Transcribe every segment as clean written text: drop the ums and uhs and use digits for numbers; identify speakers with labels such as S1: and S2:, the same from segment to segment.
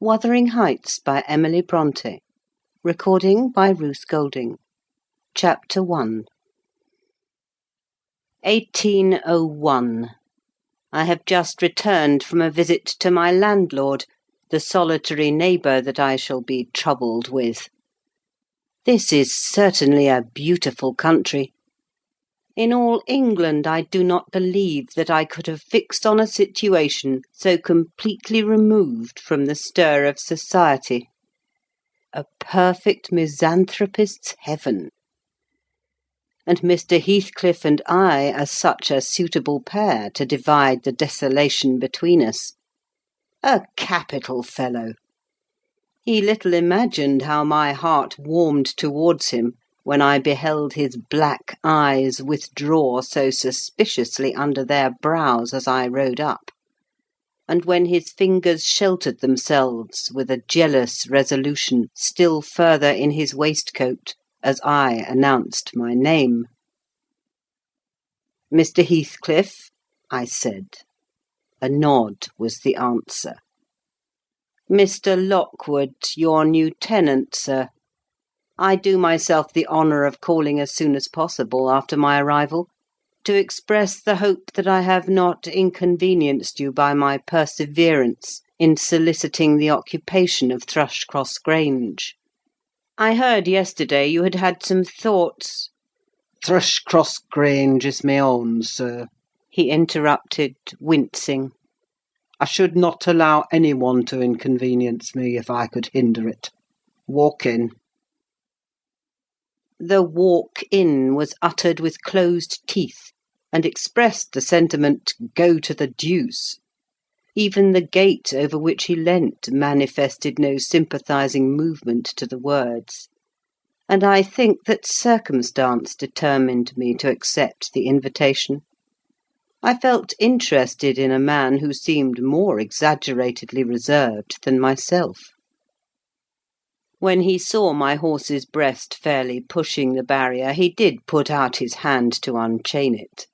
S1: Wuthering Heights by Emily Brontë. Recording by Ruth Golding. Chapter 1. 1801. I have just returned from a visit to my landlord, the solitary neighbour that I shall be troubled with. This is certainly a beautiful country. In all England I do not believe that I could have fixed on a situation so completely removed from the stir of society. A perfect misanthropist's heaven. And Mr. Heathcliff and I are such a suitable pair to divide the desolation between us. A capital fellow! He little imagined how my heart warmed towards him when I beheld his black eyes withdraw so suspiciously under their brows as I rode up, and when his fingers sheltered themselves with a jealous resolution still further in his waistcoat as I announced my name. "Mr. Heathcliff," I said. A nod was the answer. "Mr. Lockwood, your new tenant, sir. I do myself the honour of calling as soon as possible after my arrival, to express the hope that I have not inconvenienced you by my perseverance in soliciting the occupation of Thrushcross Grange. I heard yesterday you had had some thoughts—"
S2: "Thrushcross Grange is my own, sir,"
S1: he interrupted, wincing.
S2: "I should not allow any one to inconvenience me if I could hinder it. Walk in."
S1: The "walk in" was uttered with closed teeth, and expressed the sentiment, "Go to the deuce." Even the gate over which he leant manifested no sympathising movement to the words; and I think that circumstance determined me to accept the invitation. I felt interested in a man who seemed more exaggeratedly reserved than myself. When he saw my horse's breast fairly pushing the barrier, he did put out his hand to unchain it,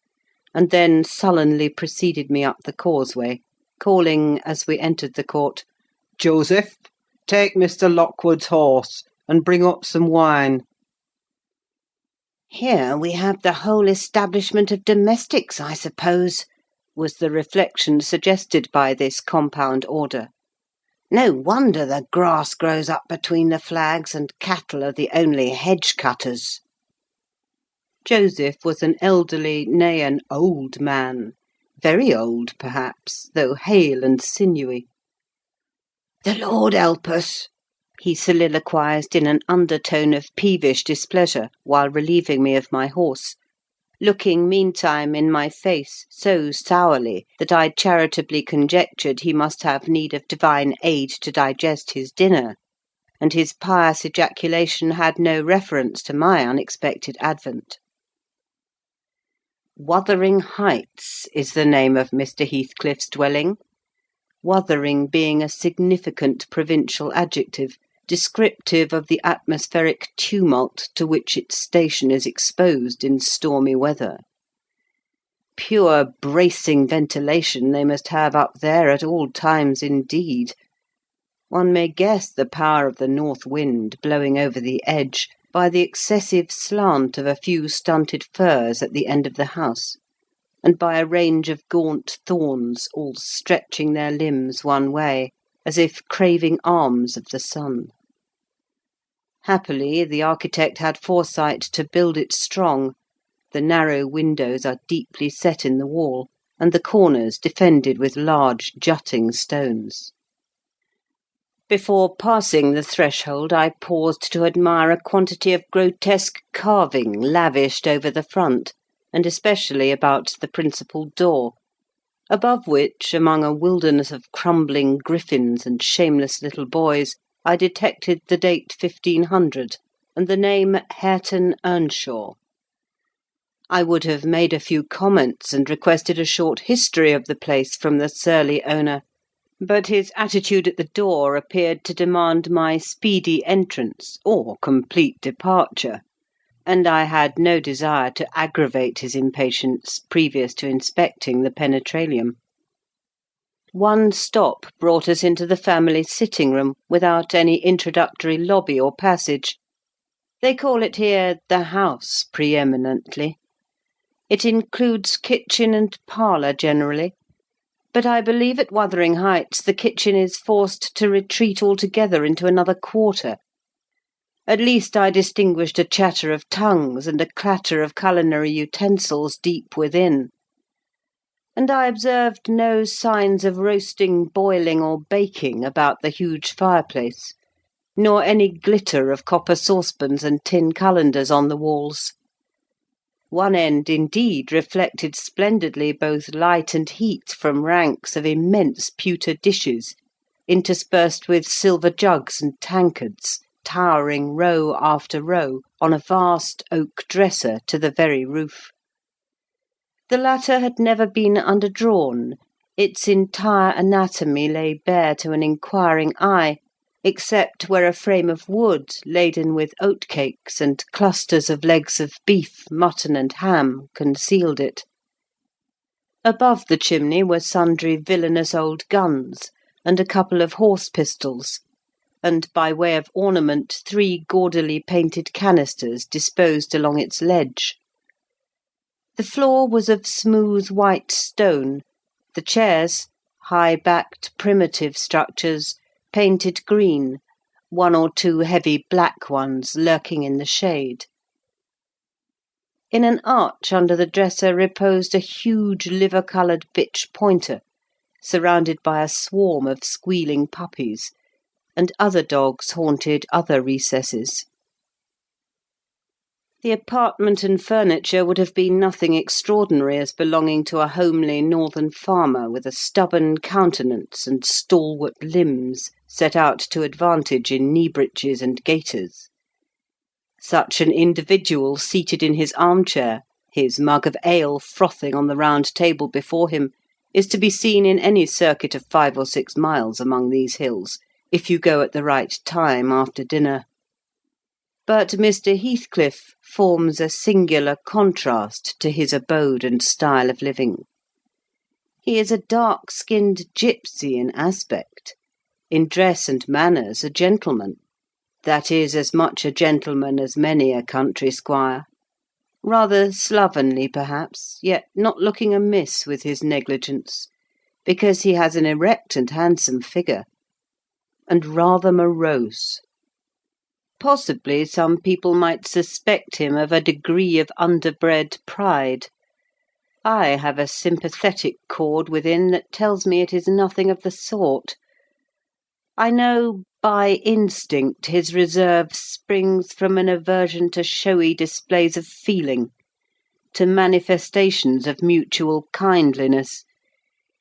S1: and then sullenly preceded me up the causeway, calling, as we entered the court,
S2: "Joseph, take Mr. Lockwood's horse, and bring up some wine."
S1: "Here we have the whole establishment of domestics, I suppose," was the reflection suggested by this compound order. "No wonder the grass grows up between the flags, and cattle are the only hedge cutters." Joseph was an elderly, nay, an old man, very old perhaps, though hale and sinewy. "The Lord help us!" he soliloquised in an undertone of peevish displeasure, while relieving me of my horse, looking meantime in my face so sourly that I charitably conjectured he must have need of divine aid to digest his dinner, and his pious ejaculation had no reference to my unexpected advent. Wuthering Heights is the name of Mr. Heathcliff's dwelling, Wuthering being a significant provincial adjective, descriptive of the atmospheric tumult to which its station is exposed in stormy weather. Pure bracing ventilation they must have up there at all times indeed. One may guess the power of the north wind blowing over the edge by the excessive slant of a few stunted firs at the end of the house, and by a range of gaunt thorns all stretching their limbs one way, as if craving alms of the sun. Happily, the architect had foresight to build it strong. The narrow windows are deeply set in the wall, and the corners defended with large jutting stones. Before passing the threshold, I paused to admire a quantity of grotesque carving lavished over the front, and especially about the principal door, above which, among a wilderness of crumbling griffins and shameless little boys, I detected the date 1500, and the name Hareton Earnshaw. I would have made a few comments and requested a short history of the place from the surly owner, but his attitude at the door appeared to demand my speedy entrance or complete departure, and I had no desire to aggravate his impatience previous to inspecting the penetralium. One stop brought us into the family sitting-room without any introductory lobby or passage. They call it here the house pre-eminently. It includes kitchen and parlour generally, but I believe at Wuthering Heights the kitchen is forced to retreat altogether into another quarter. At least I distinguished a chatter of tongues and a clatter of culinary utensils deep within. And I observed no signs of roasting, boiling, or baking about the huge fireplace, nor any glitter of copper saucepans and tin calendars on the walls. One end, indeed, reflected splendidly both light and heat from ranks of immense pewter dishes, interspersed with silver jugs and tankards, towering row after row on a vast oak dresser to the very roof. The latter had never been underdrawn, its entire anatomy lay bare to an inquiring eye, except where a frame of wood, laden with oatcakes and clusters of legs of beef, mutton, and ham, concealed it. Above the chimney were sundry villainous old guns, and a couple of horse pistols, and by way of ornament 3 gaudily painted canisters disposed along its ledge. The floor was of smooth white stone, the chairs, high-backed primitive structures, painted green, 1 or 2 heavy black ones lurking in the shade. In an arch under the dresser reposed a huge liver-coloured bitch pointer, surrounded by a swarm of squealing puppies, and other dogs haunted other recesses. The apartment and furniture would have been nothing extraordinary as belonging to a homely northern farmer with a stubborn countenance and stalwart limbs set out to advantage in knee-breeches and gaiters. Such an individual seated in his armchair, his mug of ale frothing on the round table before him, is to be seen in any circuit of 5 or 6 miles among these hills, if you go at the right time after dinner. But Mr. Heathcliff forms a singular contrast to his abode and style of living. He is a dark-skinned gipsy in aspect, in dress and manners a gentleman, that is, as much a gentleman as many a country squire, rather slovenly perhaps, yet not looking amiss with his negligence, because he has an erect and handsome figure, and rather morose. Possibly some people might suspect him of a degree of underbred pride. I have a sympathetic chord within that tells me it is nothing of the sort. I know by instinct his reserve springs from an aversion to showy displays of feeling, to manifestations of mutual kindliness.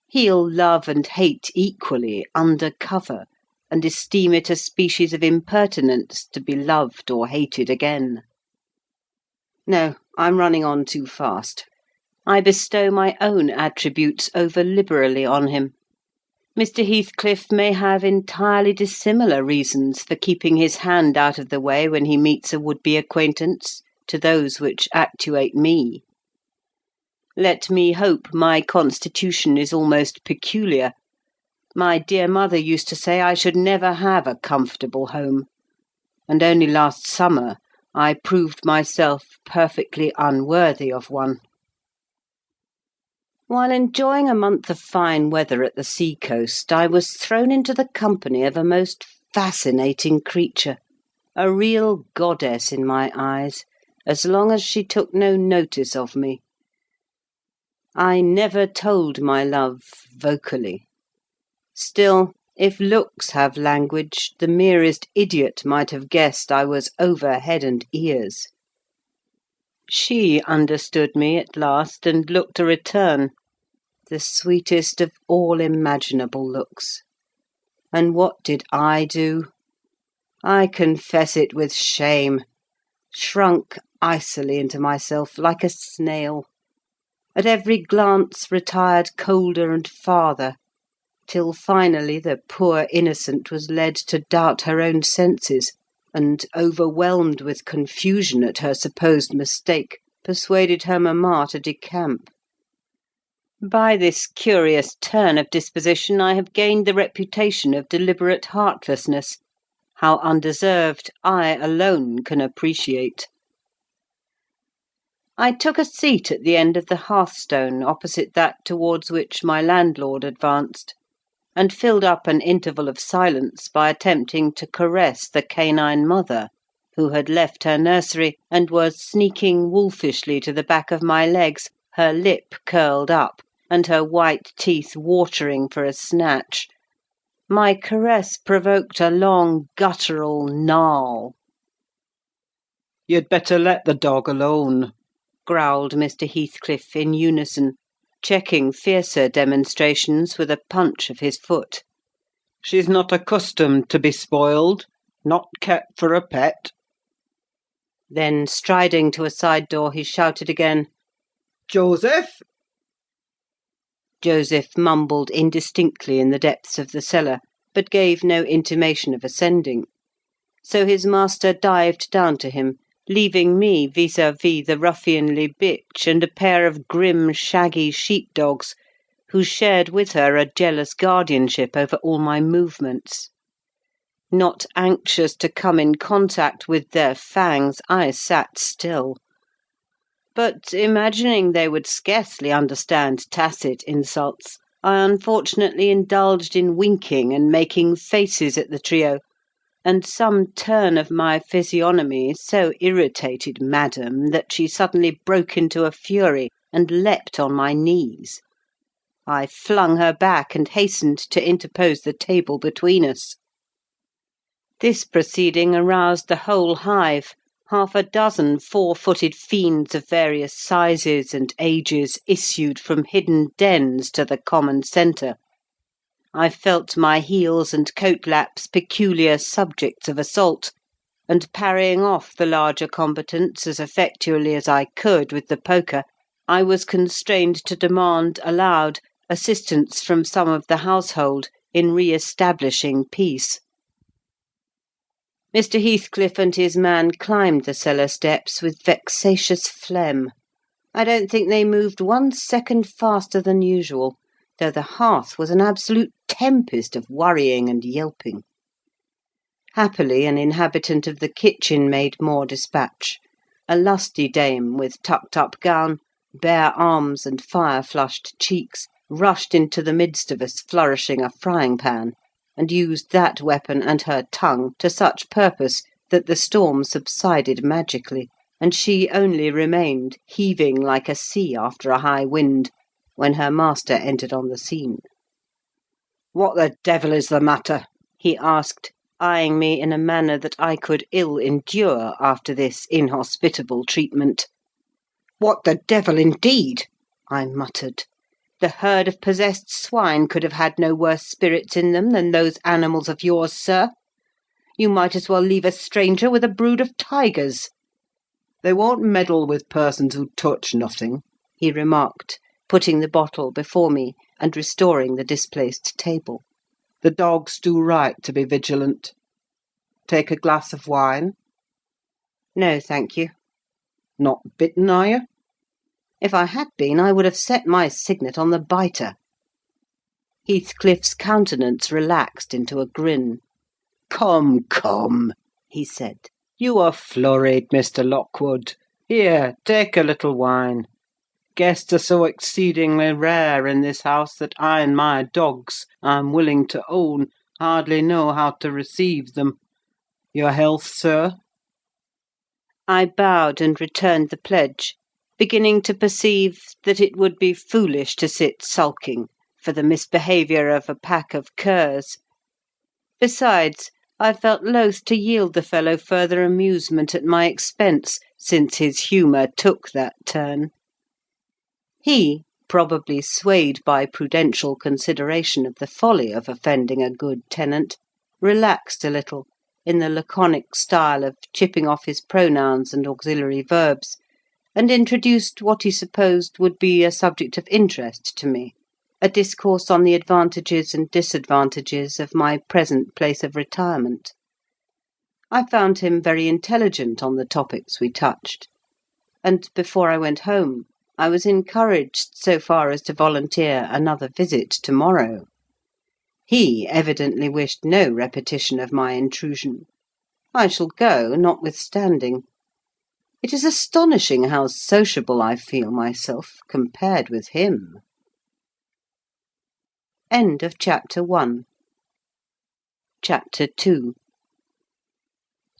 S1: He'll love and hate equally under cover, and esteem it a species of impertinence to be loved or hated again. No, I'm running on too fast. I bestow my own attributes over liberally on him. Mr. Heathcliff may have entirely dissimilar reasons for keeping his hand out of the way when he meets a would-be acquaintance to those which actuate me. Let me hope my constitution is almost peculiar. My dear mother used to say I should never have a comfortable home, and only last summer I proved myself perfectly unworthy of one. While enjoying a month of fine weather at the sea-coast, I was thrown into the company of a most fascinating creature, a real goddess in my eyes, as long as she took no notice of me. I never told my love vocally. Still, if looks have language, the merest idiot might have guessed I was over head and ears. She understood me at last and looked a return, the sweetest of all imaginable looks. And what did I do? I confess it with shame, shrunk icily into myself like a snail. At every glance retired colder and farther, till finally the poor innocent was led to doubt her own senses, and, overwhelmed with confusion at her supposed mistake, persuaded her mamma to decamp. By this curious turn of disposition I have gained the reputation of deliberate heartlessness. How undeserved, I alone can appreciate. I took a seat at the end of the hearthstone opposite that towards which my landlord advanced, and filled up an interval of silence by attempting to caress the canine mother, who had left her nursery and was sneaking wolfishly to the back of my legs, her lip curled up, and her white teeth watering for a snatch. My caress provoked a long guttural gnarl.
S2: You'd better let the dog alone,
S1: growled Mr. Heathcliff in unison, checking fiercer demonstrations with a punch of his foot.
S2: She's not accustomed to be spoiled, not kept for a pet.
S1: Then, striding to a side door, he shouted again,
S2: Joseph!
S1: Joseph mumbled indistinctly in the depths of the cellar, but gave no intimation of ascending. So his master dived down to him, leaving me vis-à-vis the ruffianly bitch and a pair of grim, shaggy sheep-dogs, who shared with her a jealous guardianship over all my movements. Not anxious to come in contact with their fangs, I sat still. But, imagining they would scarcely understand tacit insults, I unfortunately indulged in winking and making faces at the trio, and some turn of my physiognomy so irritated Madam that she suddenly broke into a fury and leapt on my knees. I flung her back and hastened to interpose the table between us. This proceeding aroused the whole hive. Half a dozen four-footed fiends of various sizes and ages issued from hidden dens to the common centre. I felt my heels and coat-laps peculiar subjects of assault, and parrying off the larger combatants as effectually as I could with the poker, I was constrained to demand aloud assistance from some of the household in re-establishing peace. Mr. Heathcliff and his man climbed the cellar steps with vexatious phlegm. I don't think they moved 1 second faster than usual, though the hearth was an absolute tempest of worrying and yelping. Happily, an inhabitant of the kitchen made more dispatch. A lusty dame, with tucked-up gown, bare arms, and fire-flushed cheeks, rushed into the midst of us flourishing a frying-pan, and used that weapon and her tongue to such purpose that the storm subsided magically, and she only remained, heaving like a sea after a high wind, when her master entered on the scene.
S2: What the devil is the matter?
S1: He asked, eyeing me in a manner that I could ill endure after this inhospitable treatment.
S2: What the devil, indeed?
S1: I muttered. The herd of possessed swine could have had no worse spirits in them than those animals of yours, sir. You might as well leave a stranger with a brood of tigers.
S2: They won't meddle with persons who touch nothing,
S1: he remarked, putting the bottle before me and restoring the displaced table.
S2: The dogs do right to be vigilant. Take a glass of wine?
S1: No, thank you.
S2: Not bitten, are you?
S1: If I had been, I would have set my signet on the biter. Heathcliff's countenance relaxed into a grin.
S2: Come, come, he said. You are flurried, Mr. Lockwood. Here, take a little wine. Guests are so exceedingly rare in this house that I and my dogs, I'm willing to own, hardly know how to receive them. Your health, sir?
S1: I bowed and returned the pledge, beginning to perceive that it would be foolish to sit sulking for the misbehaviour of a pack of curs. Besides, I felt loath to yield the fellow further amusement at my expense, since his humour took that turn. He, probably swayed by prudential consideration of the folly of offending a good tenant, relaxed a little, in the laconic style of chipping off his pronouns and auxiliary verbs, and introduced what he supposed would be a subject of interest to me, a discourse on the advantages and disadvantages of my present place of retirement. I found him very intelligent on the topics we touched, and, before I went home, I was encouraged so far as to volunteer another visit to-morrow. He evidently wished no repetition of my intrusion. I shall go, notwithstanding. It is astonishing how sociable I feel myself compared with him. End of Chapter 1. Chapter 2.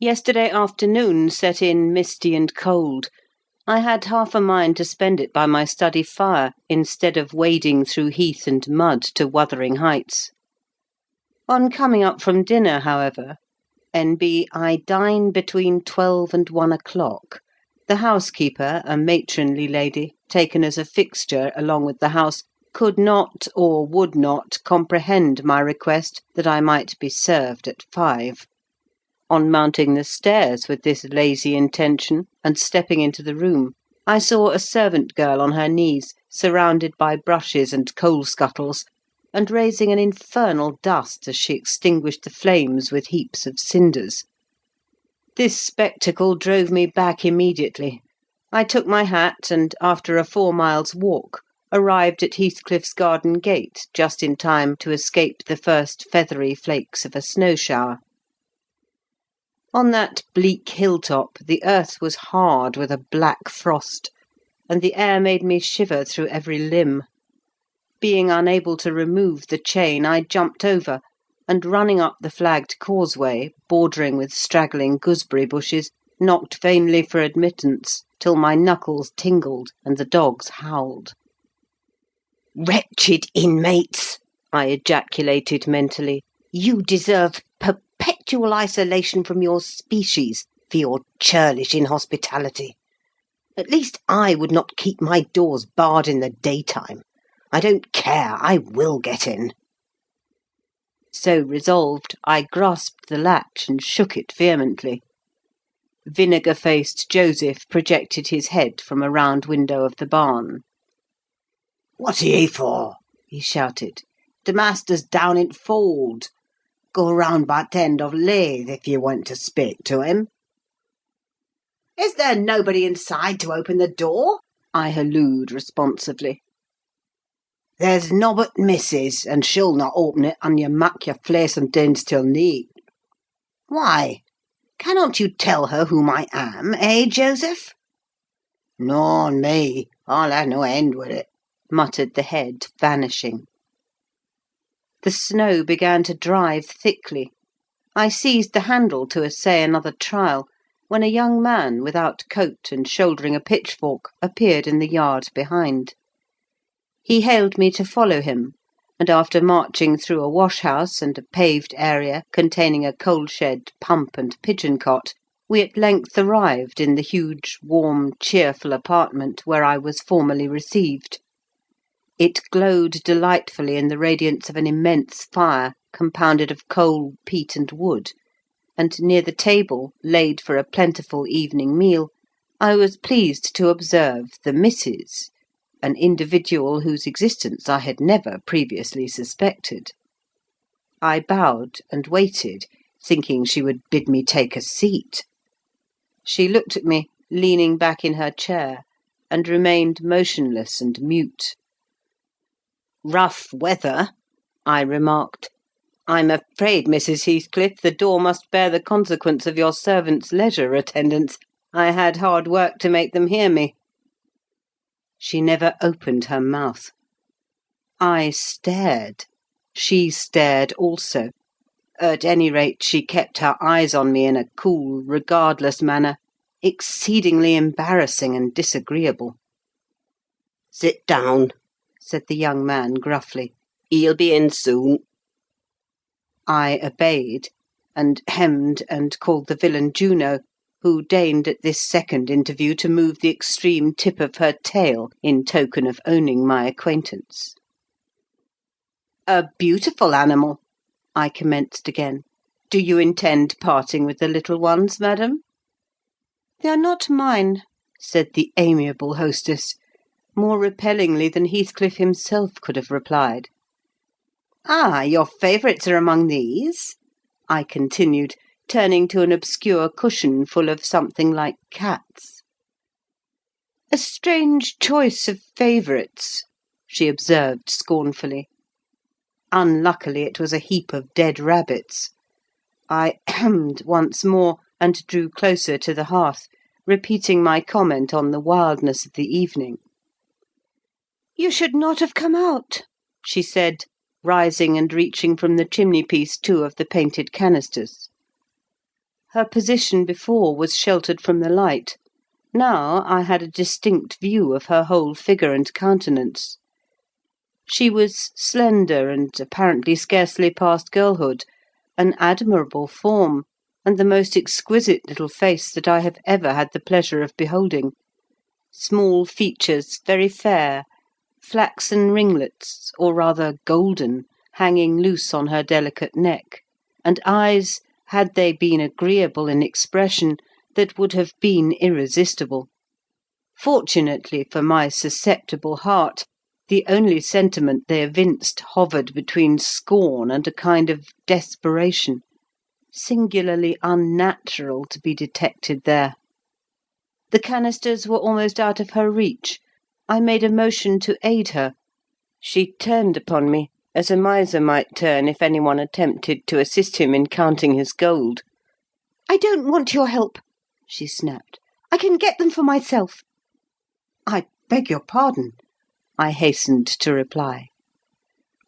S1: Yesterday afternoon set in misty and cold. I had half a mind to spend it by my study fire, instead of wading through heath and mud to Wuthering Heights. On coming up from dinner, however, N.B. I dine between 12 and 1 o'clock. The housekeeper, a matronly lady, taken as a fixture along with the house, could not or would not comprehend my request that I might be served at 5. On mounting the stairs with this lazy intention, and stepping into the room, I saw a servant girl on her knees, surrounded by brushes and coal-scuttles, and raising an infernal dust as she extinguished the flames with heaps of cinders. This spectacle drove me back immediately. I took my hat, and, after a 4 miles' walk, arrived at Heathcliff's garden gate just in time to escape the first feathery flakes of a snow-shower. On that bleak hilltop the earth was hard with a black frost, and the air made me shiver through every limb. Being unable to remove the chain, I jumped over, and running up the flagged causeway, bordering with straggling gooseberry bushes, knocked vainly for admittance, till my knuckles tingled and the dogs howled. "Wretched inmates!" I ejaculated mentally. "You deserve perpetual isolation from your species for your churlish inhospitality. At least I would not keep my doors barred in the daytime. I don't care, I will get in." So resolved, I grasped the latch and shook it vehemently. Vinegar-faced Joseph projected his head from a round window of the barn. "What are ye for?" he shouted. "The master's down in fold. Go round by t' end of lathe if ye want to speak to him." "Is there nobody inside to open the door?" I hallooed responsively. "There's nobbut missis, and she'll not open it an ye mak your flace and dins till neet." "Why? Cannot you tell her whom I am, eh, Joseph?" "Nor me, I'll ha' no end with it," muttered the head, vanishing. The snow began to drive thickly. I seized the handle to essay another trial, when a young man, without coat and shouldering a pitchfork, appeared in the yard behind. He hailed me to follow him, and after marching through a wash-house and a paved area containing a coal-shed, pump, and pigeon-cot, we at length arrived in the huge, warm, cheerful apartment where I was formerly received. It glowed delightfully in the radiance of an immense fire, compounded of coal, peat, and wood, and near the table, laid for a plentiful evening meal, I was pleased to observe the Misses, an individual whose existence I had never previously suspected. I bowed and waited, thinking she would bid me take a seat. She looked at me, leaning back in her chair, and remained motionless and mute. "Rough weather," I remarked. "I'm afraid, Mrs. Heathcliff, the door must bear the consequence of your servants' leisure attendance. I had hard work to make them hear me." She never opened her mouth. I stared. She stared also. At any rate, she kept her eyes on me in a cool, regardless manner, exceedingly embarrassing and disagreeable. "Sit down," said the young man gruffly. "He'll be in soon." I obeyed, and hemmed and called the villain Juno, who deigned at this second interview to move the extreme tip of her tail in token of owning my acquaintance. "A beautiful animal," I commenced again. "Do you intend parting with the little ones, madam?" "They are not mine," said the amiable hostess, more repellingly than Heathcliff himself could have replied. "Ah, your favourites are among these?" I continued, turning to an obscure cushion full of something like cats. "A strange choice of favourites," she observed scornfully. Unluckily it was a heap of dead rabbits. I hemmed once more, and drew closer to the hearth, repeating my comment on the wildness of the evening. "You should not have come out," she said, rising and reaching from the chimney-piece 2 of the painted canisters. Her position before was sheltered from the light. Now I had a distinct view of her whole figure and countenance. She was slender and apparently scarcely past girlhood, an admirable form, and the most exquisite little face that I have ever had the pleasure of beholding. Small features, very fair, flaxen ringlets, or rather golden, hanging loose on her delicate neck, and eyes, had they been agreeable in expression, that would have been irresistible. Fortunately for my susceptible heart, the only sentiment they evinced hovered between scorn and a kind of desperation, singularly unnatural to be detected there. The canisters were almost out of her reach. I made a motion to aid her. She turned upon me, as a miser might turn if any one attempted to assist him in counting his gold. "I don't want your help," she snapped. "I can get them for myself." "I beg your pardon," I hastened to reply.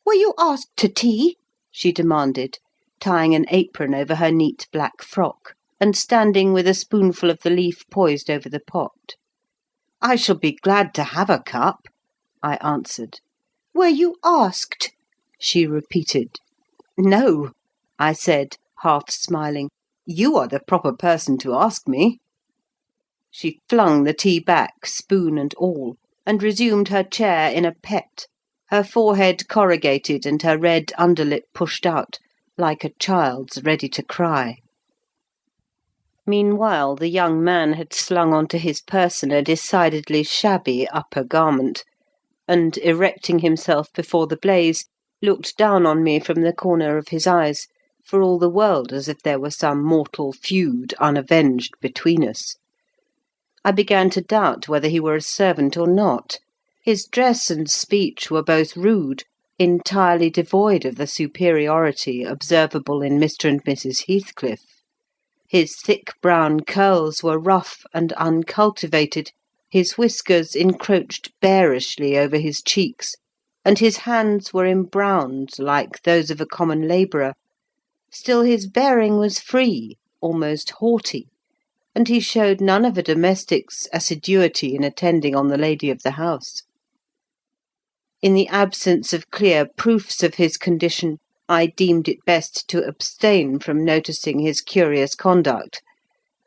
S1: "Were you asked to tea?" she demanded, tying an apron over her neat black frock, and standing with a spoonful of the leaf poised over the pot. "I shall be glad to have a cup," I answered. "Were you asked?" she repeated. "No," I said, half smiling. "You are the proper person to ask me." She flung the tea back, spoon and all, and resumed her chair in a pet, her forehead corrugated and her red underlip pushed out, like a child's ready to cry. Meanwhile the young man had slung on to his person a decidedly shabby upper garment, and, erecting himself before the blaze, looked down on me from the corner of his eyes, for all the world as if there were some mortal feud unavenged between us. I began to doubt whether he were a servant or not. His dress and speech were both rude, entirely devoid of the superiority observable in Mr. and Mrs. Heathcliff. His thick brown curls were rough and uncultivated, his whiskers encroached bearishly over his cheeks, and his hands were embrowned like those of a common labourer. Still his bearing was free, almost haughty, and he showed none of a domestic's assiduity in attending on the lady of the house. In the absence of clear proofs of his condition, I deemed it best to abstain from noticing his curious conduct,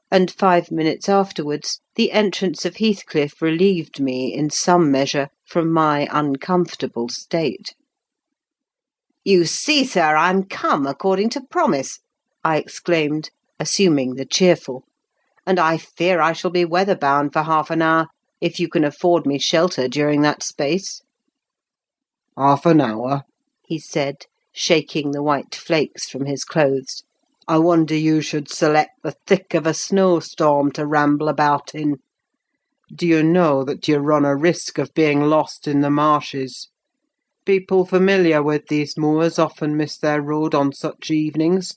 S1: and 5 minutes afterwards the entrance of Heathcliff relieved me, in some measure, from my uncomfortable state. "You see, sir, I'm come according to promise," I exclaimed, assuming the cheerful, "and I fear I shall be weather-bound for half an hour, if you can afford me shelter during that space."
S2: "Half an hour?"
S1: he said, shaking the white flakes from his clothes.
S2: "I wonder you should select the thick of a snowstorm to ramble about in. Do you know that you run a risk of being lost in the marshes? People familiar with these moors often miss their road on such evenings,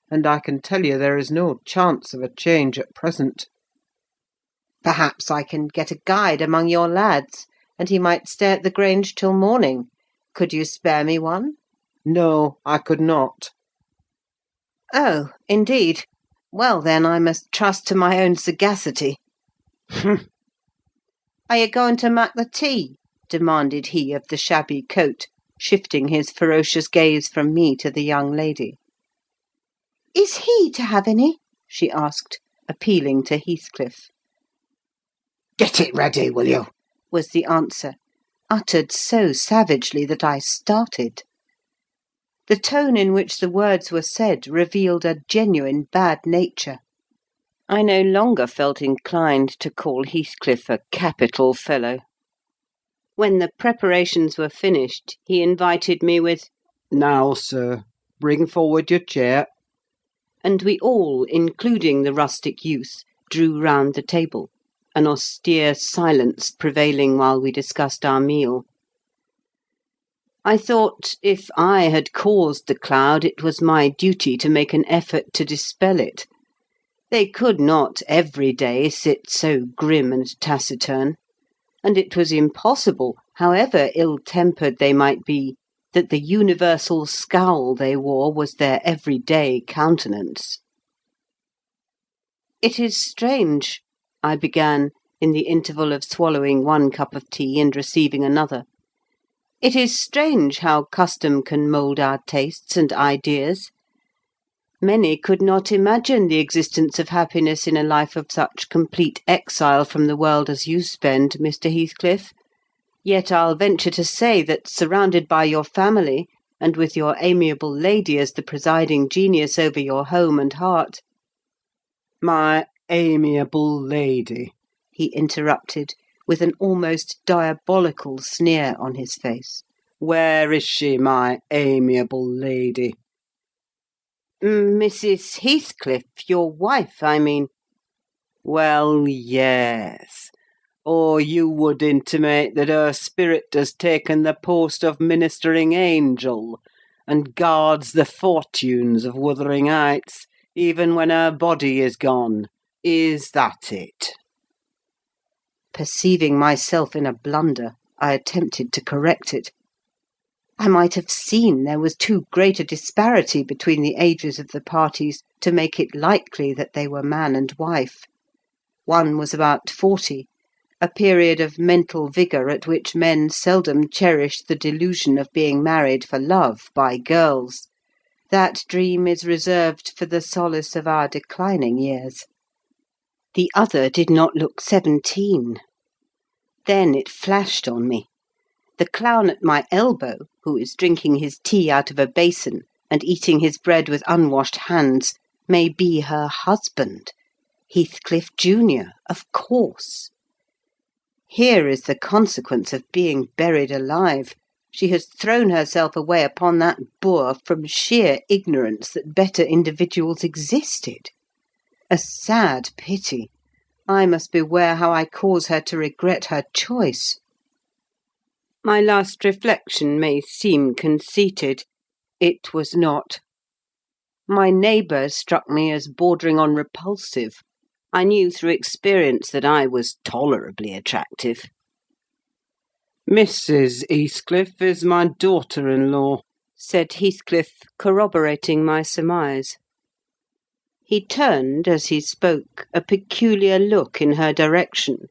S2: and I can tell you there is no chance of a change at present."
S1: "Perhaps I can get a guide among your lads, and he might stay at the Grange till morning. Could you spare me one?"
S2: "No, I could not."
S1: "Oh, indeed. Well, then, I must trust to my own sagacity."
S2: "Humph!
S1: "Are you going to mak' the tea?" demanded he of the shabby coat, shifting his ferocious gaze from me to the young lady. "Is he to have any?" she asked, appealing to Heathcliff.
S2: Get it ready, will you?"
S1: was the answer, uttered so savagely that I started. The tone in which the words were said revealed a genuine bad nature. I no longer felt inclined to call Heathcliff a capital fellow. When the preparations were finished, he invited me with,
S2: "Now, sir, bring forward your chair."
S1: and we all, including the rustic youth, drew round the table, an austere silence prevailing while we discussed our meal. I thought if I had caused the cloud, it was my duty to make an effort to dispel it. They could not every day sit so grim and taciturn, and it was impossible, however ill-tempered they might be, that the universal scowl they wore was their everyday countenance. "It is strange," I began, in the interval of swallowing one cup of tea and receiving another, "it is strange how custom can mould our tastes and ideas. Many could not imagine the existence of happiness in a life of such complete exile from the world as you spend, Mr. Heathcliff. Yet I'll venture to say that, surrounded by your family, and with your amiable lady as the presiding genius over your home and heart—"
S2: "My amiable lady,"
S1: he interrupted, with an almost diabolical sneer on his face.
S2: "Where is she, my amiable lady?"
S1: "Mrs. Heathcliff, your wife, I mean."
S2: "Well, yes. Or you would intimate that her spirit has taken the post of ministering angel, and guards the fortunes of Wuthering Heights, even when her body is gone. Is that it?"
S1: Perceiving myself in a blunder, I attempted to correct it. I might have seen there was too great a disparity between the ages of the parties to make it likely that they were man and wife. One was about 40, a period of mental vigour at which men seldom cherish the delusion of being married for love by girls. That dream is reserved for the solace of our declining years. The other did not look 17. Then it flashed on me. The clown at my elbow, who is drinking his tea out of a basin and eating his bread with unwashed hands, may be her husband, Heathcliff Junior, of course. Here is the consequence of being buried alive. She has thrown herself away upon that boor from sheer ignorance that better individuals existed. A sad pity. I must beware how I cause her to regret her choice. My last reflection may seem conceited. It was not. My neighbour struck me as bordering on repulsive. I knew through experience that I was tolerably attractive.
S2: "Mrs. Heathcliff is my daughter-in-law,"
S1: said Heathcliff, corroborating my surmise. He turned, as he spoke, a peculiar look in her direction,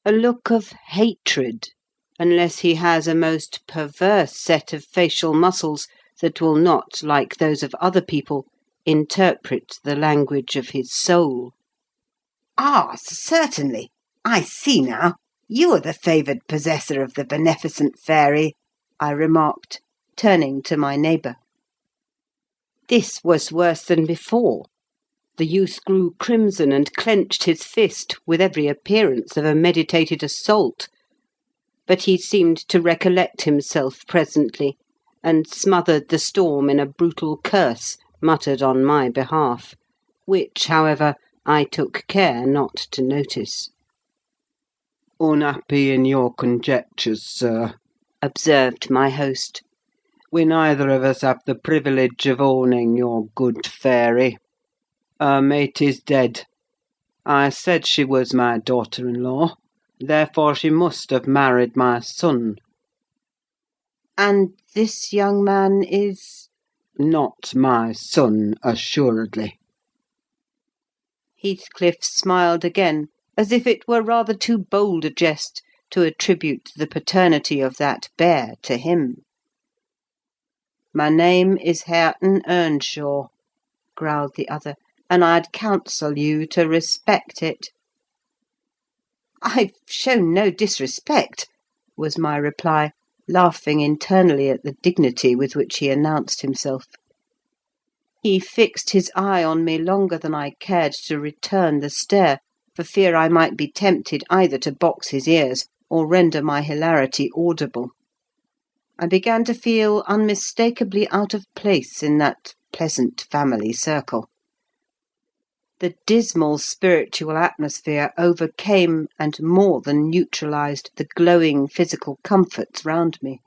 S1: a look of hatred, unless he has a most perverse set of facial muscles that will not, like those of other people, interpret the language of his soul. "Ah, certainly. I see now. You are the favoured possessor of the beneficent fairy," I remarked, turning to my neighbour. This was worse than before. The youth grew crimson and clenched his fist, with every appearance of a meditated assault. But he seemed to recollect himself presently, and smothered the storm in a brutal curse muttered on my behalf, which, however, I took care not to notice.
S2: "Unhappy in your conjectures, sir,"
S1: observed my host.
S2: "We neither of us have the privilege of owning your good fairy. Her mate is dead. I said she was my daughter-in-law, therefore she must have married my son."
S1: "And this young man is—"
S2: "Not my son, assuredly."
S1: Heathcliff smiled again, as if it were rather too bold a jest to attribute the paternity of that bear to him. "My name is Hareton Earnshaw," growled the other, "and I'd counsel you to respect it." "I've shown no disrespect," was my reply, laughing internally at the dignity with which he announced himself. He fixed his eye on me longer than I cared to return the stare, for fear I might be tempted either to box his ears or render my hilarity audible. I began to feel unmistakably out of place in that pleasant family circle. The dismal spiritual atmosphere overcame and more than neutralised the glowing physical comforts round me,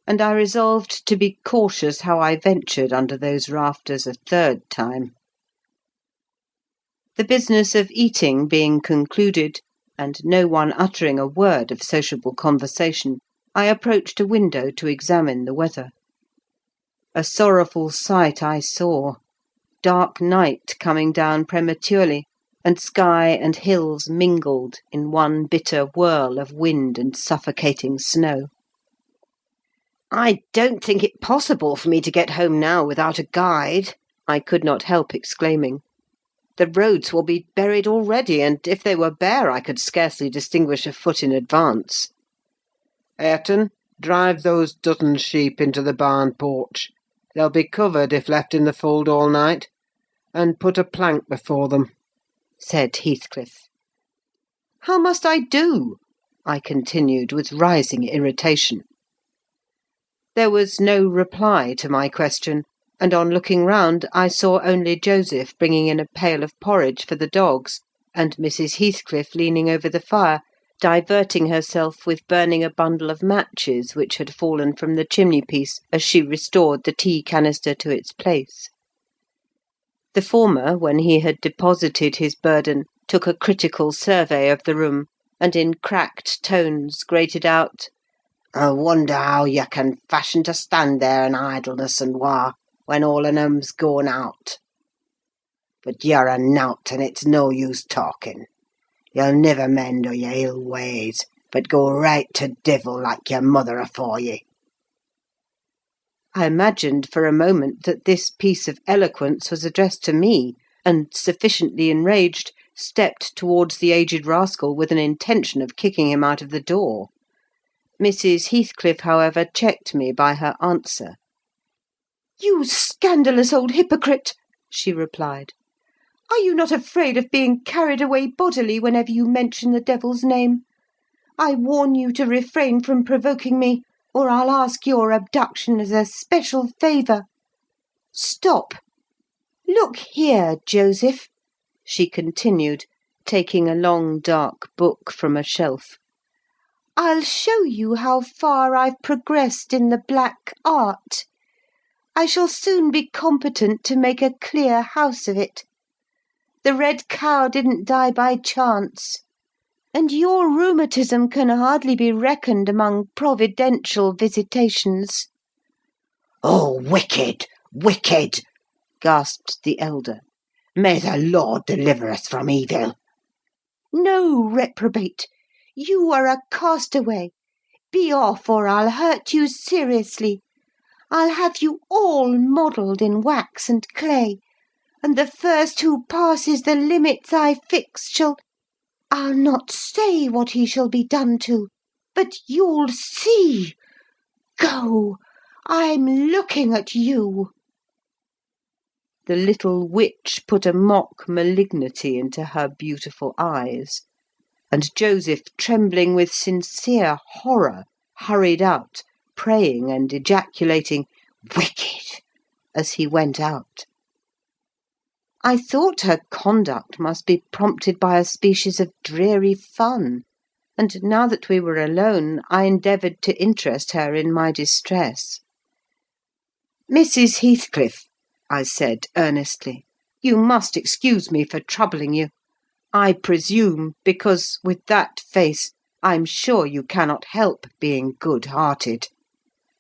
S1: and I resolved to be cautious how I ventured under those rafters a third time. The business of eating being concluded, and no one uttering a word of sociable conversation, I approached a window to examine the weather. A sorrowful sight I saw. Dark night coming down prematurely, and sky and hills mingled in one bitter whirl of wind and suffocating snow. "I don't think it possible for me to get home now without a guide," I could not help exclaiming. "The roads will be buried already, and if they were bare I could scarcely distinguish a foot in advance."
S2: "Hareton, drive those dozen sheep into the barn porch. They'll be covered if left in the fold all night. And put a plank before them,"
S1: said Heathcliff. "How must I do?" I continued, with rising irritation. There was no reply to my question, and on looking round I saw only Joseph bringing in a pail of porridge for the dogs, and Mrs. Heathcliff leaning over the fire, diverting herself with burning a bundle of matches which had fallen from the chimney-piece as she restored the tea canister to its place. The former, when he had deposited his burden, took a critical survey of the room, and in cracked tones grated out, "I wonder how you can fashion to stand there in idleness and war, when all on 'em's going out. But you're a nowt, and it's no use talking. You'll niver mend o' your ill ways, but go right to divil like your mother afore ye." I imagined for a moment that this piece of eloquence was addressed to me, and, sufficiently enraged, stepped towards the aged rascal with an intention of kicking him out of the door. Mrs. Heathcliff, however, checked me by her answer. "You scandalous old hypocrite!" she replied. "Are you not afraid of being carried away bodily whenever you mention the devil's name? I warn you to refrain from provoking me, or I'll ask your abduction as a special favour. Stop! Look here, Joseph," she continued, taking a long dark book from a shelf. "I'll show you how far I've progressed in the black art. I shall soon be competent to make a clear house of it. The red cow didn't die by chance, and your rheumatism can hardly be reckoned among providential visitations."
S2: "Oh, wicked, wicked!"
S1: gasped the elder.
S2: "May the Lord deliver us from evil!"
S1: "No, reprobate! You are a castaway. Be off, or I'll hurt you seriously. I'll have you all modelled in wax and clay, and the first who passes the limits I fix I'll not say what he shall be done to, but you'll see. Go! I'm looking at you." The little witch put a mock malignity into her beautiful eyes, and Joseph, trembling with sincere horror, hurried out, praying and ejaculating "Wicked!" as he went out. I thought her conduct must be prompted by a species of dreary fun, and now that we were alone, I endeavoured to interest her in my distress. "Mrs. Heathcliff," I said earnestly, "you must excuse me for troubling you. I presume, because, with that face, I'm sure you cannot help being good-hearted.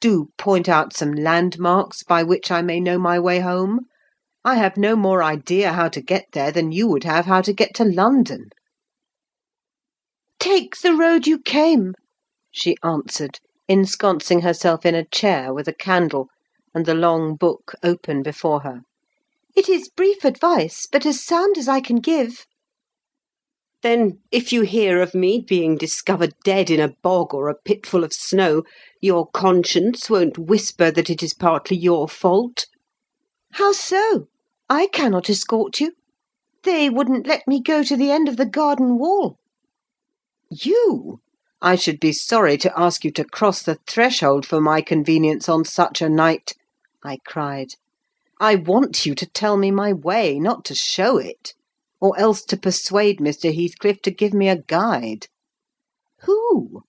S1: Do point out some landmarks by which I may know my way home. I have no more idea how to get there than you would have how to get to London." "Take the road you came," she answered, ensconcing herself in a chair with a candle, and the long book open before her. "It is brief advice, but as sound as I can give." "Then, if you hear of me being discovered dead in a bog or a pit full of snow, your conscience won't whisper that it is partly your fault?" "How so? I cannot escort you. They wouldn't let me go to the end of the garden wall." "You? I should be sorry to ask you to cross the threshold for my convenience on such a night," I cried. "I want you to tell me my way, not to show it. or else to persuade Mr. Heathcliff to give me a guide." "Who?"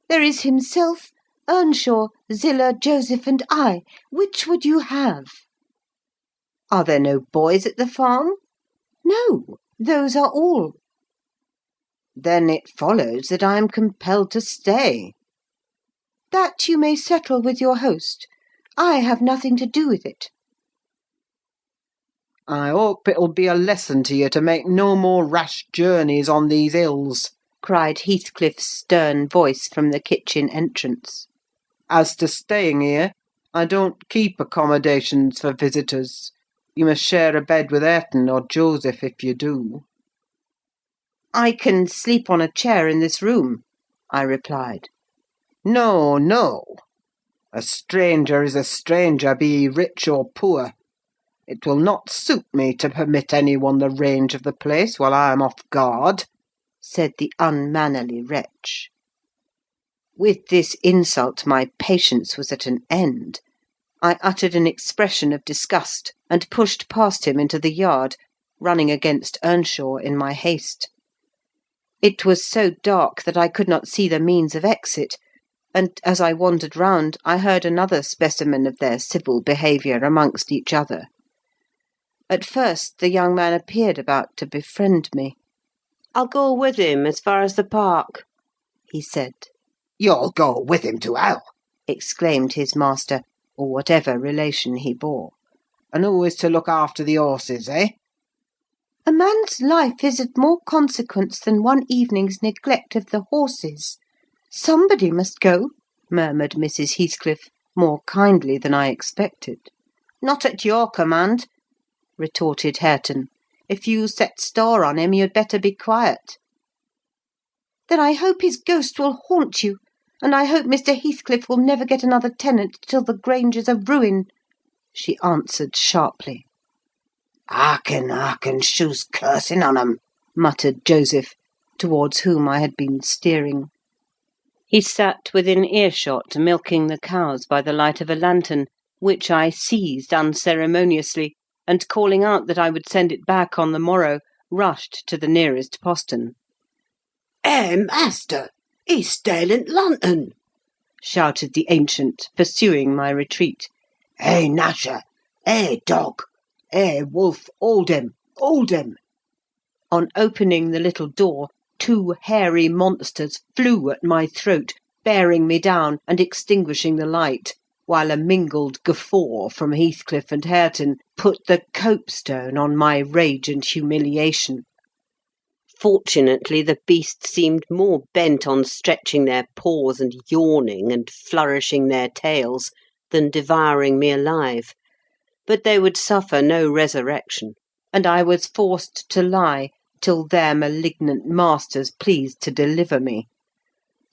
S1: "There is himself, Earnshaw, Zillah, Joseph, and I. Which would you have?" "Are there no boys at the farm?" "No, those are all." "Then it follows that I am compelled to stay." "That you may settle with your host. I have nothing to do with it."
S2: "I hope it'll be a lesson to you to make no more rash journeys on these hills,"
S1: cried Heathcliff's stern voice from the kitchen entrance.
S2: "As to staying here, I don't keep accommodations for visitors. You must share a bed with Hareton or Joseph if you do."
S1: "I can sleep on a chair in this room," I replied.
S2: "No, no. A stranger is a stranger, be he rich or poor. It will not suit me to permit any one the range of the place while I am off guard," said the unmannerly wretch.
S1: With this insult my patience was at an end. I uttered an expression of disgust, and pushed past him into the yard, running against Earnshaw in my haste. It was so dark that I could not see the means of exit, and as I wandered round I heard another specimen of their civil behaviour amongst each other. At first the young man appeared about to befriend me. "I'll go with him as far as the park," he said.
S2: "You'll go with him to hell!"
S1: exclaimed his master, or whatever relation he bore.
S2: "And who is to look after the horses, eh?"
S1: "A man's life is of more consequence than one evening's neglect of the horses. Somebody must go," murmured Mrs. Heathcliff, more kindly than I expected. "Not at your command," retorted Hareton. "If you set store on him, you'd better be quiet." "Then I hope his ghost will haunt you, and I hope Mr. Heathcliff will never get another tenant till the Grange is a ruin," she answered sharply.
S2: "Hearken, hearken, shoes cursing on 'em,"
S1: muttered Joseph, towards whom I had been steering. He sat within earshot milking the cows by the light of a lantern, which I seized unceremoniously, and calling out that I would send it back on the morrow, rushed to the nearest postern.
S2: Master, he's stealing lantern!"
S1: shouted the ancient, pursuing my retreat.
S2: Nasher! Dog! Wolf! Hold him! Hold him!"
S1: On opening the little door, two hairy monsters flew at my throat, bearing me down and extinguishing the light, while a mingled guffaw from Heathcliff and Hareton put the copestone on my rage and humiliation. Fortunately, the beasts seemed more bent on stretching their paws and yawning and flourishing their tails than devouring me alive, but they would suffer no resurrection, and I was forced to lie till their malignant masters pleased to deliver me.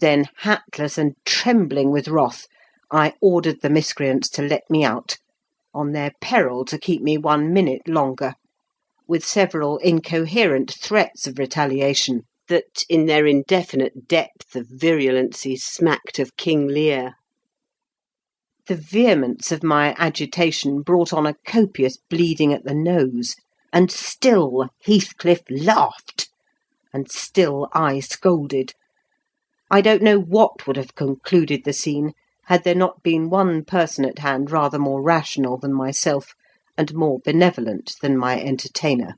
S1: Then, hatless and trembling with wrath, I ordered the miscreants to let me out, on their peril to keep me 1 minute longer, with several incoherent threats of retaliation that, in their indefinite depth of virulency, smacked of King Lear. The vehemence of my agitation brought on a copious bleeding at the nose, and still Heathcliff laughed, and still I scolded. I don't know what would have concluded the scene, had there not been one person at hand rather more rational than myself, and more benevolent than my entertainer.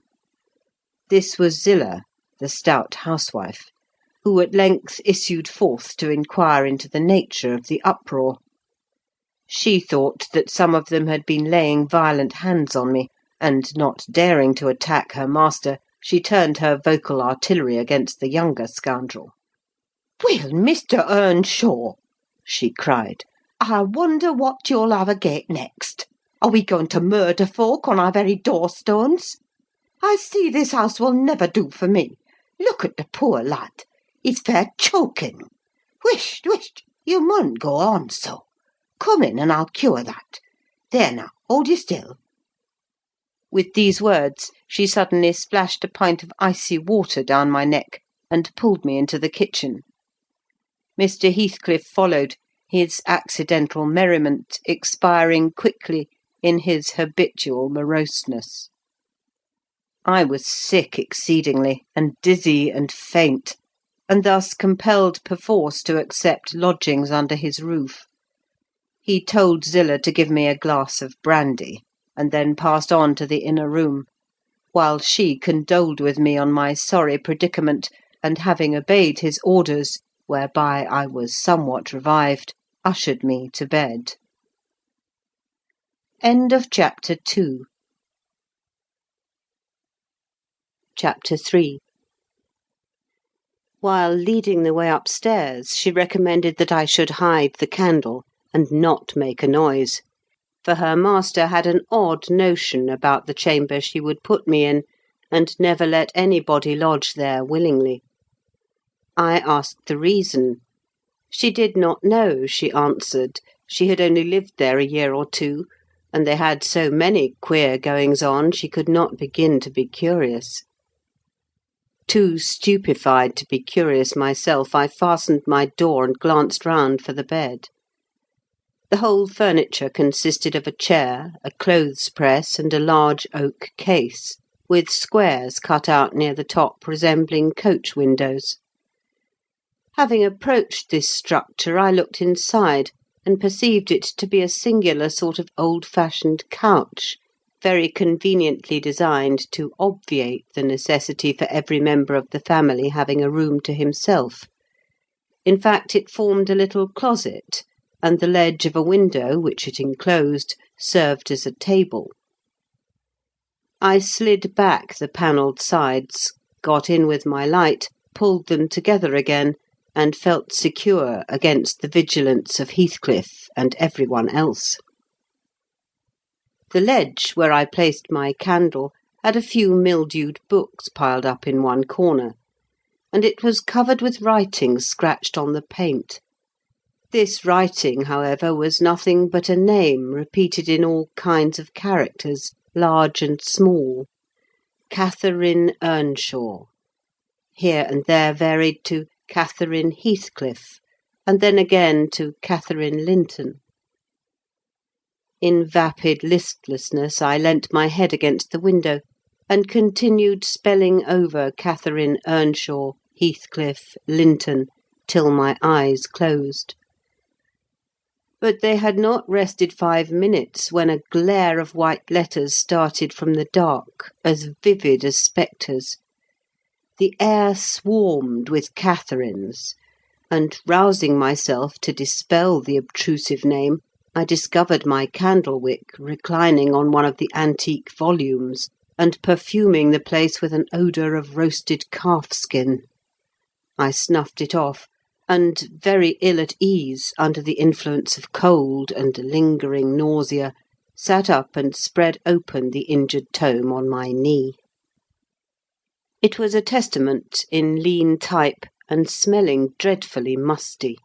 S1: This was Zillah, the stout housewife, who at length issued forth to inquire into the nature of the uproar. She thought that some of them had been laying violent hands on me, and, not daring to attack her master, she turned her vocal artillery against the younger scoundrel. "Well, Mr. Earnshaw," she cried, "I wonder what you'll have agait next. Are we going to murder folk on our very doorstones? I see this house will never do for me. Look at the poor lad. He's fair choking. Whisht, whisht, you mun't go on so. Come in, and I'll cure that. There now, hold you still." With these words, she suddenly splashed a pint of icy water down my neck, and pulled me into the kitchen. Mr. Heathcliff followed, his accidental merriment expiring quickly in his habitual moroseness. I was sick exceedingly, and dizzy and faint, and thus compelled perforce to accept lodgings under his roof. He told Zillah to give me a glass of brandy, and then passed on to the inner room, while she condoled with me on my sorry predicament, and having obeyed his orders, whereby I was somewhat revived, ushered me to bed. End of chapter 2. Chapter 3. While leading the way upstairs, she recommended that I should hide the candle, and not make a noise, for her master had an odd notion about the chamber she would put me in, and never let anybody lodge there willingly. I asked the reason. She did not know, she answered. She had only lived there a year or two, and they had so many queer goings-on she could not begin to be curious. Too stupefied to be curious myself, I fastened my door and glanced round for the bed. The whole furniture consisted of a chair, a clothes-press, and a large oak case, with squares cut out near the top resembling coach windows. Having approached this structure, I looked inside, and perceived it to be a singular sort of old-fashioned couch, very conveniently designed to obviate the necessity for every member of the family having a room to himself. In fact, it formed a little closet, and the ledge of a window, which it enclosed, served as a table. I slid back the panelled sides, got in with my light, pulled them together again, and felt secure against the vigilance of Heathcliff and every one else. The ledge, where I placed my candle, had a few mildewed books piled up in one corner, and it was covered with writing scratched on the paint. This writing, however, was nothing but a name repeated in all kinds of characters, large and small. Catherine Earnshaw. Here and there varied to Catherine Heathcliff, and then again to Catherine Linton. In vapid listlessness I leant my head against the window, and continued spelling over Catherine Earnshaw, Heathcliff, Linton, till my eyes closed. But they had not rested 5 minutes when a glare of white letters started from the dark, as vivid as spectres. The air swarmed with Catherines, and, rousing myself to dispel the obtrusive name, I discovered my candle-wick reclining on one of the antique volumes, and perfuming the place with an odour of roasted calf-skin. I snuffed it off, and, very ill at ease under the influence of cold and lingering nausea, sat up and spread open the injured tome on my knee. It was a Testament in lean type, and smelling dreadfully musty.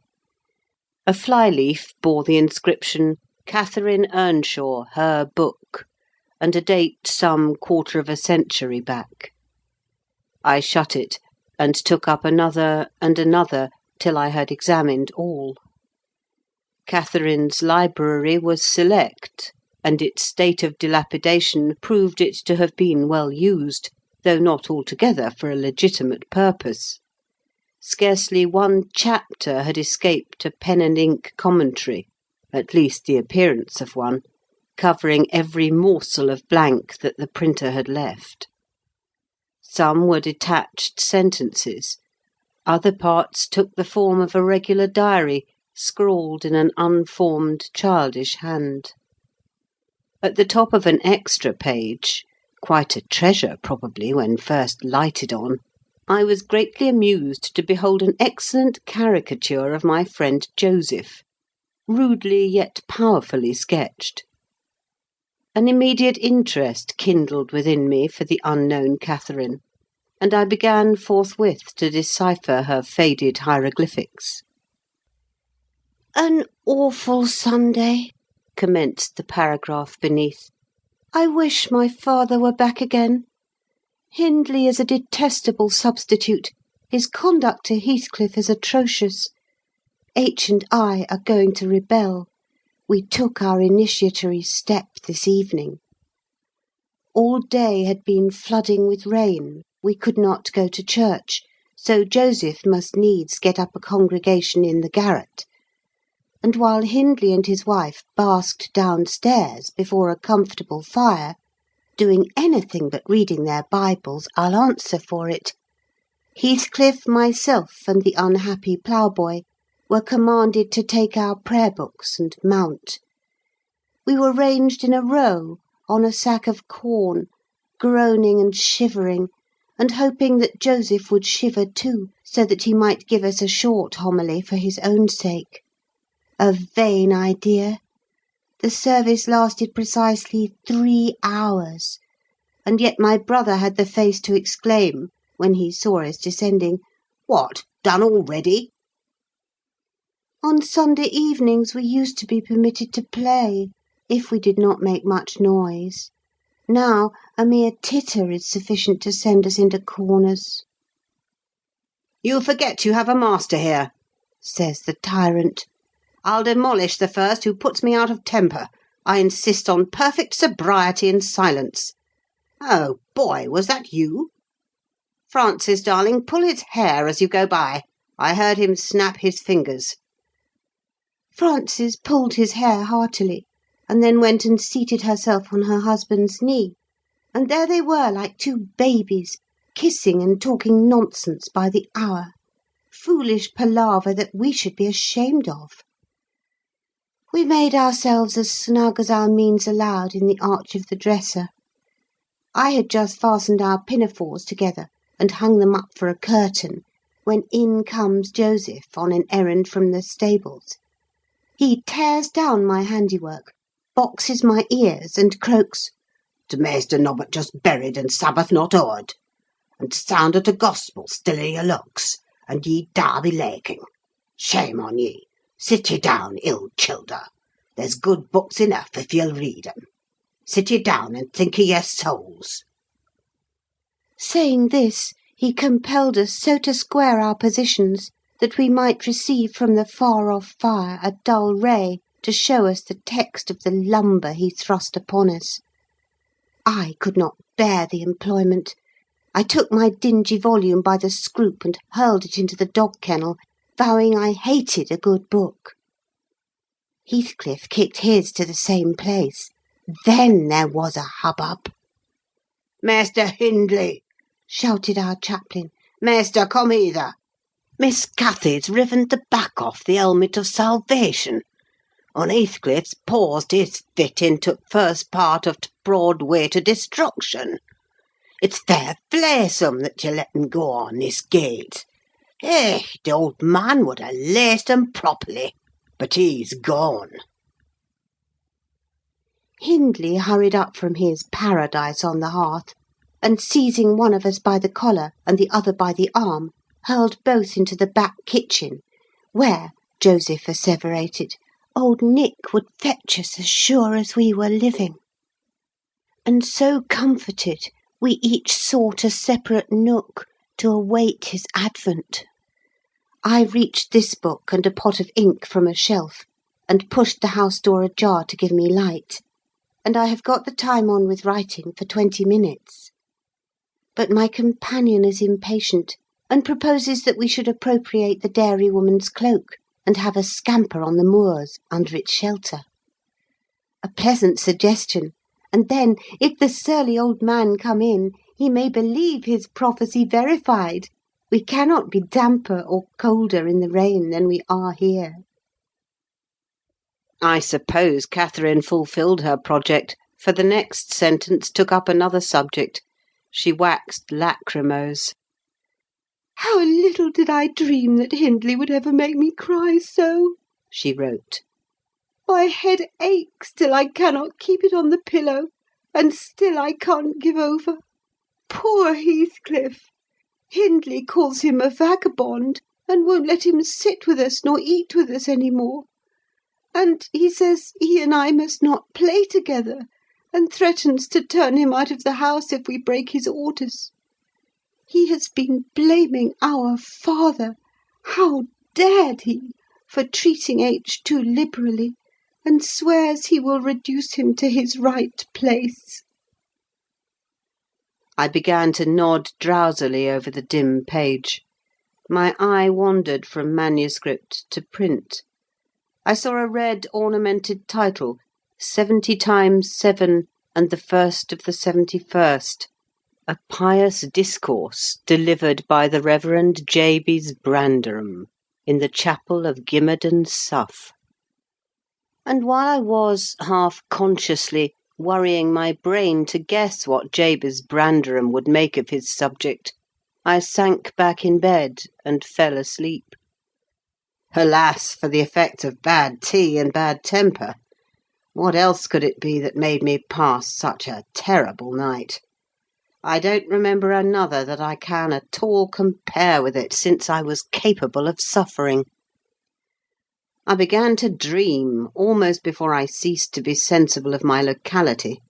S1: A fly-leaf bore the inscription, "Catherine Earnshaw, her book," and a date some 1/4 of a century back. I shut it, and took up another and another, till I had examined all. Catherine's library was select, and its state of dilapidation proved it to have been well used, though not altogether for a legitimate purpose. Scarcely one chapter had escaped a pen-and-ink commentary, at least the appearance of one, covering every morsel of blank that the printer had left. Some were detached sentences. Other parts took the form of a regular diary, scrawled in an unformed, childish hand. At the top of an extra page, quite a treasure probably when first lighted on, I was greatly amused to behold an excellent caricature of my friend Joseph, rudely yet powerfully sketched. An immediate interest kindled within me for the unknown Catherine, and I began forthwith to decipher her faded hieroglyphics. "An awful Sunday," commenced the paragraph beneath. "I wish my father were back again. Hindley is a detestable substitute. His conduct to Heathcliff is atrocious. H. and I are going to rebel. We took our initiatory step this evening."
S3: All day had been flooding with rain. We could not go to church, so Joseph must needs get up a congregation in the garret. And while Hindley and his wife basked downstairs before a comfortable fire, doing anything but reading their Bibles, I'll answer for it, Heathcliff, myself, and the unhappy ploughboy were commanded to take our prayer books and mount. We were ranged in a row on a sack of corn, groaning and shivering, and hoping that Joseph would shiver too, so that he might give us a short homily for his own sake. A vain idea! The service lasted precisely 3 hours, and yet my brother had the face to exclaim, when he saw us descending, "What, done already?" On Sunday evenings we used to be permitted to play, if we did not make much noise. Now a mere titter is sufficient to send us into corners.
S1: "You forget you have a master here," says the tyrant. "I'll demolish the first who puts me out of temper. I insist on perfect sobriety and silence. Oh, boy, was that you? Francis, darling, pull his hair as you go by. I heard him snap his fingers."
S3: Frances pulled his hair heartily, and then went and seated herself on her husband's knee, and there they were like two babies, kissing and talking nonsense by the hour. Foolish palaver that we should be ashamed of. We made ourselves as snug as our means allowed in the arch of the dresser. I had just fastened our pinafores together and hung them up for a curtain, when in comes Joseph on an errand from the stables. He tears down my handiwork, boxes my ears, and croaks,
S1: "The Maester nobbut just buried and Sabbath not o'ered, and sound at a gospel still i' your looks, and ye Derby laking. Shame on ye! Sit ye down, ill childer. There's good books enough if you'll read 'em. Sit ye down and think o' your souls."
S3: Saying this, he compelled us so to square our positions that we might receive from the far-off fire a dull ray to show us the text of the lumber he thrust upon us. I could not bear the employment. I took my dingy volume by the scroop and hurled it into the dog-kennel, vowing I hated a good book. Heathcliff kicked his to the same place. Then there was a hubbub.
S1: "Master Hindley!" shouted our chaplain. "Maester, come hither. Miss Cathy's riven the back off the helmet of salvation, and Heathcliff's paused his fit into first part of t' broad way to destruction. It's fair flaysome that you let him go on this gate. Eh, the old man would ha' laced 'em properly, but he's gone."
S3: Hindley hurried up from his paradise on the hearth, and seizing one of us by the collar and the other by the arm, hurled both into the back kitchen, where, Joseph asseverated, old Nick would fetch us as sure as we were living. And so comforted, we each sought a separate nook to await his advent. I reached this book and a pot of ink from a shelf, and pushed the house door ajar to give me light, and I have got the time on with writing for 20 minutes. But my companion is impatient, and proposes that we should appropriate the dairywoman's cloak, and have a scamper on the moors under its shelter. A pleasant suggestion, and then, if the surly old man come in, he may believe his prophecy verified. We cannot be damper or colder in the rain than we are here.
S1: I suppose Catherine fulfilled her project, for the next sentence took up another subject. She waxed lachrymose.
S3: "How little did I dream that Hindley would ever make me cry so," she wrote. "My head aches till I cannot keep it on the pillow, and still I can't give over. Poor Heathcliff! Hindley calls him a vagabond, and won't let him sit with us nor eat with us any more. And he says he and I must not play together, and threatens to turn him out of the house if we break his orders. He has been blaming our father, how dared he, for treating H too liberally, and swears he will reduce him to his right place."
S1: I began to nod drowsily over the dim page. My eye wandered from manuscript to print. I saw a red ornamented title, 70 times 7 and the first of the 71st. A pious discourse delivered by the Reverend Jabez Branderham in the chapel of Gimmerden, Suff. And while I was, half consciously, worrying my brain to guess what Jabez Branderham would make of his subject, I sank back in bed and fell asleep. Alas for the effects of bad tea and bad temper! What else could it be that made me pass such a terrible night? I don't remember another that I can at all compare with it since I was capable of suffering. I began to dream almost before I ceased to be sensible of my locality.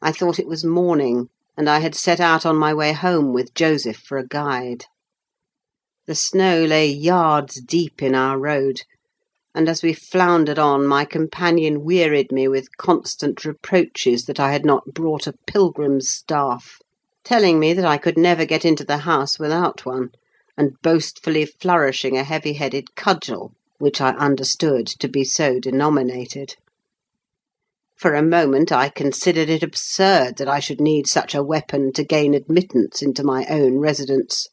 S1: I thought it was morning, and I had set out on my way home with Joseph for a guide. The snow lay yards deep in our road, and as we floundered on, my companion wearied me with constant reproaches that I had not brought a pilgrim's staff, telling me that I could never get into the house without one, and boastfully flourishing a heavy-headed cudgel, which I understood to be so denominated. For a moment I considered it absurd that I should need such a weapon to gain admittance into my own residence.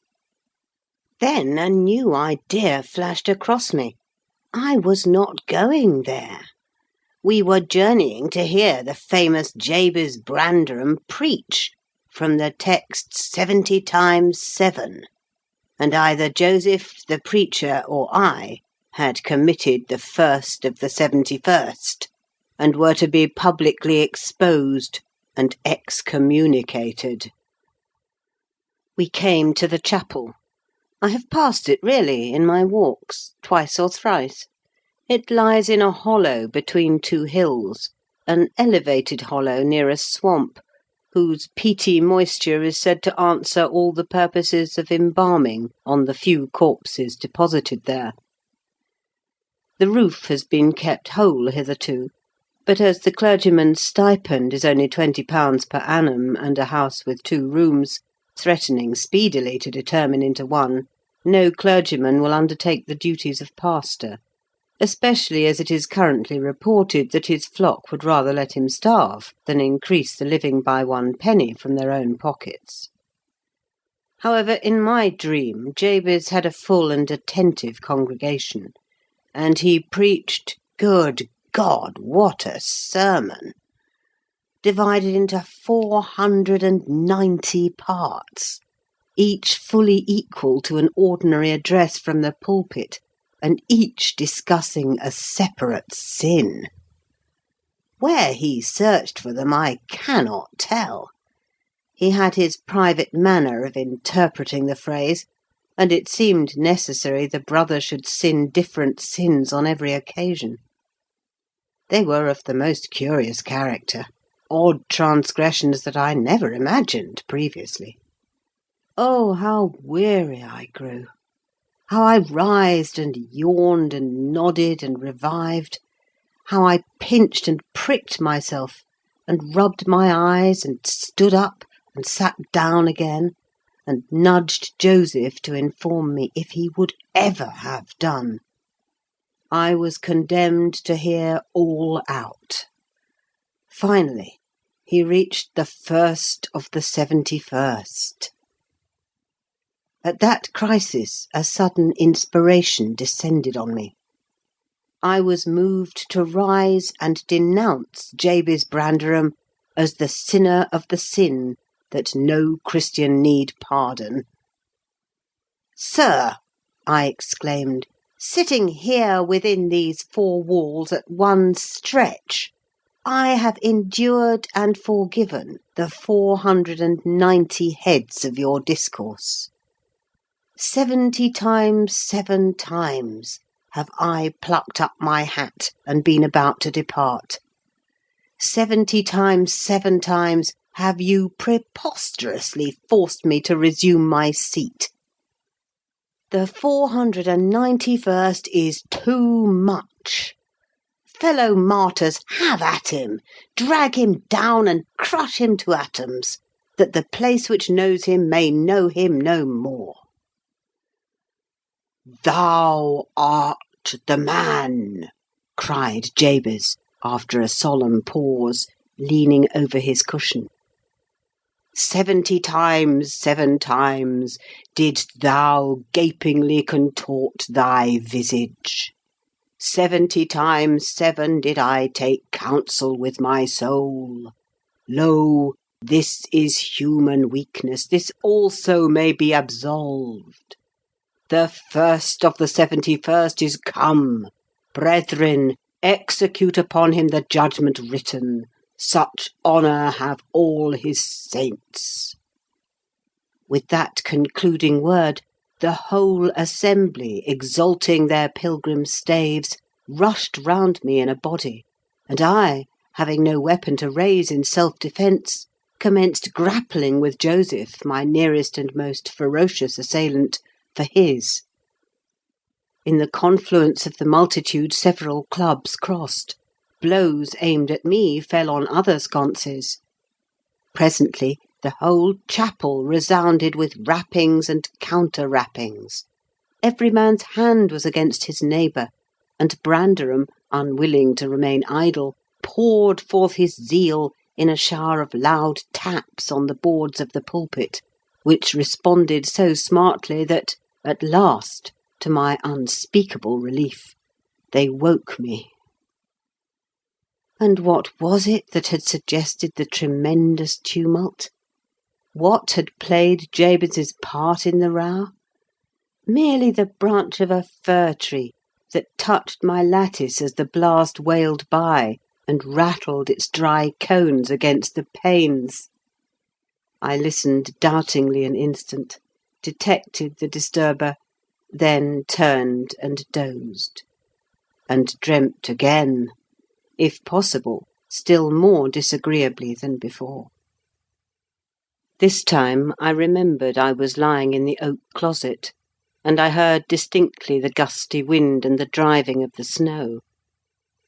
S1: Then a new idea flashed across me. I was not going there. We were journeying to hear the famous Jabez Branderham preach from the text 70 times 7, and either Joseph the preacher or I had committed the first of the 71st, and were to be publicly exposed and excommunicated. We came to the chapel. I have passed it, really, in my walks, twice or thrice. It lies in a hollow between two hills, an elevated hollow near a swamp, whose peaty moisture is said to answer all the purposes of embalming on the few corpses deposited there. The roof has been kept whole hitherto, but as the clergyman's stipend is only £20 per annum, and a house with 2 rooms, threatening speedily to determine into one, no clergyman will undertake the duties of pastor, especially as it is currently reported that his flock would rather let him starve than increase the living by 1 penny from their own pockets. However, in my dream, Jabez had a full and attentive congregation, and he preached, good God, what a sermon! Divided into 490 parts, each fully equal to an ordinary address from the pulpit, and each discussing a separate sin. Where he searched for them I cannot tell. He had his private manner of interpreting the phrase, and it seemed necessary the brother should sin different sins on every occasion. They were of the most curious character, odd transgressions that I never imagined previously. Oh, how weary I grew! How I writhed and yawned and nodded and revived! How I pinched and pricked myself, and rubbed my eyes, and stood up, and sat down again, and nudged Joseph to inform me if he would ever have done. I was condemned to hear all out. Finally, he reached the first of the 71st. At that crisis, a sudden inspiration descended on me. I was moved to rise and denounce Jabez Branderham as the sinner of the sin that no Christian need pardon. "Sir," I exclaimed, "sitting here within these 4 walls at one stretch, I have endured and forgiven the 490 heads of your discourse. 70 times 7 times have I plucked up my hat and been about to depart. 70 times 7 times have you preposterously forced me to resume my seat. The 491st is too much. Fellow martyrs, have at him, drag him down and crush him to atoms,
S3: that the place which knows him may know him no more." "Thou art the man!" cried Jabez, after a solemn pause, leaning over his cushion. "70 times 7 times didst thou gapingly contort thy visage. 70 times 7 did I take counsel with my soul. Lo, this is human weakness, this also may be absolved. The first of the 71st is come. Brethren, execute upon him the judgment written. Such honour have all his saints." With that concluding word, the whole assembly, exalting their pilgrim staves, rushed round me in a body, and I, having no weapon to raise in self-defence, commenced grappling with Joseph, my nearest and most ferocious assailant, for his. In the confluence of the multitude several clubs crossed. Blows aimed at me fell on other sconces. Presently the whole chapel resounded with rappings and counter-rappings. Every man's hand was against his neighbour, and Branderham, unwilling to remain idle, poured forth his zeal in a shower of loud taps on the boards of the pulpit, which responded so smartly that, at last, to my unspeakable relief, they woke me. And what was it that had suggested the tremendous tumult? What had played Jabez's part in the row? Merely the branch of a fir tree that touched my lattice as the blast wailed by and rattled its dry cones against the panes. I listened doubtingly an instant, detected the disturber, then turned and dozed, and dreamt again, if possible, still more disagreeably than before. This time I remembered I was lying in the oak closet, and I heard distinctly the gusty wind and the driving of the snow.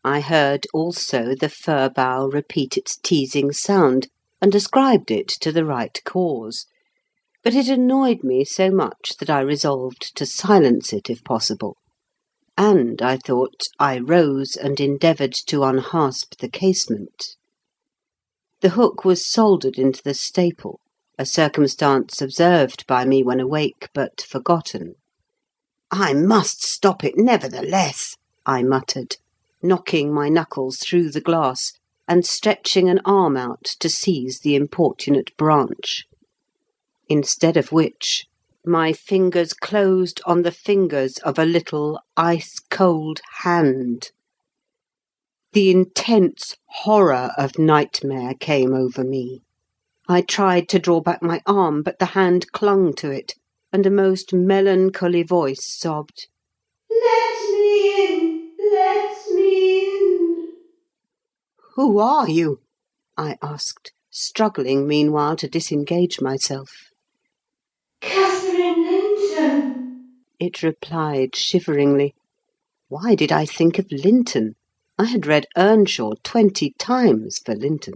S3: I heard also the fir bough repeat its teasing sound, and ascribed it to the right cause, but it annoyed me so much that I resolved to silence it if possible, and, I thought, I rose and endeavoured to unhasp the casement. The hook was soldered into the staple, a circumstance observed by me when awake, but forgotten. "I must stop it nevertheless," I muttered, knocking my knuckles through the glass, and stretching an arm out to seize the importunate branch. Instead of which, my fingers closed on the fingers of a little ice-cold hand. The intense horror of nightmare came over me. I tried to draw back my arm, but the hand clung to it, and a most melancholy voice sobbed, "Let me in! Let me in!" "Who are you?" I asked, struggling meanwhile to disengage myself. "Catherine Linton," it replied shiveringly. Why did I think of Linton? I had read Earnshaw 20 times for Linton.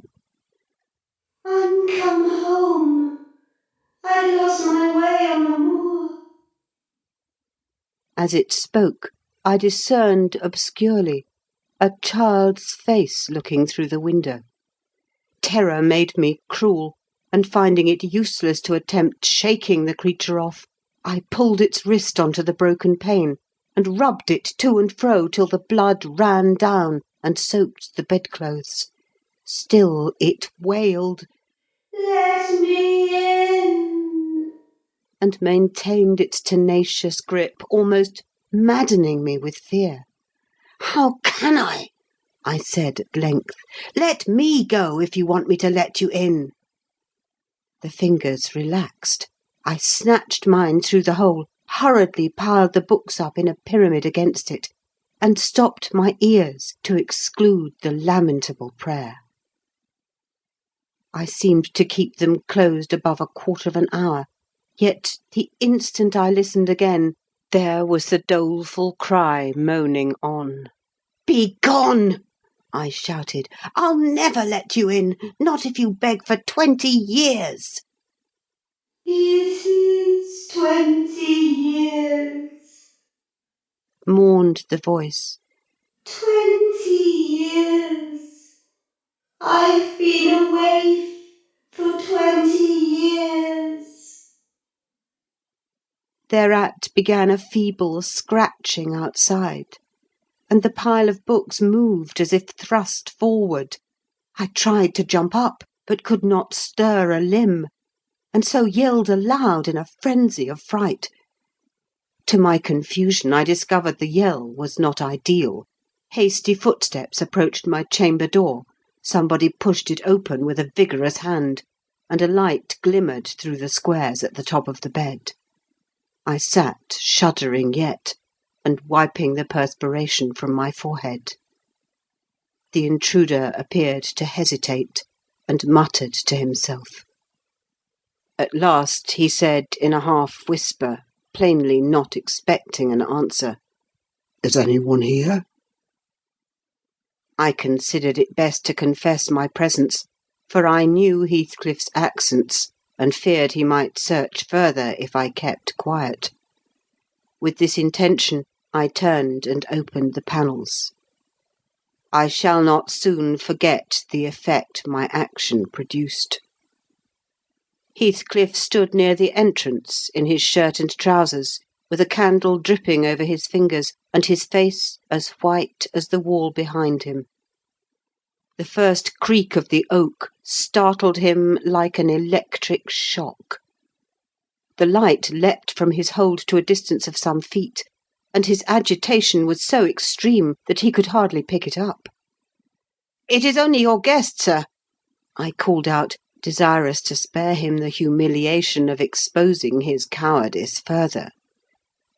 S3: "I'm come home. I lost my way on the moor." As it spoke, I discerned obscurely a child's face looking through the window. Terror made me cruel, and finding it useless to attempt shaking the creature off, I pulled its wrist onto the broken pane, and rubbed it to and fro till the blood ran down and soaked the bedclothes. Still it wailed, "Let me in!" and maintained its tenacious grip, almost maddening me with fear. "How can I said at length. "Let me go if you want me to let you in." The fingers relaxed. I snatched mine through the hole, hurriedly piled the books up in a pyramid against it, and stopped my ears to exclude the lamentable prayer. I seemed to keep them closed above a quarter of an hour, yet the instant I listened again, there was the doleful cry moaning on. "Begone!" I shouted. "I'll never let you in, not if you beg for 20 years. mourned the voice.
S4: 20 years. I've been a waif for 20 years.
S3: Thereat began a feeble scratching outside, and the pile of books moved as if thrust forward. I tried to jump up, but could not stir a limb, and so yelled aloud in a frenzy of fright. To my confusion, I discovered the yell was not ideal. Hasty footsteps approached my chamber door. Somebody pushed it open with a vigorous hand, and a light glimmered through the squares at the top of the bed. I sat, shuddering yet, and wiping the perspiration from my forehead. The intruder appeared to hesitate, and muttered to himself. At last he said in a half-whisper, plainly not expecting an answer,
S2: "Is anyone here?"
S3: I considered it best to confess my presence, for I knew Heathcliff's accents, and feared he might search further if I kept quiet. With this intention, I turned and opened the panels. I shall not soon forget the effect my action produced. Heathcliff stood near the entrance, in his shirt and trousers, with a candle dripping over his fingers, and his face as white as the wall behind him. The first creak of the oak startled him like an electric shock. The light leapt from his hold to a distance of some feet, and his agitation was so extreme that he could hardly pick it up. "It is only your guest, sir," I called out, desirous to spare him the humiliation of exposing his cowardice further.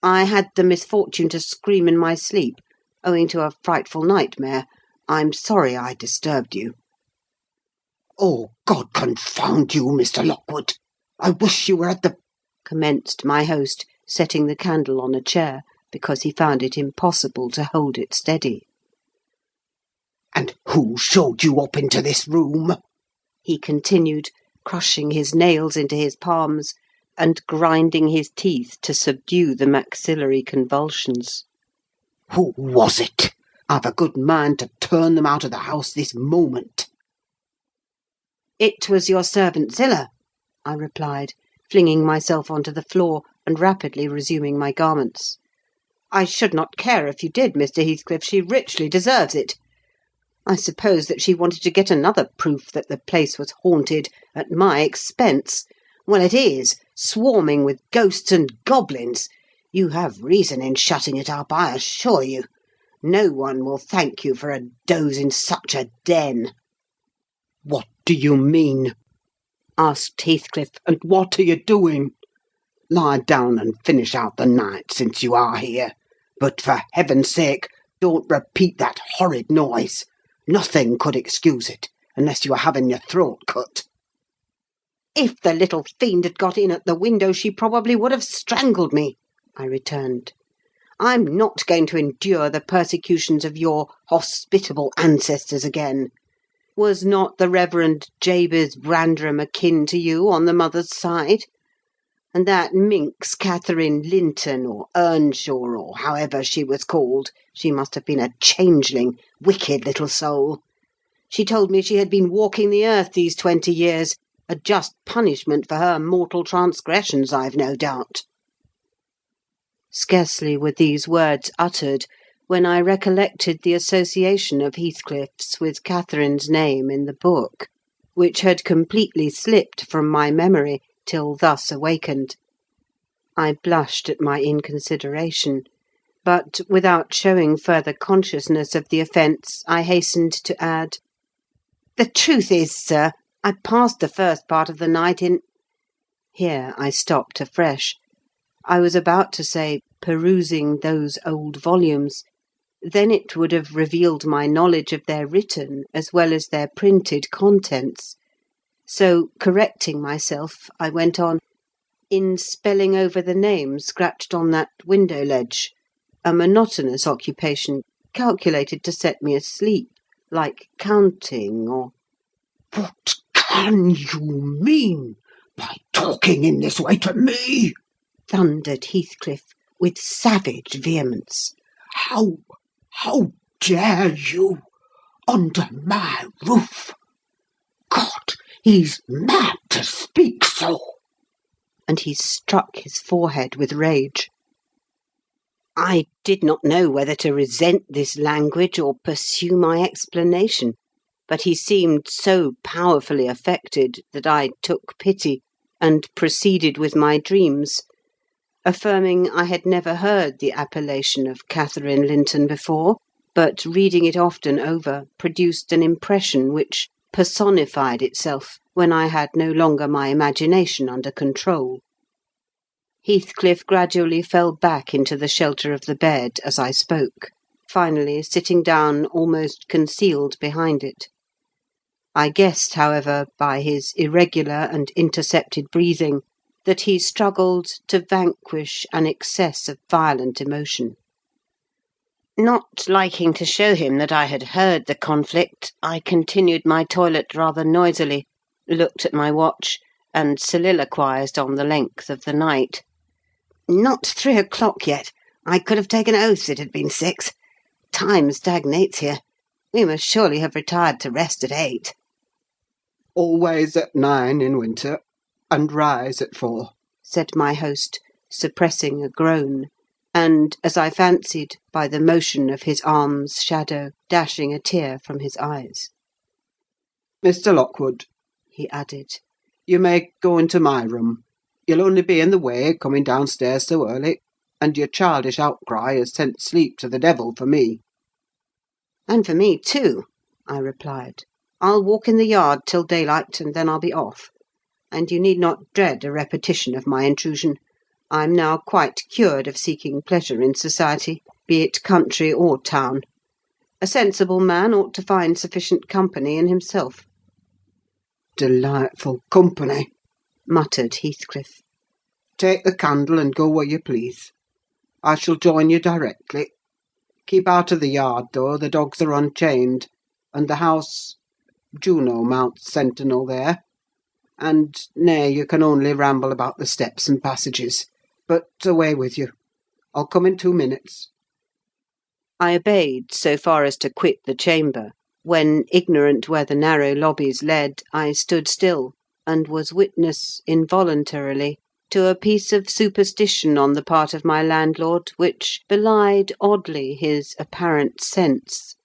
S3: "I had the misfortune to scream in my sleep, owing to a frightful nightmare. I'm sorry I disturbed you."
S2: "Oh, God confound you, Mr. Lockwood! I wish you were at the—"
S3: commenced my host, setting the candle on a chair, because he found it impossible to hold it steady.
S2: "And who showed you up into this room?"
S3: he continued, crushing his nails into his palms, and grinding his teeth to subdue the maxillary convulsions.
S2: "Who was it? I've a good mind to turn them out of the house this moment."
S3: "It was your servant Zillah," I replied, flinging myself onto the floor, and rapidly resuming my garments. "I should not care if you did, Mr. Heathcliff. She richly deserves it. I suppose that she wanted to get another proof that the place was haunted at my expense. Well, it is, swarming with ghosts and goblins. You have reason in shutting it up, I assure you. No one will thank you for a doze in such a den."
S2: "What do you mean?"
S3: asked Heathcliff.
S2: "And what are you doing? Lie down and finish out the night, since you are here. But for heaven's sake, don't repeat that horrid noise. Nothing could excuse it, unless you are having your throat cut."
S3: "If the little fiend had got in at the window, she probably would have strangled me," I returned. "I'm not going to endure the persecutions of your hospitable ancestors again. Was not the Reverend Jabez Branderham akin to you on the mother's side? And that minx Catherine Linton, or Earnshaw, or however she was called, she must have been a changeling, wicked little soul. She told me she had been walking the earth these 20 years, a just punishment for her mortal transgressions, I've no doubt." Scarcely were these words uttered, when I recollected the association of Heathcliff's with Catherine's name in the book, which had completely slipped from my memory till thus awakened. I blushed at my inconsideration, but, without showing further consciousness of the offence, I hastened to add, "The truth is, sir, I passed the first part of the night in—" Here I stopped afresh. I was about to say, perusing those old volumes. Then it would have revealed my knowledge of their written as well as their printed contents. So, correcting myself, I went on, "in spelling over the name scratched on that window ledge, a monotonous occupation calculated to set me asleep, like counting or—"
S2: "What can you mean by talking in this way to me?"
S3: thundered Heathcliff, with savage vehemence.
S5: How dare you? Under my roof! God, he's mad to speak so!"
S3: And he struck his forehead with rage. I did not know whether to resent this language or pursue my explanation, but he seemed so powerfully affected that I took pity and proceeded with my dreams, affirming I had never heard the appellation of Catherine Linton before, but reading it often over produced an impression which personified itself when I had no longer my imagination under control. Heathcliff gradually fell back into the shelter of the bed as I spoke, finally sitting down almost concealed behind it. I guessed, however, by his irregular and intercepted breathing, that he struggled to vanquish an excess of violent emotion. Not liking to show him that I had heard the conflict, I continued my toilet rather noisily, looked at my watch, and soliloquised on the length of the night. "Not 3 o'clock yet. I could have taken oath it had been 6. Time stagnates here. We must surely have retired to rest at 8.
S2: "Always at 9 in winter, and rise at 4.
S3: Said my host, suppressing a groan, and, as I fancied, by the motion of his arm's shadow, dashing a tear from his eyes.
S2: "Mr. Lockwood," he added, "you may go into my room. You'll only be in the way coming downstairs so early, and your childish outcry has sent sleep to the devil for me."
S3: "And for me too," I replied. "I'll walk in the yard till daylight, and then I'll be off. And you need not dread a repetition of my intrusion. I'm now quite cured of seeking pleasure in society, be it country or town. A sensible man ought to find sufficient company in himself."
S2: "Delightful company,"
S3: muttered Heathcliff.
S2: "Take the candle and go where you please. I shall join you directly. Keep out of the yard, though, the dogs are unchained, and the house— Juno mounts sentinel there. And, nay, you can only ramble about the steps and passages. But away with you. I'll come in 2 minutes."
S3: I obeyed so far as to quit the chamber, when, ignorant where the narrow lobbies led, I stood still, and was witness, involuntarily, to a piece of superstition on the part of my landlord which belied oddly his apparent sense.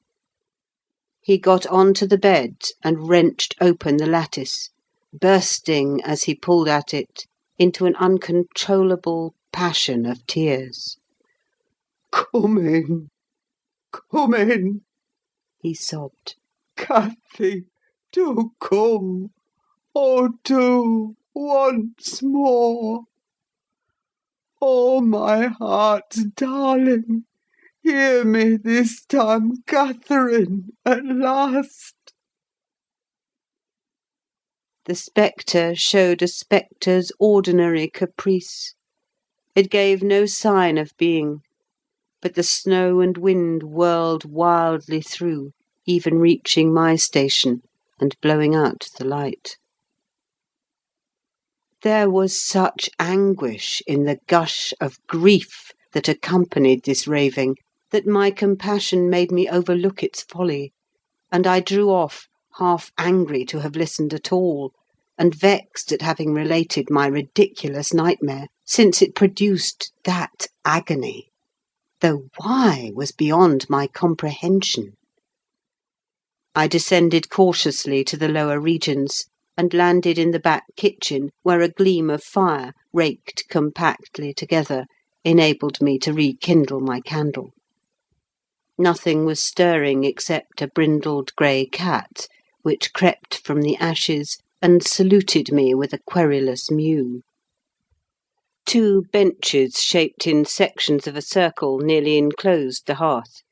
S3: He got on to the bed and wrenched open the lattice, bursting, as he pulled at it, into an uncontrollable passion of tears.
S5: "Come in, come in,"
S3: he sobbed.
S5: "Cathy, do come. Oh, do, once more. Oh, my heart's darling, hear me this time, Catherine, at last."
S3: The spectre showed a spectre's ordinary caprice. It gave no sign of being, but the snow and wind whirled wildly through, even reaching my station, and blowing out the light. There was such anguish in the gush of grief that accompanied this raving, that my compassion made me overlook its folly, and I drew off, half angry to have listened at all, and vexed at having related my ridiculous nightmare, since it produced that agony, though why was beyond my comprehension. I descended cautiously to the lower regions, and landed in the back kitchen, where a gleam of fire, raked compactly together, enabled me to rekindle my candle. Nothing was stirring except a brindled grey cat, which crept from the ashes and saluted me with a querulous mew. 2 benches shaped in sections of a circle nearly enclosed the hearth.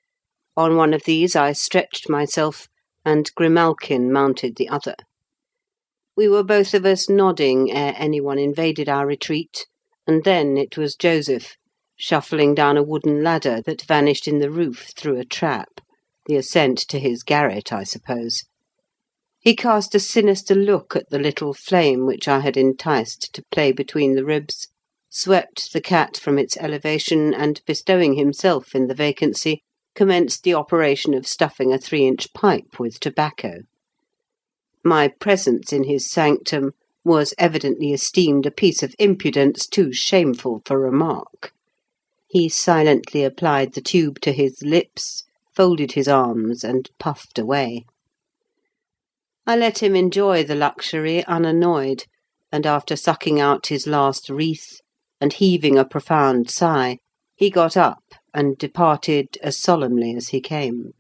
S3: On one of these I stretched myself, and Grimalkin mounted the other. We were both of us nodding ere anyone invaded our retreat, and then it was Joseph, shuffling down a wooden ladder that vanished in the roof through a trap, the ascent to his garret, I suppose. He cast a sinister look at the little flame which I had enticed to play between the ribs, swept the cat from its elevation, and bestowing himself in the vacancy,
S1: commenced the operation of stuffing a 3-inch pipe with tobacco. My presence in his sanctum was evidently esteemed a piece of impudence too shameful for remark. He silently applied the tube to his lips, folded his arms, and puffed away. I let him enjoy the luxury unannoyed, and after sucking out his last wreath, and heaving a profound sigh, he got up and departed as solemnly as he came.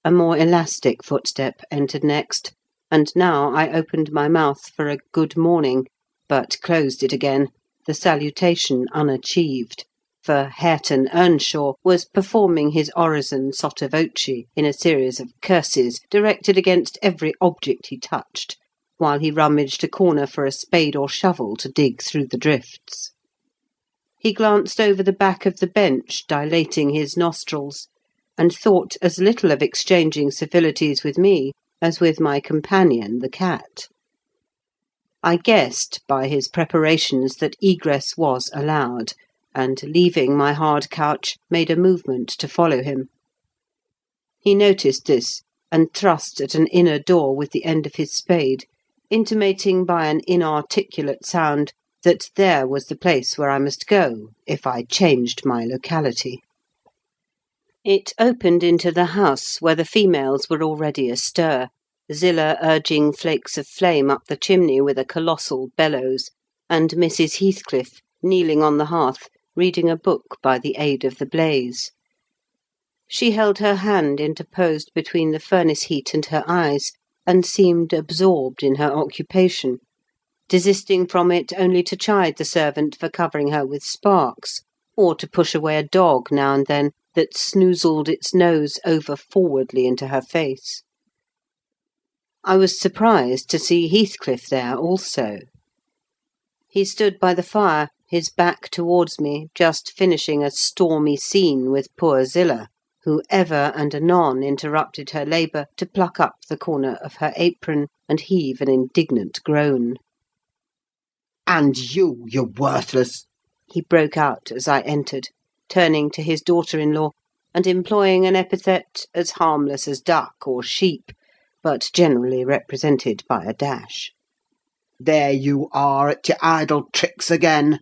S1: A more elastic footstep entered next, and now I opened my mouth for a good morning, but closed it again, the salutation unachieved, for Hareton Earnshaw was performing his orison sotto voce in a series of curses directed against every object he touched, while he rummaged a corner for a spade or shovel to dig through the drifts. He glanced over the back of the bench, dilating his nostrils, and thought as little of exchanging civilities with me as with my companion, the cat. I guessed by his preparations that egress was allowed, and, leaving my hard couch, made a movement to follow him. He noticed this, and thrust at an inner door with the end of his spade, intimating by an inarticulate sound that there was the place where I must go if I changed my locality. It opened into the house, where the females were already astir, Zillah urging flakes of flame up the chimney with a colossal bellows, and Mrs. Heathcliff kneeling on the hearth, reading a book by the aid of the blaze. She held her hand interposed between the furnace heat and her eyes, and seemed absorbed in her occupation, desisting from it only to chide the servant for covering her with sparks, or to push away a dog now and then that snoozled its nose over forwardly into her face. I was surprised to see Heathcliff there also. He stood by the fire, his back towards me, just finishing a stormy scene with poor Zillah, who ever and anon interrupted her labour to pluck up the corner of her apron and heave an indignant groan.
S5: And you worthless—"
S1: he broke out as I entered, turning to his daughter-in-law, and employing an epithet as harmless as duck or sheep, but generally represented by a dash.
S5: "There you are at your idle tricks again.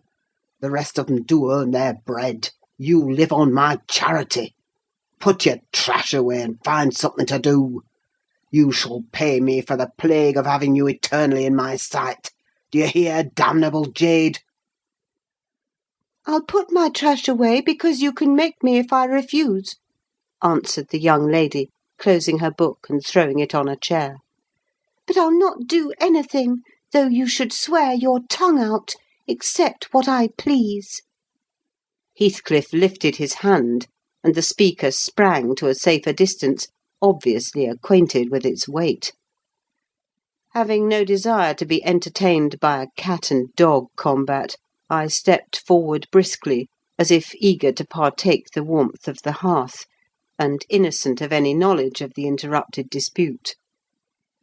S5: The rest of 'em do earn their bread. You live on my charity. Put your trash away and find something to do. You shall pay me for the plague of having you eternally in my sight. Do you hear, damnable jade?"
S3: "I'll put my trash away because you can make me if I refuse," answered the young lady, closing her book and throwing it on a chair. "But I'll not do anything, though you should swear your tongue out, except what I please."
S1: Heathcliff lifted his hand, and the speaker sprang to a safer distance, obviously acquainted with its weight. Having no desire to be entertained by a cat-and-dog combat, I stepped forward briskly, as if eager to partake the warmth of the hearth, and innocent of any knowledge of the interrupted dispute.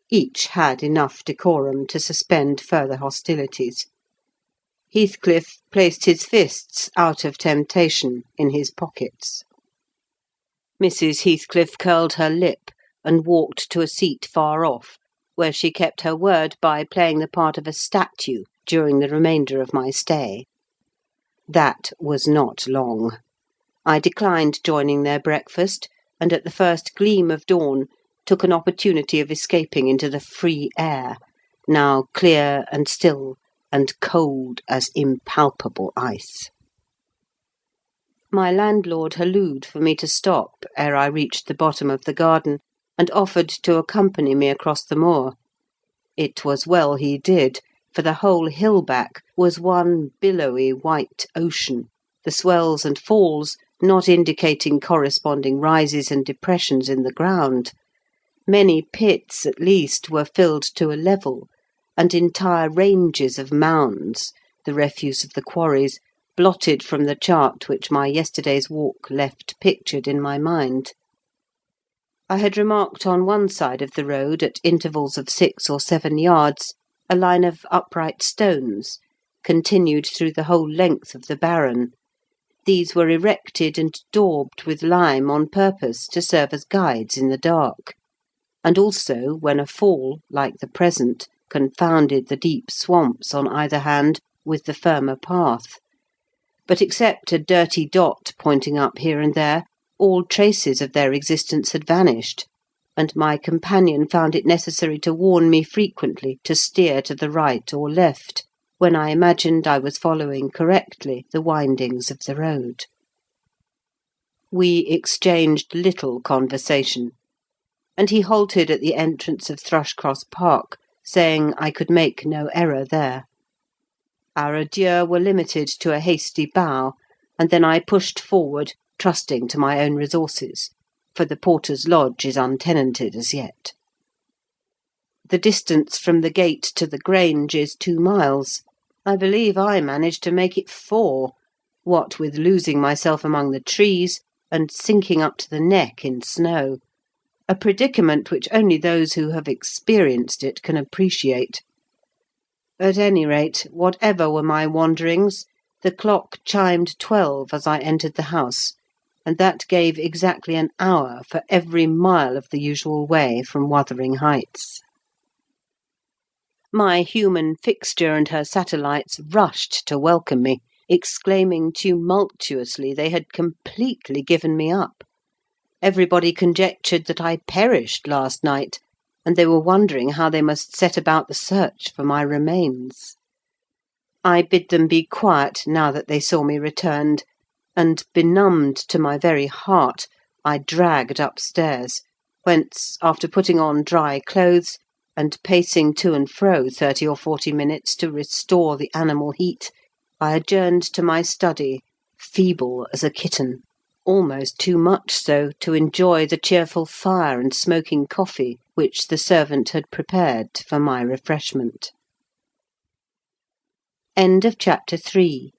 S1: Each had enough decorum to suspend further hostilities. Heathcliff placed his fists, out of temptation, in his pockets. Mrs. Heathcliff curled her lip, and walked to a seat far off, where she kept her word by playing the part of a statue during the remainder of my stay. That was not long. I declined joining their breakfast, and at the first gleam of dawn took an opportunity of escaping into the free air, now clear and still, and cold as impalpable ice. My landlord hallooed for me to stop ere I reached the bottom of the garden, and offered to accompany me across the moor. It was well he did, for the whole hill-back was one billowy white ocean, the swells and falls not indicating corresponding rises and depressions in the ground. Many pits, at least, were filled to a level, and entire ranges of mounds, the refuse of the quarries, blotted from the chart which my yesterday's walk left pictured in my mind. I had remarked on one side of the road, at intervals of 6 or 7 yards, a line of upright stones, continued through the whole length of the barren, These were erected and daubed with lime on purpose to serve as guides in the dark, and also when a fall, like the present, confounded the deep swamps on either hand with the firmer path. But except a dirty dot pointing up here and there, all traces of their existence had vanished, and my companion found it necessary to warn me frequently to steer to the right or left, when I imagined I was following correctly the windings of the road. We exchanged little conversation, and he halted at the entrance of Thrushcross Park, saying I could make no error there. Our adieux were limited to a hasty bow, and then I pushed forward, trusting to my own resources, for the porter's lodge is untenanted as yet. The distance from the gate to the Grange is 2 miles. I believe I managed to make it 4, what with losing myself among the trees and sinking up to the neck in snow, a predicament which only those who have experienced it can appreciate. At any rate, whatever were my wanderings, the clock chimed 12 as I entered the house, and that gave exactly an hour for every mile of the usual way from Wuthering Heights. My human fixture and her satellites rushed to welcome me, exclaiming tumultuously they had completely given me up. Everybody conjectured that I perished last night, and they were wondering how they must set about the search for my remains. I bid them be quiet now that they saw me returned, and, benumbed to my very heart, I dragged upstairs, whence, after putting on dry clothes, and pacing to and fro 30 or 40 minutes to restore the animal heat, I adjourned to my study, feeble as a kitten, almost too much so to enjoy the cheerful fire and smoking coffee which the servant had prepared for my refreshment. End of chapter 3.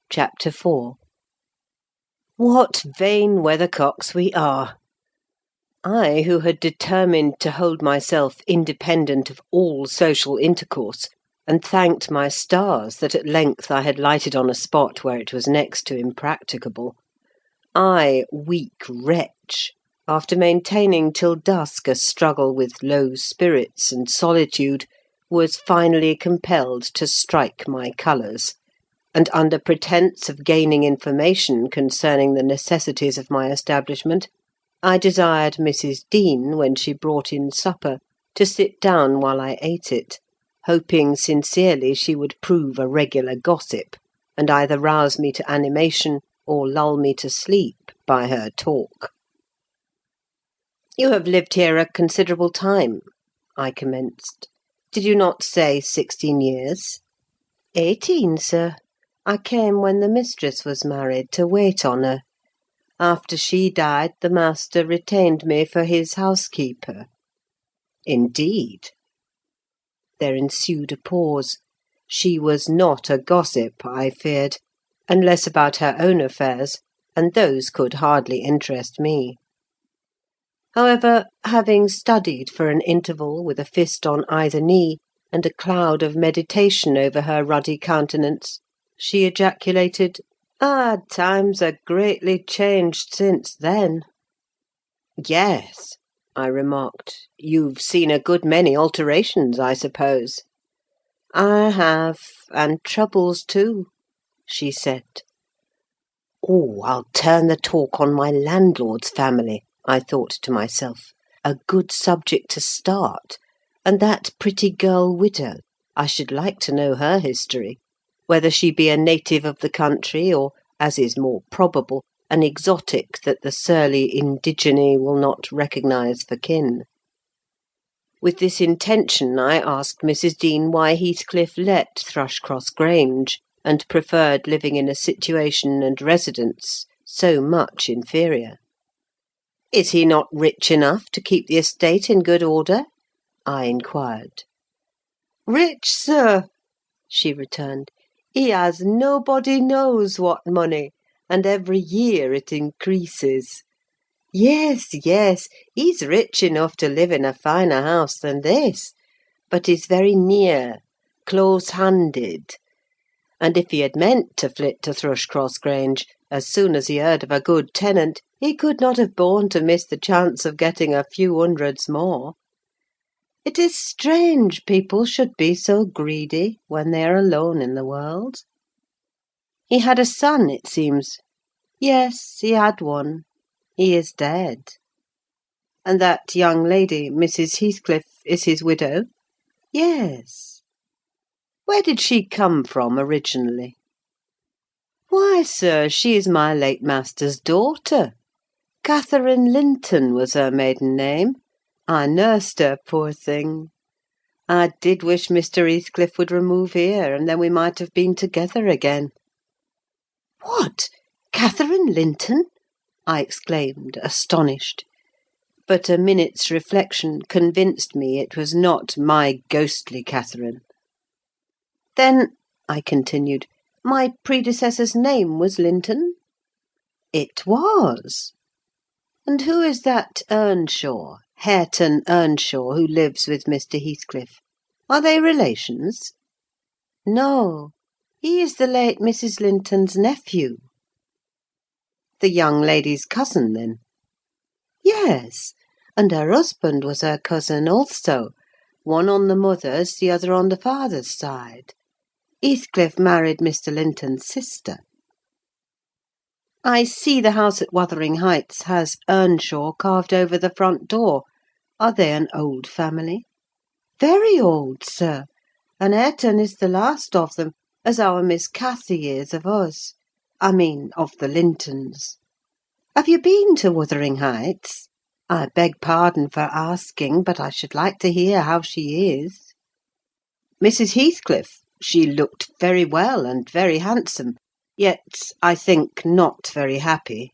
S1: Chapter 4. What vain weathercocks we are! I, who had determined to hold myself independent of all social intercourse, and thanked my stars that at length I had lighted on a spot where it was next to impracticable. I, weak wretch, after maintaining till dusk a struggle with low spirits and solitude, was finally compelled to strike my colours, and under pretence of gaining information concerning the necessities of my establishment, I desired Mrs. Dean, when she brought in supper, to sit down while I ate it, hoping sincerely she would prove a regular gossip, and either rouse me to animation or lull me to sleep by her talk. "You have lived here a considerable time," I commenced. "Did you not say 16 years?" "18, sir. I came when the mistress was married, to wait on her. After she died, the master retained me for his housekeeper." "Indeed?" There ensued a pause. She was not a gossip, I feared, unless about her own affairs, and those could hardly interest me. However, having studied for an interval with a fist on either knee, and a cloud of meditation over her ruddy countenance, she ejaculated, "Ah, times are greatly changed since then." "Yes," I remarked, "you've seen a good many alterations, I suppose?" "I have, and troubles too," she said. "Oh, I'll turn the talk on my landlord's family," I thought to myself. "A good subject to start. And that pretty girl widow, I should like to know her history, whether she be a native of the country, or, as is more probable, an exotic that the surly indigene will not recognise for kin." With this intention I asked Mrs. Dean why Heathcliff let Thrushcross Grange, and preferred living in a situation and residence so much inferior. "Is he not rich enough to keep the estate in good order?" I inquired. "Rich, sir!" she returned. "He has nobody knows what money, and every year it increases. Yes, yes, he's rich enough to live in a finer house than this, but he's very near, close-handed; and if he had meant to flit to Thrushcross Grange, as soon as he heard of a good tenant, he could not have borne to miss the chance of getting a few hundreds more. It is strange people should be so greedy when they are alone in the world. He had a son, it seems. Yes, he had one. He is dead. And that young lady, Mrs. Heathcliff, is his widow? Yes. Where did she come from originally? Why, sir, she is my late master's daughter. Catherine Linton was her maiden name. I nursed her, poor thing. I did wish Mr. Heathcliff would remove here, and then we might have been together again." "What! Catherine Linton?" I exclaimed, astonished. But a minute's reflection convinced me it was not my ghostly Catherine. "Then," I continued, "my predecessor's name was Linton?" "It was." "And who is that Earnshaw, Hareton Earnshaw, who lives with Mr. Heathcliff? Are they relations?" "No, he is the late Mrs. Linton's nephew." "The young lady's cousin, then?" "Yes, and her husband was her cousin also, one on the mother's, the other on the father's side. Heathcliff married Mr. Linton's sister." "I see the house at Wuthering Heights has Earnshaw carved over the front door. Are they an old family?" "Very old, sir, and Hareton is the last of them, as our Miss Cathy is of us. I mean, of the Lintons. Have you been to Wuthering Heights? I beg pardon for asking, but I should like to hear how she is." "Mrs. Heathcliff? She looked very well and very handsome, yet, I think, not very happy."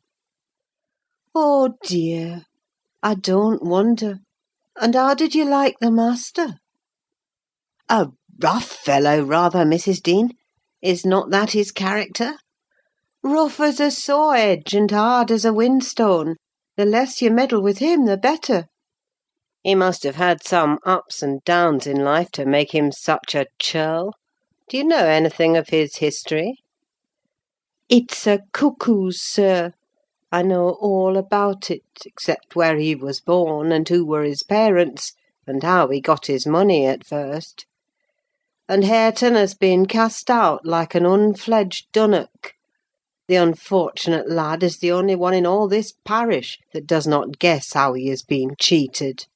S1: "Oh dear! I don't wonder. And how did you like the master?" "A rough fellow, rather, Mrs. Dean. Is not that his character?" "Rough as a saw edge and hard as a whinstone. The less you meddle with him, the better." "He must have had some ups and downs in life to make him such a churl. Do you know anything of his history?" "It's a cuckoo's, sir. I know all about it, except where he was born, and who were his parents, and how he got his money at first. And Hareton has been cast out like an unfledged dunnock. The unfortunate lad is the only one in all this parish that does not guess how he has been cheated."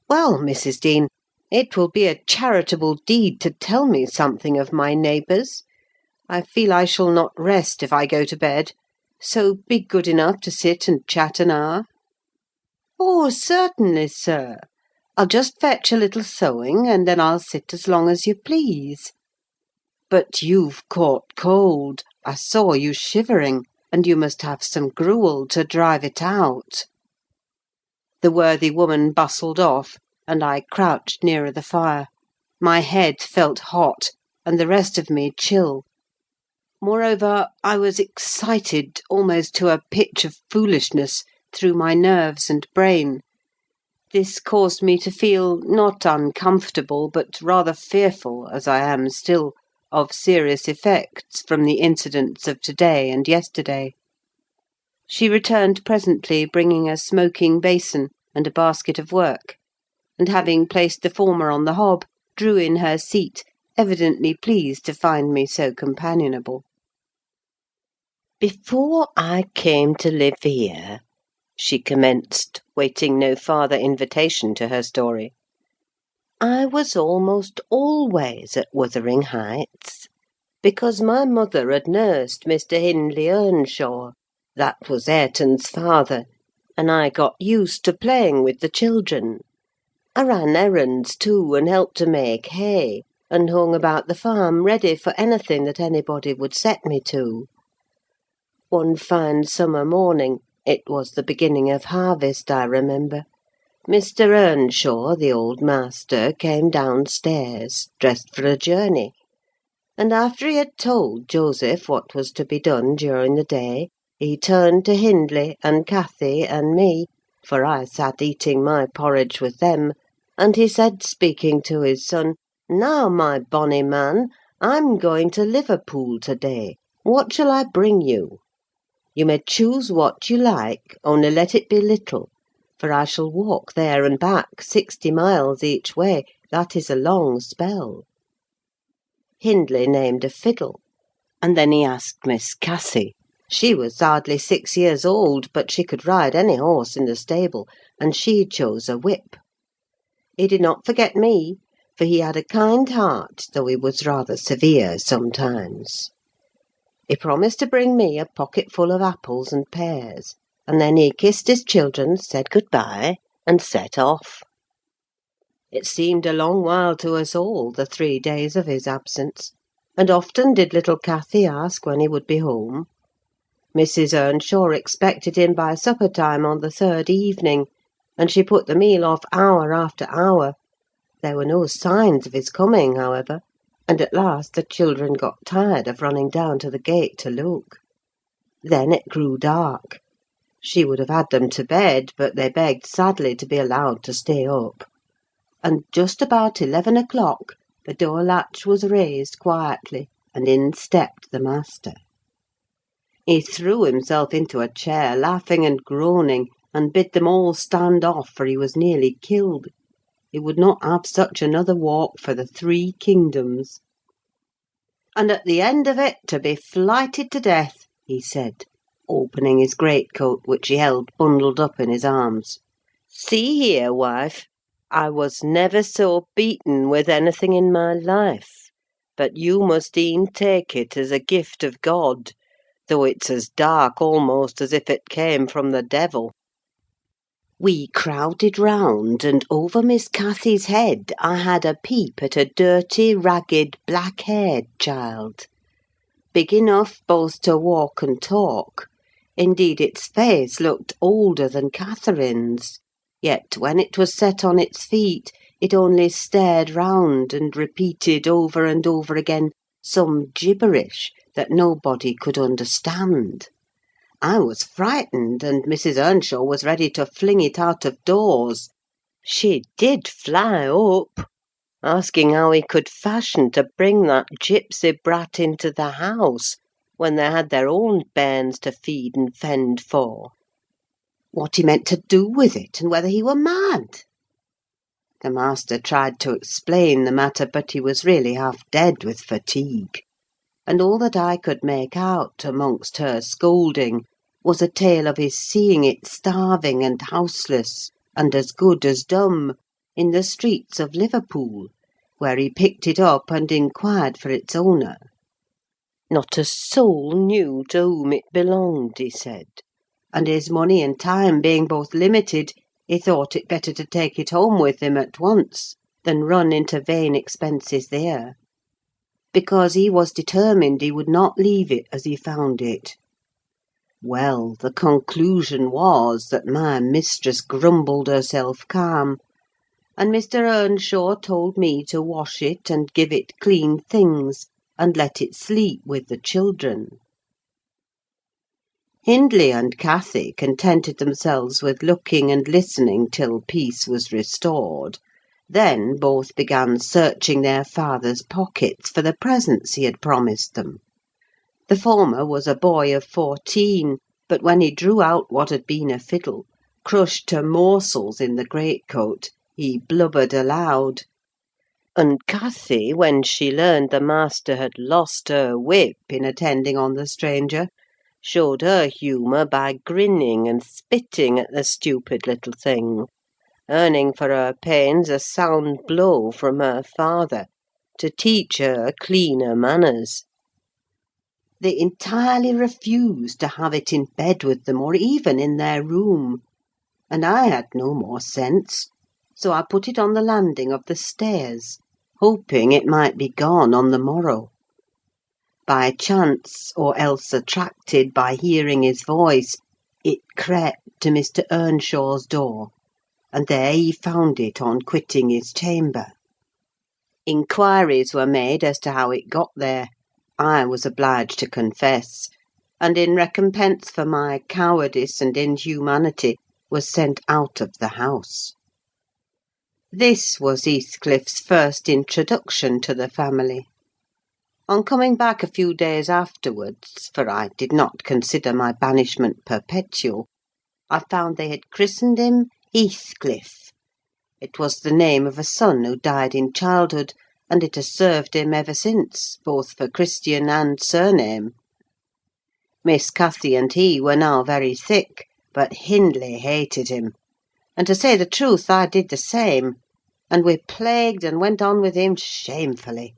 S1: "Well, Mrs. Dean, it will be a charitable deed to tell me something of my neighbours. I feel I shall not rest if I go to bed, so be good enough to sit and chat an hour." "Oh, certainly, sir. I'll just fetch a little sewing, and then I'll sit as long as you please." "But you've caught cold. I saw you shivering, and you must have some gruel to drive it out." The worthy woman bustled off, and I crouched nearer the fire. My head felt hot, and the rest of me chill. Moreover, I was excited almost to a pitch of foolishness through my nerves and brain. This caused me to feel, not uncomfortable, but rather fearful, as I am still, of serious effects from the incidents of to-day and yesterday. She returned presently, bringing a smoking basin and a basket of work, and having placed the former on the hob, drew in her seat, evidently pleased to find me so companionable. "Before I came to live here," she commenced, waiting no farther invitation to her story, "I was almost always at Wuthering Heights, because my mother had nursed Mr. Hindley Earnshaw, that was Hareton's father, and I got used to playing with the children. I ran errands too, and helped to make hay, and hung about the farm ready for anything that anybody would set me to. One fine summer morning, it was the beginning of harvest, I remember, Mr. Earnshaw, the old master, came downstairs, dressed for a journey, and after he had told Joseph what was to be done during the day, he turned to Hindley and Cathy and me, for I sat eating my porridge with them, and he said, speaking to his son, "Now, my bonny man, I'm going to Liverpool to-day. What shall I bring you? You may choose what you like, only let it be little, for I shall walk there and back 60 miles each way. That is a long spell." Hindley named a fiddle, and then he asked Miss Cathy. She was hardly 6 years old, but she could ride any horse in the stable, and she chose a whip. He did not forget me, for he had a kind heart, though he was rather severe sometimes. He promised to bring me a pocketful of apples and pears, and then he kissed his children, said good-bye, and set off. It seemed a long while to us all, the 3 days of his absence, and often did little Cathy ask when he would be home. Mrs. Earnshaw expected him by supper-time on the 3rd evening, and she put the meal off hour after hour. There were no signs of his coming, however, and at last the children got tired of running down to the gate to look. Then it grew dark. She would have had them to bed, but they begged sadly to be allowed to stay up. And just about 11 o'clock the door latch was raised quietly, and in stepped the master. He threw himself into a chair, laughing and groaning, and bid them all stand off, for he was nearly killed. He would not have such another walk for the 3 kingdoms. "And at the end of it, to be flighted to death," he said, opening his greatcoat, which he held bundled up in his arms. "See here, wife, I was never so beaten with anything in my life, but you must e'en take it as a gift of God, though it's as dark almost as if it came from the devil." We crowded round, and over Miss Cathy's head I had a peep at a dirty, ragged, black-haired child, big enough both to walk and talk. Indeed, its face looked older than Catherine's, yet when it was set on its feet, it only stared round and repeated over and over again some gibberish that nobody could understand. I was frightened, and Mrs. Earnshaw was ready to fling it out of doors. She did fly up, asking how he could fashion to bring that gipsy brat into the house, when they had their own bairns to feed and fend for. What he meant to do with it, and whether he were mad. The master tried to explain the matter, but he was really half dead with fatigue, and all that I could make out, amongst her scolding, was a tale of his seeing it starving and houseless, and as good as dumb, in the streets of Liverpool, where he picked it up and inquired for its owner. Not a soul knew to whom it belonged, he said, and his money and time being both limited, he thought it better to take it home with him at once than run into vain expenses there, because he was determined he would not leave it as he found it. Well, the conclusion was that my mistress grumbled herself calm, and Mr. Earnshaw told me to wash it and give it clean things, and let it sleep with the children. Hindley and Cathy contented themselves with looking and listening till peace was restored. Then both began searching their father's pockets for the presents he had promised them. The former was a boy of 14, but when he drew out what had been a fiddle, crushed to morsels in the greatcoat, he blubbered aloud. And Cathy, when she learned the master had lost her whip in attending on the stranger, showed her humour by grinning and spitting at the stupid little thing, earning for her pains a sound blow from her father, to teach her cleaner manners. They entirely refused to have it in bed with them, or even in their room, and I had no more sense, so I put it on the landing of the stairs, hoping it might be gone on the morrow. By chance, or else attracted by hearing his voice, it crept to Mr. Earnshaw's door, and there he found it on quitting his chamber. Inquiries were made as to how it got there. I was obliged to confess, and in recompense for my cowardice and inhumanity was sent out of the house. This was Heathcliff's first introduction to the family. On coming back a few days afterwards, for I did not consider my banishment perpetual, I found they had christened him Heathcliff. It was the name of a son who died in childhood, and it has served him ever since, both for Christian and surname. Miss Cathy and he were now very thick, but Hindley hated him; and to say the truth, I did the same, and we plagued and went on with him shamefully.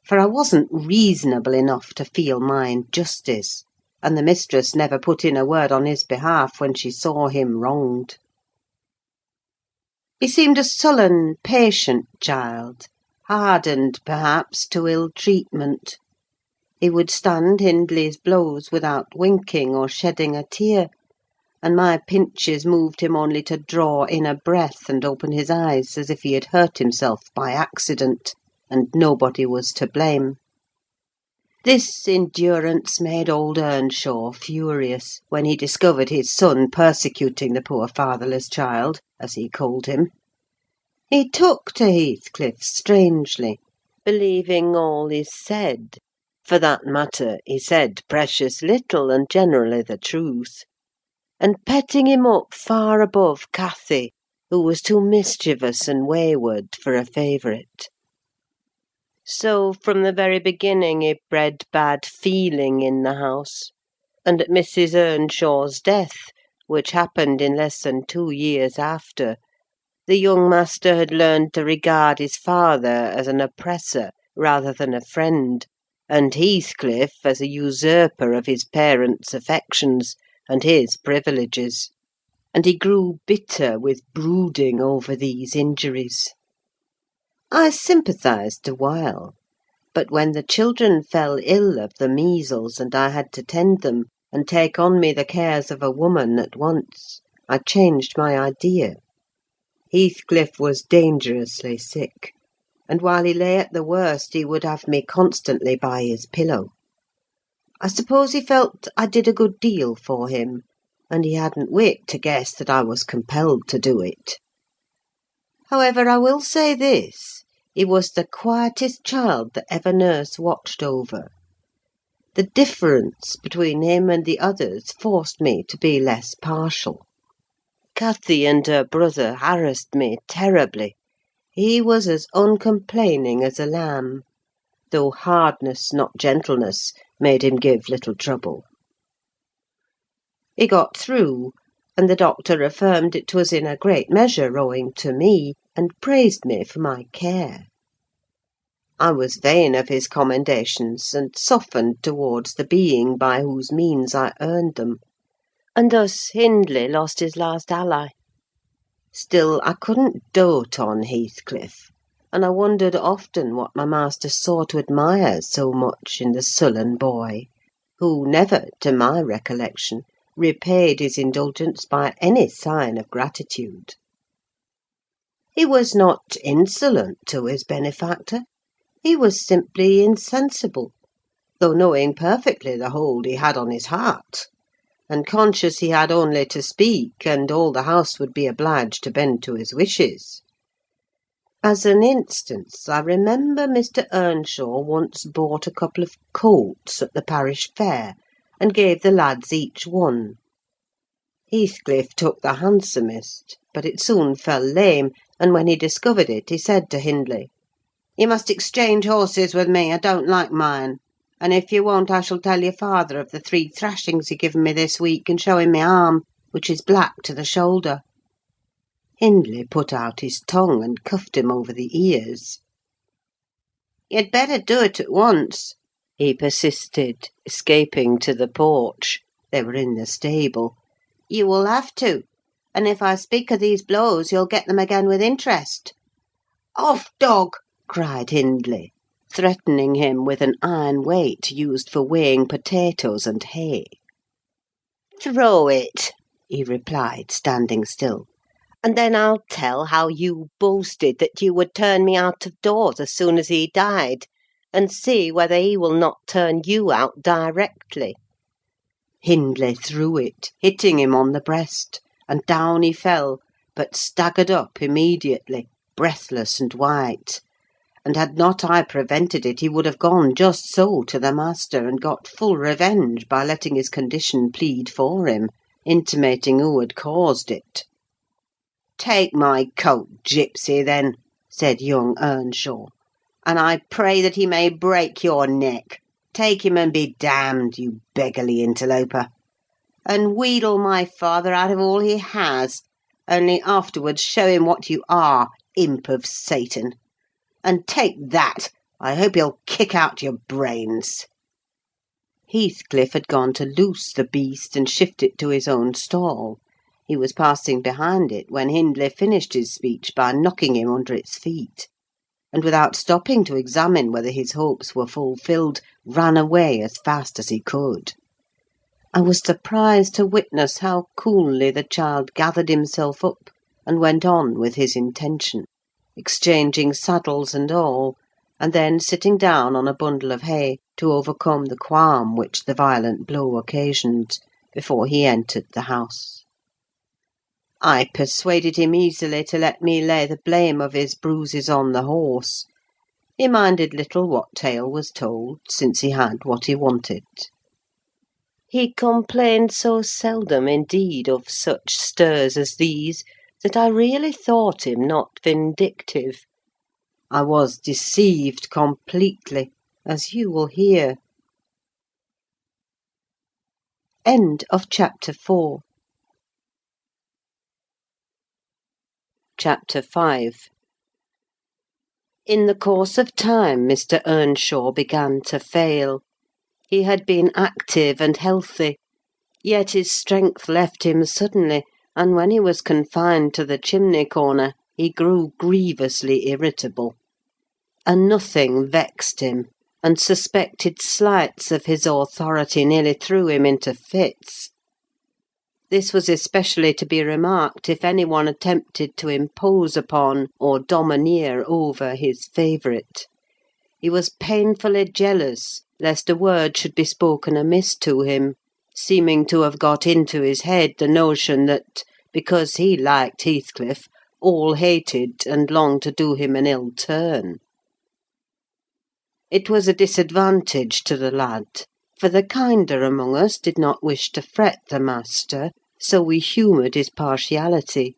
S1: For I wasn't reasonable enough to feel my injustice, and the mistress never put in a word on his behalf when she saw him wronged. He seemed a sullen, patient child, hardened, perhaps, to ill-treatment. He would stand Hindley's blows without winking or shedding a tear, and my pinches moved him only to draw in a breath and open his eyes as if he had hurt himself by accident, and nobody was to blame. This endurance made old Earnshaw furious, when he discovered his son persecuting the poor fatherless child, as he called him. He took to Heathcliff strangely, believing all he said. For that matter, he said precious little, and generally the truth; and petting him up far above Cathy, who was too mischievous and wayward for a favourite. So, from the very beginning, he bred bad feeling in the house; and at Mrs. Earnshaw's death, which happened in less than 2 years after, the young master had learned to regard his father as an oppressor rather than a friend, and Heathcliff as a usurper of his parents' affections and his privileges; and he grew bitter with brooding over these injuries. I sympathised a while; but when the children fell ill of the measles, and I had to tend them, and take on me the cares of a woman at once, I changed my idea. Heathcliff was dangerously sick, and while he lay at the worst he would have me constantly by his pillow. I suppose he felt I did a good deal for him, and he hadn't wit to guess that I was compelled to do it. However, I will say this: he was the quietest child that ever nurse watched over. The difference between him and the others forced me to be less partial. Cathy and her brother harassed me terribly. He was as uncomplaining as a lamb, though hardness, not gentleness, made him give little trouble. He got through, and the doctor affirmed it was in a great measure owing to me, and praised me for my care. I was vain of his commendations, and softened towards the being by whose means I earned them; and thus Hindley lost his last ally. Still, I couldn't dote on Heathcliff, and I wondered often what my master saw to admire so much in the sullen boy, who never, to my recollection, repaid his indulgence by any sign of gratitude. He was not insolent to his benefactor; he was simply insensible, though knowing perfectly the hold he had on his heart, and conscious he had only to speak, and all the house would be obliged to bend to his wishes. As an instance, I remember Mr. Earnshaw once bought a couple of coats at the parish fair, and gave the lads each one. Heathcliff took the handsomest, but it soon fell lame, and when he discovered it, he said to Hindley, "You must exchange horses with me, I don't like mine; and if you won't, I shall tell your father of the 3 thrashings he given me this week, and show him my arm, which is black to the shoulder." Hindley put out his tongue, and cuffed him over the ears. "You'd better do it at once," he persisted, escaping to the porch. They were in the stable. "You will have to; and if I speak of these blows, you'll get them again with interest." "Off, dog!" cried Hindley, threatening him with an iron weight used for weighing potatoes and hay. "Throw it," he replied, standing still, "and then I'll tell how you boasted that you would turn me out of doors as soon as he died, and see whether he will not turn you out directly." Hindley threw it, hitting him on the breast, and down he fell, but staggered up immediately,
S3: breathless and white; and had not I prevented it, he would have gone just so to the master, and got full revenge by letting his condition plead for him, intimating who had caused it. "Take my coat, gipsy, then," said young Earnshaw, "and I pray that he may break your neck. Take him and be damned, you beggarly interloper! And wheedle my father out of all he has, only afterwards show him what you are, imp of Satan. And take that! I hope he'll kick out your brains." Heathcliff had gone to loose the beast and shift it to his own stall. He was passing behind it when Hindley finished his speech by knocking him under its feet, and without stopping to examine whether his hopes were fulfilled, ran away as fast as he could. I was surprised to witness how coolly the child gathered himself up and went on with his intention, exchanging saddles and all, and then sitting down on a bundle of hay to overcome the qualm which the violent blow occasioned, before he entered the house. I persuaded him easily to let me lay the blame of his bruises on the horse. He minded little what tale was told, since he had what he wanted. He complained so seldom, indeed, of such stirs as these, that I really thought him not vindictive. I was deceived completely, as you will hear. End of chapter 4. Chapter 5. In the course of time, Mr. Earnshaw began to fail. He had been active and healthy, yet his strength left him suddenly, and when he was confined to the chimney corner, he grew grievously irritable. And nothing vexed him, and suspected slights of his authority nearly threw him into fits. This was especially to be remarked if any one attempted to impose upon or domineer over his favourite. He was painfully jealous lest a word should be spoken amiss to him, seeming to have got into his head the notion that, because he liked Heathcliff, all hated and longed to do him an ill turn. It was a disadvantage to the lad, for the kinder among us did not wish to fret the master, so we humoured his partiality,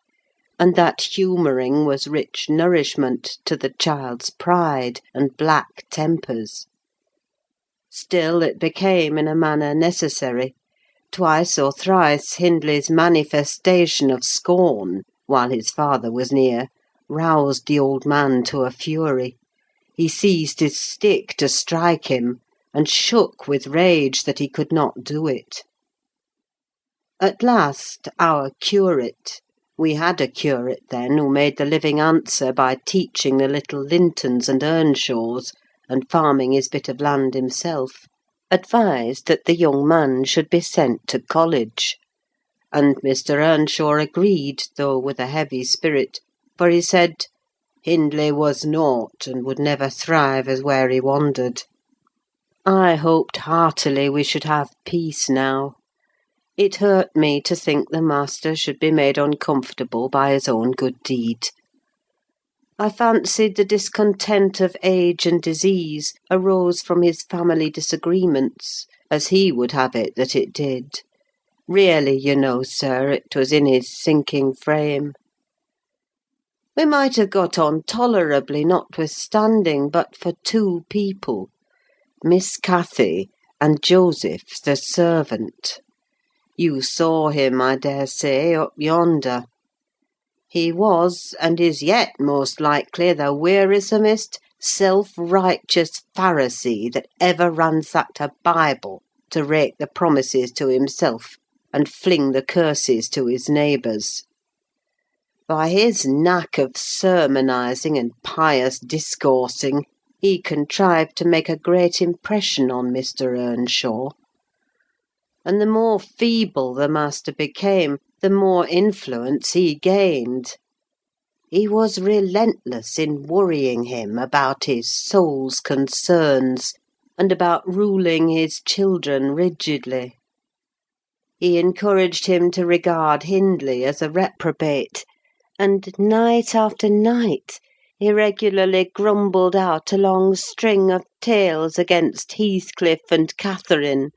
S3: and that humouring was rich nourishment to the child's pride and black tempers. Still, it became in a manner necessary. Twice or thrice Hindley's manifestation of scorn, while his father was near, roused the old man to a fury. He seized his stick to strike him, and shook with rage that he could not do it. At last, our curate—we had a curate then who made the living answer by teaching the little Lintons and Earnshaws, and farming his bit of land himself—advised that the young man should be sent to college; and Mr. Earnshaw agreed, though with a heavy spirit, for he said, Hindley was naught, and would never thrive as where he wandered. I hoped heartily we should have peace now. It hurt me to think the master should be made uncomfortable by his own good deed. I fancied the discontent of age and disease arose from his family disagreements, as he would have it that it did. Really, you know, sir, it was in his sinking frame. We might have got on tolerably, notwithstanding, but for two people, Miss Cathy and Joseph, the servant. You saw him, I daresay, up yonder. He was, and is yet most likely, the wearisomest, self-righteous Pharisee that ever ransacked a Bible to rake the promises to himself and fling the curses to his neighbours. By his knack of sermonising and pious discoursing, he contrived to make a great impression on Mr. Earnshaw. And the more feeble the master became, the more influence he gained. He was relentless in worrying him about his soul's concerns, and about ruling his children rigidly. He encouraged him to regard Hindley as a reprobate, and night after night
S1: he regularly grumbled out a long string of tales against Heathcliff and Catherine,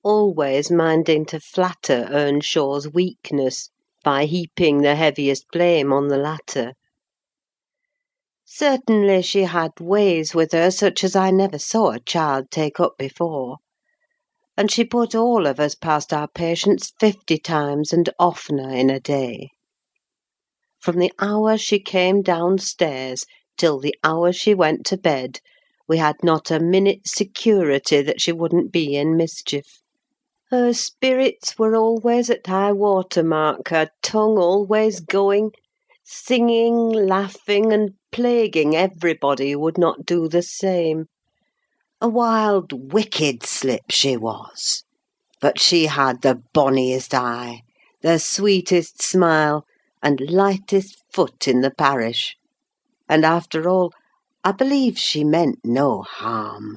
S1: always minding to flatter Earnshaw's weakness by heaping the heaviest blame on the latter. Certainly she had ways with her such as I never saw a child take up before, and she put all of us past our patience 50 times and oftener in a day. From the hour she came downstairs till the hour she went to bed, we had not a minute's security that she wouldn't be in mischief. Her spirits were always at high water mark, her tongue always going, singing, laughing, and plaguing everybody who would not do the same. A wild, wicked slip she was, but she had the bonniest eye, the sweetest smile, and lightest foot in the parish. And after all, I believe she meant no harm.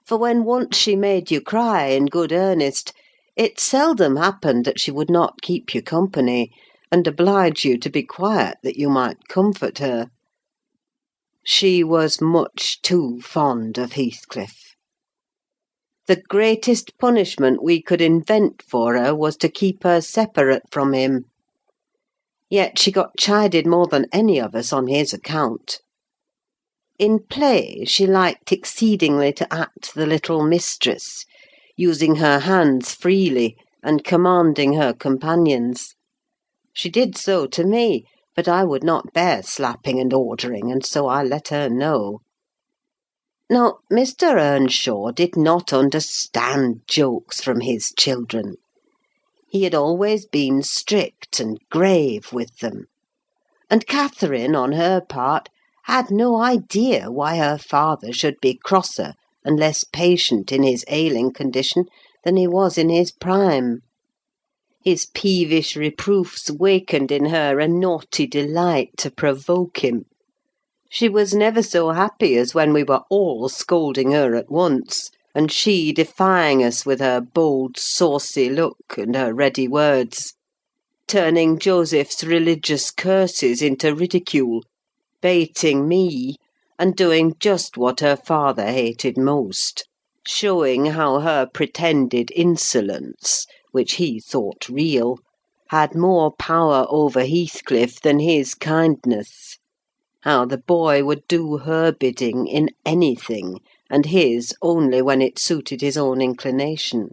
S1: For when once she made you cry in good earnest, it seldom happened that she would not keep you company, and oblige you to be quiet that you might comfort her. She was much too fond of Heathcliff. The greatest punishment we could invent for her was to keep her separate from him. Yet she got chided more than any of us on his account. In play she liked exceedingly to act the little mistress, using her hands freely, and commanding her companions. She did so to me, but I would not bear slapping and ordering, and so I let her know. Now, Mr. Earnshaw did not understand jokes from his children. He had always been strict and grave with them, and Catherine, on her part, had no idea why her father should be crosser and less patient in his ailing condition than he was in his prime. His peevish reproofs wakened in her a naughty delight to provoke him. She was never so happy as when we were all scolding her at once, and she defying us with her bold, saucy look and her ready words, turning Joseph's religious curses into ridicule, baiting me, and doing just what her father hated most, showing how her pretended insolence, which he thought real, had more power over Heathcliff than his kindness; how the boy would do her bidding in anything, and his only when it suited his own inclination.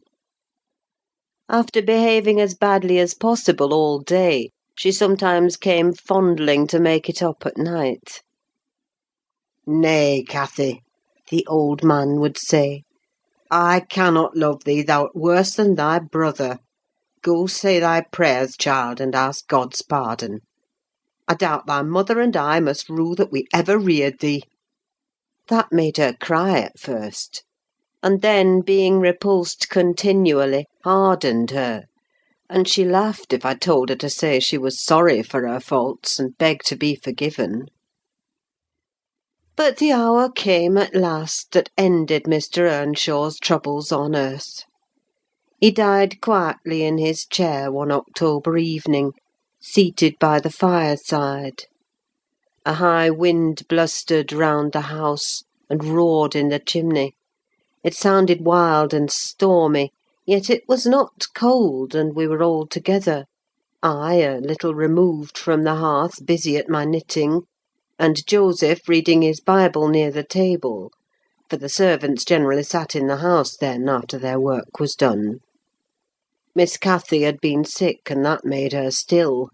S1: After behaving as badly as possible all day, she sometimes came fondling to make it up at night. "Nay, Cathy," the old man would say, "I cannot love thee, thou'rt worse than thy brother. Go say thy prayers, child, and ask God's pardon. I doubt thy mother and I must rue that we ever reared thee." That made her cry at first, and then, being repulsed continually, hardened her, and she laughed if I told her to say she was sorry for her faults, and begged to be forgiven. But the hour came at last that ended Mr. Earnshaw's troubles on earth. He died quietly in his chair one October evening, seated by the fireside. A high wind blustered round the house, and roared in the chimney. It sounded wild and stormy, yet it was not cold, and we were all together: I a little removed from the hearth, busy at my knitting, and Joseph reading his Bible near the table, for the servants generally sat in the house then, after their work was done. Miss Cathy had been sick, and that made her still.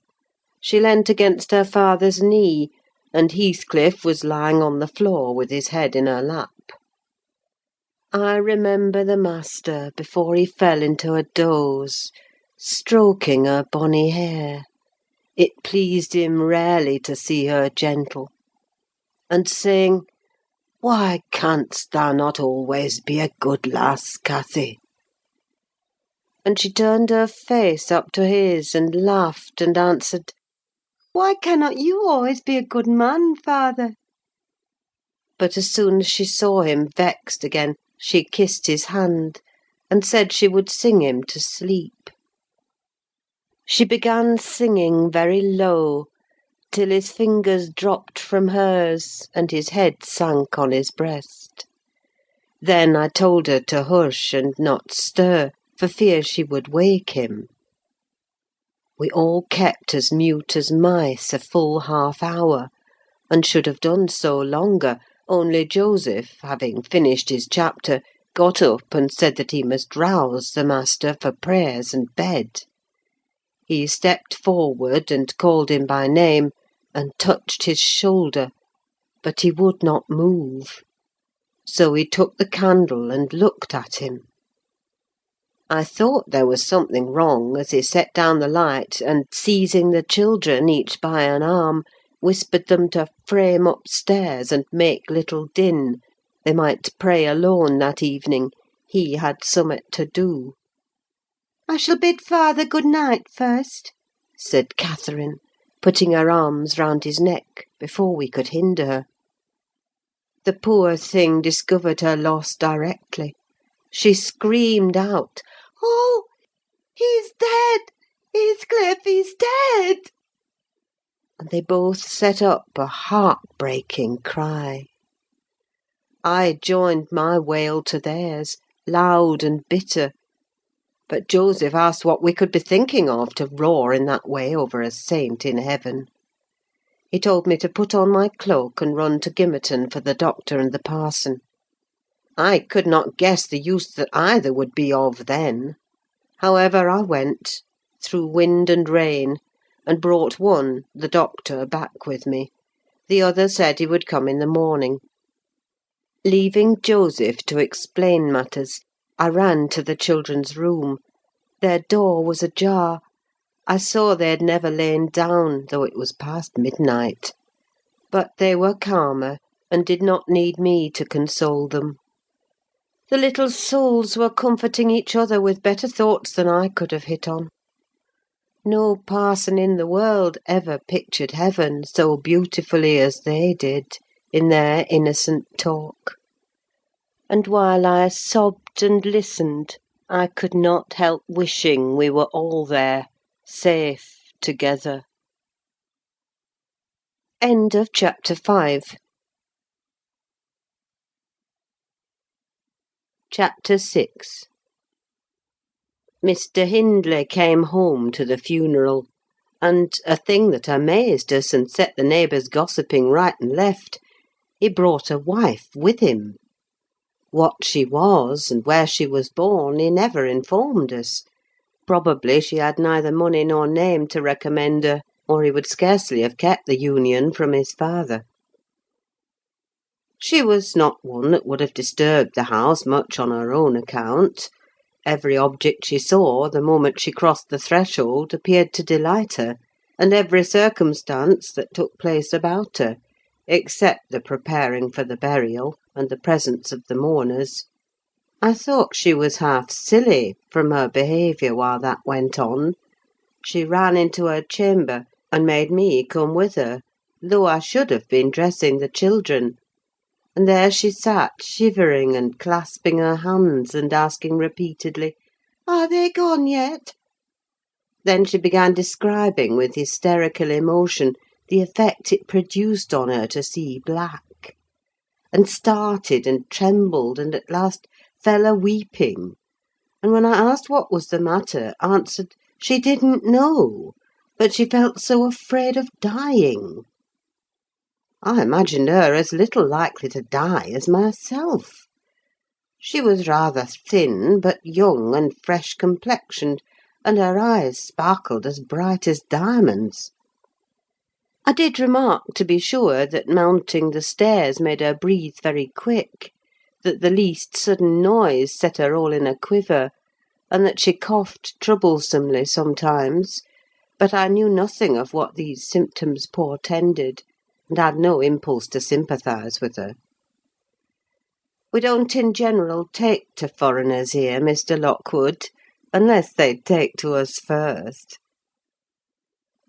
S1: She leant against her father's knee, and Heathcliff was lying on the floor with his head in her lap. I remember the master, before he fell into a doze, stroking her bonny hair (it pleased him rarely to see her gentle), and saying, "Why canst thou not always be a good lass, Cathy?" And she turned her face up to his, and laughed, and answered, "Why cannot you always be a good man, father?" But as soon as she saw him vexed again, she kissed his hand, and said she would sing him to sleep. She began singing very low,
S3: till his fingers dropped from hers and his head sank on his breast. Then I told her to hush and not stir, for fear she would wake him. We all kept as mute as mice a full half-hour, and should have done so longer, only Joseph, having finished his chapter, got up and said that he must rouse the master for prayers and bed. He stepped forward and called him by name, and touched his shoulder, but he would not move. So he took the candle and looked at him. I thought there was something wrong, as he set down the light, and seizing the children, each by an arm, whispered them to frame upstairs and make little din. They might pray alone that evening: he had somewhat to do.
S4: "I shall bid father good night first,"
S3: said Catherine, putting her arms round his neck before we could hinder her. The poor thing discovered her loss directly. She screamed out,
S4: "Oh, he's dead! Heathcliff, he's dead!"
S3: and they both set up a heart-breaking cry. I joined my wail to theirs, loud and bitter; but Joseph asked what we could be thinking of to roar in that way over a saint in heaven. He told me to put on my cloak and run to Gimmerton for the doctor and the parson. I could not guess the use that either would be of then. However, I went, through wind and rain, and brought one, the doctor, back with me. The other said he would come in the morning. Leaving Joseph to explain matters, I ran to the children's room. Their door was ajar. I saw they had never lain down, though it was past midnight. But they were calmer, and did not need me to console them. The little souls were comforting each other with better thoughts than I could have hit on. No parson in the world ever pictured heaven so beautifully as they did, in their innocent talk. And while I sobbed and listened, I could not help wishing we were all there, safe together. End of chapter 5. Chapter 6. Mr. Hindley came home to the funeral, and, a thing that amazed us and set the neighbours gossiping right and left, he brought a wife with him. What she was, and where she was born, he never informed us. Probably she had neither money nor name to recommend her, or he would scarcely have kept the union from his father. She was not one that would have disturbed the house much on her own account. Every object she saw, the moment she crossed the threshold, appeared to delight her, and every circumstance that took place about her, except the preparing for the burial, and the presence of the mourners. I thought she was half silly, from her behaviour while that went on. She ran into her chamber, and made me come with her, though I should have been dressing the children. And there she sat, shivering and clasping her hands, and asking repeatedly, "Are they gone yet?" Then she began describing with hysterical emotion the effect it produced on her to see black, and started and trembled, and at last fell a-weeping, and when I asked what was the matter, answered she didn't know, but she felt so afraid of dying. I imagined her as little likely to die as myself. She was rather thin, but young and fresh-complexioned, and her eyes sparkled as bright as diamonds. I did remark, to be sure, that mounting the stairs made her breathe very quick, that the least sudden noise set her all in a quiver, and that she coughed troublesomely sometimes, but I knew nothing of what these symptoms portended, and had no impulse to sympathise with her. We don't in general take to foreigners here, Mr. Lockwood, unless they take to us first.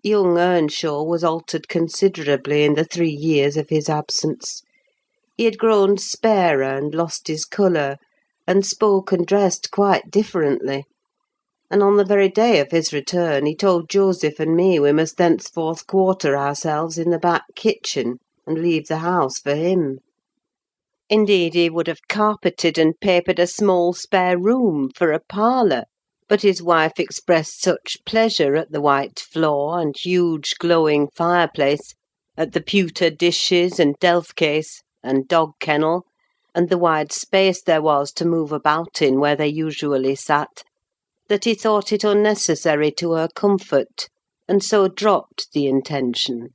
S3: Young Earnshaw was altered considerably in the 3 years of his absence. He had grown sparer and lost his colour, and spoke and dressed quite differently.
S1: and on the very day of his return he told Joseph and me we must thenceforth quarter ourselves in the back kitchen, and leave the house for him. Indeed, he would have carpeted and papered a small spare room for a parlour, but his wife expressed such pleasure at the white floor and huge glowing fireplace, at the pewter dishes and delf case and dog kennel, and the wide space there was to move about in where they usually sat, that he thought it unnecessary to her comfort, and so dropped the intention.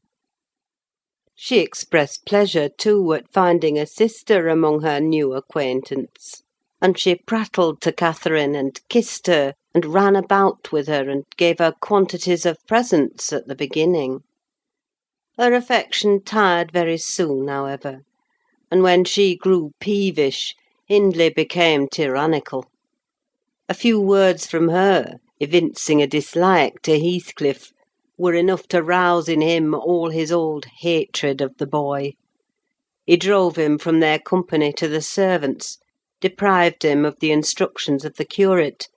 S1: She expressed pleasure, too, at finding a sister among her new acquaintance, and she prattled to Catherine, and kissed her, and ran about with her, and gave her quantities of presents at the beginning. Her affection tired very soon, however, and when she grew peevish, Hindley became tyrannical. A few words from her, evincing a dislike to Heathcliff, were enough to rouse in him all his old hatred of the boy. He drove him from their company to the servants, deprived him of the instructions of the curate,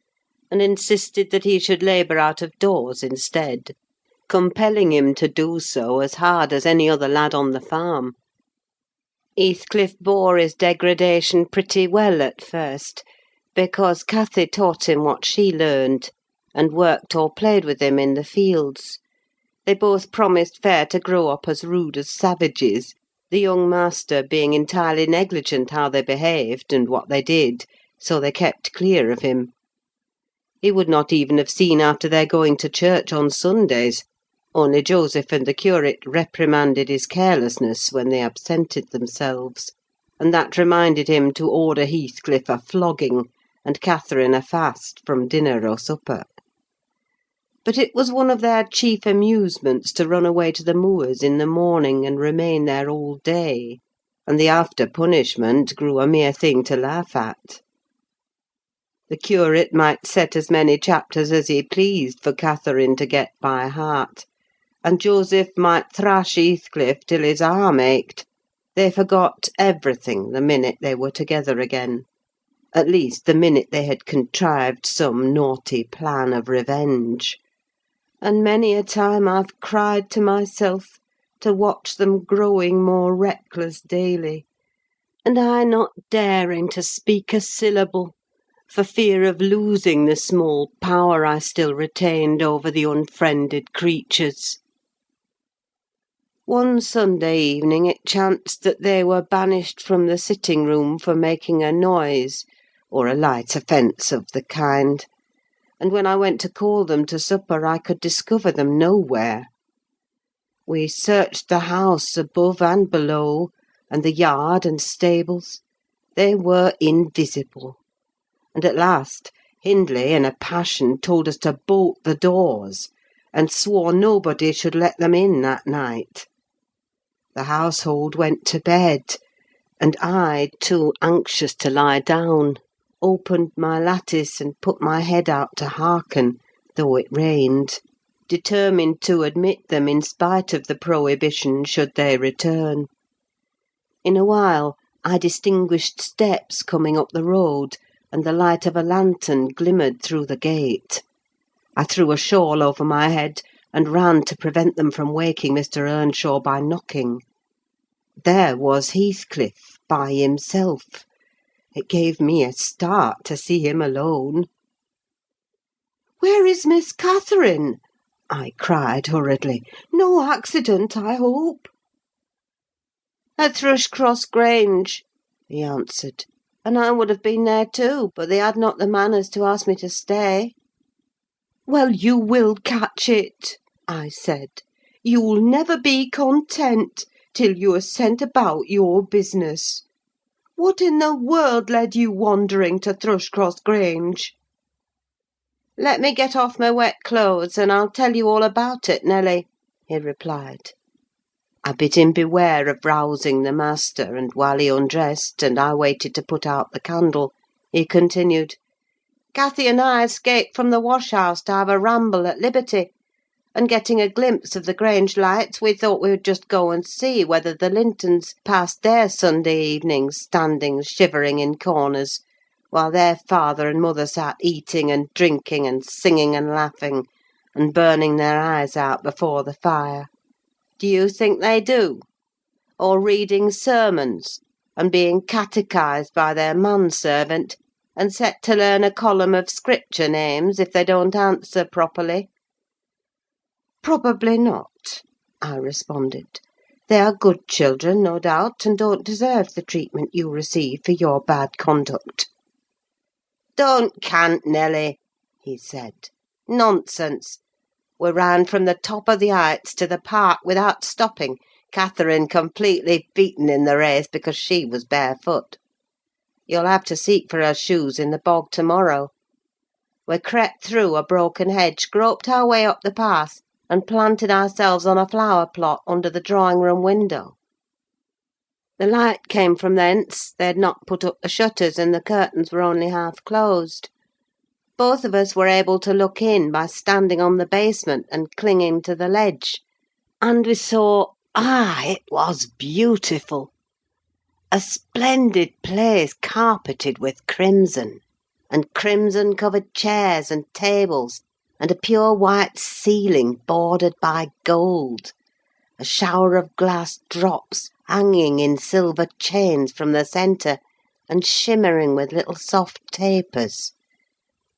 S1: and insisted that he should labour out of doors instead, compelling him to do so as hard as any other lad on the farm. Heathcliff bore his degradation pretty well at first, because Cathy taught him what she learned, and worked or played with him in the fields. They both promised fair to grow up as rude as savages, the young master being entirely negligent how they behaved and what they did, so they kept clear of him. He would not even have seen after their going to church on Sundays, only Joseph and the curate reprimanded his carelessness when they absented themselves, and that reminded him to order Heathcliff a flogging, and Catherine a fast from dinner or supper. But it was one of their chief amusements to run away to the moors in the morning and remain there all day, and the after punishment grew a mere thing to laugh at. The curate might set as many chapters as he pleased for Catherine to get by heart, and Joseph might thrash Heathcliff till his arm ached. They forgot everything the minute they were together again; at least, the minute they had contrived some naughty plan of revenge. And many a time I've cried to myself to watch them growing more reckless daily, and I not daring to speak a syllable, for fear of losing the small power I still retained over the unfriended creatures. One Sunday evening it chanced that they were banished from the sitting-room for making a noise, or a light offence of the kind, and when I went to call them to supper I could discover them nowhere. We searched the house above and below, and the yard and stables: they were invisible; and at last Hindley, in a passion, told us to bolt the doors, and swore nobody should let them in that night. The household went to bed, and I, too anxious to lie down, opened my lattice and put my head out to hearken, though it rained, determined to admit them in spite of the prohibition should they return. In a while I distinguished steps coming up the road, and the light of a lantern glimmered through the gate. I threw a shawl over my head, and ran to prevent them from waking Mr. Earnshaw by knocking. There was Heathcliff, by himself. It gave me a start to see him alone. "Where is Miss Catherine?" I cried hurriedly. "No accident, I hope?" "At Thrushcross Grange," he answered; "and I would have been there too, but they had not the manners to ask me to stay." "Well, you will catch it," I said. "You'll never be content till you are sent about your business. What in the world led you wandering to Thrushcross Grange?" "Let me get off my wet clothes, and I'll tell you all about it, Nelly," he replied. I bid him beware of rousing the master, and while he undressed, and I waited to put out the candle, he continued: "Cathy and I escaped from the wash-house to have a ramble at liberty, and getting a glimpse of the Grange lights, we thought we would just go and see whether the Lintons passed their Sunday evenings standing shivering in corners, while their father and mother sat eating and drinking and singing and laughing and burning their eyes out before the fire? Do you think they do? Or reading sermons, and being catechised by their manservant, and set to learn a column of scripture names if they don't answer properly? Probably not, I responded. They are good children, no doubt, and don't deserve the treatment you receive for your bad conduct. Don't cant, Nelly, he said. Nonsense. We ran from the top of the Heights to the park without stopping, Catherine completely beaten in the race because she was barefoot. You'll have to seek for her shoes in the bog to-morrow. We crept through a broken hedge, groped our way up the path, and planted ourselves on a flower plot under the drawing-room window. The light came from thence; they had not put up the shutters, and the curtains were only half closed. Both of us were able to look in by standing on the basement and clinging to the ledge, and we saw, it was beautiful! A splendid place carpeted with crimson, and crimson-covered chairs and tables, and a pure white ceiling bordered by gold, a shower of glass drops hanging in silver chains from the centre, and shimmering with little soft tapers.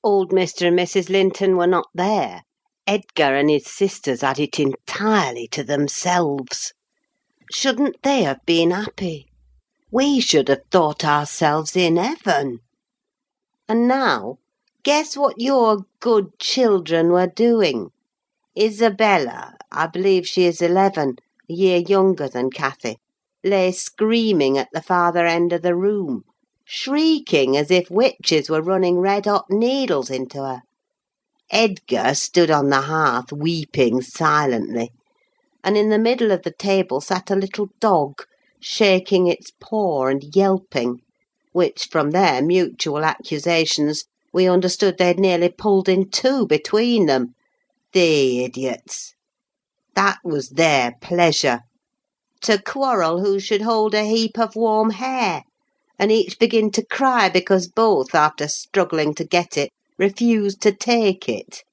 S1: Old Mr. and Mrs. Linton were not there. Edgar and his sisters had it entirely to themselves. Shouldn't they have been happy? We should have thought ourselves in heaven. And now, guess what your good children were doing? Isabella, I believe she is 11, a year younger than Cathy, lay screaming at the farther end of the room, shrieking as if witches were running red-hot needles into her. Edgar stood on the hearth weeping silently, and in the middle of the table sat a little dog, shaking its paw and yelping, which, from their mutual accusations, we understood they'd nearly pulled in two between them. The idiots! That was their pleasure. To quarrel who should hold a heap of warm hair, and each begin to cry because both, after struggling to get it, refused to take it.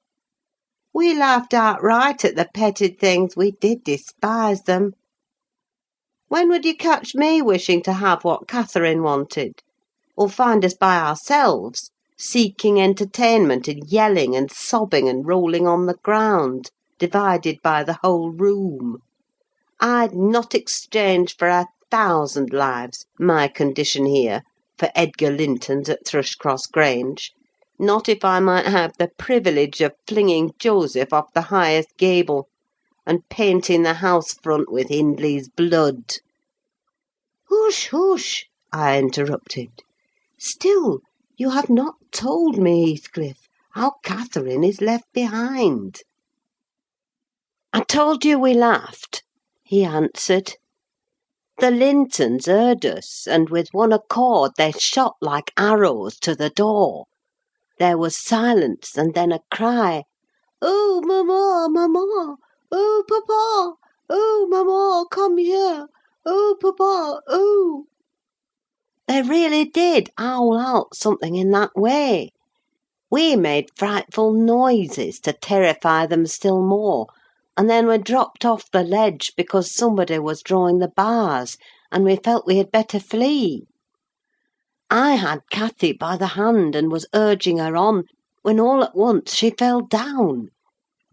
S1: We laughed outright at the petted things, we did despise them. When would you catch me wishing to have what Catherine wanted? Or find us by ourselves, seeking entertainment and yelling and sobbing and rolling on the ground, divided by the whole room? I'd not exchange for 1,000 lives my condition here for Edgar Linton's at Thrushcross Grange, not if I might have the privilege of flinging Joseph off the highest gable, and painting the house front with Hindley's blood. Hush, hush! I interrupted. Still, you have not told me, Heathcliff, how Catherine is left behind. I told you we laughed, he answered. The Lintons heard us, and with one accord they shot like arrows to the door. There was silence, and then a cry, "Oh, mamma, mamma! Oh, papa! Oh, mamma, come here! Oh, papa, oh!" They really did howl out something in that way. We made frightful noises to terrify them still more, and then we dropped off the ledge because somebody was drawing the bars, and we felt we had better flee. I had Cathy by the hand and was urging her on, when all at once she fell down.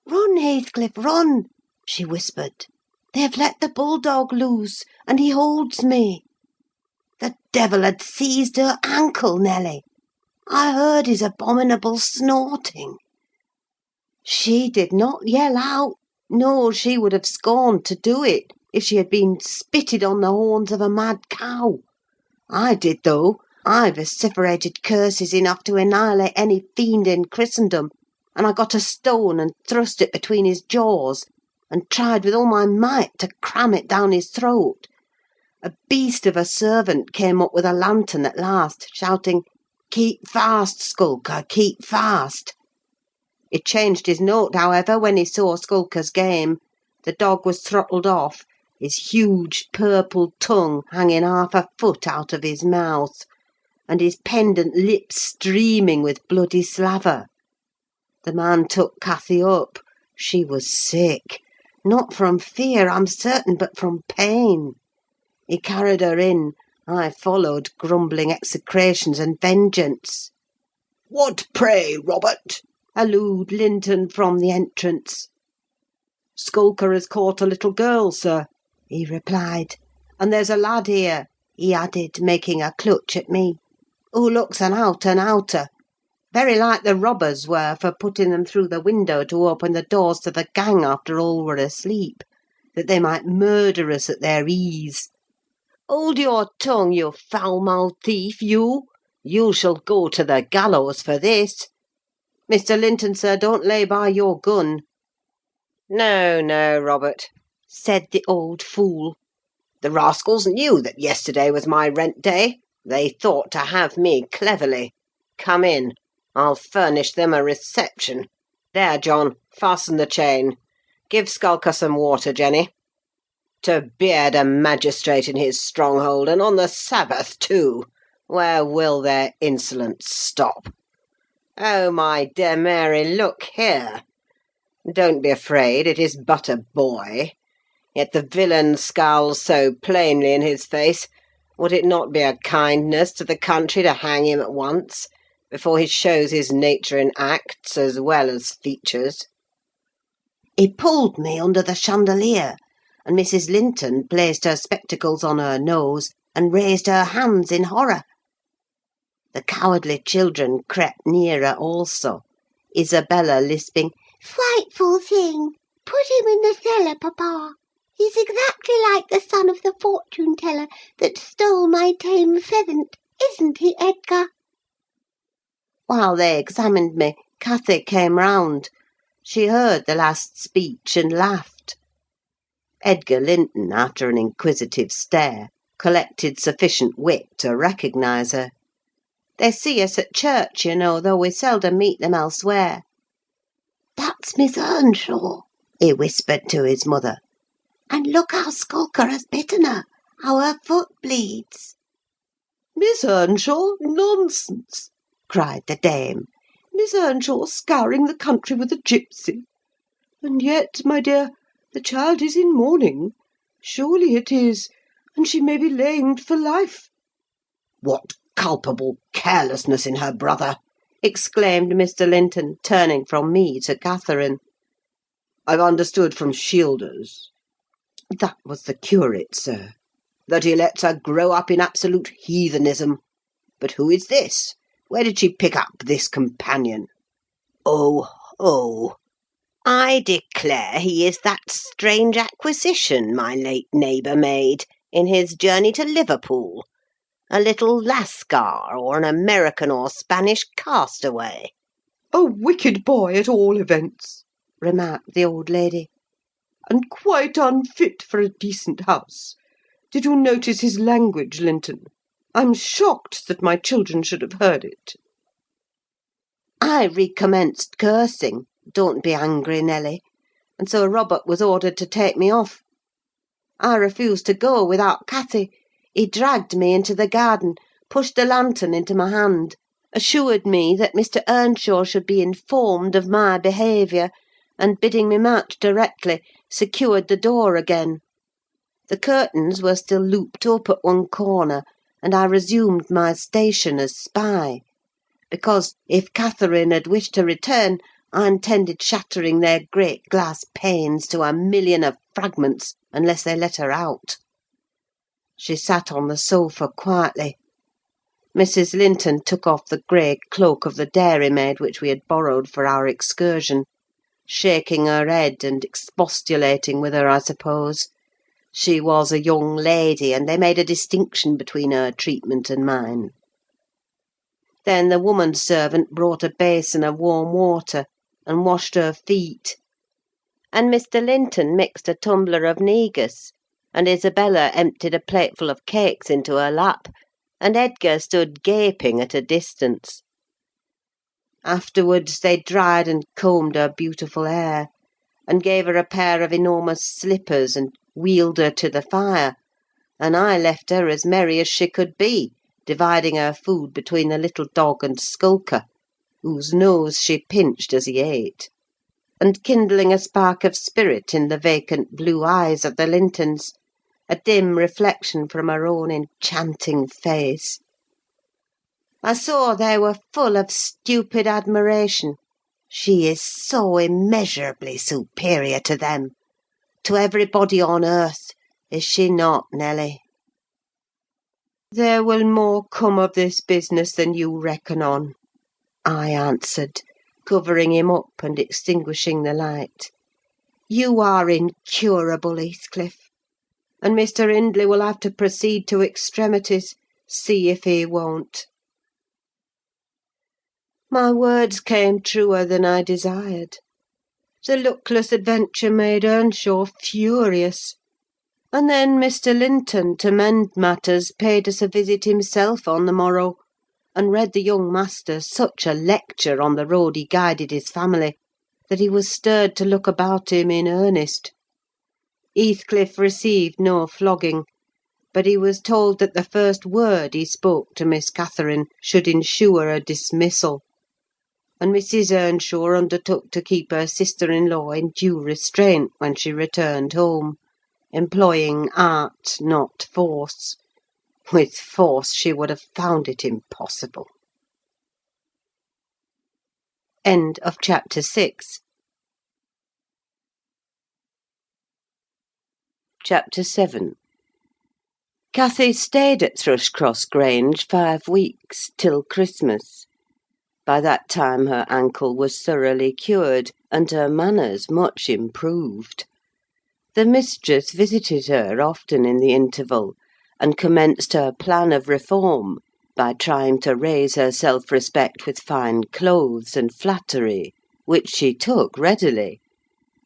S1: "Run, Heathcliff, run!" she whispered. "They have let the bulldog loose, and he holds me." The devil had seized her ankle, Nelly. I heard his abominable snorting. She did not yell out. No, she would have scorned to do it, if she had been spitted on the horns of a mad cow. I did, though. I vociferated curses enough to annihilate any fiend in Christendom, and I got a stone and thrust it between his jaws, and tried with all my might to cram it down his throat. A beast of a servant came up with a lantern at last, shouting, "Keep fast, Skulker, keep fast!" He changed his note, however, when he saw Skulker's game. The dog was throttled off, his huge purple tongue hanging half a foot out of his mouth,
S3: and his pendant lips streaming with bloody slaver. The man took Cathy up. She was sick. Not from fear, I'm certain, but from pain. He carried her in. I followed, grumbling execrations and vengeance.
S5: "What pray, Robert?"
S3: Hallooed Linton from the entrance.
S2: "Skulker has caught a little girl, sir,"
S3: He replied. "And there's a lad here," he added, making a clutch at me, "who looks an out and outer. Very like the robbers were for putting them through the window to open the doors to the gang after all were asleep, that they might murder us at their ease. Hold your tongue, you foul-mouthed thief, you! You shall go to the gallows for this. Mr. Linton, sir, don't lay by your gun."
S1: No, no, Robert,"
S3: said the old fool.
S1: "the rascals knew that yesterday was my rent day. They thought to have me cleverly. Come in. I'll furnish them a reception. There, John, fasten the chain. Give Skulker some water, Jenny. To beard a magistrate in his stronghold, and on the Sabbath, too! Where will their insolence stop? Oh, my dear Mary, look here! Don't be afraid, it is but a boy. Yet the villain scowls so plainly in his face. Would it not be a kindness to the country to hang him at once, before he shows his nature in acts as well as features?"
S3: He pulled me under the chandelier, and Mrs. Linton placed her spectacles on her nose and raised her hands in horror. The cowardly children crept nearer also, Isabella lisping, "Frightful thing! Put him in the cellar, papa. He's exactly like the son of the fortune-teller that stole my tame pheasant, isn't he, Edgar?" While they examined me, Cathy came round. She heard the last speech and laughed. Edgar Linton, after an inquisitive stare, collected sufficient wit to recognise her. They see us at church, you know, though we seldom meet them elsewhere. "That's Miss Earnshaw," he whispered to his mother. "And look how Skulker has bitten her, how her foot bleeds."
S2: "Miss Earnshaw? Nonsense!" cried the dame. "Miss Earnshaw scouring the country with a gipsy! And yet, my dear, the child is in mourning. Surely it is, and she may be lamed for life."
S5: "What culpable carelessness in her brother!"
S3: exclaimed Mr. Linton, turning from me to Catherine.
S2: "I've understood from Shielders,"
S3: That was the curate, sir.
S2: "that he lets her grow up in absolute heathenism. But who is this? Where did she pick up this companion?"
S5: "Oh, oh!
S1: I declare he is that strange acquisition my late neighbour made in his journey to Liverpool. A little Lascar, or an American or Spanish castaway."
S2: "A wicked boy, at all events,"
S3: remarked the old lady.
S2: "and quite unfit for a decent house. Did you notice his language, Linton? I'm shocked that my children should have heard it."
S3: I recommenced cursing, don't be angry, Nelly, and so Robert was ordered to take me off. I refused to go without Cathy. He dragged me into the garden, pushed the lantern into my hand, assured me that Mr. Earnshaw should be informed of my behaviour, and bidding me march directly, secured the door again. The curtains were still looped up at one corner, and I resumed my station as spy; because, if Catherine had wished to return, I intended shattering their great glass panes to 1,000,000 of fragments, unless they let her out. She sat on the sofa quietly. Mrs. Linton took off the grey cloak of the dairymaid which we had borrowed for our excursion, shaking her head and expostulating with her, I suppose. She was a young lady, and they made a distinction between her treatment and mine. Then the woman servant brought a basin of warm water, and washed her feet; and Mr. Linton mixed a tumbler of negus, and Isabella emptied a plateful of cakes into her lap, and Edgar stood gaping at a distance. Afterwards they dried and combed her beautiful hair, and gave her a pair of enormous slippers, and wheeled her to the fire, and I left her as merry as she could be,
S1: dividing her food between the little dog and Skulker, whose nose she pinched as he ate, and kindling a spark of spirit in the vacant blue eyes of the Lintons, a dim reflection from her own enchanting face. I saw they were full of stupid admiration. She is so immeasurably superior to them, to everybody on earth, is she not, Nelly? "There will more come of this business than you reckon on," I answered, covering him up and extinguishing the light. "You are incurable, Heathcliff, and Mr. Hindley will have to proceed to extremities, see if he won't." My words came truer than I desired. The luckless adventure made Earnshaw furious. And then Mr. Linton, to mend matters, paid us a visit himself on the morrow, and read the young master such a lecture on the road he guided his family, that he was stirred to look about him in earnest. Heathcliff received no flogging, but he was told that the first word he spoke to Miss Catherine should ensure a dismissal, and Mrs. Earnshaw undertook to keep her sister-in-law in due restraint when she returned home, employing art, not force. With force she would have found it impossible. End of chapter 6. Chapter 7. Cathy stayed at Thrushcross Grange 5 weeks, till Christmas. By that time her ankle was thoroughly cured, and her manners much improved. The mistress visited her often in the interval, and commenced her plan of reform by trying to raise her self-respect with fine clothes and flattery, which she took readily;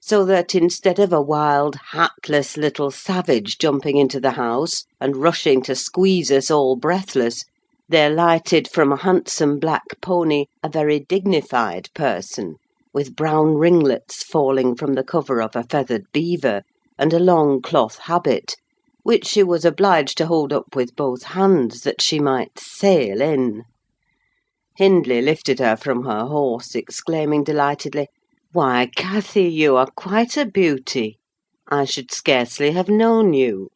S1: so that instead of a wild, hatless little savage jumping into the house and rushing to squeeze us all breathless, there lighted from a handsome black pony a very dignified person, with brown ringlets falling from the cover of a feathered beaver, and a long cloth habit, which she was obliged to hold up with both hands, that she might sail in. Hindley lifted her from her horse, exclaiming delightedly, "Why, Cathy, you are quite a beauty! I should scarcely have known you.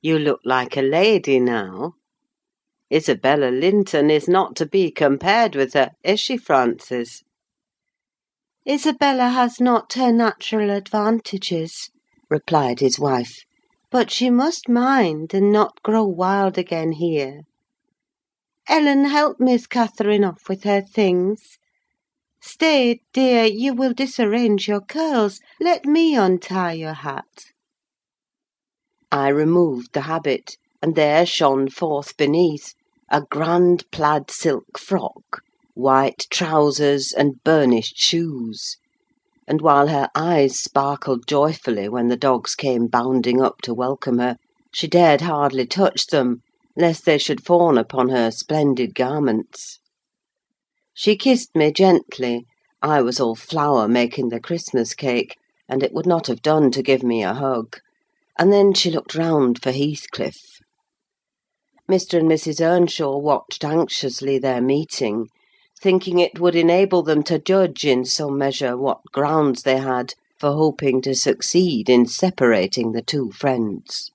S1: You look like a lady now. Isabella Linton is not to be compared with her, is she, Frances?"
S3: Isabella has not her natural advantages," replied his wife, "but she must mind, and not grow wild again here. Ellen, help Miss Catherine off with her things. Stay, dear, you will disarrange your curls. Let me untie your hat."
S1: I removed the habit, and there shone forth beneath a grand plaid silk frock, white trousers, and burnished shoes; and while her eyes sparkled joyfully when the dogs came bounding up to welcome her, she dared hardly touch them, lest they should fawn upon her splendid garments. She kissed me gently. I was all flour making the Christmas cake, and it would not have done to give me a hug; and then she looked round for Heathcliff. Mr. and Mrs. Earnshaw watched anxiously their meeting, thinking it would enable them to judge in some measure what grounds they had for hoping to succeed in separating the two friends.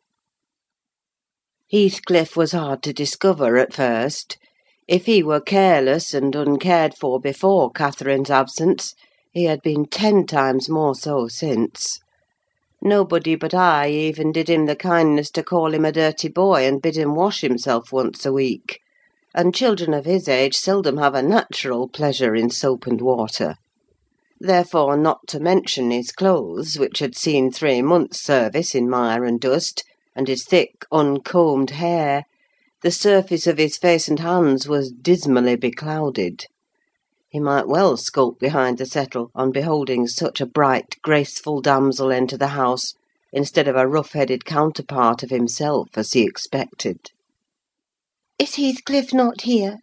S1: Heathcliff was hard to discover at first. If he were careless and uncared for before Catherine's absence, he had been 10 times more so since. Nobody but I even did him the kindness to call him a dirty boy and bid him wash himself once a week; and children of his age seldom have a natural pleasure in soap and water. Therefore, not to mention his clothes, which had seen 3 months' service in mire and dust, and his thick, uncombed hair, the surface of his face and hands was dismally beclouded. He might well skulk behind the settle on beholding such a bright, graceful damsel enter the house, instead of a rough-headed counterpart of himself, as he expected.
S3: "Is Heathcliff not here?"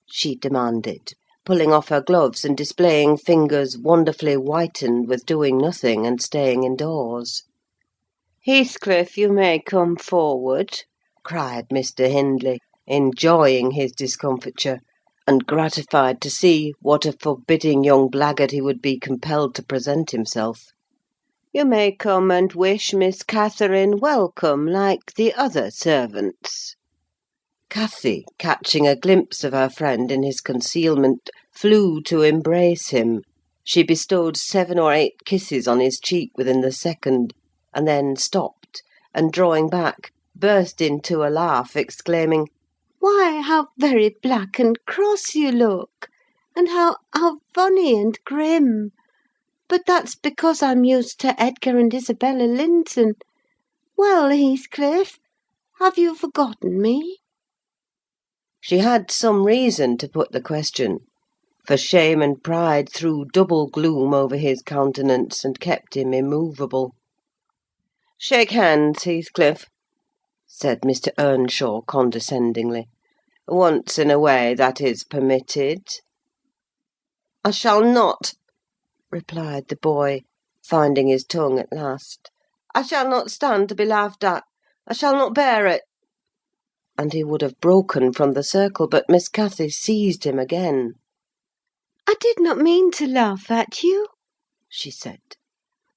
S1: she demanded, pulling off her gloves and displaying fingers wonderfully whitened with doing nothing and staying indoors. "Heathcliff, you may come forward," cried Mr. Hindley, enjoying his discomfiture, and gratified to see what a forbidding young blackguard he would be compelled to present himself. "You may come and wish Miss Catherine welcome, like the other servants." Cathy, catching a glimpse of her friend in his concealment, flew to embrace him. She bestowed 7 or 8 kisses on his cheek within the second, and then stopped, and drawing back, burst into a laugh, exclaiming,
S4: "Why, how very black and cross you look! And how funny and grim! But that's because I'm used to Edgar and Isabella Linton. Well, Heathcliff, have you forgotten me?"
S1: She had some reason to put the question, for shame and pride threw double gloom over his countenance, and kept him immovable. "Shake hands, Heathcliff," said Mr. Earnshaw, condescendingly. "Once in a way, that is permitted." "I shall not," replied the boy, finding his tongue at last. "I shall not stand to be laughed at. I shall not bear it." And he would have broken from the circle, but Miss Cathy seized him again.
S4: "I did not mean to laugh at you," she said.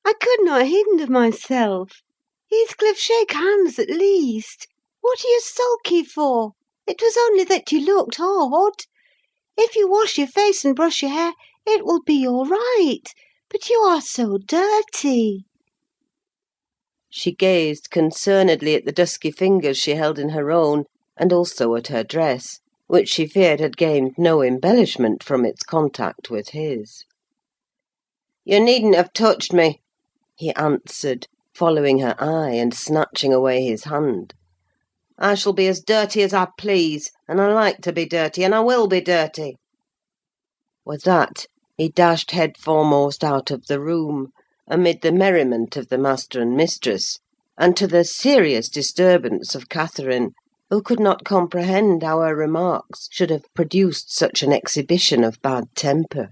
S4: "I could not hinder myself. Heathcliff, shake hands at least. What are you sulky for? It was only that you looked odd. If you wash your face and brush your hair, it will be all right. But you are so dirty."
S1: She gazed concernedly at the dusky fingers she held in her own, and also at her dress, which she feared had gained no embellishment from its contact with his. "You needn't have touched me," he answered, following her eye, and snatching away his hand. "I shall be as dirty as I please, and I like to be dirty, and I will be dirty." With that, he dashed head foremost out of the room, amid the merriment of the master and mistress, and to the serious disturbance of Catherine, who could not comprehend how her remarks should have produced such an exhibition of bad temper.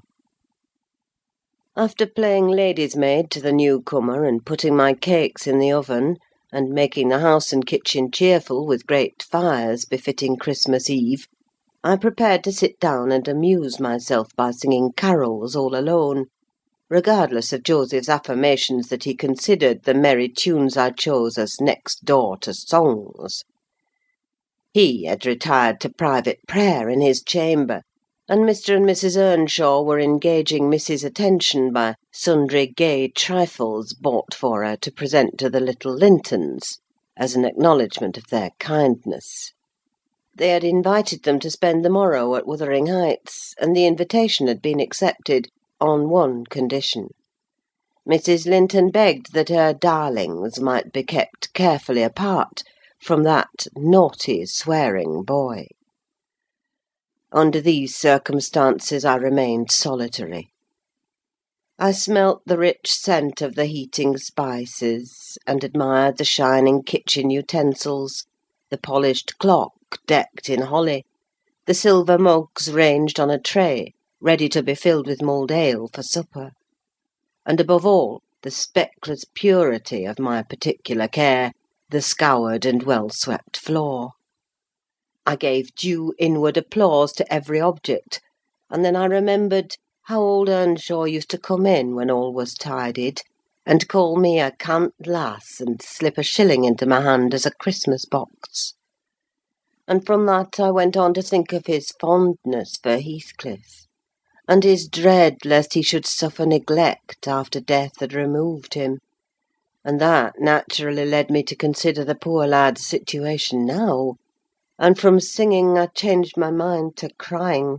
S1: After playing lady's maid to the newcomer, and putting my cakes in the oven, and making the house and kitchen cheerful with great fires befitting Christmas Eve, I prepared to sit down and amuse myself by singing carols all alone, regardless of Joseph's affirmations that he considered the merry tunes I chose as next door to songs. He had retired to private prayer in his chamber, and Mr. and Mrs. Earnshaw were engaging Missy's attention by sundry gay trifles bought for her to present to the little Lintons, as an acknowledgment of their kindness. They had invited them to spend the morrow at Wuthering Heights, and the invitation had been accepted, on one condition. Mrs. Linton begged that her darlings might be kept carefully apart from that naughty, swearing boy. Under these circumstances I remained solitary. I smelt the rich scent of the heating spices, and admired the shining kitchen utensils, the polished clock decked in holly, the silver mugs ranged on a tray, ready to be filled with mulled ale for supper, and above all, the speckless purity of my particular care, the scoured and well-swept floor. I gave due inward applause to every object, and then I remembered how old Earnshaw used to come in when all was tidied, and call me a cant lass, and slip a shilling into my hand as a Christmas box. And from that I went on to think of his fondness for Heathcliff, and his dread lest he should suffer neglect after death had removed him; and that naturally led me to consider the poor lad's situation now, and from singing I changed my mind to crying.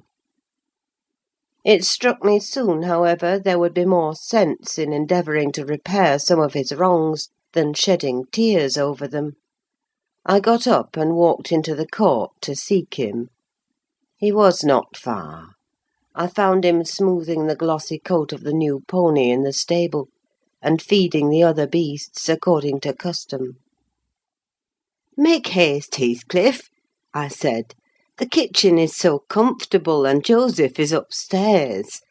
S1: It struck me soon, however, there would be more sense in endeavouring to repair some of his wrongs than shedding tears over them. I got up and walked into the court to seek him. He was not far. I found him smoothing the glossy coat of the new pony in the stable, and feeding the other beasts according to custom. "Make haste, Heathcliff," I said. "The kitchen is so comfortable, and Joseph is upstairs.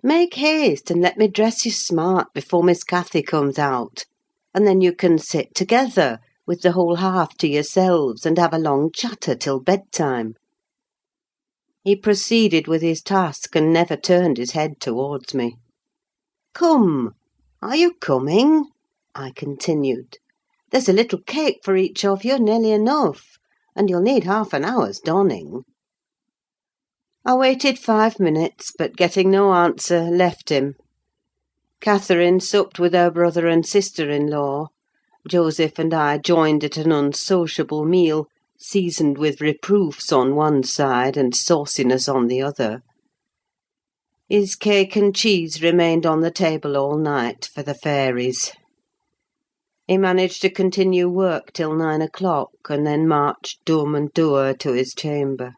S1: Make haste, and let me dress you smart before Miss Cathy comes out, and then you can sit together, with the whole hearth to yourselves, and have a long chatter till bedtime." He proceeded with his task, and never turned his head towards me. "Come, are you coming?" I continued. "There's a little cake for each of you, nearly enough, and you'll need half an hour's donning." I waited 5 minutes, but getting no answer, left him. Catherine supped with her brother and sister-in-law. Joseph and I joined at an unsociable meal, seasoned with reproofs on one side and sauciness on the other. His cake and cheese remained on the table all night for the fairies. He managed to continue work till 9 o'clock, and then marched dumb and dour to his chamber.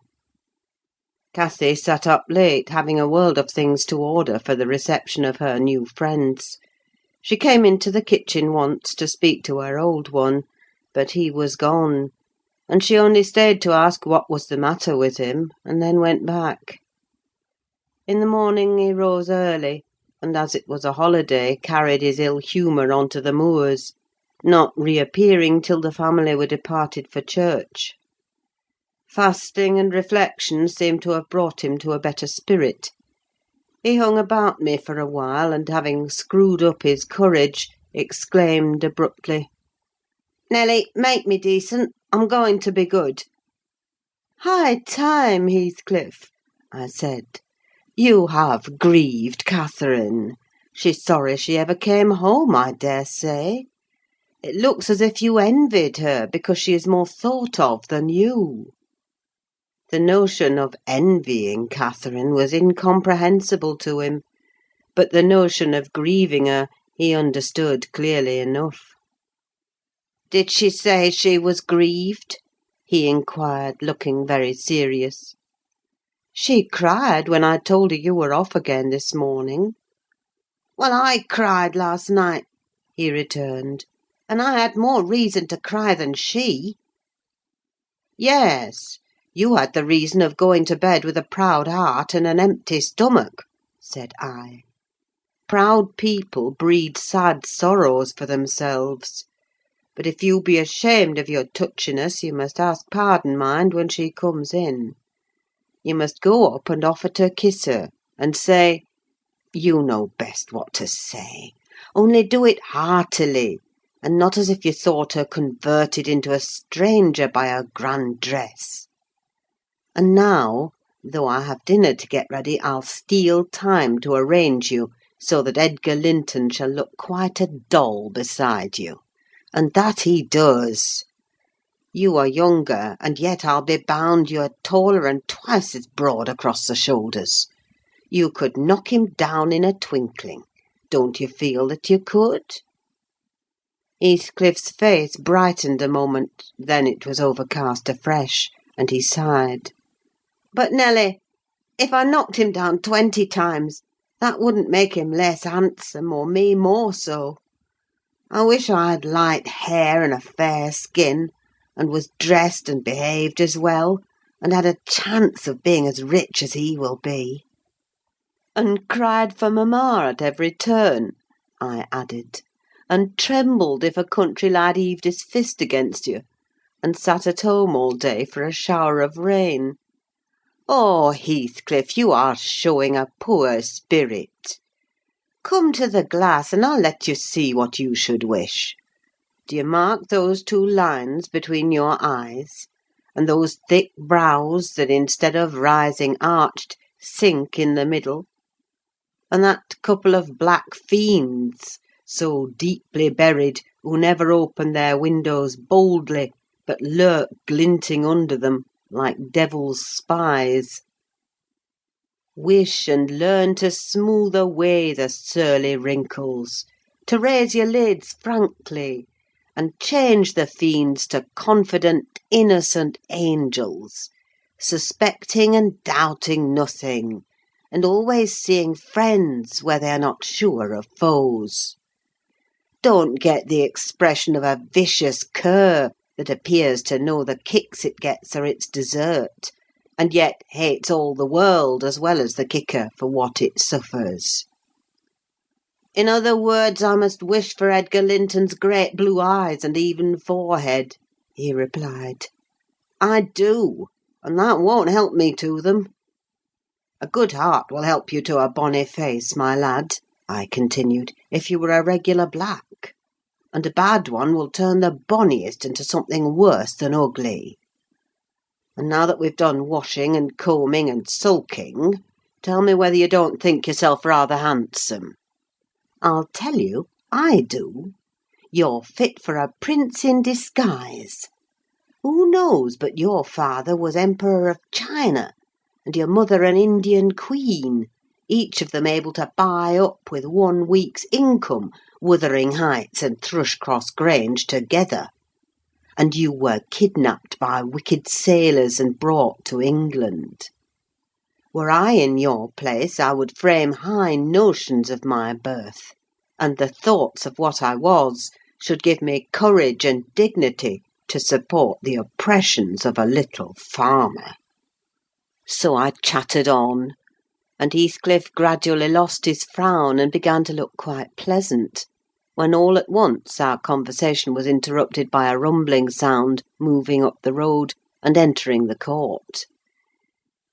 S1: Cathy sat up late, having a world of things to order for the reception of her new friends. She came into the kitchen once to speak to her old one, but he was gone, and she only stayed to ask what was the matter with him, and then went back. In the morning he rose early, and as it was a holiday, carried his ill humour on to the moors, not reappearing till the family were departed for church. Fasting and reflection seemed to have brought him to a better spirit. He hung about me for a while, and having screwed up his courage, exclaimed abruptly, "Nelly, make me decent. I'm going to be good." "High time, Heathcliff," I said. "You have grieved Catherine. She's sorry she ever came home, I daresay. It looks as if you envied her, because she is more thought of than you." The notion of envying Catherine was incomprehensible to him, but the notion of grieving her he understood clearly enough. "Did she say she was grieved?" he inquired, looking very serious. "She cried when I told her you were off again this morning." "Well, I cried last night," he returned, "and I had more reason to cry than she." "Yes, you had the reason of going to bed with a proud heart and an empty stomach," said I. "Proud people breed sad sorrows for themselves. But if you be ashamed of your touchiness, you must ask pardon, mind, when she comes in. You must go up and offer to kiss her, and say—you know best what to say, only do it heartily, and not as if you thought her converted into a stranger by her grand dress. And now, though I have dinner to get ready, I'll steal time to arrange you so that Edgar Linton shall look quite a doll beside you; and that he does. You are younger, and yet I'll be bound you're taller and twice as broad across the shoulders. You could knock him down in a twinkling. Don't you feel that you could?" Heathcliff's face brightened a moment, then it was overcast afresh, and he sighed. "But, Nelly, if I knocked him down 20 times, that wouldn't make him less handsome, or me more so. I wish I had light hair and a fair skin, and was dressed and behaved as well, and had a chance of being as rich as he will be." "And cried for mamma at every turn," I added, "and trembled if a country lad heaved his fist against you, and sat at home all day for a shower of rain. Oh, Heathcliff, you are showing a poor spirit. Come to the glass, and I'll let you see what you should wish. Do you mark those 2 lines between your eyes, and those thick brows that, instead of rising arched, sink in the middle? And that couple of black fiends, so deeply buried, who never open their windows boldly, but lurk glinting under them, like devil's spies? Wish and learn to smooth away the surly wrinkles, to raise your lids frankly, and change the fiends to confident, innocent angels, suspecting and doubting nothing, and always seeing friends where they are not sure of foes. Don't get the expression of a vicious cur that appears to know the kicks it gets are its desert, and yet hates all the world as well as the kicker for what it suffers. In other words, I must wish for Edgar Linton's great blue eyes and even forehead," he replied. "I do, and that won't help me to them." "A good heart will help you to a bonny face, my lad," I continued, "if you were a regular black; and a bad one will turn the bonniest into something worse than ugly. And now that we've done washing and combing and sulking, tell me whether you don't think yourself rather handsome. I'll tell you, I do. You're fit for a prince in disguise. Who knows but your father was Emperor of China, and your mother an Indian queen, each of them able to buy up with 1 week's income Wuthering Heights and Thrushcross Grange together. And you were kidnapped by wicked sailors and brought to England. Were I in your place, I would frame high notions of my birth, and the thoughts of what I was should give me courage and dignity to support the oppressions of a little farmer." So I chattered on, and Heathcliff gradually lost his frown and began to look quite pleasant, when all at once our conversation was interrupted by a rumbling sound moving up the road and entering the court.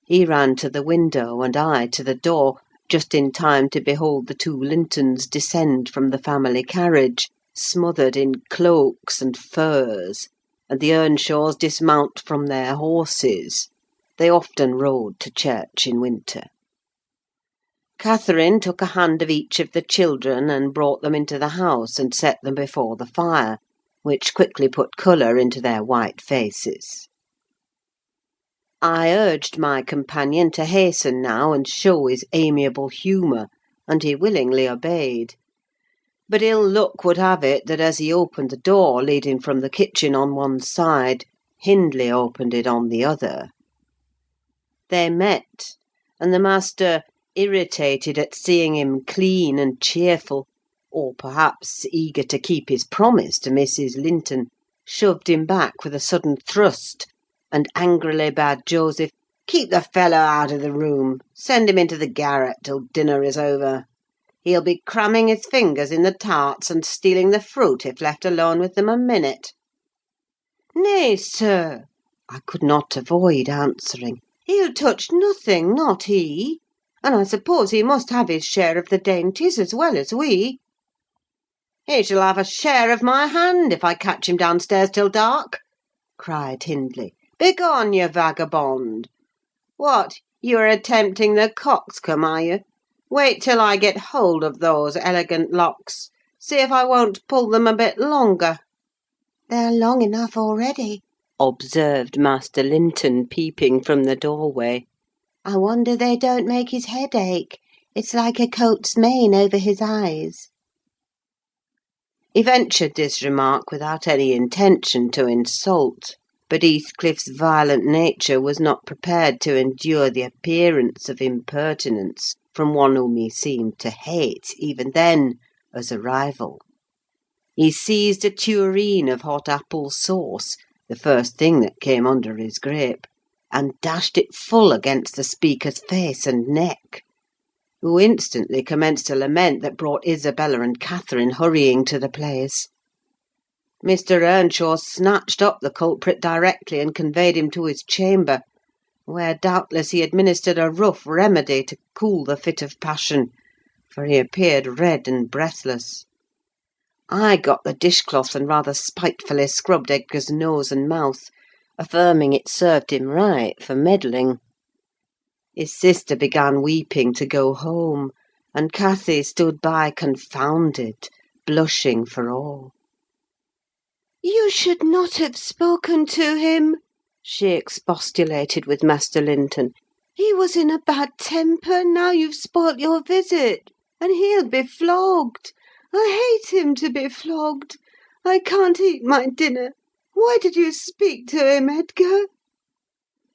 S1: He ran to the window, and I to the door, just in time to behold the 2 Lintons descend from the family carriage, smothered in cloaks and furs, and the Earnshaws dismount from their horses. They often rode to church in winter. Catherine took a hand of each of the children and brought them into the house and set them before the fire, which quickly put colour into their white faces. I urged my companion to hasten now and show his amiable humour, and he willingly obeyed. But ill luck would have it that as he opened the door leading from the kitchen on one side, Hindley opened it on the other. They met, and the master, irritated at seeing him clean and cheerful, or perhaps eager to keep his promise to Mrs. Linton, shoved him back with a sudden thrust, and angrily bade Joseph keep the fellow out of the room, send him into the garret till dinner is over. He'll be cramming his fingers in the tarts and stealing the fruit if left alone with them a minute. "Nay, sir," I could not avoid answering, "he'll touch nothing, not he. And I suppose he must have his share of the dainties as well as we." "He shall have a share of my hand, if I catch him downstairs till dark," cried Hindley. "Begone, you vagabond! What, you are attempting the coxcomb, are you? Wait till I get hold of those elegant locks. See if I won't pull them a bit longer."
S3: "They're long enough already,"
S1: observed Master Linton, peeping from the doorway.
S3: "I wonder they don't make his head ache. It's like a coat's mane over his eyes."
S1: He ventured this remark without any intention to insult, but Heathcliff's violent nature was not prepared to endure the appearance of impertinence from one whom he seemed to hate, even then, as a rival. He seized a tureen of hot apple sauce, the first thing that came under his grip, and dashed it full against the speaker's face and neck, who instantly commenced a lament that brought Isabella and Catherine hurrying to the place. Mr. Earnshaw snatched up the culprit directly and conveyed him to his chamber, where doubtless he administered a rough remedy to cool the fit of passion, for he appeared red and breathless. I got the dishcloth and rather spitefully scrubbed Edgar's nose and mouth, affirming it served him right for meddling. His sister began weeping to go home, and Cathy stood by confounded, blushing for all.
S4: "You should not have spoken to him,"
S1: she expostulated with Master Linton.
S4: "He was in a bad temper, now you've spoilt your visit, and he'll be flogged. I hate him to be flogged. I can't eat my dinner. Why did you speak to him, Edgar?"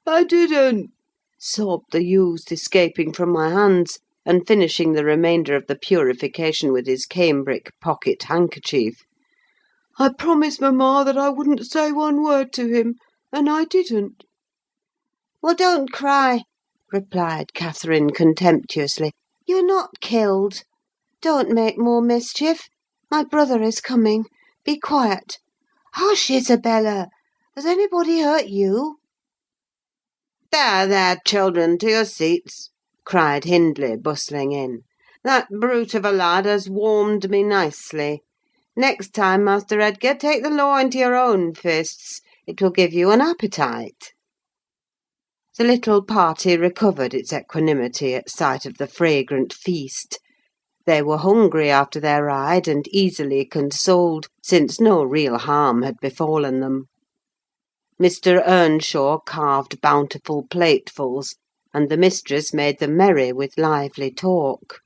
S1: "I didn't," sobbed the youth, escaping from my hands, and finishing the remainder of the purification with his cambric pocket handkerchief. "I promised mamma that I wouldn't say one word to him, and I didn't."
S3: "Well, don't cry," replied Catherine contemptuously. "You're not killed. Don't make more mischief. My brother is coming. Be quiet. Hush, Isabella! Has anybody hurt you?"
S4: "There, there, children, to your seats!" cried Hindley, bustling in. "That brute of a lad has warmed me nicely. Next time, Master Edgar, take the law into your own fists. It will give you an appetite." The little party recovered its equanimity at sight of the fragrant feast. They were hungry after their ride, and easily consoled, since no real harm had befallen them. Mr. Earnshaw carved bountiful platefuls, and the mistress made them merry with lively talk.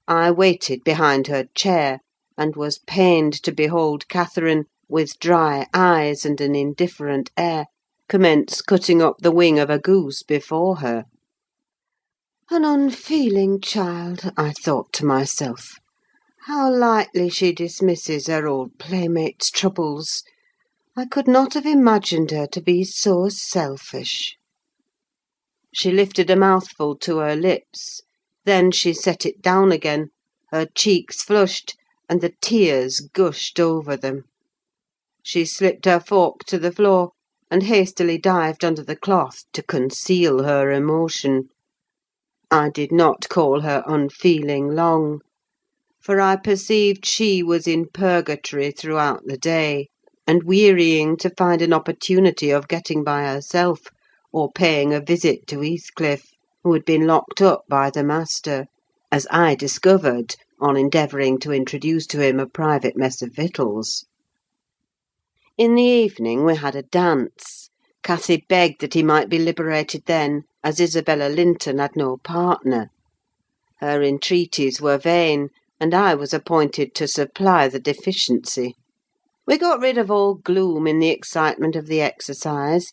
S4: I waited behind her chair, and was pained to behold Catherine, with dry eyes and an indifferent air, commence cutting up the wing of a goose before her.
S3: An unfeeling child, I thought to myself. How lightly she dismisses her old playmate's troubles. I could not have imagined her to be so selfish.
S1: She lifted a mouthful to her lips, then she set it down again, her cheeks flushed, and the tears gushed over them. She slipped her fork to the floor, and hastily dived under the cloth to conceal her emotion. I did not call her unfeeling long, for I perceived she was in purgatory throughout the day, and wearying to find an opportunity of getting by herself, or paying a visit to Heathcliff, who had been locked up by the master, as I discovered on endeavouring to introduce to him a private mess of victuals. In the evening we had a dance. Cathy begged that he might be liberated then, as Isabella Linton had no partner. Her entreaties were vain, and I was appointed to supply the deficiency. We got rid of all gloom in the excitement of the exercise,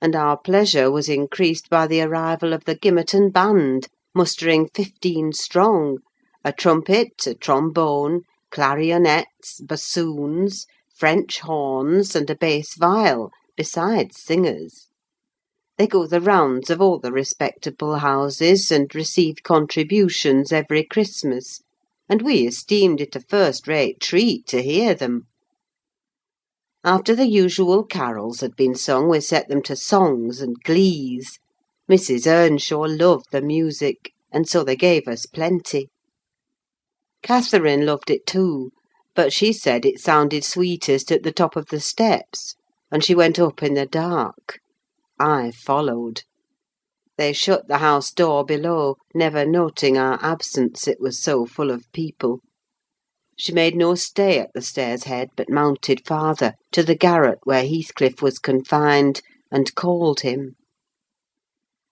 S1: and our pleasure was increased by the arrival of the Gimmerton band, mustering 15 strong: a trumpet, a trombone, clarionets, bassoons, French horns, and a bass viol, besides singers. They go the rounds of all the respectable houses, and receive contributions every Christmas, and we esteemed it a first-rate treat to hear them. After the usual carols had been sung, we set them to songs and glees. Mrs. Earnshaw loved the music, and so they gave us plenty. Catherine loved it too, but she said it sounded sweetest at the top of the steps, and she went up in the dark. I followed. They shut the house door below, never noting our absence, it was so full of people. She made no stay at the stairs' head, but mounted farther, to the garret where Heathcliff was confined, and called him.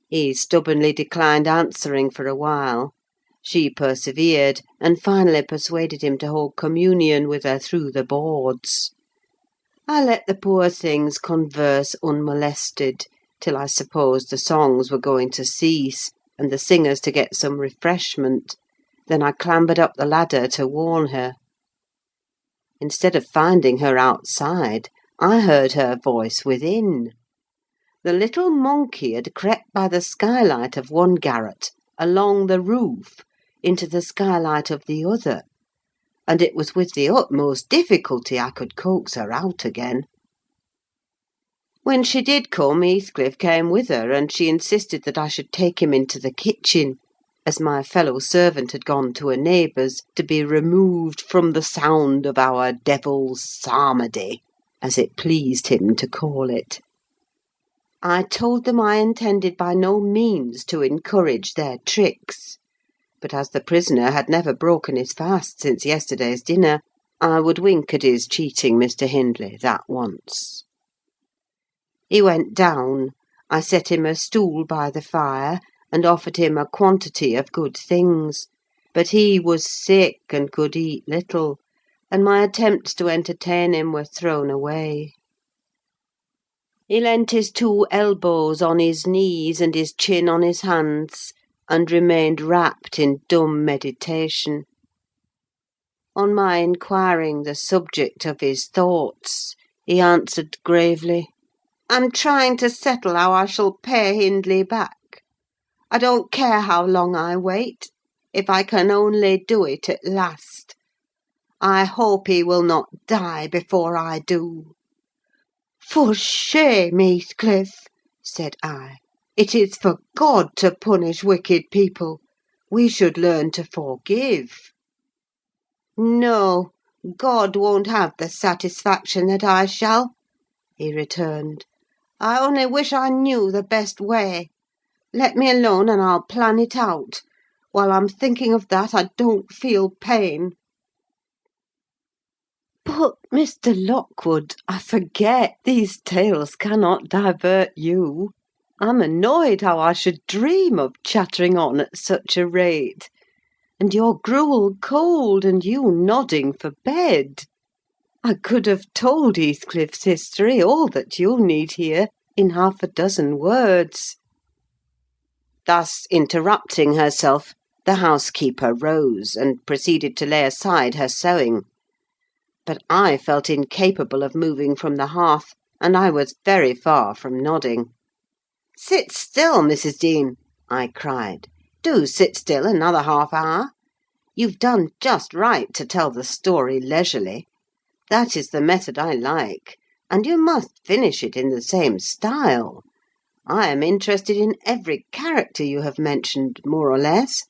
S1: He stubbornly declined answering for a while. She persevered, and finally persuaded him to hold communion with her through the boards. I let the poor things converse unmolested, till I supposed the songs were going to cease, and the singers to get some refreshment. Then I clambered up the ladder to warn her. Instead of finding her outside, I heard her voice within. The little monkey had crept by the skylight of one garret, along the roof, into the skylight of the other, and it was with the utmost difficulty I could coax her out again. When she did come, Heathcliff came with her, and she insisted that I should take him into the kitchen, as my fellow servant had gone to a neighbour's, to be removed from the sound of our devil's psalmody, as it pleased him to call it. I told them I intended by no means to encourage their tricks, but as the prisoner had never broken his fast since yesterday's dinner, I would wink at his cheating Mr. Hindley that once. He went down. I set him a stool by the fire, and offered him a quantity of good things; but he was sick, and could eat little, and my attempts to entertain him were thrown away. He leant his 2 elbows on his knees, and his chin on his hands, and remained wrapped in dumb meditation. On my inquiring the subject of his thoughts, he answered gravely, "I'm trying to settle how I shall pay Hindley back. I don't care how long I wait.
S3: if I can only do it at last. I hope he will not die before I do." "For shame, Heathcliff!" said I. "It is for God to punish wicked people. We should learn to forgive." "No, God won't have the satisfaction that I shall," he returned. "I only wish I knew the best way. Let me alone, and I'll plan it out. While I'm thinking of that, I don't feel pain." "But, Mr. Lockwood, I forget these tales cannot divert you. I'm annoyed how I should dream of chattering on at such a rate. And your gruel cold, and you nodding for bed. I could have told Heathcliff's history, all that you'll need hear, in half a dozen words." Thus interrupting herself, the housekeeper rose, and proceeded to lay aside her sewing. But I felt incapable of moving from the hearth, and I was very far from nodding. "Sit still, Mrs. Dean!" I cried. "Do sit still another half hour. You've done just right to tell the story leisurely. That is the method I like, and you must finish it in the same style. I am interested in every character you have mentioned, more or less."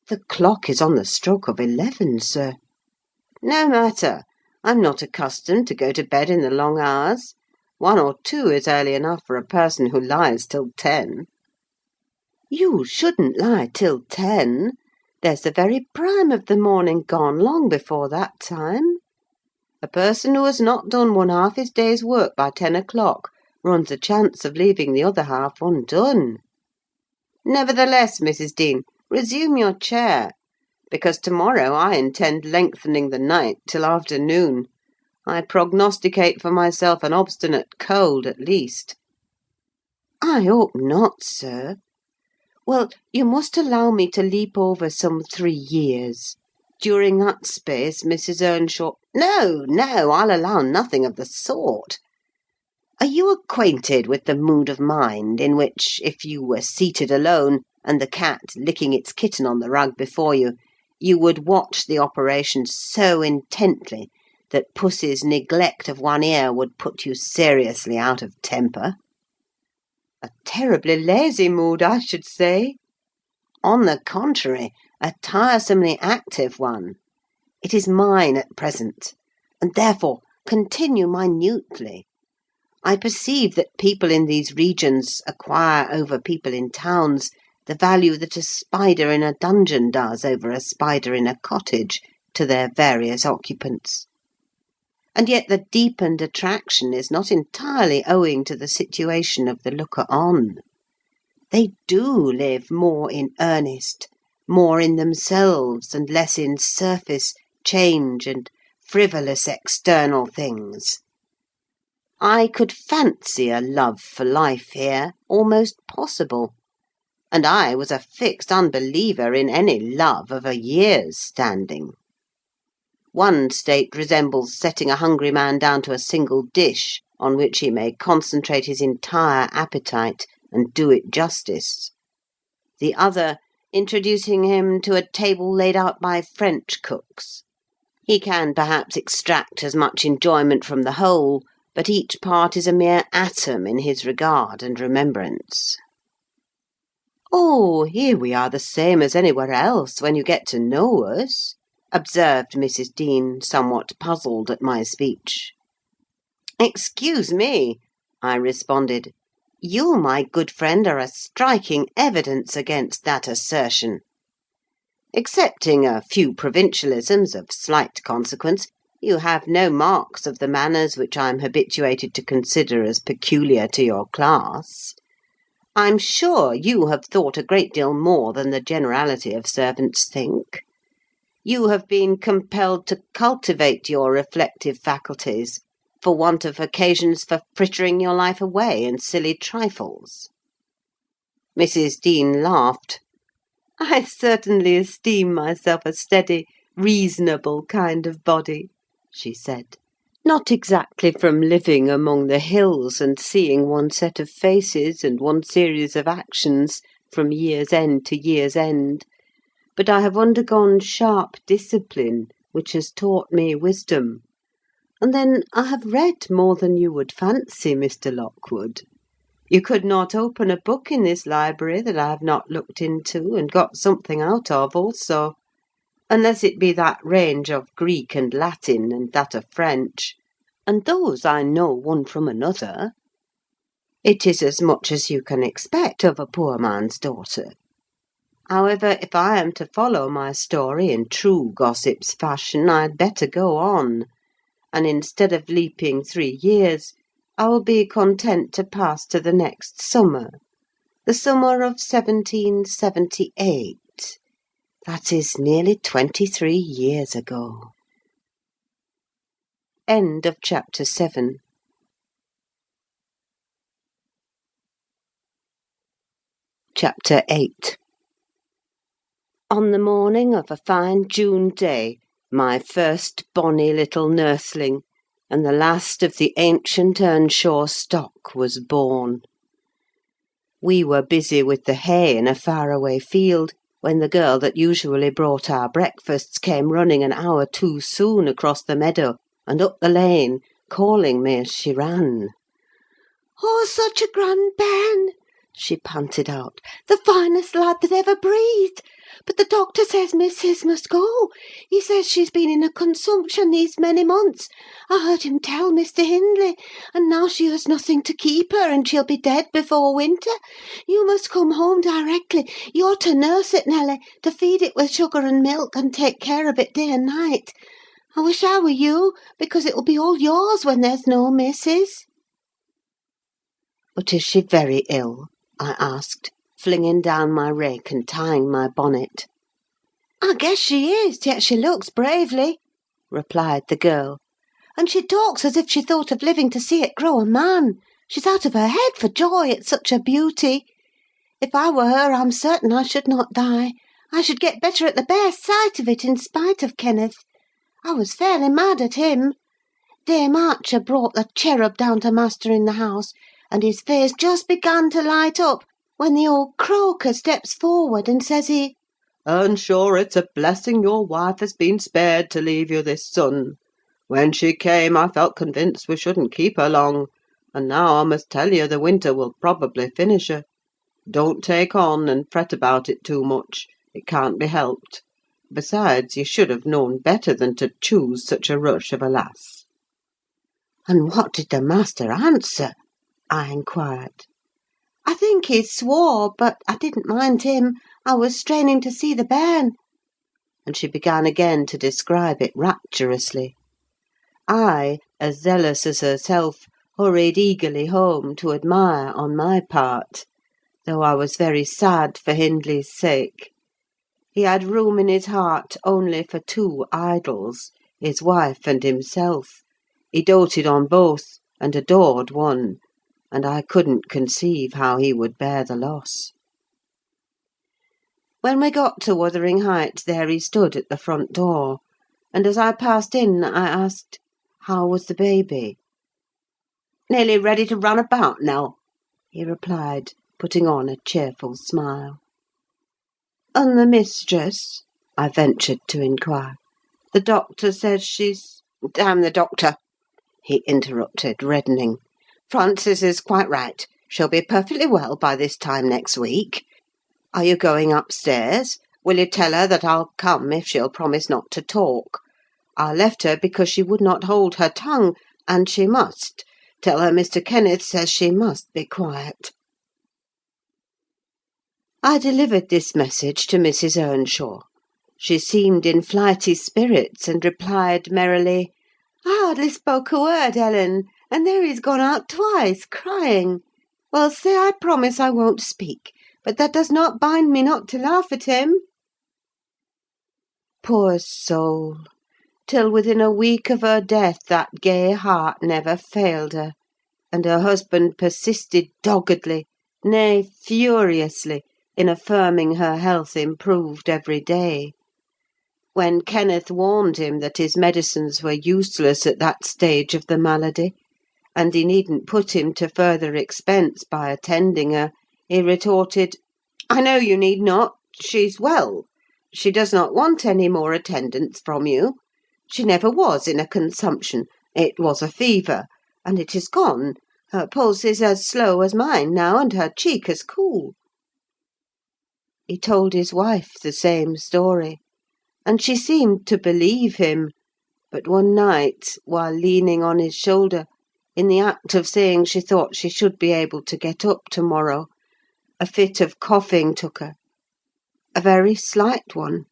S3: "The clock is on the stroke of 11, sir." "No matter. I'm not accustomed to go to bed in the long hours. 1 or 2 is early enough for a person who lies till 10. "You shouldn't lie till 10. There's the very prime of the morning gone long before that time. A person who has not done one half his day's work by 10 o'clock runs a chance of leaving the other half undone. Nevertheless, Mrs. Dean, resume your chair, because to-morrow I intend lengthening the night till afternoon. I prognosticate for myself an obstinate cold, at least." "I hope not, sir. Well, you must allow me to leap over some 3 years. During that space, Mrs. Earnshaw—" "No, no, I'll allow nothing of the sort. Are you acquainted with the mood of mind in which, if you were seated alone, and the cat licking its kitten on the rug before you, you would watch the operation so intently that Pussy's neglect of one ear would put you seriously out of temper?" "A terribly lazy mood, I should say." "On the contrary, a tiresomely active one. It is mine at present, and therefore continue minutely. I perceive that people in these regions acquire over people in towns the value that a spider in a dungeon does over a spider in a cottage to their various occupants. And yet the deepened attraction is not entirely owing to the situation of the looker-on. They do live more in earnest, more in themselves, and less in surface, change, and frivolous external things. I could fancy a love for life here almost possible, and I was a fixed unbeliever in any love of a year's standing. One state resembles setting a hungry man down to a single dish, on which he may concentrate his entire appetite and do it justice. The other, introducing him to a table laid out by French cooks. He can perhaps extract as much enjoyment from the whole, but each part is a mere atom in his regard and remembrance." "Oh, here we are the same as anywhere else, when you get to know us," observed Mrs. Dean, somewhat puzzled at my speech. "Excuse me," I responded. "You, my good friend, are a striking evidence against that assertion. Excepting a few provincialisms of slight consequence, you have no marks of the manners which I am habituated to consider as peculiar to your class. I'm sure you have thought a great deal more than the generality of servants think. You have been compelled to cultivate your reflective faculties, for want of occasions for frittering your life away in silly trifles." Mrs. Dean laughed. "I certainly esteem myself a steady, reasonable kind of body," she said. "Not exactly from living among the hills and seeing one set of faces and one series of actions from year's end to year's end,
S1: but I have undergone sharp discipline, which has taught me wisdom. And then I have read more than you would fancy, Mr. Lockwood. You could not open a book in this library that I have not looked into and got something out of also, unless it be that range of Greek and Latin, and that of French, and those I know one from another. It is as much as you can expect of a poor man's daughter. However, if I am to follow my story in true gossip's fashion, I'd better go on, and instead of leaping 3 years, I will be content to pass to the next summer, the summer of 1778. That is nearly 23 years ago. End of chapter 7. Chapter 8. On the morning of a fine June day, my first bonny little nursling, and the last of the ancient Earnshaw stock, was born. We were busy with the hay in a far-away field, when the girl that usually brought our breakfasts came running an hour too soon across the meadow and up the lane, calling me as she ran.
S4: "Oh, such a grand bairn!" she panted out. "The finest lad that ever breathed! But the doctor says Missus must go. He says she's been in a consumption these many months. I heard him tell Mr. Hindley, and now she has nothing to keep her, and she'll be dead before winter. You must come home directly. You're to nurse it, Nelly, to feed it with sugar and milk, and take care of it day and night. I wish I were you, because it'll be all yours when there's no missus."
S1: "But is she very ill?" I asked, flinging down my rake and tying my bonnet.
S4: "I guess she is, yet she looks bravely," replied the girl. "And she talks as if she thought of living to see it grow a man. She's out of her head for joy at such a beauty. If I were her, I'm certain I should not die. I should get better at the bare sight of it, in spite of Kenneth. I was fairly mad at him. Dame Archer brought the cherub down to master in the house, and his face just began to light up, when the old croaker steps forward, and says he,
S2: "Earnshaw, it's a blessing your wife has been spared to leave you this son. When she came, I felt convinced we shouldn't keep her long, and now I must tell you the winter will probably finish her. Don't take on and fret about it too much; it can't be helped. Besides, you should have known better than to choose such a rush of a lass."
S1: "And what did the master answer?" I inquired.
S4: "I think he swore, but I didn't mind him. I was straining to see the bairn."
S1: And she began again to describe it rapturously. I, as zealous as herself, hurried eagerly home to admire on my part, though I was very sad for Hindley's sake. He had room in his heart only for 2 idols, his wife and himself. He doted on both, and adored one, and I couldn't conceive how he would bear the loss. When we got to Wuthering Heights, there he stood at the front door, and as I passed in, I asked, how was the baby? "Nearly ready to run about now," he replied, putting on a cheerful smile. "And the mistress?" I ventured to inquire. "The doctor says she's—" "Damn the doctor!" he interrupted, reddening. "Frances is quite right. She'll be perfectly well by this time next week. Are you going upstairs? Will you tell her that I'll come if she'll promise not to talk? I left her because she would not hold her tongue, and she must. Tell her Mr. Kenneth says she must be quiet." I delivered this message to Mrs. Earnshaw. She seemed in flighty spirits, and replied merrily,
S4: "I hardly spoke a word, Ellen, and there he's gone out twice, crying. Well, say I promise I won't speak, but that does not bind me not to laugh at him."
S1: Poor soul! Till within a week of her death that gay heart never failed her, and her husband persisted doggedly, nay, furiously, in affirming her health improved every day. When Kenneth warned him that his medicines were useless at that stage of the malady, and he needn't put him to further expense by attending her, he retorted, "I know you need not: she's well.
S3: She does not want any more attendance from you. She never was in a consumption. It was a fever, and it is gone. Her pulse is as slow as mine now, and her cheek as cool." He told his wife the same story, and she seemed to believe him; but one night, while leaning on his shoulder, in the act of saying she thought she should be able to get up to-morrow, a fit of coughing took her. A very slight one.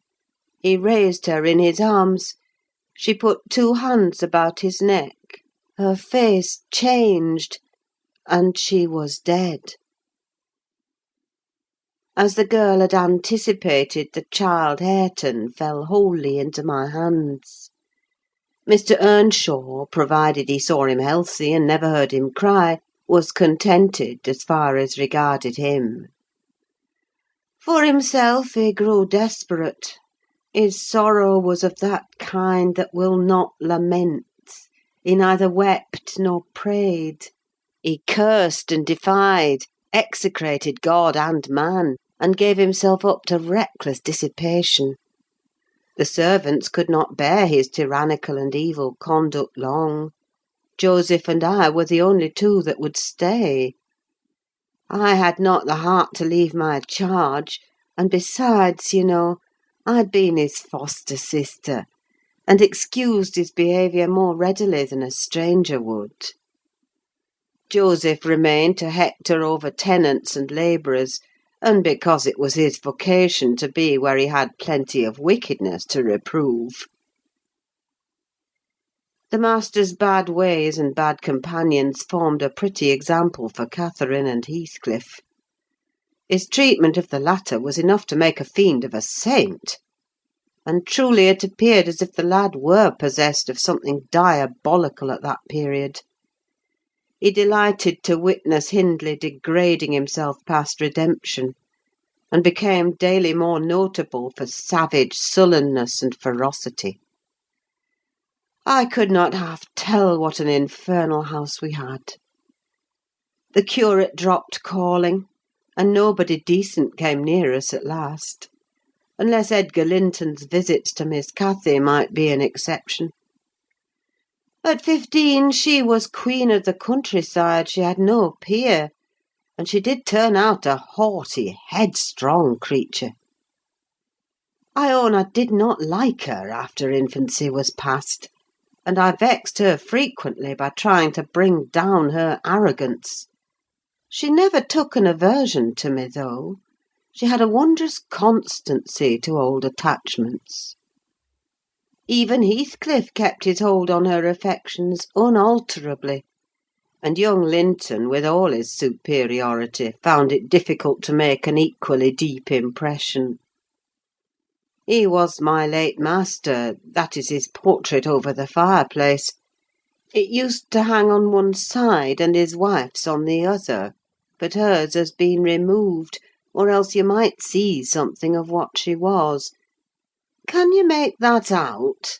S3: He raised her in his arms. She put 2 hands about his neck. Her face changed, and she was dead. As the girl had anticipated, the child Hareton fell wholly into my hands. Mr. Earnshaw, provided he saw him healthy and never heard him cry, was contented as far as regarded him. For himself, he grew desperate. His sorrow was of that kind that will not lament. He neither wept nor prayed. He cursed and defied, execrated God and man, and gave himself up to reckless dissipation. The servants could not bear his tyrannical and evil conduct long. Joseph and I were the only 2 that would stay. I had not the heart to leave my charge, and besides, I'd been his foster sister, and excused his behaviour more readily than a stranger would. Joseph remained to hector over tenants and labourers, and because it was his vocation to be where he had plenty of wickedness to reprove. The master's bad ways and bad companions formed a pretty example for Catherine and Heathcliff. His treatment of the latter was enough to make a fiend of a saint; and truly it appeared as if the lad were possessed of something diabolical at that period. He delighted to witness Hindley degrading himself past redemption, and became daily more notable for savage sullenness and ferocity. I could not half tell what an infernal house we had. The curate dropped calling, and nobody decent came near us at last, unless Edgar Linton's visits to Miss Cathy might be an exception. At 15, she was queen of the countryside; she had no peer, and she did turn out a haughty, headstrong creature. I own I did not like her after infancy was past, and I vexed her frequently by trying to bring down her arrogance. She never took an aversion to me, though. She had a wondrous constancy to old attachments. Even Heathcliff kept his hold on her affections unalterably, and young Linton, with all his superiority, found it difficult to make an equally deep impression. He was my late master; that is his portrait over the fireplace. It used to hang on one side, and his wife's on the other, but hers has been removed, or else you might see something of what she was. Can you make that out?"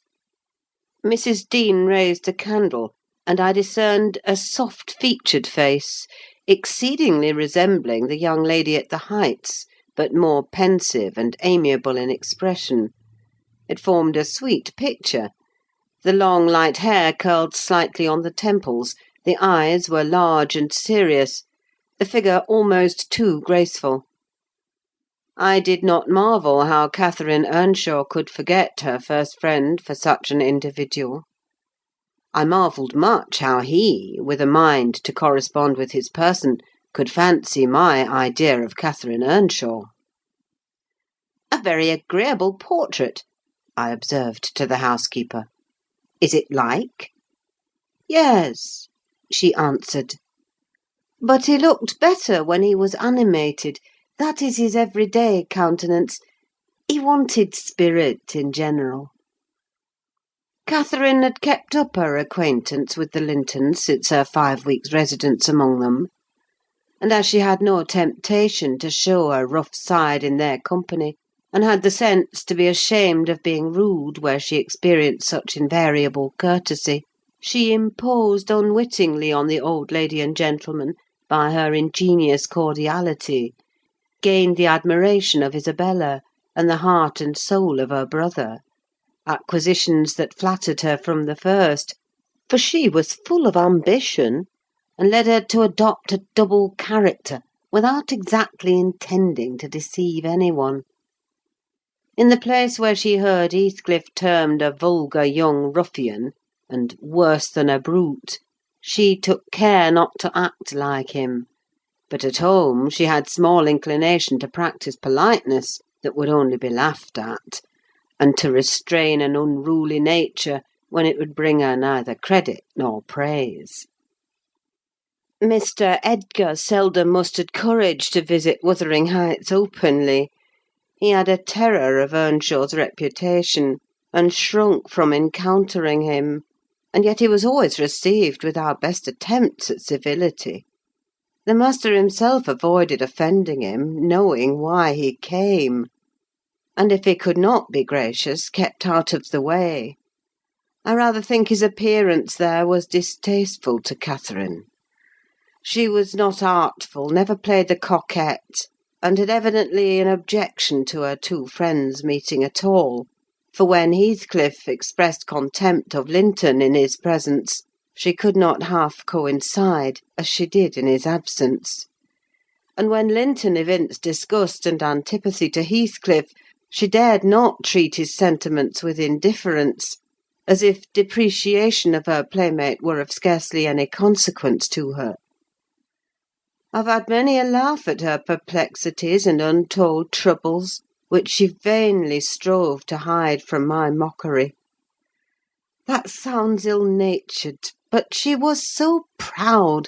S3: Mrs. Dean raised a candle, and I discerned a soft-featured face, exceedingly resembling the young lady at the Heights, but more pensive and amiable in expression. It formed a sweet picture. The long light hair curled slightly on the temples, the eyes were large and serious, the figure almost too graceful. I did not marvel how Catherine Earnshaw could forget her first friend for such an individual. I marvelled much how he, with a mind to correspond with his person, could fancy my idea of Catherine Earnshaw. "A very agreeable portrait," I observed to the housekeeper. "Is it like?" "Yes," she answered. "But he looked better when he was animated. That is his everyday countenance. He wanted spirit in general." Catherine had kept up her acquaintance with the Lintons since her 5 weeks' residence among them; and as she had no temptation to show her rough side in their company, and had the sense to be ashamed of being rude where she experienced such invariable courtesy, she imposed unwittingly on the old lady and gentleman by her ingenious cordiality, gained the admiration of Isabella,
S1: and the heart and soul of her brother, acquisitions that flattered her from the first, for she was full of ambition, and led her to adopt a double character without exactly intending to deceive anyone. In the place where she heard Heathcliff termed a vulgar young ruffian, and worse than a brute, she took care not to act like him; but at home she had small inclination to practise politeness that would only be laughed at, and to restrain an unruly nature when it would bring her neither credit nor praise. Mr. Edgar seldom mustered courage to visit Wuthering Heights openly. He had a terror of Earnshaw's reputation, and shrunk from encountering him, and yet he was always received with our best attempts at civility. The master himself avoided offending him, knowing why he came, and if he could not be gracious, kept out of the way. I rather think his appearance there was distasteful to Catherine. She was not artful, never played the coquette, and had evidently an objection to her two friends meeting at all; for when Heathcliff expressed contempt of Linton in his presence, she could not half coincide, as she did in his absence; and when Linton evinced disgust and antipathy to Heathcliff, she dared not treat his sentiments with indifference, as if depreciation of her playmate were of scarcely any consequence to her. I've had many a laugh at her perplexities and untold troubles, which she vainly strove to hide from my mockery. That sounds ill-natured, but she was so proud,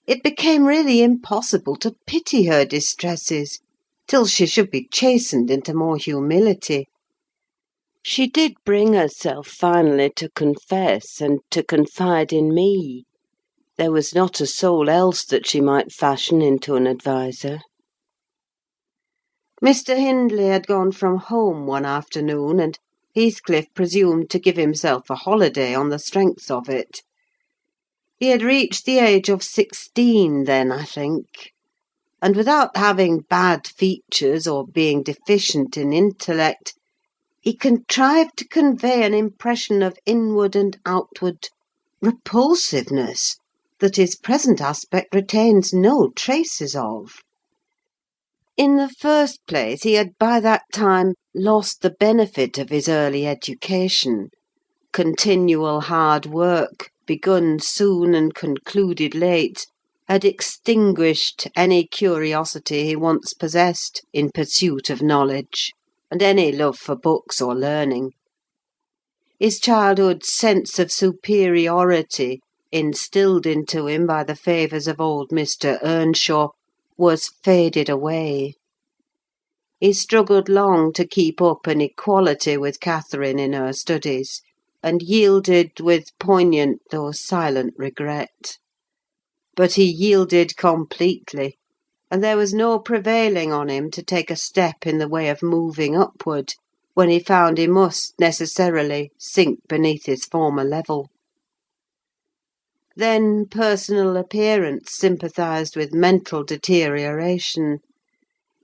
S1: it became really impossible to pity her distresses, till she should be chastened into more humility. She did bring herself finally to confess and to confide in me. There was not a soul else that she might fashion into an adviser. Mr. Hindley had gone from home one afternoon, and Heathcliff presumed to give himself a holiday on the strength of it. He had reached the age of 16 then, I think, and without having bad features or being deficient in intellect, he contrived to convey an impression of inward and outward repulsiveness that his present aspect retains no traces of. In the first place, he had by that time lost the benefit of his early education. Continual hard work, begun soon and concluded late, had extinguished any curiosity he once possessed in pursuit of knowledge, and any love for books or learning. His childhood's sense of superiority, instilled into him by the favours of old Mr. Earnshaw, was faded away. He struggled long to keep up an equality with Catherine in her studies, and yielded with poignant though silent regret. But he yielded completely, and there was no prevailing on him to take a step in the way of moving upward, when he found he must necessarily sink beneath his former level. Then personal appearance sympathised with mental deterioration.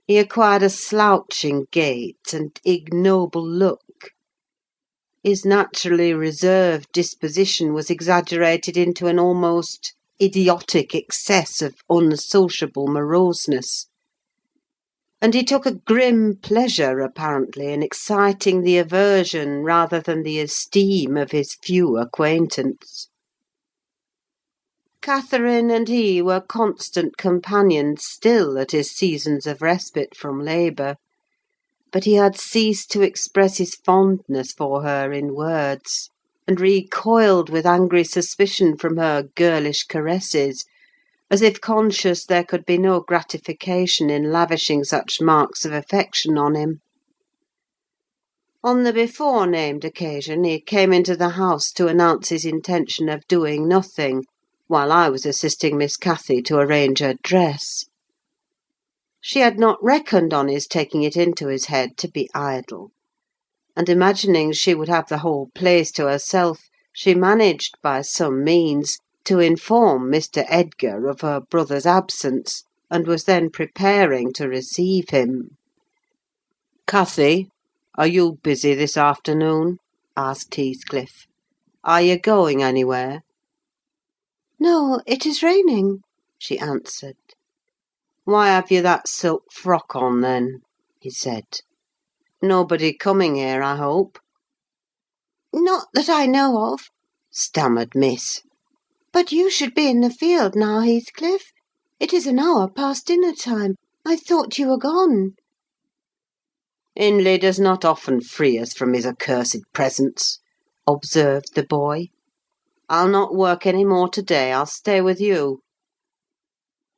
S1: He acquired a slouching gait and ignoble look. His naturally reserved disposition was exaggerated into an almost idiotic excess of unsociable moroseness; and he took a grim pleasure, apparently, in exciting the aversion rather than the esteem of his few acquaintance. Catherine and he were constant companions still at his seasons of respite from labour, but he had ceased to express his fondness for her in words, and recoiled with angry suspicion from her girlish caresses, as if conscious there could be no gratification in lavishing such marks of affection on him. On the before-named occasion he came into the house to announce his intention of doing nothing, while I was assisting Miss Cathy to arrange her dress. She had not reckoned on his taking it into his head to be idle, and imagining she would have the whole place to herself, she managed, by some means, to inform Mr. Edgar of her brother's absence, and was then preparing to receive him. "Cathy, are you busy this afternoon?" asked Heathcliff. "Are you going anywhere?"
S3: "No, it is raining," she answered.
S1: "Why have you that silk frock on, then?" he said. "Nobody coming here, I hope?"
S3: "Not that I know of,"
S1: stammered Miss.
S3: "but you should be in the field now, Heathcliff. It is an hour past dinner time. I thought you were gone."
S1: "Hindley does not often free us from his accursed presence," observed the boy. "I'll not work any more to-day. I'll stay with you."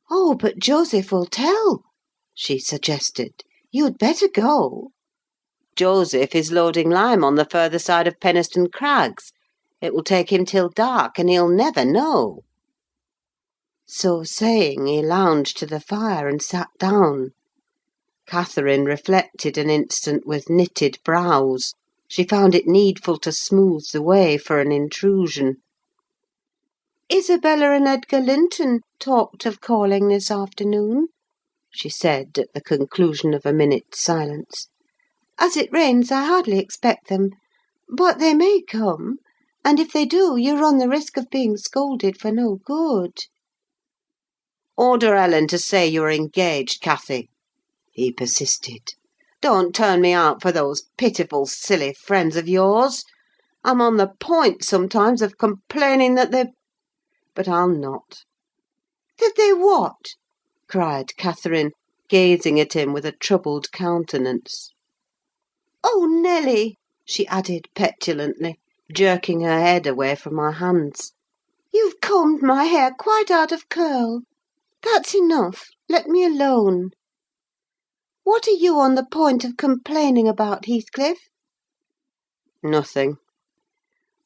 S3: "Oh, but Joseph will tell," she suggested. "You'd better go."
S1: "Joseph is loading lime on the further side of Penistone Crags. It will take him till dark, and he'll never know."
S3: So saying, he lounged to the fire and sat down.
S1: Catherine reflected an instant with knitted brows. She found it needful to smooth the way for an intrusion.
S3: "Isabella and Edgar Linton talked of calling this afternoon," she said, at the conclusion of a minute's silence. "As it rains, I hardly expect them; but they may come, and if they do, you run the risk of being scolded for no good."
S1: "Order Ellen to say you are engaged, Cathy," he persisted. "Don't turn me out for those pitiful, silly friends of yours. I'm on the point, sometimes, of complaining that they... But I'll not."
S3: "That they what?"
S1: cried Catherine, gazing at him with a troubled countenance.
S3: "Oh, Nelly!"
S1: she added petulantly, jerking her head away from my hands.
S3: "You've combed my hair quite out of curl. That's enough. Let me alone. What are you on the point of complaining about, Heathcliff?"
S1: "Nothing.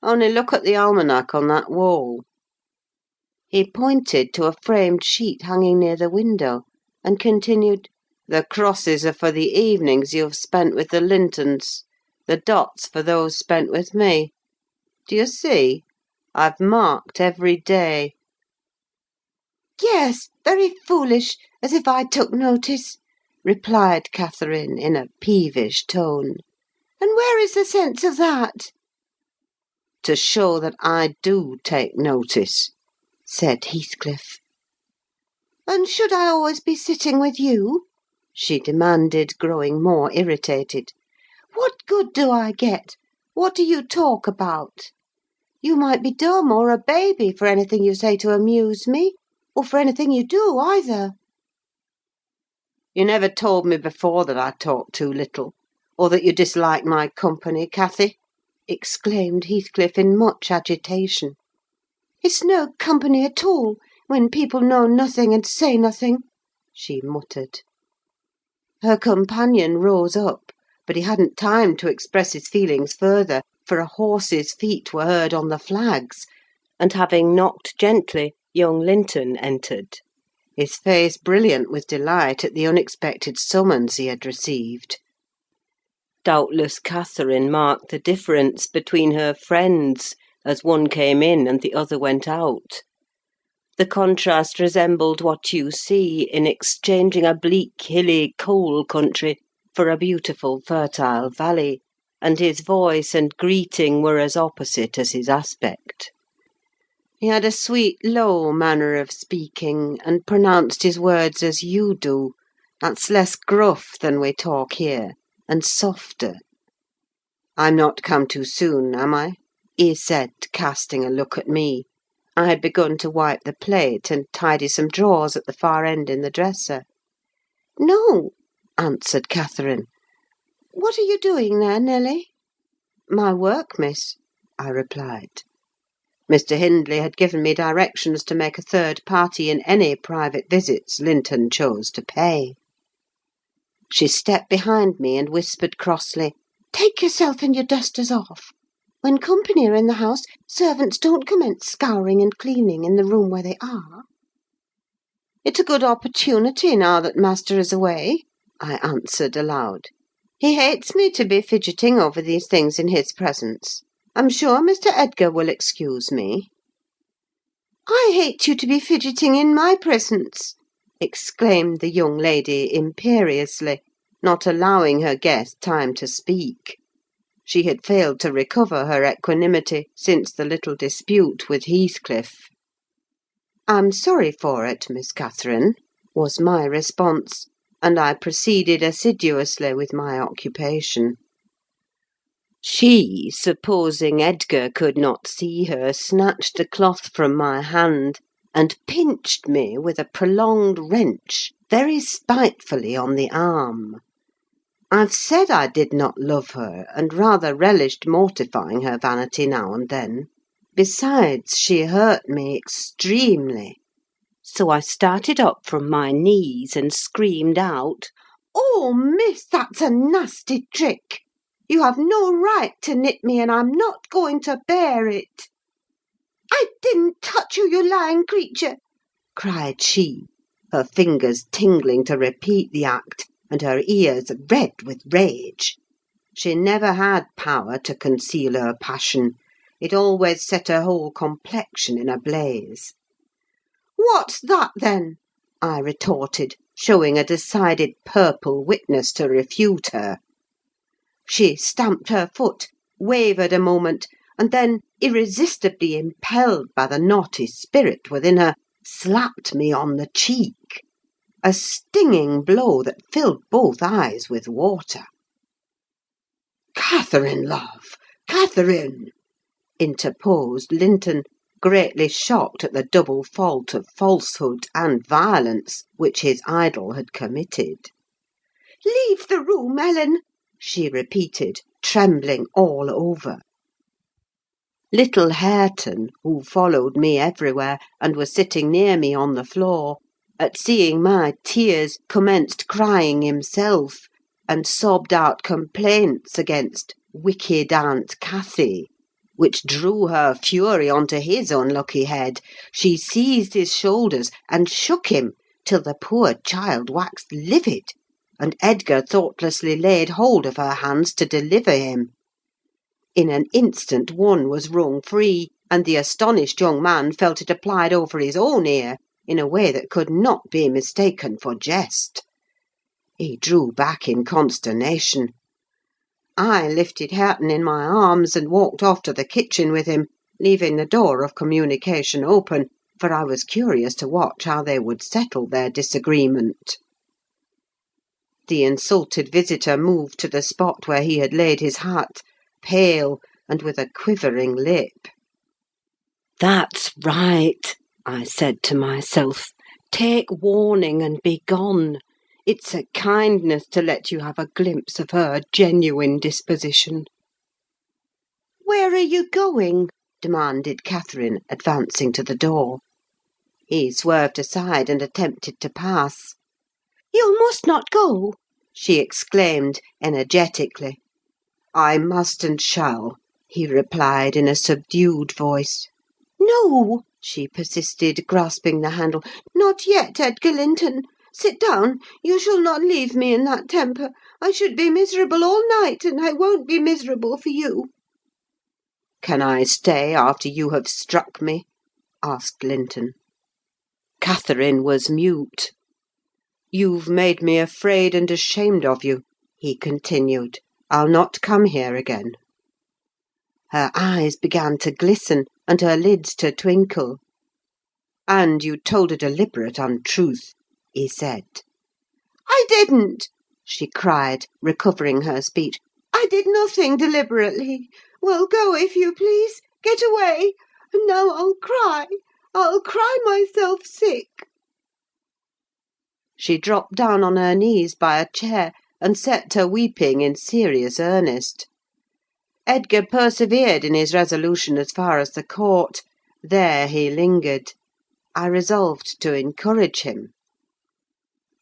S1: Only look at the almanac on that wall." He pointed to a framed sheet hanging near the window, and continued, "The crosses are for the evenings you have spent with the Lintons; the dots for those spent with me. Do you see? I've marked every day."
S3: "Yes, very foolish, as if I took notice," replied Catherine, in a peevish tone. "And where is the sense of that?"
S1: "To show that I do take notice," said Heathcliff.
S3: "And should I always be sitting with you?" she demanded, growing more irritated. "What good do I get? What do you talk about? You might be dumb or a baby for anything you say to amuse me, or for anything you do, either."
S1: "You never told me before that I talk too little, or that you dislike my company, Cathy," exclaimed Heathcliff in much agitation.
S3: "It's no company at all, when people know nothing and say nothing," she muttered.
S1: Her companion rose up, but he hadn't time to express his feelings further, for a horse's feet were heard on the flags, and having knocked gently, young Linton entered, his face brilliant with delight at the unexpected summons he had received. Doubtless Catherine marked the difference between her friends, as one came in and the other went out. The contrast resembled what you see in exchanging a bleak, hilly, coal country for a beautiful, fertile valley, and his voice and greeting were as opposite as his aspect. He had a sweet, low manner of speaking, and pronounced his words as you do: that's less gruff than we talk here, and softer. "I'm not come too soon, am I?" he said, casting a look at me. I had begun to wipe the plate and tidy some drawers at the far end in the dresser.
S3: "No,"
S1: answered Catherine.
S3: "What are you doing there, Nelly?"
S1: "My work, miss," I replied. Mr. Hindley had given me directions to make a third party in any private visits Linton chose to pay. She stepped behind me and whispered crossly,
S3: "Take yourself and your dusters off. When company are in the house, servants don't commence scouring and cleaning in the room where they are."
S1: "It's a good opportunity, now that master is away," I answered aloud. "He hates me to be fidgeting over these things in his presence. I'm sure Mr. Edgar will excuse me."
S3: "I hate you to be fidgeting in my presence,"
S1: exclaimed the young lady imperiously. not allowing her guest time to speak. She had failed to recover her equanimity since the little dispute with Heathcliff. "I'm sorry for it, Miss Catherine," was my response, and I proceeded assiduously with my occupation. She, supposing Edgar could not see her, snatched the cloth from my hand, and pinched me with a prolonged wrench very spitefully on the arm. I've said I did not love her, and rather relished mortifying her vanity now and then. Besides, she hurt me extremely. So I started up from my knees and screamed out, "Oh, miss, that's a nasty trick! You have no right to nip me, and I'm not going to bear it." "I didn't touch you, you lying creature!" cried she, her fingers tingling to repeat the act, and her ears red with rage. She never had power to conceal her passion; it always set her whole complexion in a blaze. "What's that, then?" I retorted, showing a decided purple witness to refute her. She stamped her foot, wavered a moment, and then, irresistibly impelled by the naughty spirit within her, slapped me on the cheek. A stinging blow that filled both eyes with water. "Catherine, love! Catherine!" interposed Linton, greatly shocked at the double fault of falsehood and violence which his idol had committed. "Leave the room, Ellen!" she repeated, trembling all over. Little Hareton, who followed me everywhere, and was sitting near me on the floor, at seeing my tears, commenced crying himself, and sobbed out complaints against wicked Aunt Cathy, which drew her fury on to his unlucky head. She seized his shoulders and shook him till the poor child waxed livid, and Edgar thoughtlessly laid hold of her hands to deliver him. In an instant one was wrung free, and the astonished young man felt it applied over his own ear in a way that could not be mistaken for jest. He drew back in consternation. I lifted Hareton in my arms and walked off to the kitchen with him, leaving the door of communication open, for I was curious to watch how they would settle their disagreement. The insulted visitor moved to the spot where he had laid his hat, pale, and with a quivering lip. "That's right," I said to myself. "Take warning and be gone. It's a kindness to let you have a glimpse of her genuine disposition." "Where are you going?" demanded Catherine, advancing to the door. He swerved aside and attempted to pass. "You must not go!" she exclaimed energetically. "I must and shall," he replied in a subdued voice. "No," she persisted, grasping the handle. "Not yet, Edgar Linton. Sit down. You shall not leave me in that temper. I should be miserable all night, and I won't be miserable for you." "Can I stay after you have struck me?" asked Linton. Catherine was mute. "You've made me afraid and ashamed of you," he continued. "I'll not come here again." Her eyes began to glisten, and her lids to twinkle. "And you told a deliberate untruth," he said. "I didn't!" she cried, recovering her speech. "I did nothing deliberately. Well, go, if you please. Get away. And now I'll cry. I'll cry myself sick." She dropped down on her knees by a chair, and set to weeping in serious earnest. Edgar persevered in his resolution as far as the court. There he lingered. I resolved to encourage him.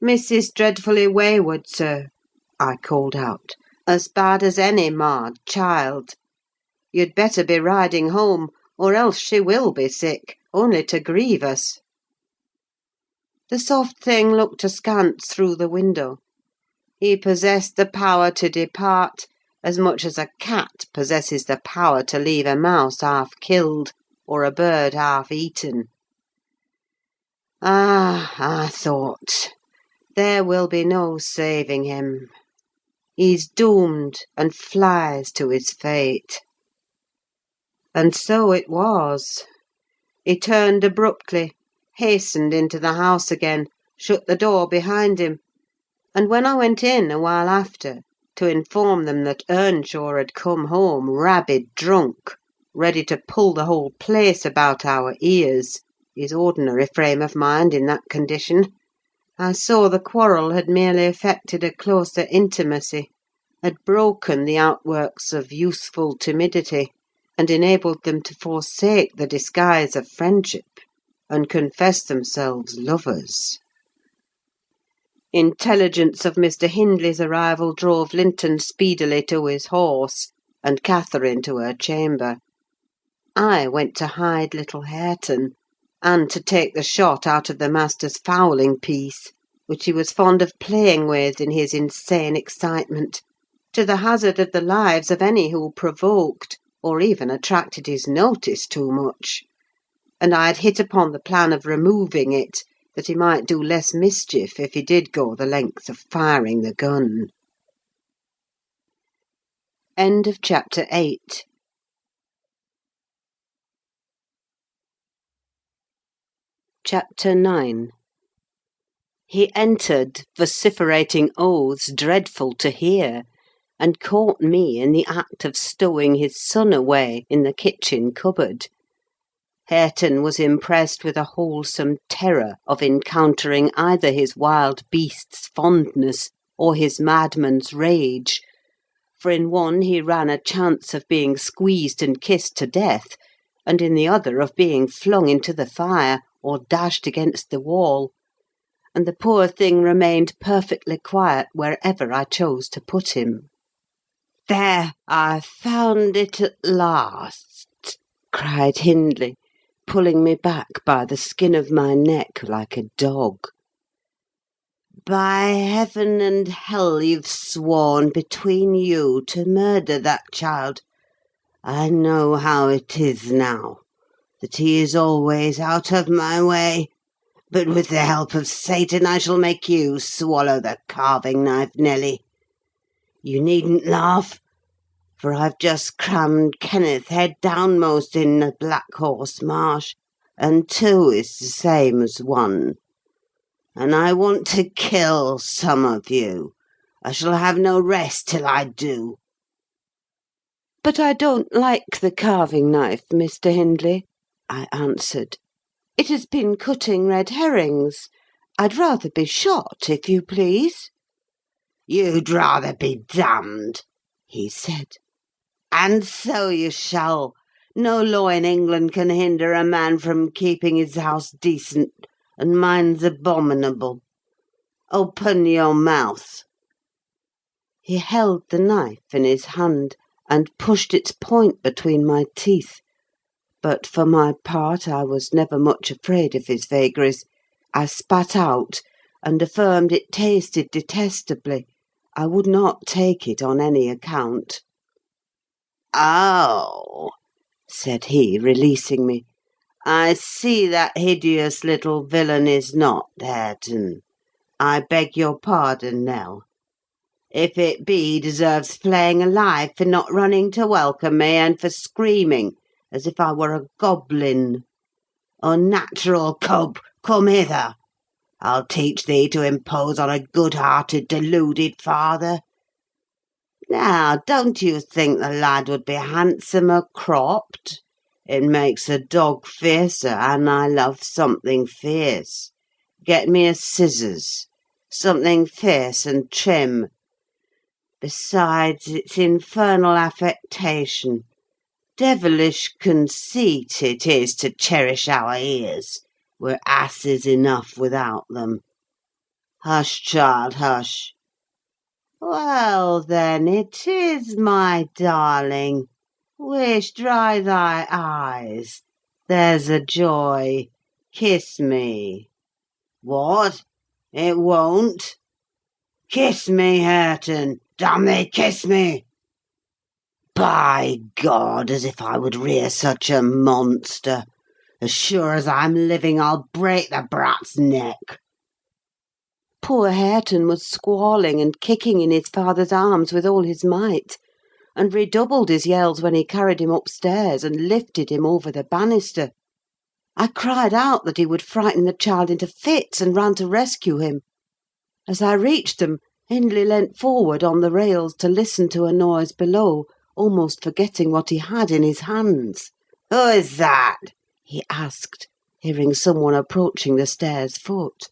S1: "Miss is dreadfully wayward, sir," I called out. "As bad as any marred child. You'd better be riding home, or else she will be sick, only to grieve us." The soft thing looked askance through the window. He possessed the power to depart, as much as a cat possesses the power to leave a mouse half killed, or a bird half eaten. "Ah," I thought, "there will be no saving him.
S3: He's doomed, and flies to his fate." And so it was. He turned abruptly, hastened into the house again, shut the door behind him, and when I went in a while after, to inform them that Earnshaw had come home rabid drunk, ready to pull the whole place about our ears, his ordinary frame of mind in that condition, I saw the quarrel had merely effected a closer intimacy, had broken the outworks of youthful timidity, and enabled them to forsake the disguise of friendship, and confess themselves lovers. Intelligence of Mr. Hindley's arrival drove Linton speedily to his horse, and Catherine to her chamber. I went to hide little Hareton, and to take the shot out of the master's fowling piece, which he was fond of playing with in his insane excitement, to the hazard of the lives of any who provoked, or even attracted his notice too much; and I had hit upon the plan of removing it, that he might do less mischief if he did go the length of firing the gun. End of chapter 8. Chapter 9. He entered, vociferating oaths dreadful to hear, and caught me in the act of stowing his son away in the kitchen cupboard. Hareton was impressed with a wholesome terror of encountering either his wild beast's fondness or his madman's rage; for in one he ran a chance of being squeezed and kissed to death, and in the other of being flung into the fire, or dashed against the wall; and the poor thing remained perfectly quiet wherever I chose to put him. "There, I've found it at last!" cried Hindley, pulling me back by the skin of my neck like a dog. "By heaven and hell, you've sworn between you to murder that child! I know how it is now, that he is always out of my way; but with the help of Satan I shall make you swallow the carving-knife, Nelly. You needn't laugh, for I've just crammed Kenneth head downmost in the Black Horse Marsh, and 2 is the same as 1. And I want to kill some of you. I shall have no rest till I do." "But I don't like the carving-knife, Mr. Hindley," I answered. "It has been cutting red herrings. I'd rather be shot, if you please." "You'd rather be damned," he said. "And so you shall. No law in England can hinder a man from keeping his house decent, and mine's abominable. Open your mouth." He held the knife in his hand, and pushed its point between my teeth; but for my part I was never much afraid of his vagaries. I spat out, and affirmed it tasted detestably. I would not take it on any account. "Oh!" said he, releasing me. "I see that hideous little villain is not Hareton. I beg your pardon, Nell. If it be, he deserves flaying alive for not running to welcome me, and for screaming as if I were a goblin. Unnatural cub, come hither. I'll teach thee to impose on a good-hearted, deluded father. Now, don't you think the lad would be handsomer cropped? It makes a dog fiercer, and I love something fierce. Get me a scissors. Something fierce and trim. Besides, it's infernal affectation. Devilish conceit it is to cherish our ears. We're asses enough without them. Hush, child, hush. Well, then, it is, my darling. Wish, dry thy eyes. There's a joy. Kiss me. What? It won't? Kiss me, Hareton. Damn thee, kiss me. By God, as if I would rear such a monster. As sure as I'm living, I'll break the brat's neck. Poor Hareton was squalling and kicking in his father's arms with all his might, and redoubled his yells when he carried him upstairs and lifted him over the banister. I cried out that he would frighten the child into fits, and ran to rescue him. As I reached them, Hindley leant forward on the rails to listen to a noise below, almost forgetting what he had in his hands.
S5: "Who is that?"
S3: he asked, hearing someone approaching the stairs foot.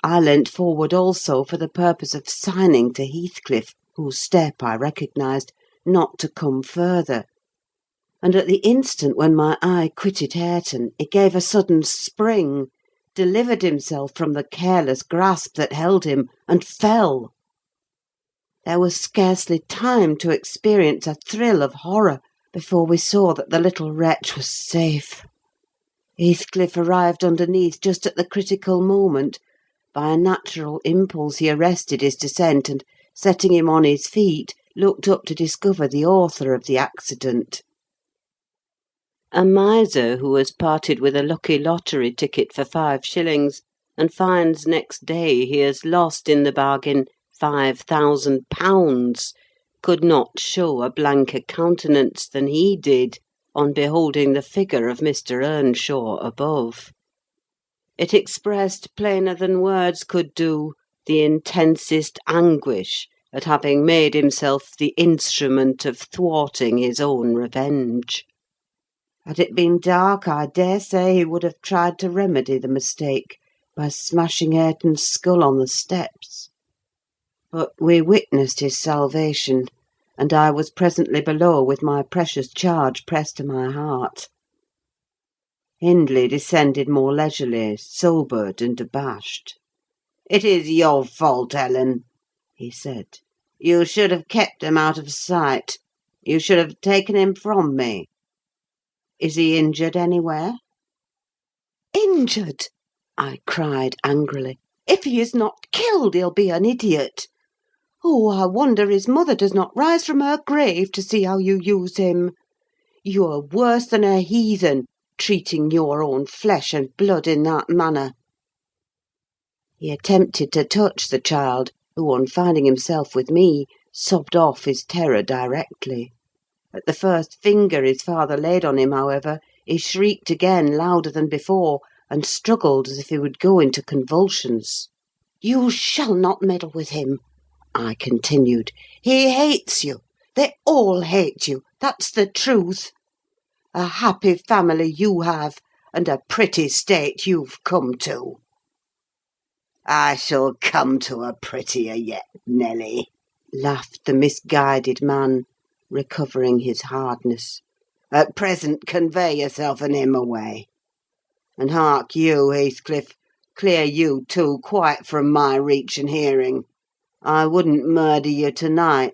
S3: I leant forward also for the purpose of signing to Heathcliff, whose step I recognised, not to come further; and at the instant when my eye quitted Hareton, he gave a sudden spring, delivered himself from the careless grasp that held him, and fell. There was scarcely time to experience a thrill of horror before we saw that the little wretch was safe. Heathcliff arrived underneath just at the critical moment. By a natural impulse he arrested his descent, and, setting him on his feet, looked up to discover the author of the accident. A miser who has parted with a lucky lottery ticket for 5 shillings, and finds next day he has lost in the bargain £5,000, could not show a blanker countenance than he did on beholding the figure of Mr. Earnshaw above. It expressed, plainer than words could do, the intensest anguish at having made himself the instrument of thwarting his own revenge. Had it been dark, I daresay he would have tried to remedy the mistake by smashing Hareton's skull on the steps. But we witnessed his salvation, and I was presently below with my precious charge pressed to my heart. Hindley descended more leisurely, sobered and abashed.
S5: "It is your fault, Ellen," he said. "You should have kept him out of sight. You should have taken him from me. Is he injured anywhere?"
S3: "Injured!" I cried angrily. "If he is not killed, he'll be an idiot. Oh, I wonder his mother does not rise from her grave to see how you use him. You're worse than a heathen, treating your own flesh and blood in that manner." He attempted to touch the child, who, on finding himself with me, sobbed off his terror directly. At the first finger his father laid on him, however, he shrieked again louder than before, and struggled as if he would go into convulsions. "You shall not meddle with him," I continued. "He hates you. They all hate you. That's the truth. A happy family you have, and a pretty state you've come to."
S5: "I shall come to a prettier yet, Nelly,"
S3: laughed the misguided man, recovering his hardness.
S5: "At present, convey yourself and him away. And hark you, Heathcliff, clear you too, quite from my reach and hearing. I wouldn't murder you to-night,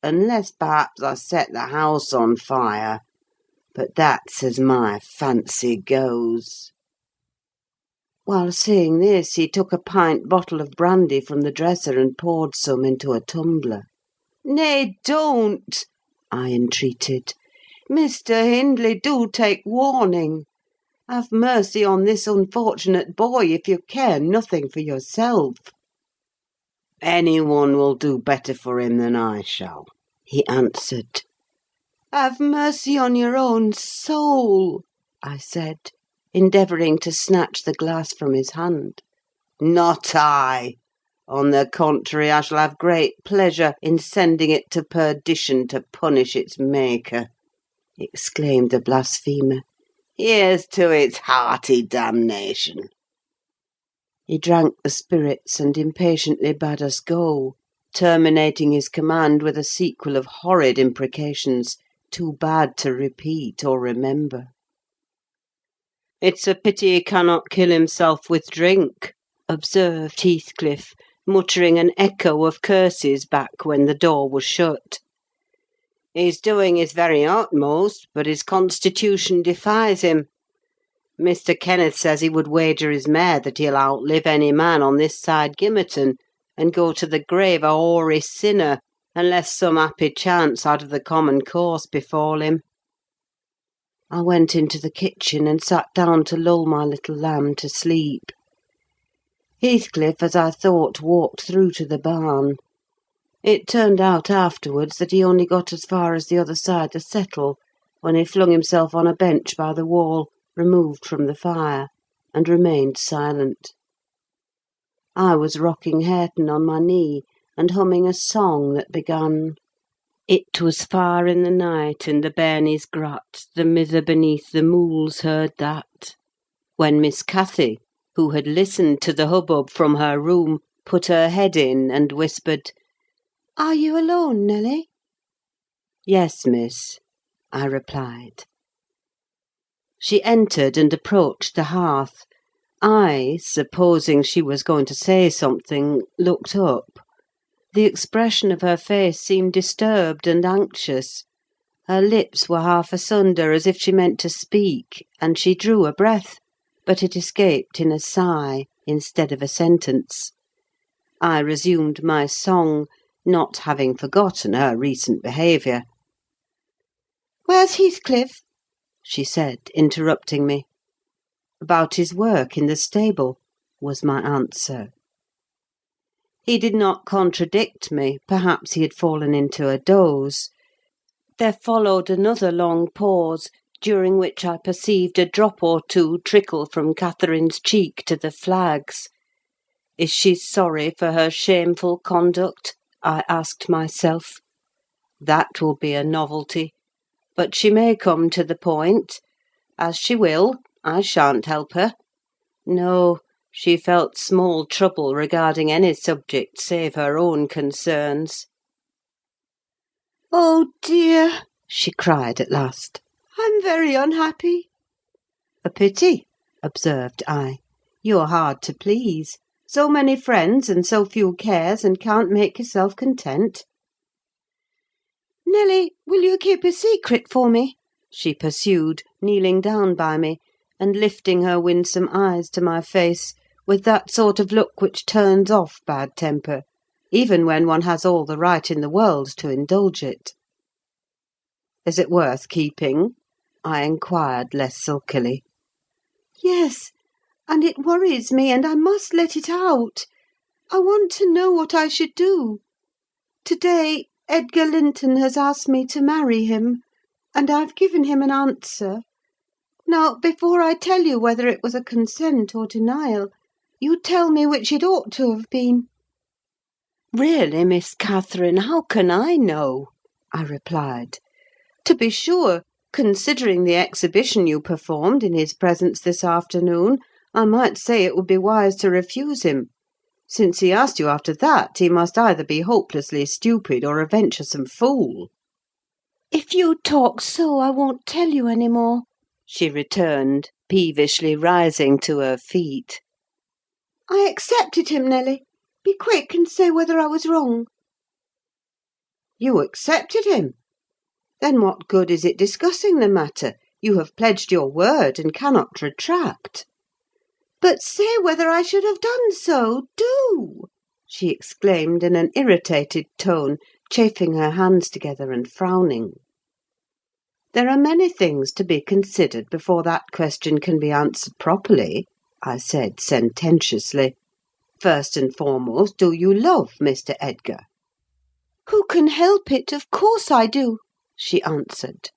S5: unless perhaps I set the house on fire; but that's as my fancy goes."
S3: While saying this, he took a pint bottle of brandy from the dresser and poured some into a tumbler. "Nay, don't!" I entreated. "Mr. Hindley, do take warning. Have mercy on this unfortunate boy, if you care nothing for yourself."
S5: "Anyone will do better for him than I shall," he answered.
S3: "Have mercy on your own soul," I said, endeavouring to snatch the glass from his hand.
S5: "Not I! On the contrary, I shall have great pleasure in sending it to perdition to punish its maker," exclaimed the blasphemer. "Here's to its hearty damnation!"
S3: He drank the spirits and impatiently bade us go, terminating his command with a sequel of horrid imprecations, too bad to repeat or remember. "It's a pity he cannot kill himself with drink," observed Heathcliff, muttering an echo of curses back when the door was shut. "He's doing his very utmost, but his constitution defies him. Mr. Kenneth says he would wager his mare that he'll outlive any man on this side Gimmerton, and go to the grave a hoary sinner, unless some happy chance out of the common course befall him." I went into the kitchen and sat down to lull my little lamb to sleep. Heathcliff, as I thought, walked through to the barn. It turned out afterwards that he only got as far as the other side the settle, when he flung himself on a bench by the wall, removed from the fire, and remained silent. I was rocking Hareton on my knee, and humming a song that began: "It was far in the night, in the bairnies' grot, the mither beneath the mools heard that," when Miss Cathy, who had listened to the hubbub from her room, put her head in and whispered,
S4: "Are you alone, Nelly?"
S3: "Yes, miss," I replied. She entered and approached the hearth. I, supposing she was going to say something, looked up. The expression of her face seemed disturbed and anxious. Her lips were half asunder, as if she meant to speak, and she drew a breath, but it escaped in a sigh instead of a sentence. I resumed my song, not having forgotten her recent behaviour.
S4: "Where's Heathcliff?"
S3: she said, interrupting me. "About his work in the stable," was my answer. He did not contradict me; perhaps he had fallen into a doze. There followed another long pause, during which I perceived a drop or two trickle from Catherine's cheek to the flags. Is she sorry for her shameful conduct? I asked myself. That will be a novelty. But she may come to the point. As she will, I shan't help her. No, she felt small trouble regarding any subject save her own concerns.
S4: "Oh dear!"
S3: she cried at last.
S4: "I'm very unhappy."
S3: "A pity," observed I. "You're hard to please. So many friends and so few cares, and can't make yourself content."
S4: "Nelly, will you keep a secret for me?"
S3: she pursued, kneeling down by me, and lifting her winsome eyes to my face, with that sort of look which turns off bad temper, even when one has all the right in the world to indulge it. "Is it worth keeping?" I inquired, less sulkily.
S4: "Yes, and it worries me, and I must let it out. I want to know what I should do. To-day, Edgar Linton has asked me to marry him, and I've given him an answer. Now, before I tell you whether it was a consent or denial, you tell me which it ought to have been."
S3: "Really, Miss Catherine, how can I know?" I replied. "To be sure, considering the exhibition you performed in his presence this afternoon, I might say it would be wise to refuse him. Since he asked you after that, he must either be hopelessly stupid or a venturesome fool."
S4: "If you talk so, I won't tell you any more,"
S3: she returned, peevishly rising to her feet.
S4: "I accepted him, Nelly. Be quick and say whether I was wrong."
S3: "You accepted him? Then what good is it discussing the matter? You have pledged your word, and cannot retract."
S4: "But say whether I should have done so, do!"
S3: she exclaimed in an irritated tone, chafing her hands together and frowning. "There are many things to be considered before that question can be answered properly," I said sententiously. "First and foremost, do you love Mr. Edgar?"
S4: "Who can help it? Of course I do," she answered.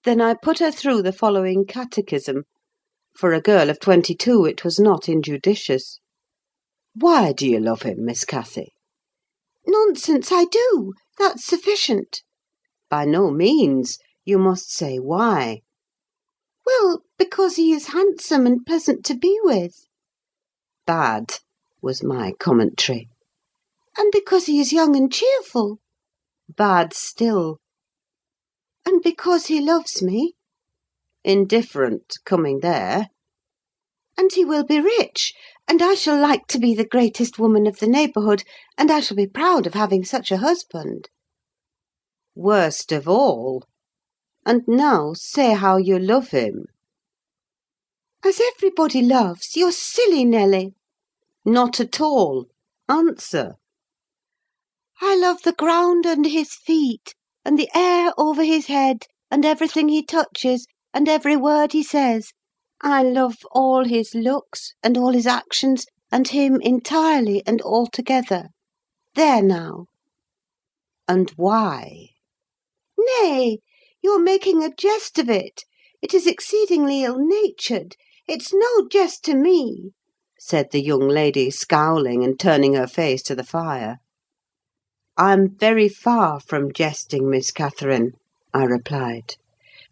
S3: Then I put her through the following catechism. For a girl of 22 it was not injudicious. "Why do you love him, Miss Cathy?"
S4: "Nonsense, I do. That's sufficient."
S3: "By no means. You must say why."
S4: "Well, because he is handsome and pleasant to be with."
S3: "Bad," was my commentary.
S4: "And because he is young and cheerful."
S3: "Bad still."
S4: "And because he loves me."
S3: "Indifferent, coming there."
S4: "And he will be rich, and I shall like to be the greatest woman of the neighbourhood, and I shall be proud of having such a husband."
S3: "Worst of all. And now say how you love him."
S4: "As everybody loves. You're silly, Nelly."
S3: "Not at all. Answer."
S4: "I love the ground under his feet, and the air over his head, and everything he touches, and every word he says. I love all his looks, and all his actions,
S3: and him entirely and altogether. There now."
S1: "And why?"
S3: "Nay, you're making a jest of it. It is exceedingly ill-natured. It's no jest to me," said the young lady, scowling and turning her face to the fire.
S1: "I'm very far from jesting, Miss Catherine," I replied.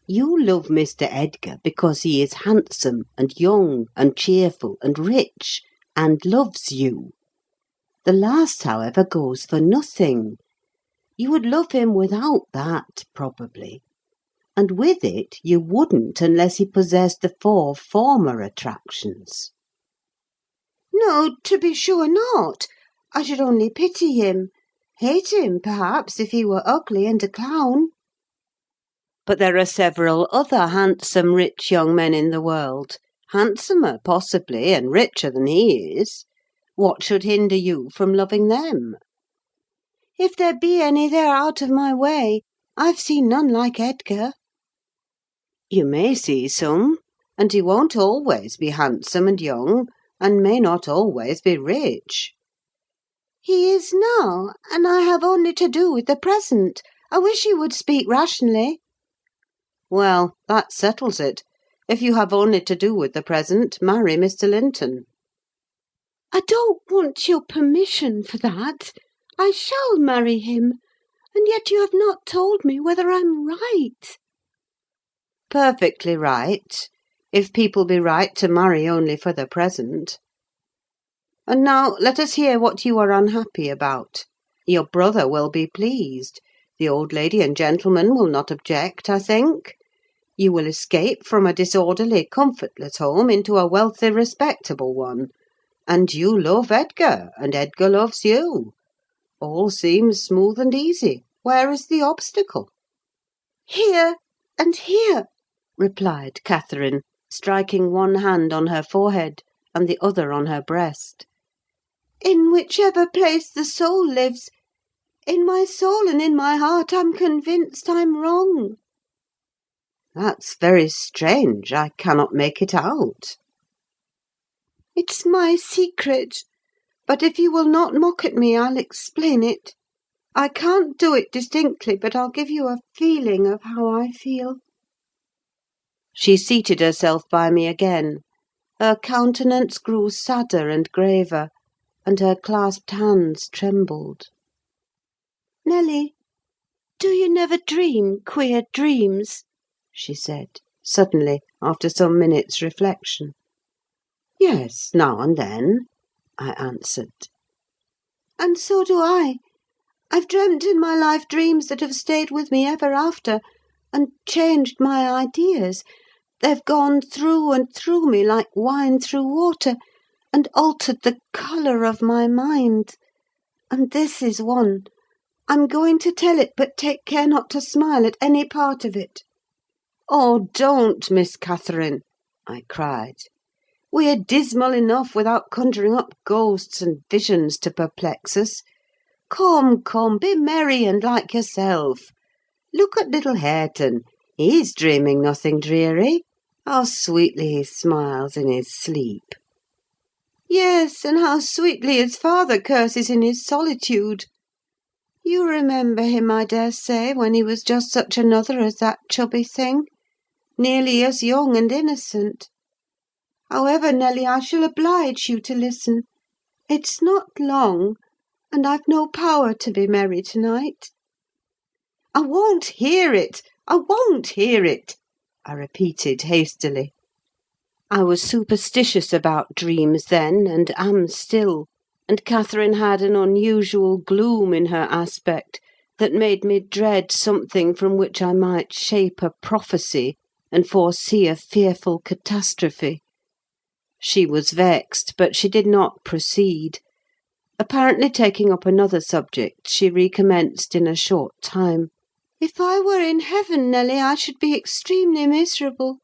S1: "You love Mr. Edgar because he is handsome, and young, and cheerful, and rich, and loves you. The last, however, goes for nothing. You would love him without that, probably; and with it you wouldn't unless he possessed the 4 former attractions."
S3: "No, to be sure not. I should only pity him. Hate him, perhaps, if he were ugly and a clown."
S1: "But there are several other handsome, rich young men in the world; handsomer, possibly, and richer than he is. What should hinder you from loving them?"
S3: "If there be any, they are out of my way. I've seen none like Edgar."
S1: "You may see some, and he won't always be handsome and young, and may not always be rich."
S3: "He is now, and I have only to do with the present. I wish you would speak rationally."
S1: "Well, that settles it. If you have only to do with the present, marry Mr. Linton."
S3: "I don't want your permission for that. I shall marry him, and yet you have not told me whether I'm right."
S1: "Perfectly right, if people be right to marry only for the present. And now let us hear what you are unhappy about. Your brother will be pleased. The old lady and gentleman will not object, I think. You will escape from a disorderly, comfortless home into a wealthy, respectable one. And you love Edgar, and Edgar loves you. All seems smooth and easy. Where is the obstacle?"
S3: "Here, and here,"
S1: replied Catherine, striking one hand on her forehead and the other on her breast.
S3: "In whichever place the soul lives. In my soul and in my heart I'm convinced I'm wrong."
S1: "That's very strange. I cannot make it out."
S3: "It's my secret; but if you will not mock at me, I'll explain it. I can't do it distinctly, but I'll give you a feeling of how I feel."
S1: She seated herself by me again. Her countenance grew sadder and graver, and her clasped hands trembled.
S3: "Nelly, do you never dream queer dreams?" she said, suddenly, after some minutes' reflection.
S1: "Yes, now and then," I answered.
S3: "And so do I. I've dreamt in my life dreams that have stayed with me ever after, and changed my ideas. They've gone through and through me like wine through water, and altered the colour of my mind. And this is one. I'm going to tell it, but take care not to smile at any part of it."
S1: "Oh, don't, Miss Catherine!" I cried. "We're dismal enough without conjuring up ghosts and visions to perplex us. Come, come, be merry and like yourself. Look at little Hareton: he's dreaming nothing dreary. How sweetly he smiles in his sleep!"
S3: "Yes, and how sweetly his father curses in his solitude. You remember him, I daresay, when he was just such another as that chubby thing, nearly as young and innocent. However, Nelly, I shall oblige you to listen. It's not long, and I've no power to be merry to-night."
S1: "I won't hear it! I won't hear it!" I repeated hastily. I was superstitious about dreams then, and am still; and Catherine had an unusual gloom in her aspect that made me dread something from which I might shape a prophecy, and foresee a fearful catastrophe. She was vexed, but she did not proceed. Apparently taking up another subject, she recommenced in a short time.
S3: "If I were in heaven, Nelly, I should be extremely miserable."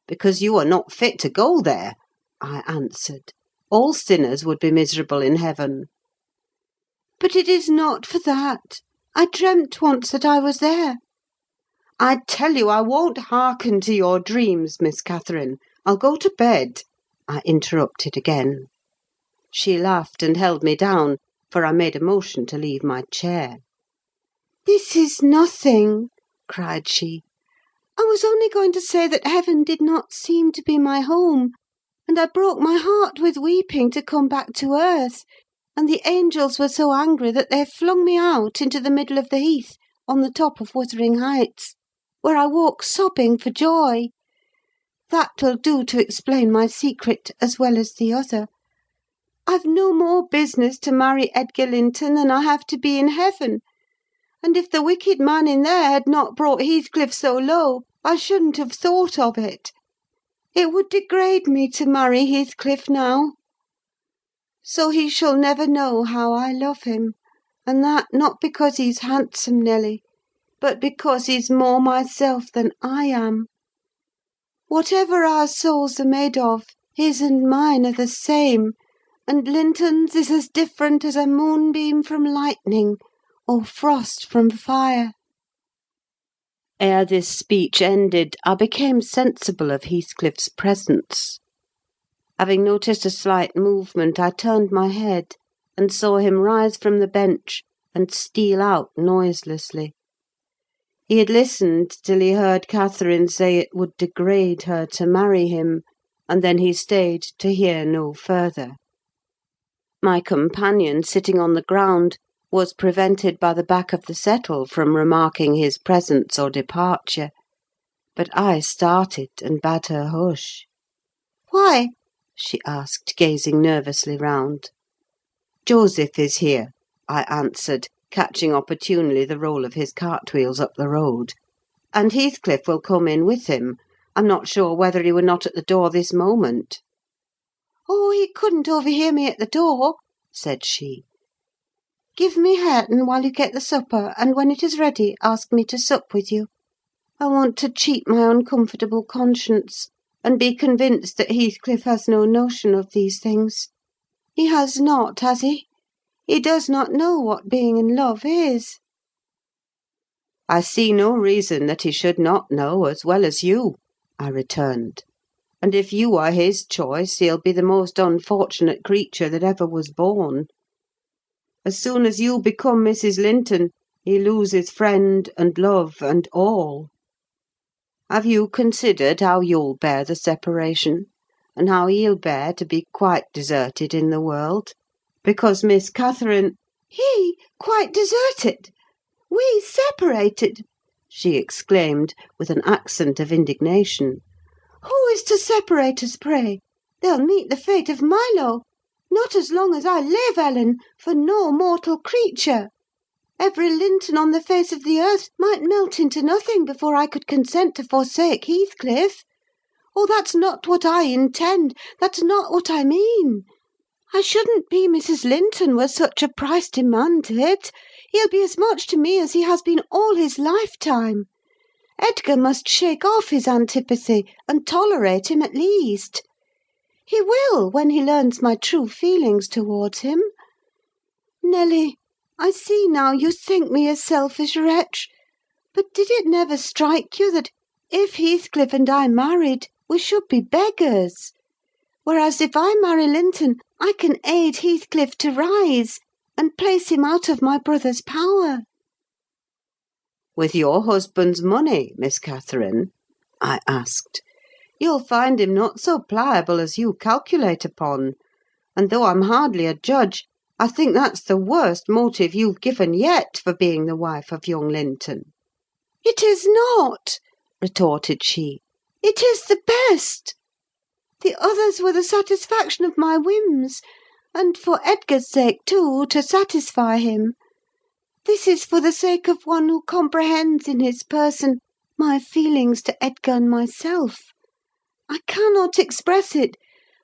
S1: "Because you are not fit to go there," I answered. "All sinners would be miserable in heaven."
S3: "But it is not for that. I dreamt once that I was there."
S1: "I tell you I won't hearken to your dreams, Miss Catherine. I'll go to bed," I interrupted again. She laughed and held me down, for I made a motion to leave my chair.
S4: "This is nothing," cried she. "I was only going to say that heaven did not seem to be my home, and I broke my heart with weeping to come back to earth, and the angels were so angry that they flung me out into the middle of the heath, on the top of Wuthering Heights, where I woke sobbing for joy. That will do to explain my secret, as well as the other. I've no more business to marry Edgar Linton than I have to be in heaven; and if the wicked man in there had not brought Heathcliff so low, I shouldn't have thought of it. It would degrade me to marry Heathcliff now. So he shall never know how I love him, and that not because he's handsome, Nelly, but because he's more myself than I am. Whatever our souls are made of, his and mine are the same, and Linton's is as different as a moonbeam from lightning, or frost from fire."
S1: Ere this speech ended, I became sensible of Heathcliff's presence. Having noticed a slight movement, I turned my head, and saw him rise from the bench and steal out noiselessly. He had listened till he heard Catherine say it would degrade her to marry him, and then he stayed to hear no further. My companion, sitting on the ground, was prevented by the back of the settle from remarking his presence or departure; but I started and bade her hush. "Why?" she asked, gazing nervously round. "Joseph is here," I answered, catching opportunely the roll of his cartwheels up the road. "And Heathcliff will come in with him. I'm not sure whether he were not at the door this moment." "Oh, he couldn't overhear me at the door," said she. "Give me Hareton while you get the supper, and when it is ready, ask me to sup with you. I want to cheat my uncomfortable conscience, and be convinced that Heathcliff has no notion of these things. He has not, has he? He does not know what being in love is." "I see no reason that he should not know, as well as you," I returned. "And if you are his choice, he'll be the most unfortunate creature that ever was born. As soon as you become Mrs. Linton, he loses friend and love and all. Have you considered how you'll bear the separation, and how he'll bear to be quite deserted in the world? Because Miss Catherine—"
S4: "He quite deserted! We separated!" she exclaimed, with an accent of indignation. "Who is to separate us, pray? They'll meet the fate of Milo. Not as long as I live, Ellen, for no mortal creature. Every Linton on the face of the earth might melt into nothing before I could consent to forsake Heathcliff. Oh, that's not what I intend; that's not what I mean. I shouldn't be Mrs. Linton were such a price demanded. He'll be as much to me as he has been all his lifetime. Edgar must shake off his antipathy, and tolerate him at least. He will, when he learns my true feelings towards him. Nelly, I see now you think me a selfish wretch; but did it never strike you that if Heathcliff and I married, we should be beggars? Whereas if I marry Linton, I can aid Heathcliff to rise, and place him out of my brother's power."
S1: "With your husband's money, Miss Catherine?" I asked. "You'll find him not so pliable as you calculate upon; and though I'm hardly a judge, I think that's the worst motive you've given yet for being the wife of young Linton."
S4: "It is not," retorted she. "It is the best. The others were the satisfaction of my whims, and, for Edgar's sake too, to satisfy him. This is for the sake of one who comprehends in his person my feelings to Edgar and myself. I cannot express it,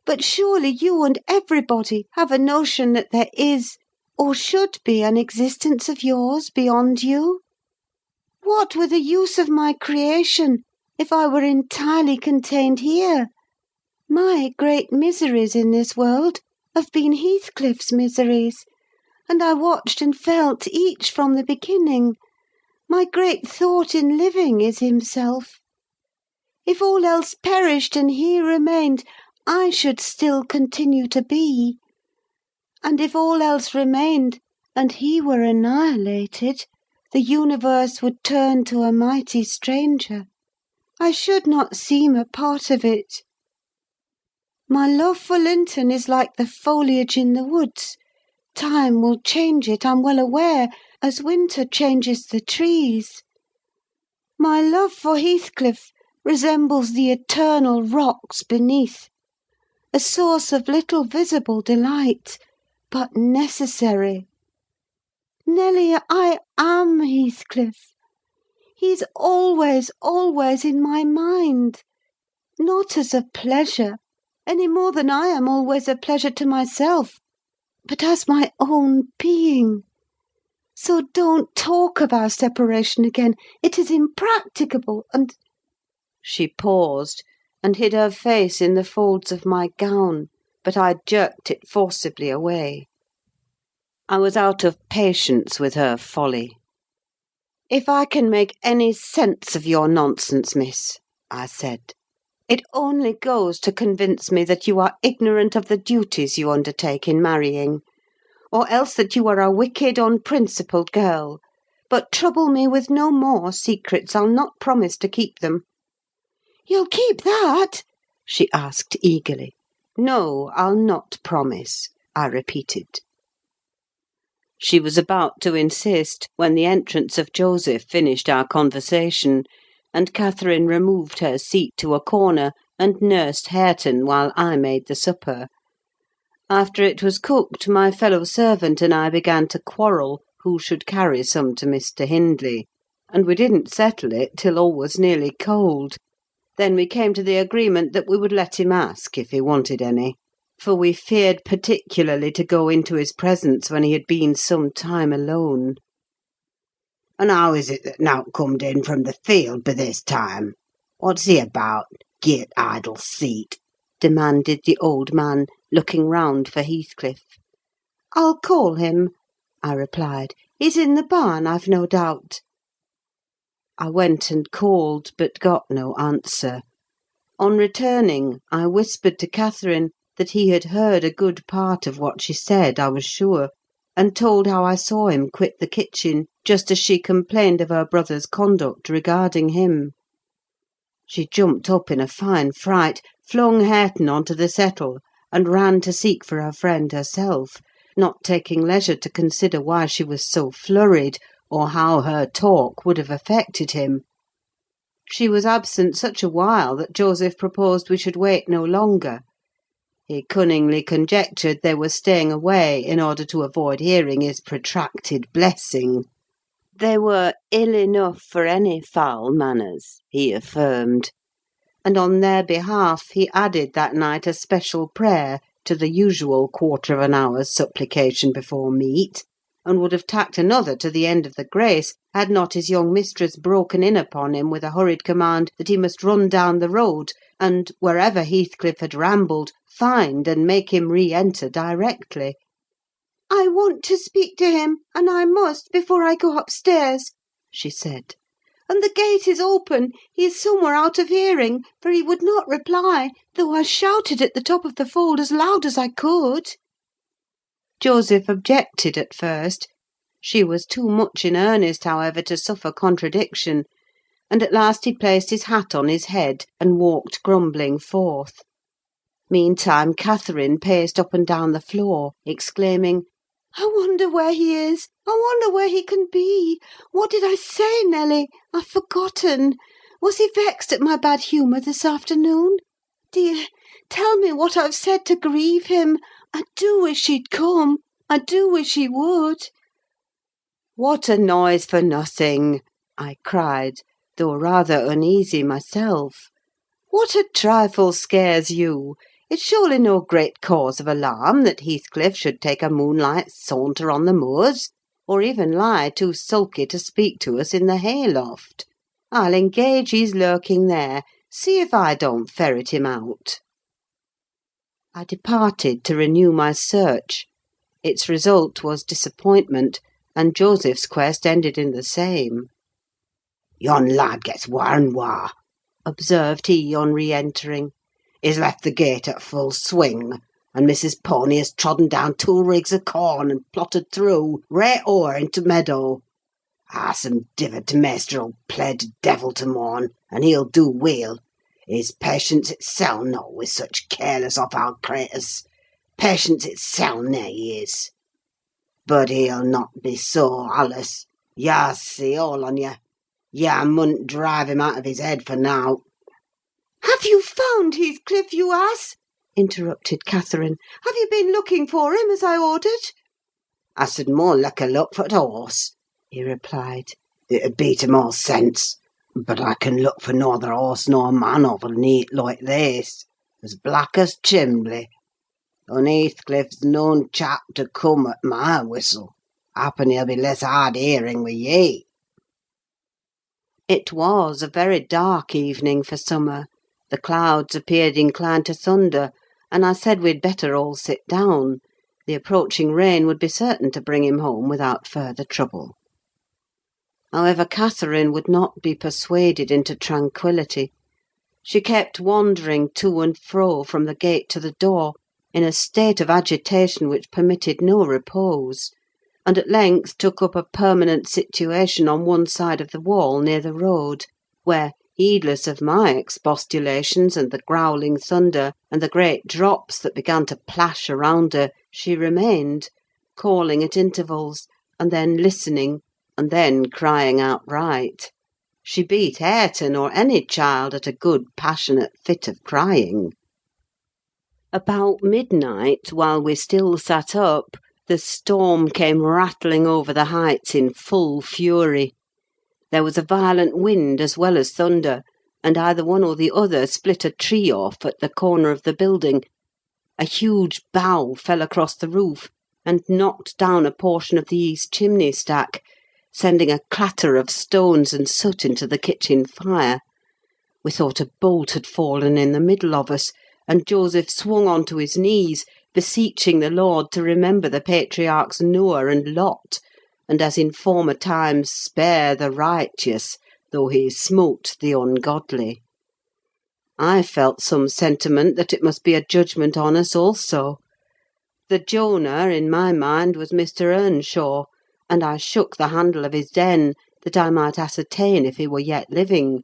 S4: but surely you and everybody have a notion that there is, or should be, an existence of yours beyond you. What were the use of my creation if I were entirely contained here? My great miseries in this world have been Heathcliff's miseries, and I watched and felt each from the beginning. My great thought in living is himself. If all else perished and he remained, I should still continue to be. And if all else remained, and he were annihilated, the universe would turn to a mighty stranger. I should not seem a part of it. My love for Linton is like the foliage in the woods. Time will change it, I'm well aware, as winter changes the trees. My love for Heathcliff resembles the eternal rocks beneath, a source of little visible delight, but necessary. Nelly, I am Heathcliff. He's always, always in my mind. Not as a pleasure, any more than I am always a pleasure to myself, but as my own being. So don't talk of our separation again. It is impracticable, and—" She paused, and hid her face in the folds of my gown, but I jerked it forcibly away. I was out of patience with her folly. "If I can make any sense of your nonsense, miss," I said, "it only goes to convince me that you are ignorant of the duties you undertake in marrying, or else that you are a wicked, unprincipled girl. But trouble me with no more secrets. I'll not promise to keep them." "You'll keep that?" she asked eagerly. "No, I'll not promise," I repeated. She was about to insist, when the entrance of Joseph finished our conversation, and Catherine removed her seat to a corner, and nursed Hareton while I made the supper. After it was cooked, my fellow servant and I began to quarrel who should carry some to Mr. Hindley, and we didn't settle it till all was nearly cold. Then we came to the agreement that we would let him ask if he wanted any, for we feared particularly to go into his presence when he had been some time alone.
S5: "And how is it that nowt comed in from the field by this time? What's he about? Git idle seat!"
S1: demanded the old man, looking round for Heathcliff. "I'll call him," I replied. "He's in the barn, I've no doubt." I went and called, but got no answer. On returning, I whispered to Catherine that he had heard a good part of what she said, I was sure, and told how I saw him quit the kitchen, just as she complained of her brother's conduct regarding him. She jumped up in a fine fright, flung Hareton on to the settle, and ran to seek for her friend herself, not taking leisure to consider why she was so flurried, or how her talk would have affected him. She was absent such a while that Joseph proposed we should wait no longer. He cunningly conjectured they were staying away in order to avoid hearing his protracted blessing. They were ill enough for any foul manners, he affirmed; and on their behalf he added that night a special prayer to the usual quarter of an hour's supplication before meat, and would have tacked another to the end of the grace, had not his young mistress broken in upon him with a hurried command that he must run down the road, and, wherever Heathcliff had rambled, find and make him re-enter directly. "I want to speak to him, and I must, before I go upstairs," she said. "And the gate is open: he is somewhere out of hearing, for he would not reply, though I shouted at the top of the fold as loud as I could." Joseph objected at first. She was too much in earnest, however, to suffer contradiction, and at last he placed his hat on his head, and walked grumbling forth. Meantime Catherine paced up and down the floor, exclaiming, "I wonder where he is! I wonder where he can be! What did I say, Nelly? I've forgotten. Was he vexed at my bad humour this afternoon? Dear, tell me what I've said to grieve him. I do wish he'd come. I do wish he would." "What a noise for nothing!" I cried, though rather uneasy myself. "What a trifle scares you? It's surely no great cause of alarm that Heathcliff should take a moonlight saunter on the moors, or even lie too sulky to speak to us in the hay-loft. I'll engage he's lurking there. See if I don't ferret him out." I departed to renew my search. Its result was disappointment, and Joseph's quest ended in the same.
S5: "Yon lad gets waur and waur," observed he on re-entering. "He's left the gate at full swing, and Mrs. Pony has trodden down 2 rigs of corn and plotted through, right o'er into meadow. Some diver to maister'll play to devil to morn, and he'll do weel. His patience itself not with such careless off-hand craters. Patience itself nay he is. But he'll not be so, Alice. Ya see all on ye. Ya mun't drive him out of his head for now."
S4: "Have you found Heathcliff, you ass?" interrupted Catherine. "Have you been looking for him, as I ordered?"
S5: "I sud more liker look for t' horse," he replied. "It'd beat 'em all sense. But I can look for noather horse nor man over neat like this, as black as chimbley. And Heathcliff's noan chap to come at my whistle. Happen he'll be less hard hearing with ye."
S1: It was a very dark evening for summer. The clouds appeared inclined to thunder, and I said we'd better all sit down. The approaching rain would be certain to bring him home without further trouble. However, Catherine would not be persuaded into tranquillity. She kept wandering to and fro from the gate to the door, in a state of agitation which permitted no repose, and at length took up a permanent situation on one side of the wall near the road, where, heedless of my expostulations and the growling thunder, and the great drops that began to plash around her, she remained, calling at intervals, and then listening, and then crying outright. She beat Hareton or any child at a good passionate fit of crying. About midnight, while we still sat up, the storm came rattling over the heights in full fury. There was a violent wind as well as thunder, and either one or the other split a tree off at the corner of the building. A huge bough fell across the roof, and knocked down a portion of the east chimney stack, sending a clatter of stones and soot into the kitchen fire. We thought a bolt had fallen in the middle of us, and Joseph swung on to his knees, beseeching the Lord to remember the patriarchs Noah and Lot, and as in former times spare the righteous, though he smote the ungodly. I felt some sentiment that it must be a judgment on us also. The Jonah, in my mind, was Mr. Earnshaw, and I shook the handle of his den, that I might ascertain if he were yet living.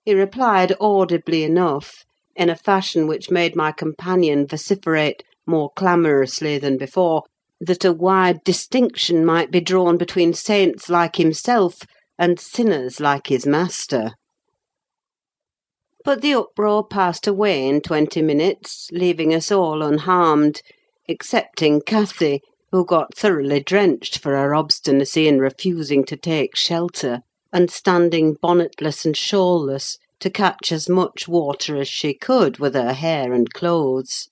S1: He replied audibly enough, in a fashion which made my companion vociferate more clamorously than before, that a wide distinction might be drawn between saints like himself and sinners like his master. But the uproar passed away in 20 minutes, leaving us all unharmed, excepting Cathy, who got thoroughly drenched for her obstinacy in refusing to take shelter, and standing bonnetless and shawlless to catch as much water as she could with her hair and clothes.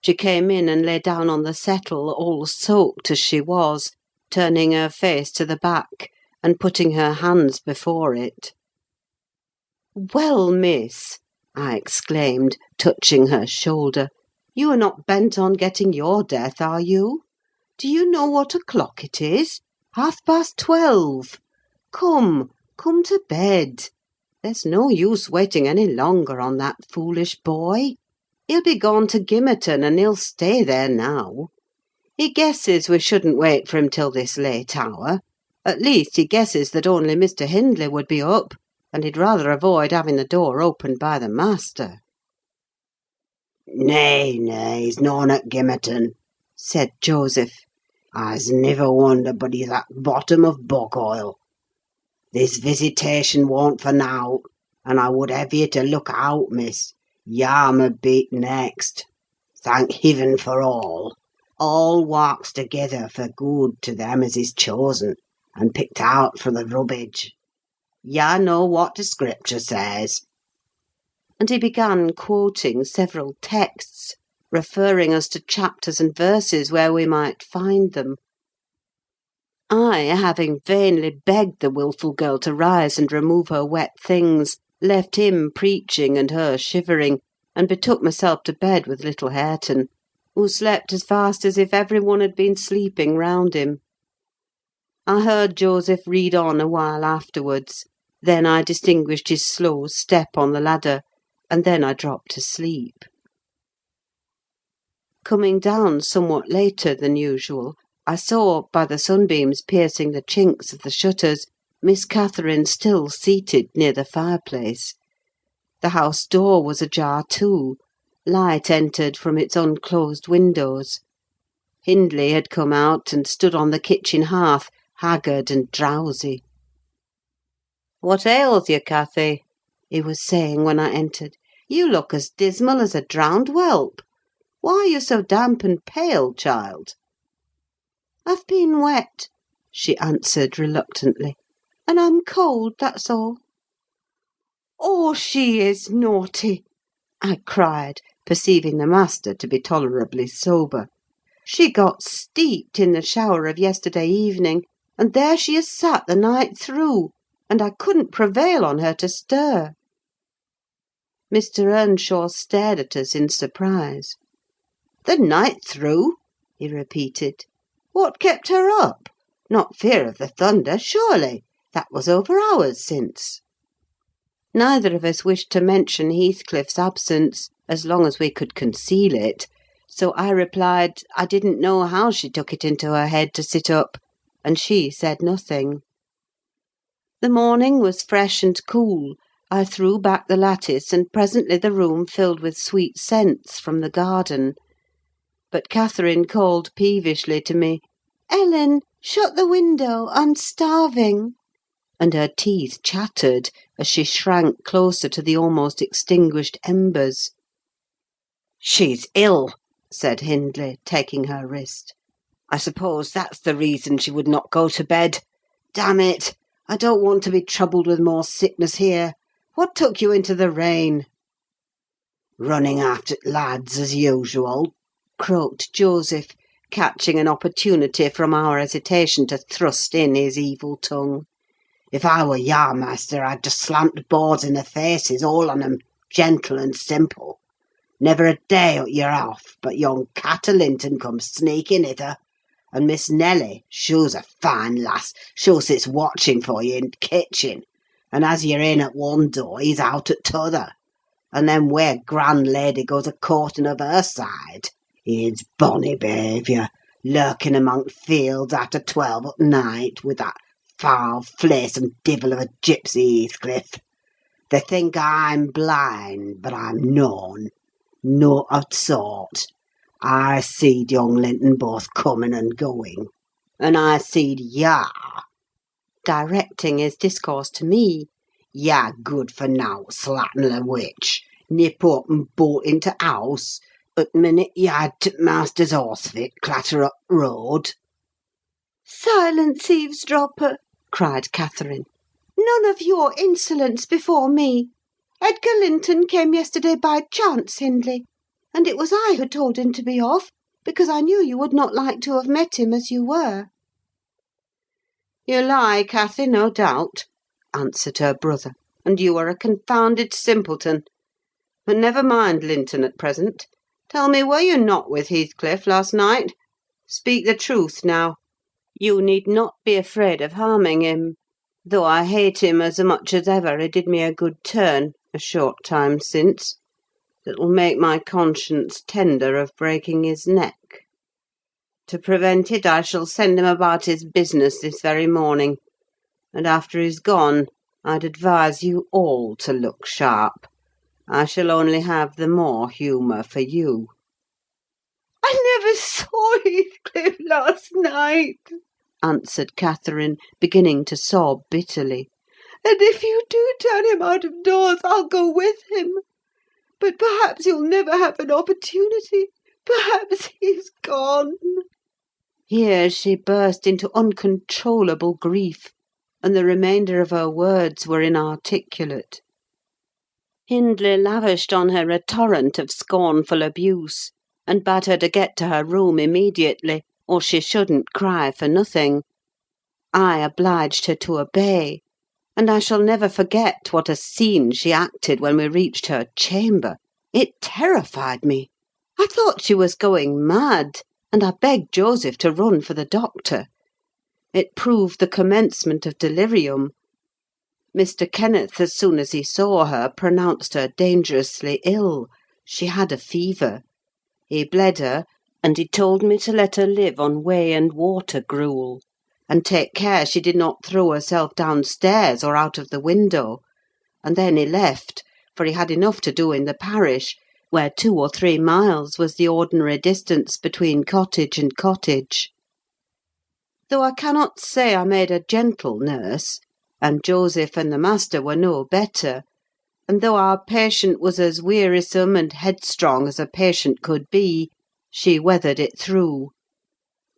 S1: She came in and lay down on the settle, all soaked as she was, turning her face to the back, and putting her hands before it. "Well, miss," I exclaimed, touching her shoulder, "you are not bent on getting your death, are you? Do you know what o'clock it is? 12:30. Come to bed. There's no use waiting any longer on that foolish boy. He'll be gone to Gimmerton, and he'll stay there now. He guesses we shouldn't wait for him till this late hour. At least, he guesses that only Mr. Hindley would be up, and he'd rather avoid having the door opened by the master."
S5: "Nay, he's noan at Gimmerton," said Joseph. "I's niver wonder but he's at bottom of bog oil. This visitation won't for nowt, and I would hev ye to look out, miss. Yarm a bit next. Thank Heaven for all. All works together for good to them as is chosen, and picked out for the rubbage. Ya know what the Scripture says."
S1: And he began quoting several texts, referring us to chapters and verses where we might find them. I, having vainly begged the wilful girl to rise and remove her wet things, left him preaching and her shivering, and betook myself to bed with little Hareton, who slept as fast as if every one had been sleeping round him. I heard Joseph read on a while afterwards, then I distinguished his slow step on the ladder, and then I dropped to sleep. Coming down somewhat later than usual, I saw, by the sunbeams piercing the chinks of the shutters, Miss Catherine still seated near the fireplace. The house door was ajar too; light entered from its unclosed windows. Hindley had come out and stood on the kitchen hearth, haggard and drowsy. "What ails you, Cathy?" he was saying when I entered. "You look as dismal as a drowned whelp. Why are you so damp and pale, child?"
S3: "I've been wet," she answered reluctantly, "and I'm cold, that's all."
S4: "Oh, she is naughty!" I cried, perceiving the master to be tolerably sober. "She got steeped in the shower of yesterday evening, and there she has sat the night through, and I couldn't prevail on her to stir." Mr. Earnshaw stared at us in surprise. "The night through?" he repeated. "What kept her up? Not fear of the thunder, surely? That was over hours since." Neither of us wished to mention Heathcliff's absence, as long as we could conceal it; so I replied, I didn't know how she took it into her head to sit up, and she said nothing. The morning was fresh and cool. I threw back the lattice, and presently the room filled with sweet scents from the garden. But Catherine called peevishly to me,
S3: "Ellen, shut the window, I'm starving."
S1: and her teeth chattered as she shrank closer to the almost extinguished embers. "She's ill," said Hindley, taking her wrist. "I suppose that's the reason she would not go to bed. Damn it! I don't want to be troubled with more sickness here. What took you into the rain?"
S5: Running after t' lads, as usual,"
S1: croaked Joseph, catching an opportunity from our hesitation to thrust in his evil tongue.
S5: "If I were yah, master, I'd just slant the boards in their faces, all on 'em, gentle and simple. Never a day ut you're off, but young Catter Linton comes sneaking hither; and Miss Nelly, shoo's a fine lass, shoo sits watching for you in t' kitchen, and as you're in at one door, he's out at t'other; and then where grand lady goes a courting of her side. It's bonny behaviour, lurking among t' fields after 12 at night, with that foul, fleysome divil of a gipsy Heathcliff. They think I'm blind, but I'm noan. Nought of t' sort. I seed young Linton both coming and going. And I seed yah,"
S1: directing his discourse to me.
S5: "Yah good for nowt, slatternly witch! Nip up and bolt into t' house, at t' minute you had t' master's horse fit clatter up t' road."
S4: "Silence, eavesdropper!" cried Catherine. "None of your insolence before me. Edgar Linton came yesterday by chance, Hindley, and it was I who told him to be off, because I knew you would not like to have met him as you were."
S1: "You lie, Cathy, no doubt," answered her brother, "and you are a confounded simpleton. But never mind Linton at present. Tell me, were you not with Heathcliff last night? Speak the truth, now. You need not be afraid of harming him, though I hate him as much as ever he did me a good turn, a short time since, that will make my conscience tender of breaking his neck. To prevent it, I shall send him about his business this very morning; and after he's gone, I'd advise you all to look sharp. I shall only have the more humour for you."
S4: "I never saw Heathcliff last night," answered Catherine, beginning to sob bitterly. "And if you do turn him out of doors, I'll go with him. But perhaps you'll never have an opportunity. Perhaps he's gone."
S1: Here she burst into uncontrollable grief, and the remainder of her words were inarticulate. Hindley lavished on her a torrent of scornful abuse, and bade her to get to her room immediately, or she shouldn't cry for nothing. I obliged her to obey, and I shall never forget what a scene she acted when we reached her chamber. It terrified me. I thought she was going mad, and I begged Joseph to run for the doctor. It proved the commencement of delirium. Mr. Kenneth, as soon as he saw her, pronounced her dangerously ill: she had a fever. He bled her, and he told me to let her live on whey and water gruel, and take care she did not throw herself downstairs or out of the window; and then he left, for he had enough to do in the parish, where 2 or 3 miles was the ordinary distance between cottage and cottage. Though I cannot say I made a gentle nurse, and Joseph and the master were no better, and though our patient was as wearisome and headstrong as a patient could be, she weathered it through.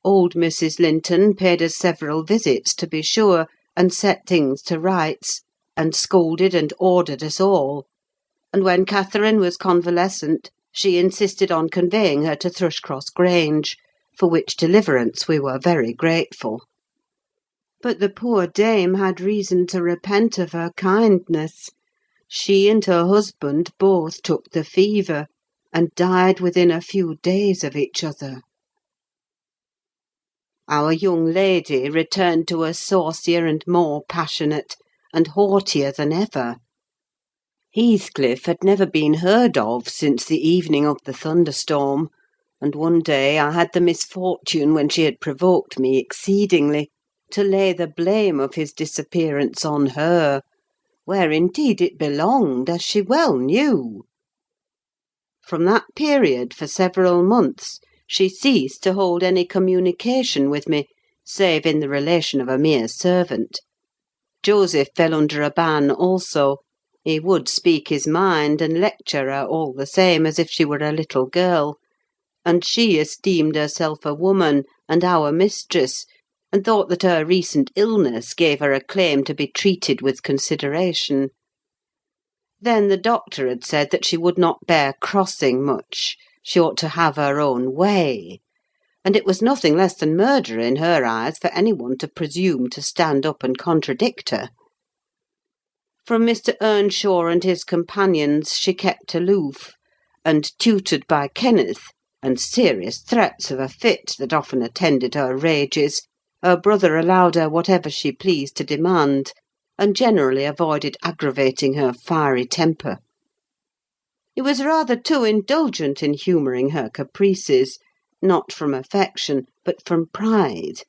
S1: Old Mrs. Linton paid us several visits, to be sure, and set things to rights, and scolded and ordered us all; and when Catherine was convalescent, she insisted on conveying her to Thrushcross Grange, for which deliverance we were very grateful. But the poor dame had reason to repent of her kindness. She and her husband both took the fever, and died within a few days of each other. Our young lady returned to us saucier and more passionate, and haughtier than ever. Heathcliff had never been heard of since the evening of the thunderstorm, and one day I had the misfortune, when she had provoked me exceedingly, to lay the blame of his disappearance on her, where indeed it belonged, as she well knew. From that period, for several months, she ceased to hold any communication with me, save in the relation of a mere servant. Joseph fell under a ban also. He would speak his mind, and lecture her all the same as if she were a little girl; and she esteemed herself a woman, and our mistress, and thought that her recent illness gave her a claim to be treated with consideration. Then the doctor had said that she would not bear crossing much; she ought to have her own way; and it was nothing less than murder in her eyes for any one to presume to stand up and contradict her. From Mr. Earnshaw and his companions she kept aloof, and, tutored by Kenneth, and serious threats of a fit that often attended her rages, her brother allowed her whatever she pleased to demand, and generally avoided aggravating her fiery temper. He was rather too indulgent in humouring her caprices, not from affection, but from pride.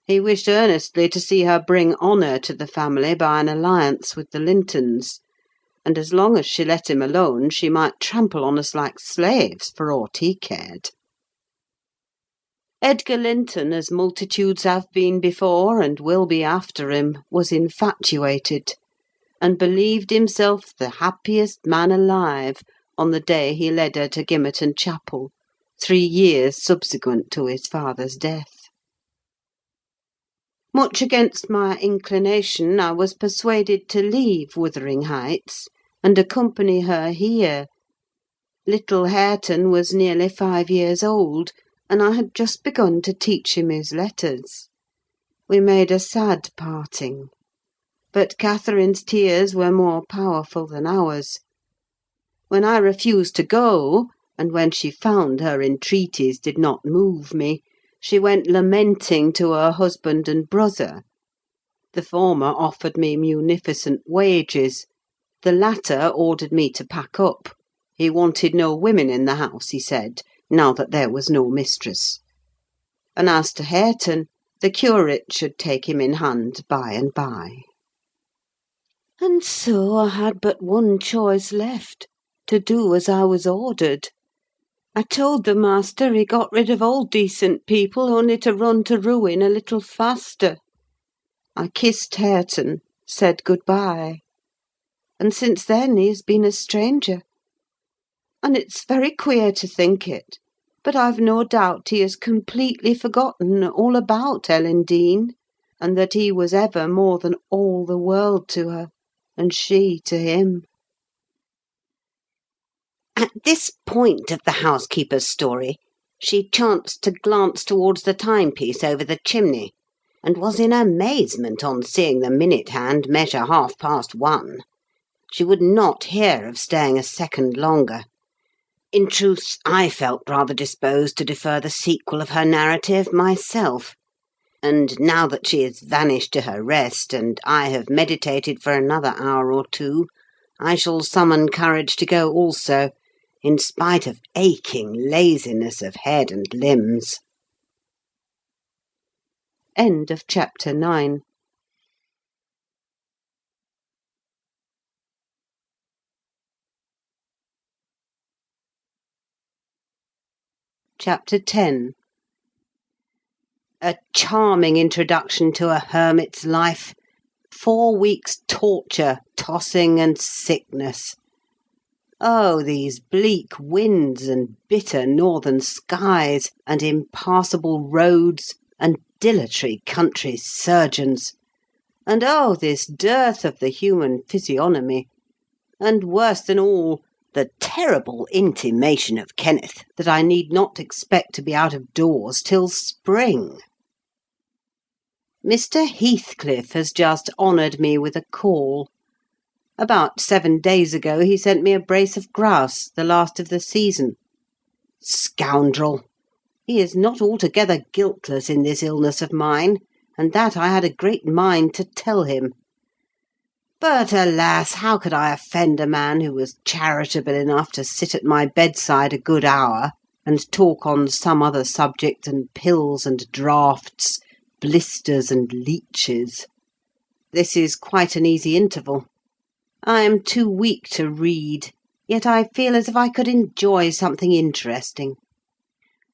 S1: He wished earnestly to see her bring honour to the family by an alliance with the Lintons; and as long as she let him alone, she might trample on us like slaves, for aught he cared. Edgar Linton, as multitudes have been before, and will be after him, was infatuated, and believed himself the happiest man alive on the day he led her to Gimmerton Chapel, 3 years subsequent to his father's death. Much against my inclination, I was persuaded to leave Wuthering Heights, and accompany her here. Little Hareton was nearly 5 years old, and I had just begun to teach him his letters. We made a sad parting; but Catherine's tears were more powerful than ours. When I refused to go, and when she found her entreaties did not move me, she went lamenting to her husband and brother. The former offered me munificent wages; the latter ordered me to pack up. He wanted no women in the house, he said, now that there was no mistress. And as to Hareton, the curate should take him in hand by and by. And so I had but one choice left, to do as I was ordered. I told the master he got rid of all decent people only to run to ruin a little faster. I kissed Hareton, said good-bye, and since then he has been a stranger. And it's very queer to think it, but I've no doubt he has completely forgotten all about Ellen Dean, and that he was ever more than all the world to her, and she to him. At this point of the housekeeper's story, she chanced to glance towards the timepiece over the chimney, and was in amazement on seeing the minute-hand measure 1:30. She would not hear of staying a second longer. In truth, I felt rather disposed to defer the sequel of her narrative myself; and now that she has vanished to her rest, and I have meditated for another hour or two, I shall summon courage to go also,
S5: in spite of aching laziness of head and limbs.
S3: End of chapter 9. Chapter 10. A charming introduction to a hermit's life. 4 weeks' torture, tossing and sickness. Oh, these bleak winds and bitter northern skies, and impassable roads, and dilatory country surgeons. And oh, this dearth of the human physiognomy. And worse than all, the terrible intimation of Kenneth that I need not expect to be out of doors till spring. Mr. Heathcliff has just honoured me with a call. About 7 days ago he sent me a brace of grouse, the last of the season. Scoundrel! He is not altogether guiltless in this illness of mine, and that I had a great mind to tell him. But, alas, how could I offend a man who was charitable enough to sit at my bedside a good hour, and talk on some other subject than pills and draughts, blisters and leeches? This is quite an easy interval. I am too weak to read, yet I feel as if I could enjoy something interesting.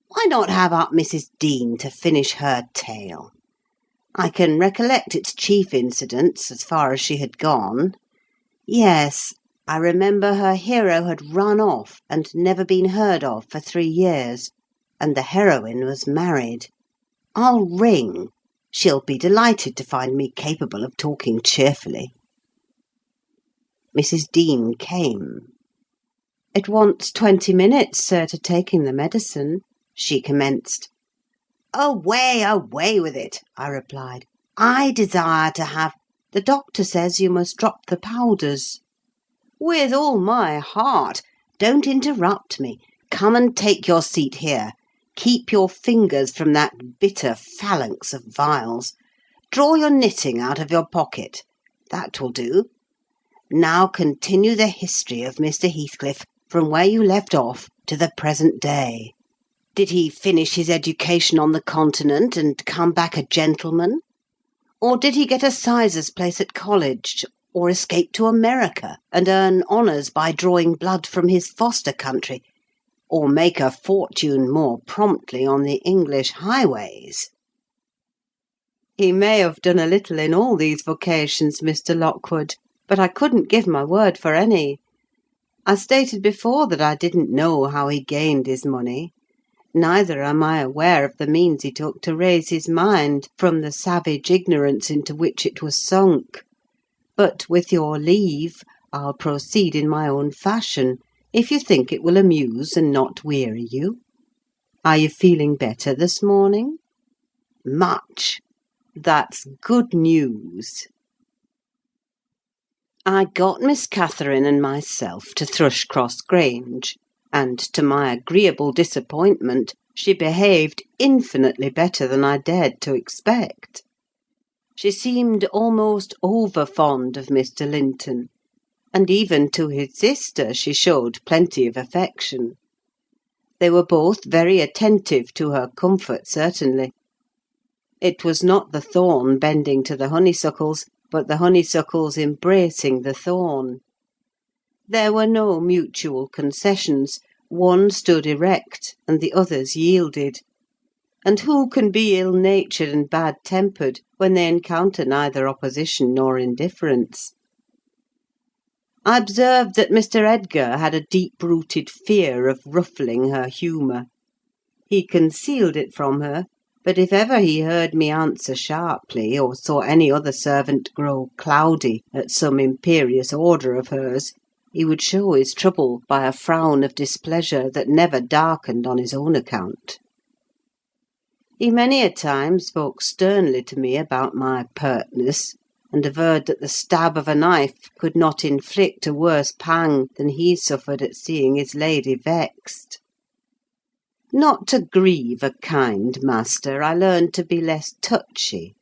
S3: Why not have up Mrs. Dean to finish her tale? I can recollect its chief incidents, as far as she had gone. Yes, I remember her hero had run off and never been heard of for 3 years, and the heroine was married. I'll ring. She'll be delighted to find me capable of talking cheerfully. Mrs. Dean came. "It wants 20 minutes, sir, to taking the medicine," she commenced. "Away, away with it," I replied. "I desire to have—" "The doctor says you must drop the powders." "With all my heart. Don't interrupt me. Come and take your seat here. Keep your fingers from that bitter phalanx of vials. Draw your knitting out of your pocket. That will do. Now continue the history of Mr. Heathcliff, from where you left off to the present day. Did he finish his education on the Continent and come back a gentleman? Or did he get a sizar's place at college, or escape to America and earn honours by drawing blood from his foster country, or make a fortune more promptly on the English highways?" "He may have done a little in all these vocations, Mr. Lockwood, but I couldn't give my word for any. I stated before that I didn't know how he gained his money. Neither am I aware of the means he took to raise his mind from the savage ignorance into which it was sunk. But, with your leave, I'll proceed in my own fashion, if you think it will amuse and not weary you. Are you feeling better this morning?" "Much." "That's good news." I got Miss Catherine and myself to Thrushcross Grange, and, to my agreeable disappointment, she behaved infinitely better than I dared to expect. She seemed almost over-fond of Mr. Linton, and even to his sister she showed plenty of affection. They were both very attentive to her comfort, certainly. It was not the thorn bending to the honeysuckles, but the honeysuckles embracing the thorn. There were no mutual concessions: one stood erect, and the others yielded. And who can be ill-natured and bad-tempered when they encounter neither opposition nor indifference? I observed that Mr. Edgar had a deep-rooted fear of ruffling her humour. He concealed it from her, but if ever he heard me answer sharply, or saw any other servant grow cloudy at some imperious order of hers, he would show his trouble by a frown of displeasure that never darkened on his own account. He many a time spoke sternly to me about my pertness, and averred that the stab of a knife could not inflict a worse pang than he suffered at seeing his lady vexed. Not to grieve a kind master, I learned to be less touchy,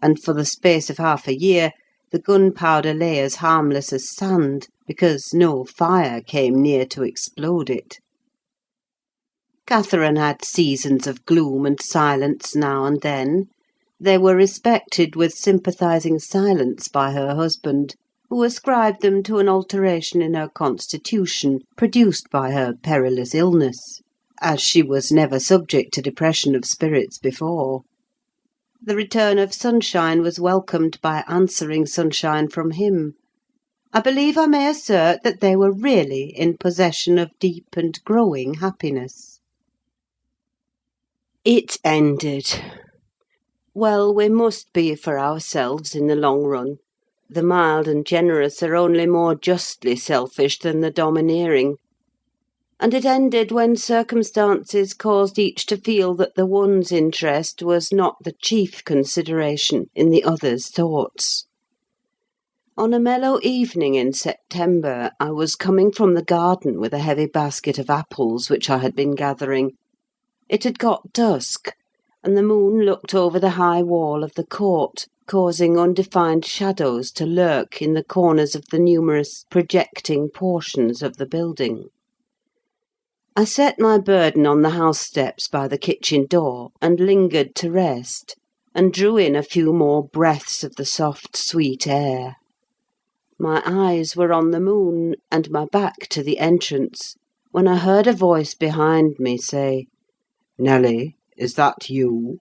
S3: and for the space of half a year
S1: The gunpowder lay as harmless as sand, because no fire came near to explode it. Catherine had seasons of gloom and silence now and then. They were respected with sympathising silence by her husband, who ascribed them to an alteration in her constitution, produced by her perilous illness, as she was never subject to depression of spirits before. The return of sunshine was welcomed by answering sunshine from him. I believe I may assert that they were really in possession of deep and growing happiness. It ended. Well, we must be for ourselves in the long run. The mild and generous are only more justly selfish than the domineering. And it ended when circumstances caused each to feel that the one's interest was not the chief consideration in the other's thoughts. On a mellow evening in September, I was coming from the garden with a heavy basket of apples which I had been gathering. It had got dusk, and the moon looked over the high wall of the court, causing undefined shadows to lurk in the corners of the numerous projecting portions of the building. I set my burden on the house steps by the kitchen door, and lingered to rest, and drew in a few more breaths of the soft, sweet air. My eyes were on the moon, and my back to the entrance, when I heard a voice behind me say, "Nelly, is that you?"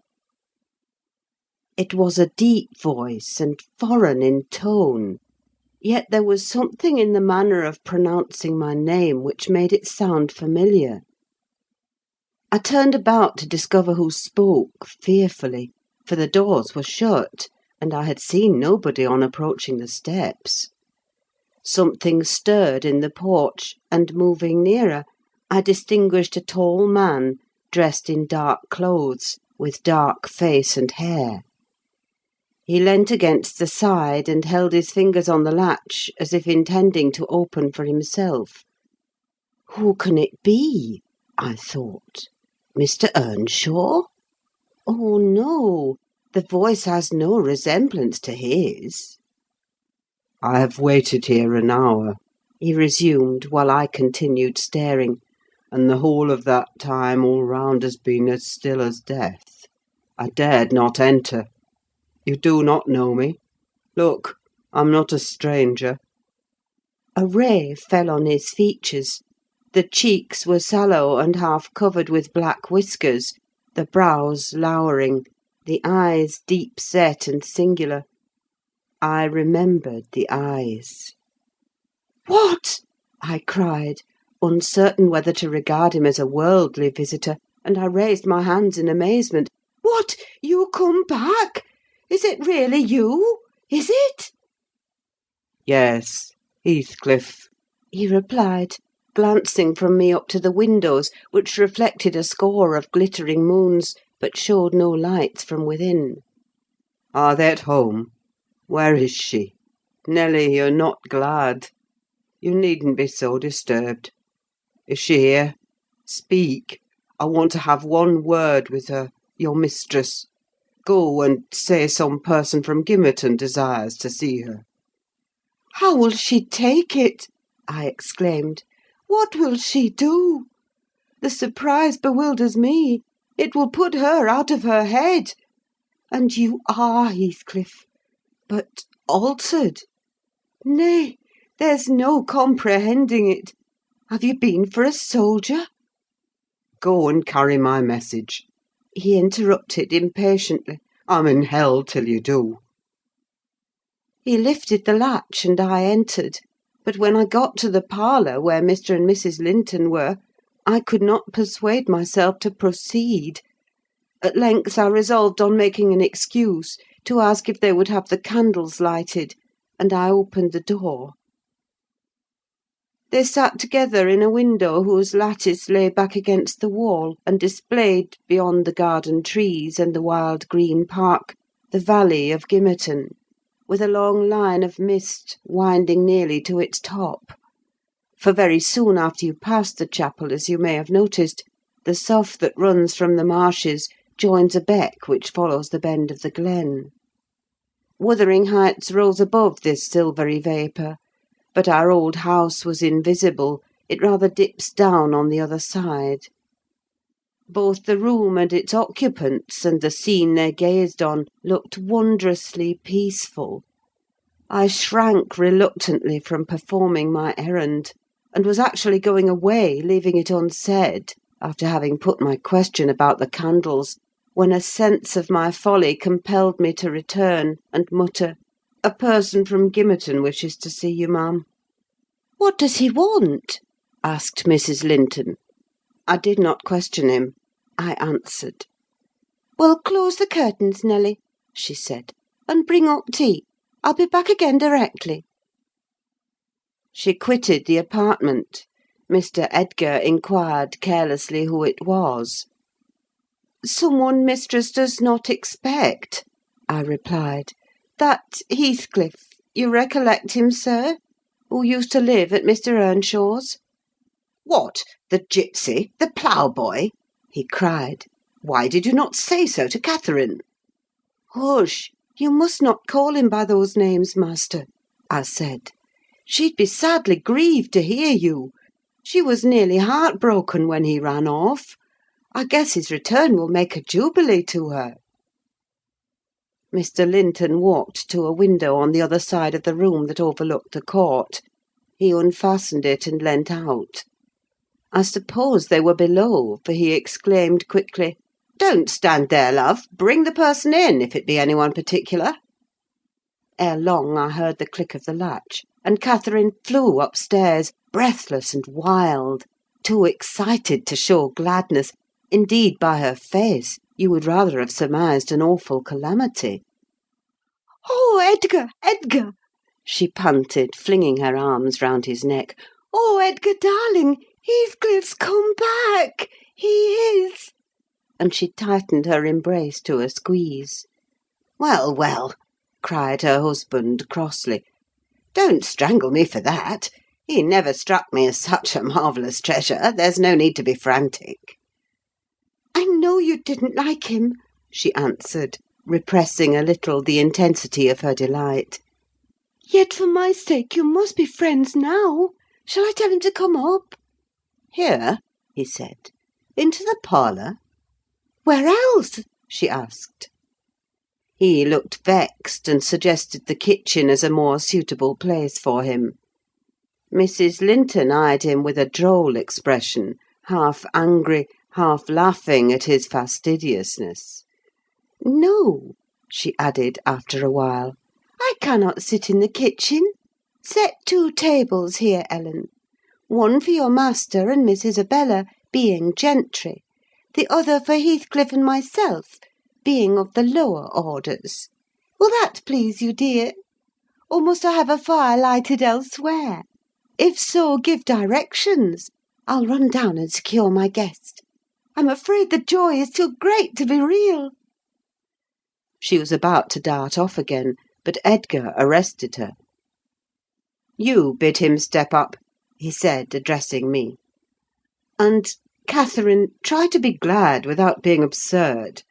S1: It was a deep voice, and foreign in tone, yet there was something in the manner of pronouncing my name which made it sound familiar. I turned about to discover who spoke, fearfully, for the doors were shut, and I had seen nobody on approaching the steps. Something stirred in the porch, and moving nearer, I distinguished a tall man, dressed in dark clothes, with dark face and hair. He leant against the side, and held his fingers on the latch, as if intending to open for himself. Who can it be? I thought. Mr. Earnshaw? Oh, no! The voice has no resemblance to his.
S2: "I have waited here an hour,"
S1: he resumed, while I continued staring.
S2: "and the whole of that time all round has been as still as death. I dared not enter. You do not know me? Look, I'm not a stranger."
S1: A ray fell on his features. The cheeks were sallow and half covered with black whiskers, the brows lowering, the eyes deep-set and singular. I remembered the eyes. "What?" I cried, uncertain whether to regard him as a worldly visitor, and I raised my hands in amazement. "What! You come back? Is it really you? Is it?"
S2: "Yes, Heathcliff,"
S1: he replied, glancing from me up to the windows, which reflected a score of glittering moons, but showed no lights from within.
S2: "Are they at home? Where is she? Nelly, you're not glad. You needn't be so disturbed. Is she here? Speak! I want to have one word with her, your mistress. Go and say some person from Gimmerton desires to see her."
S4: "How will she take it?" I exclaimed. "What will she do? The surprise bewilders me. It will put her out of her head. And you are Heathcliff, but altered. Nay, there's no comprehending it. Have you been for a soldier?"
S2: "Go and carry my message,"
S1: he interrupted impatiently.
S2: "I'm in hell till you do."
S1: He lifted the latch, and I entered; but when I got to the parlour, where Mr. and Mrs. Linton were, I could not persuade myself to proceed. At length I resolved on making an excuse, to ask if they would have the candles lighted, and I opened the door. They sat together in a window whose lattice lay back against the wall, and displayed, beyond the garden trees and the wild green park, the valley of Gimmerton, with a long line of mist winding nearly to its top; for very soon after you pass the chapel, as you may have noticed, the sough that runs from the marshes joins a beck which follows the bend of the glen.
S3: Wuthering Heights rose above this silvery vapour, but our old house was invisible; it rather dips down on the other side. Both the room and its occupants, and the scene they gazed on, looked wondrously peaceful. I shrank reluctantly from performing my errand, and was actually going away, leaving it unsaid, after having put my question about the candles, when a sense of my folly compelled me to return and mutter, "A person from Gimmerton wishes to see you, ma'am."
S4: What does he want?
S3: asked Mrs. Linton. I did not question him. I answered.
S4: Well, close the curtains, Nelly, she said, and bring up tea. I'll be back again directly.
S3: She quitted the apartment. Mr. Edgar inquired carelessly who it was. "Someone mistress does not expect," I replied. "That Heathcliff, you recollect him, sir, who used to live at Mr. Earnshaw's?" "What, the gipsy, the ploughboy?" he cried. "Why did you not say so to Catherine?" "Hush! You must not call him by those names, master," I said. "She'd be sadly grieved to hear you. She was nearly heartbroken when he ran off. I guess his return will make a jubilee to her." Mr. Linton walked to a window on the other side of the room that overlooked the court. He unfastened it and leant out. I suppose they were below, for he exclaimed quickly, "Don't stand there, love. Bring the person in, if it be any one particular." Ere long I heard the click of the latch, and Catherine flew upstairs, breathless and wild, too excited to show gladness. Indeed, by her face, you would rather have surmised an awful calamity.
S4: "Oh, Edgar, Edgar!" she panted, flinging her arms round his neck. "Oh, Edgar, darling! Heathcliff's come back! He is!"
S3: And she tightened her embrace to a squeeze. "Well, well!" cried her husband crossly. "Don't strangle me for that. He never struck me as such a marvellous treasure. There's no need to be frantic."
S4: "I know you didn't like him," she answered, repressing a little the intensity of her delight. "Yet, for my sake, you must be friends now. Shall I tell him to come up?"
S3: "Here?" he said. "Into the parlour?"
S4: "Where else?" she asked.
S3: He looked vexed, and suggested the kitchen as a more suitable place for him. Mrs. Linton eyed him with a droll expression, half angry, half laughing at his fastidiousness. "No," she added, after a while, "I cannot sit in the kitchen. Set 2 tables here, Ellen: one for your master and Miss Isabella, being gentry; the other for Heathcliff and myself, being of the lower orders. Will that please you, dear? Or must I have a fire lighted elsewhere? If so, give directions. I'll run down and secure my guest. I'm afraid the joy is too great to be real." She was about to dart off again, but Edgar arrested her. "You bid him step up," he said, addressing me. "And, Catherine, try to be glad without being absurd.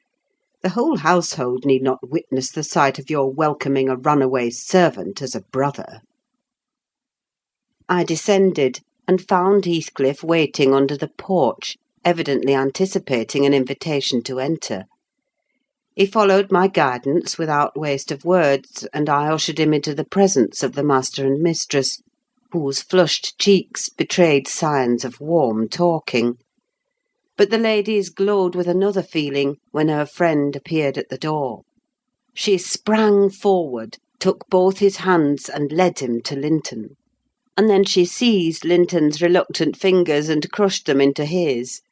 S3: The whole household need not witness the sight of your welcoming a runaway servant as a brother." I descended, and found Heathcliff waiting under the porch, evidently anticipating an invitation to enter. He followed my guidance without waste of words, and I ushered him into the presence of the master and mistress, whose flushed cheeks betrayed signs of warm talking. But the ladies glowed with another feeling when her friend appeared at the door. She sprang forward, took both his hands, and led him to Linton. And then she seized Linton's reluctant fingers and crushed them into his.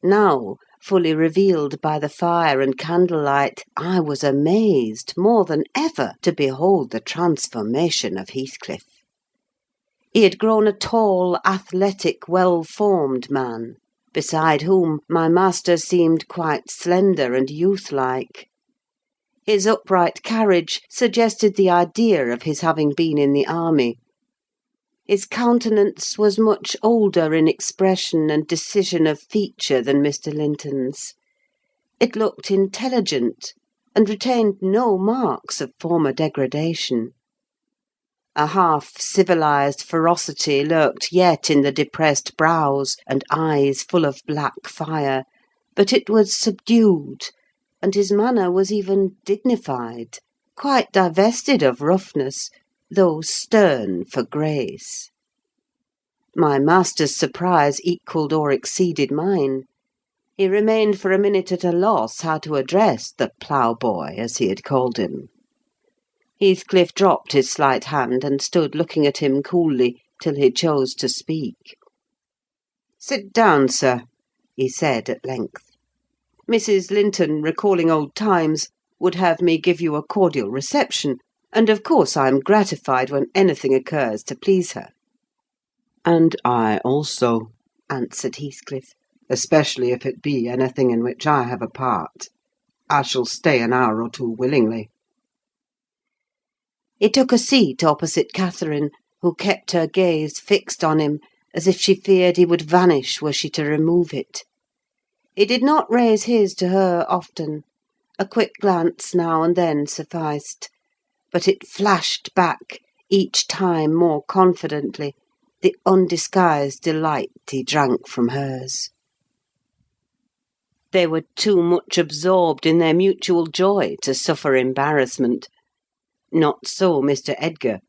S3: Now, fully revealed by the fire and candlelight, I was amazed, more than ever, to behold the transformation of Heathcliff. He had grown a tall, athletic, well-formed man, beside whom my master seemed quite slender and youth-like. His upright carriage suggested the idea of his having been in the army. His countenance was much older in expression and decision of feature than Mr. Linton's. It looked intelligent, and retained no marks of former degradation. A half-civilised ferocity lurked yet in the depressed brows and eyes full of black fire, but it was subdued, and his manner was even dignified, quite divested of roughness, though stern for grace. My master's surprise equalled or exceeded mine. He remained for a minute at a loss how to address the ploughboy, as he had called him. Heathcliff dropped his slight hand and stood looking at him coolly till he chose to speak. "Sit down, sir," he said at length. "Mrs. Linton, recalling old times, would have me give you a cordial reception, and of course I am gratified when anything occurs to please her."
S2: "And I also," answered Heathcliff, "especially if it be anything in which I have a part. I shall stay an hour or two willingly."
S3: He took a seat opposite Catherine, who kept her gaze fixed on him, as if she feared he would vanish were she to remove it. He did not raise his to her often; a quick glance now and then sufficed; but it flashed back, each time more confidently, the undisguised delight he drank from hers. They were too much absorbed in their mutual joy to suffer embarrassment. Not so Mr. Edgar.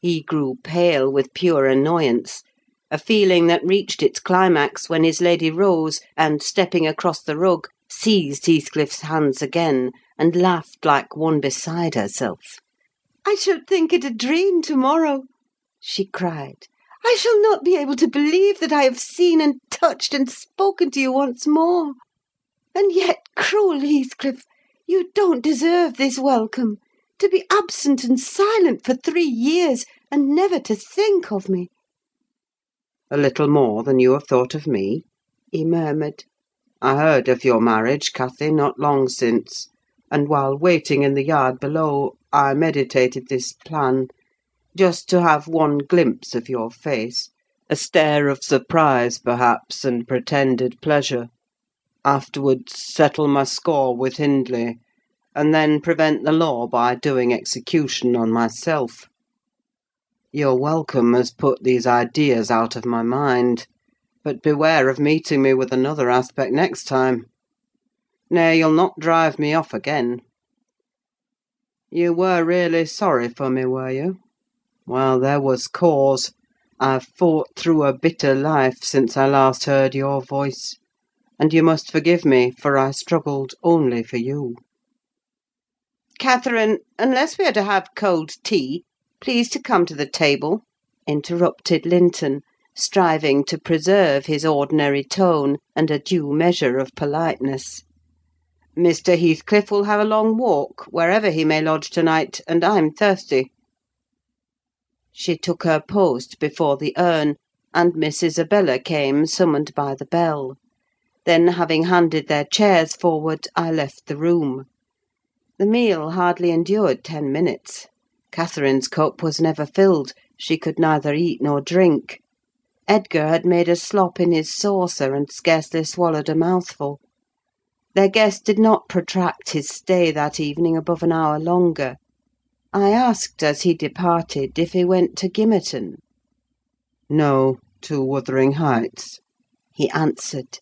S3: He grew pale with pure annoyance, a feeling that reached its climax when his lady rose, and, stepping across the rug, seized Heathcliff's hands again, and laughed like one beside herself. "I shall think it a dream to-morrow," she cried. "I shall not be able to believe that I have seen and touched and spoken to you once more. And yet, cruel Heathcliff, you don't deserve this welcome. To be absent and silent for 3 years, and never to think of me!"
S2: "A little more than you have thought of me?" he murmured. "I heard of your marriage, Cathy, not long since; and while waiting in the yard below, I meditated this plan: just to have one glimpse of your face, a stare of surprise, perhaps, and pretended pleasure; afterwards settle my score with Hindley, and then prevent the law by doing execution on myself. Your welcome has put these ideas out of my mind; but beware of meeting me with another aspect next time. Nay, you'll not drive me off again. You were really sorry for me, were you? Well, there was cause. I've fought through a bitter life since I last heard your voice, and you must forgive me, for I struggled only for you."
S1: "Catherine, unless we are to have cold tea, please to come to the table," interrupted Linton, striving to preserve his ordinary tone and a due measure of politeness. "Mr. Heathcliff will have a long walk, wherever he may lodge to-night, and I'm thirsty." She took her post before the urn, and Miss Isabella came, summoned by the bell. Then, having handed their chairs forward, I left the room. The meal hardly endured 10 minutes. Catherine's cup was never filled; she could neither eat nor drink. Edgar had made a slop in his saucer, and scarcely swallowed a mouthful. Their guest did not protract his stay that evening above an hour longer. I asked, as he departed, if he went to Gimmerton.
S2: "No, to Wuthering Heights,"
S3: he answered.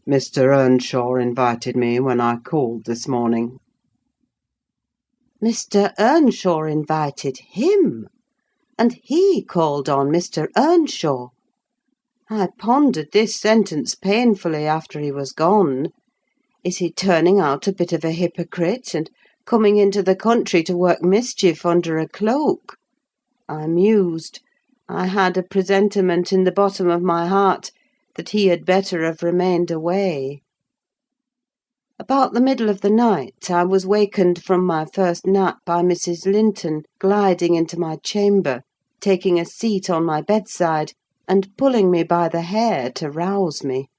S2: "Mr. Earnshaw invited me when I called this morning."
S3: Mr. Earnshaw invited him, and he called on Mr. Earnshaw! I pondered this sentence painfully after he was gone. Is he turning out a bit of a hypocrite, and coming into the country to work mischief under a cloak? I mused. I had a presentiment in the bottom of my heart that he had better have remained away. About the middle of the night I was wakened from my first nap by Mrs. Linton gliding into my chamber, taking a seat on my bedside, and pulling me by the hair to rouse me.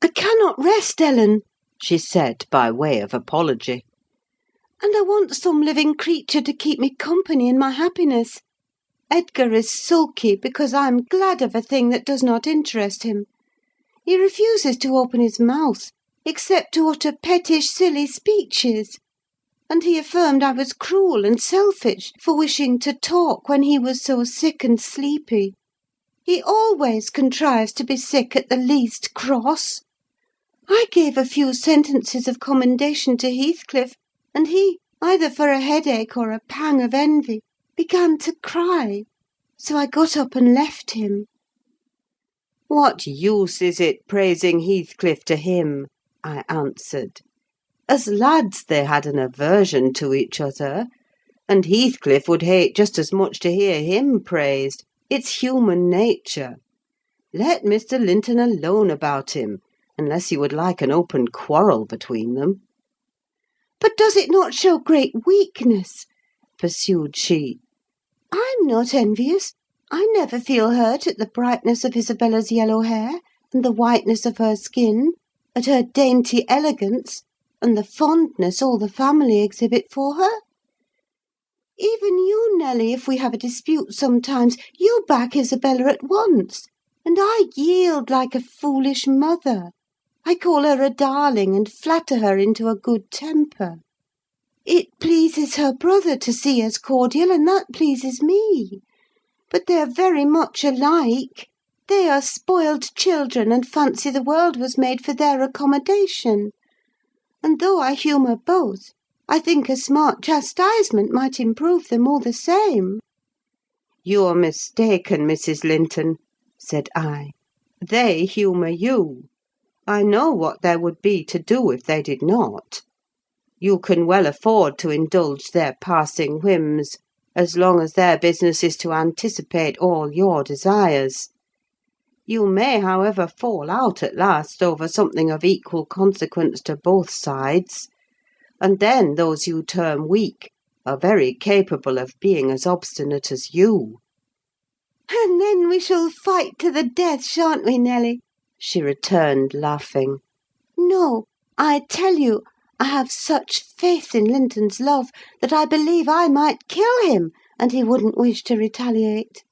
S3: "I cannot rest, Ellen," she said, by way of apology, "and I want some living creature to keep me company in my happiness. Edgar is sulky because I am glad of a thing that does not interest him. He refuses to open his mouth, except to utter pettish, silly speeches.
S4: and he affirmed I was cruel and selfish for wishing to talk when he was so sick and sleepy. He always contrives to be sick at the least cross. I gave a few sentences of commendation to Heathcliff, and he, either for a headache or a pang of envy, began to cry. So I got up and left him.
S1: "What use is it praising Heathcliff to him?" I answered. "As lads they had an aversion to each other, and Heathcliff would hate just as much to hear him praised. It's human nature. Let Mr. Linton alone about him, unless you would like an open quarrel between them."
S4: "But does it not show great weakness?" pursued she. "I'm not envious. I never feel hurt at the brightness of Isabella's yellow hair, and the whiteness of her skin, at her dainty elegance, and the fondness all the family exhibit for her. Even you, Nelly, if we have a dispute sometimes, you back Isabella at once, and I yield like a foolish mother. I call her a darling, and flatter her into a good temper. It pleases her brother to see us cordial, and that pleases me. But they're very much alike. They are spoiled children, and fancy the world was made for their accommodation. And though I humour both, I think a smart chastisement might improve them all the same."
S1: "You're mistaken, Mrs. Linton," said I. "They humour you. I know what there would be to do if they did not. You can well afford to indulge their passing whims, as long as their business is to anticipate all your desires. You may, however, fall out at last over something of equal consequence to both sides, and then those you term weak are very capable of being as obstinate as you."
S4: "And then we shall fight to the death, shan't we, Nelly?" she returned, laughing. "No, I tell you, I have such faith in Linton's love that I believe I might kill him, and he wouldn't wish to retaliate."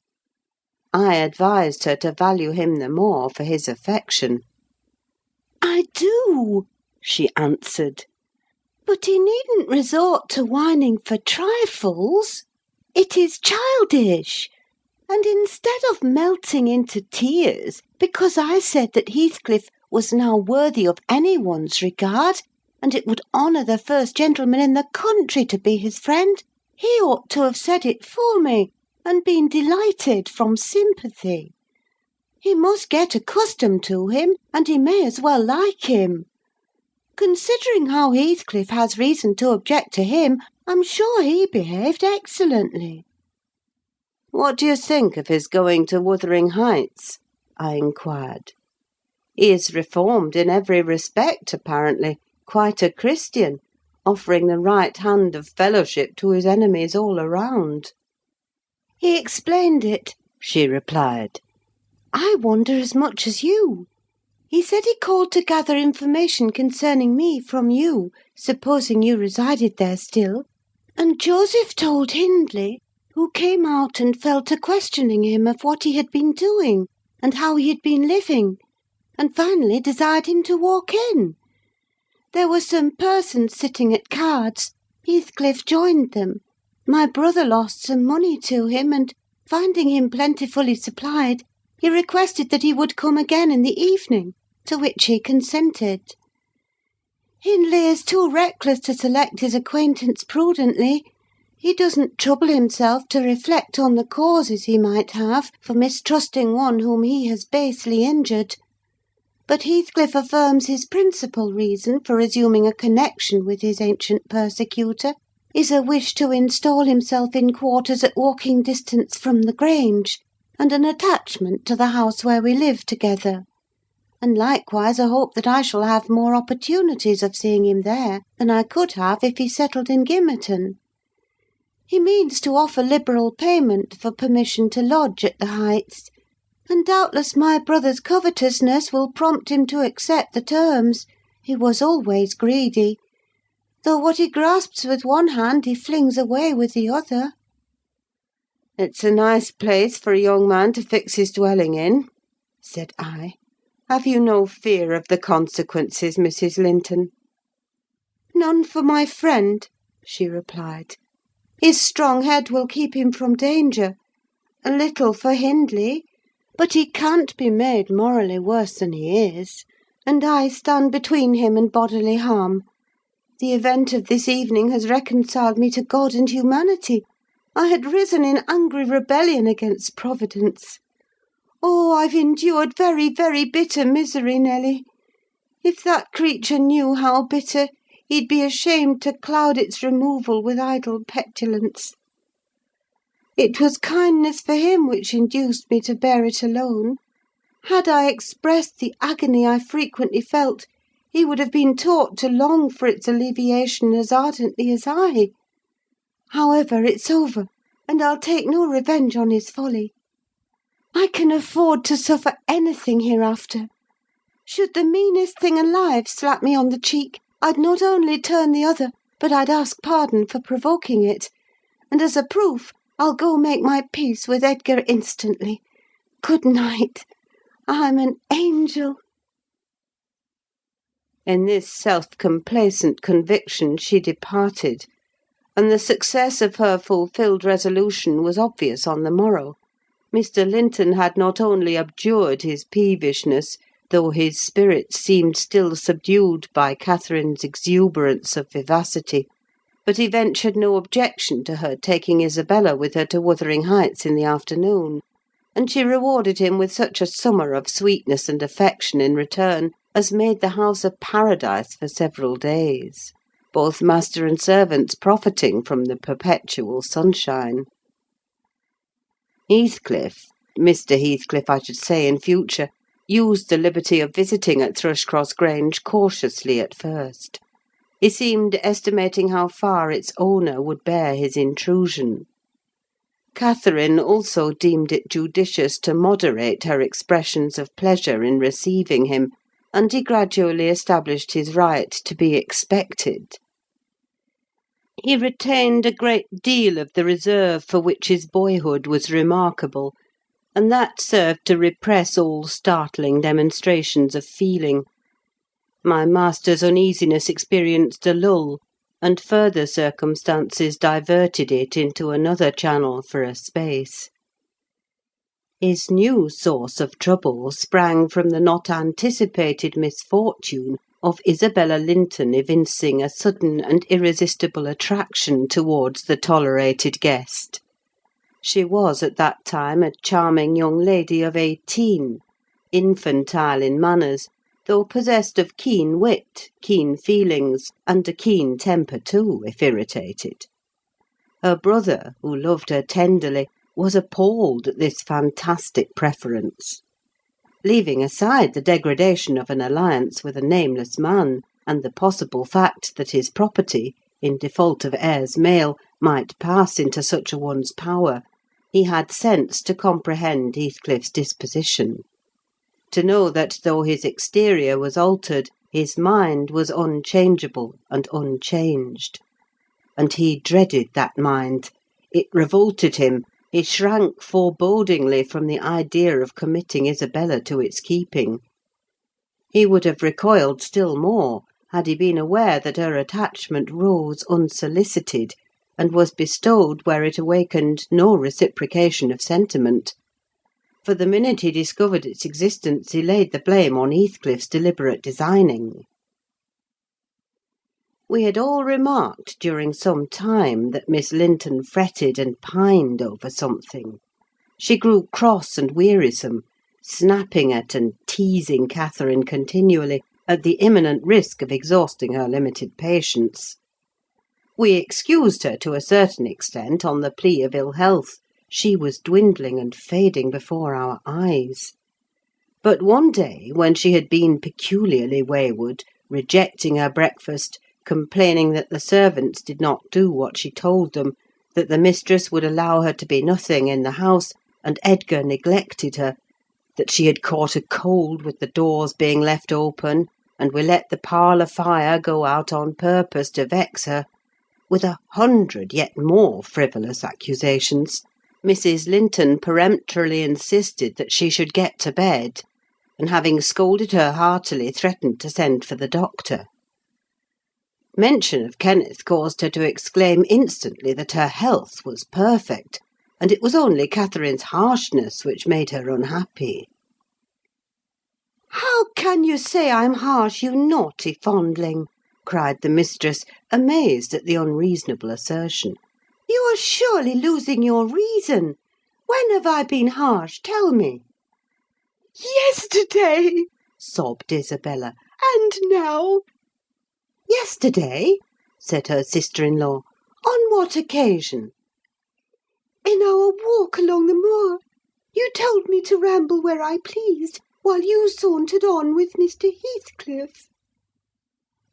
S1: I advised her to value him the more for his affection.
S4: "I do," she answered. "But he needn't resort to whining for trifles. It is childish. And instead of melting into tears because I said that Heathcliff was now worthy of anyone's regard, and it would honour the first gentleman in the country to be his friend, he ought to have said it for me, and been delighted from sympathy. He must get accustomed to him, and he may as well like him. Considering how Heathcliff has reason to object to him, I'm sure he behaved excellently."
S1: "What do you think of his going to Wuthering Heights?" I inquired. "He is reformed in every respect, apparently: quite a Christian, offering the right hand of fellowship to his enemies all around."
S4: "He explained it," she replied. "I wonder as much as you. He said he called to gather information concerning me from you, supposing you resided there still; and Joseph told Hindley, who came out and fell to questioning him of what he had been doing, and how he had been living, and finally desired him to walk in. There were some persons sitting at cards: Heathcliff joined them. My brother lost some money to him, and, finding him plentifully supplied, he requested that he would come again in the evening, to which he consented. Hindley is too reckless to select his acquaintance prudently. He doesn't trouble himself to reflect on the causes he might have for mistrusting one whom he has basely injured. But Heathcliff affirms his principal reason for resuming a connection with his ancient persecutor is a wish to instal himself in quarters at walking distance from the Grange, and an attachment to the house where we live together; and likewise a hope that I shall have more opportunities of seeing him there than I could have if he settled in Gimmerton. He means to offer liberal payment for permission to lodge at the Heights, and doubtless my brother's covetousness will prompt him to accept the terms: he was always greedy; though what he grasps with one hand he flings away with the other."
S1: "It's a nice place for a young man to fix his dwelling in," said I. "Have you no fear of the consequences, Mrs. Linton?"
S4: "None for my friend,"
S3: she replied. "His strong head will keep him from danger. A little for Hindley, but he can't be made morally worse than he is, and I stand between him and bodily harm. The event of this evening has reconciled me to God and humanity. I had risen in angry rebellion against Providence. Oh, I've endured very, very bitter misery, Nelly. If that creature knew how bitter, he'd be ashamed to cloud its removal with idle petulance. It was kindness for him which induced me to bear it alone. Had I expressed the agony I frequently felt, he would have been taught to long for its alleviation as ardently as I. However, it's over, and I'll take no revenge on his folly. I can afford to suffer anything hereafter. Should the meanest thing alive slap me on the cheek, I'd not only turn the other, but I'd ask pardon for provoking it; and as a proof, I'll go make my peace with Edgar instantly. Good night. I'm an angel."
S1: In this self-complacent conviction she departed, and the success of her fulfilled resolution was obvious on the morrow. Mr. Linton had not only abjured his peevishness, though his spirits seemed still subdued by Catherine's exuberance of vivacity, but he ventured no objection to her taking Isabella with her to Wuthering Heights in the afternoon, and she rewarded him with such a summer of sweetness and affection in return as made the house a paradise for several days, both master and servants profiting from the perpetual sunshine. Mr. Heathcliff, I should say in future, used the liberty of visiting at Thrushcross Grange cautiously at first. He seemed estimating how far its owner would bear his intrusion. Catherine also deemed it judicious to moderate her expressions of pleasure in receiving him, and he gradually established his right to be expected. He retained a great deal of the reserve for which his boyhood was remarkable, and that served to repress all startling demonstrations of feeling. My master's uneasiness experienced a lull, and further circumstances diverted it into another channel for a space. His new source of trouble sprang from the not anticipated misfortune of Isabella Linton evincing a sudden and irresistible attraction towards the tolerated guest. She was at that time a charming young lady of 18, infantile in manners, though possessed of keen wit, keen feelings, and a keen temper too, if irritated. Her brother, who loved her tenderly, was appalled at this fantastic preference. Leaving aside the degradation of an alliance with a nameless man, and the possible fact that his property, in default of heirs male, might pass into such a one's power, he had sense to comprehend Heathcliff's disposition; to know that though his exterior was altered, his mind was unchangeable and unchanged. And he dreaded that mind; it revolted him; he shrank forebodingly from the idea of committing Isabella to its keeping. He would have recoiled still more had he been aware that her attachment rose unsolicited, and was bestowed where it awakened no reciprocation of sentiment. For the minute he discovered its existence, he laid the blame on Heathcliff's deliberate designing. We had all remarked during some time that Miss Linton fretted and pined over something. She grew cross and wearisome, snapping at and teasing Catherine continually, at the imminent risk of exhausting her limited patience. We excused her to a certain extent on the plea of ill health; she was dwindling and fading before our eyes. But one day, when she had been peculiarly wayward, rejecting her breakfast, complaining that the servants did not do what she told them, that the mistress would allow her to be nothing in the house, and Edgar neglected her, that she had caught a cold with the doors being left open, and we let the parlour fire go out on purpose to vex her, with 100 yet more frivolous accusations, Mrs. Linton peremptorily insisted that she should get to bed, and having scolded her heartily, threatened to send for the doctor. Mention of Kenneth caused her to exclaim instantly that her health was perfect, and it was only Catherine's harshness which made her unhappy. "How can you say I'm harsh, you naughty fondling?" cried the mistress, amazed at the unreasonable assertion. "You are surely losing your reason. When have I been harsh? Tell me."
S4: "Yesterday," sobbed Isabella, "and now."
S1: "Yesterday?" said her sister-in-law. "On what occasion?"
S4: "In our walk along the moor. You told me to ramble where I pleased, while you sauntered on with Mr. Heathcliff."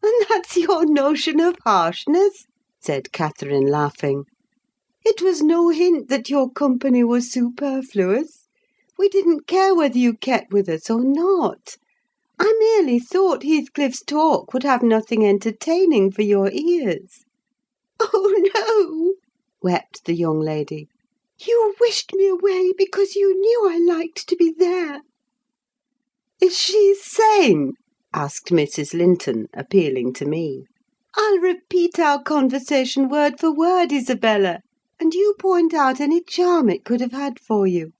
S1: "And that's your notion of harshness?" said Catherine, laughing. "It was no hint that your company was superfluous. We didn't care whether you kept with us or not. I merely thought Heathcliff's talk would have nothing entertaining for your ears."
S4: "Oh, no!" wept the young lady. "You wished me away because you knew I liked to be there."
S1: "Is she sane?" asked Mrs. Linton, appealing to me. "I'll repeat our conversation word for word, Isabella, and you point out any charm it could have had for you."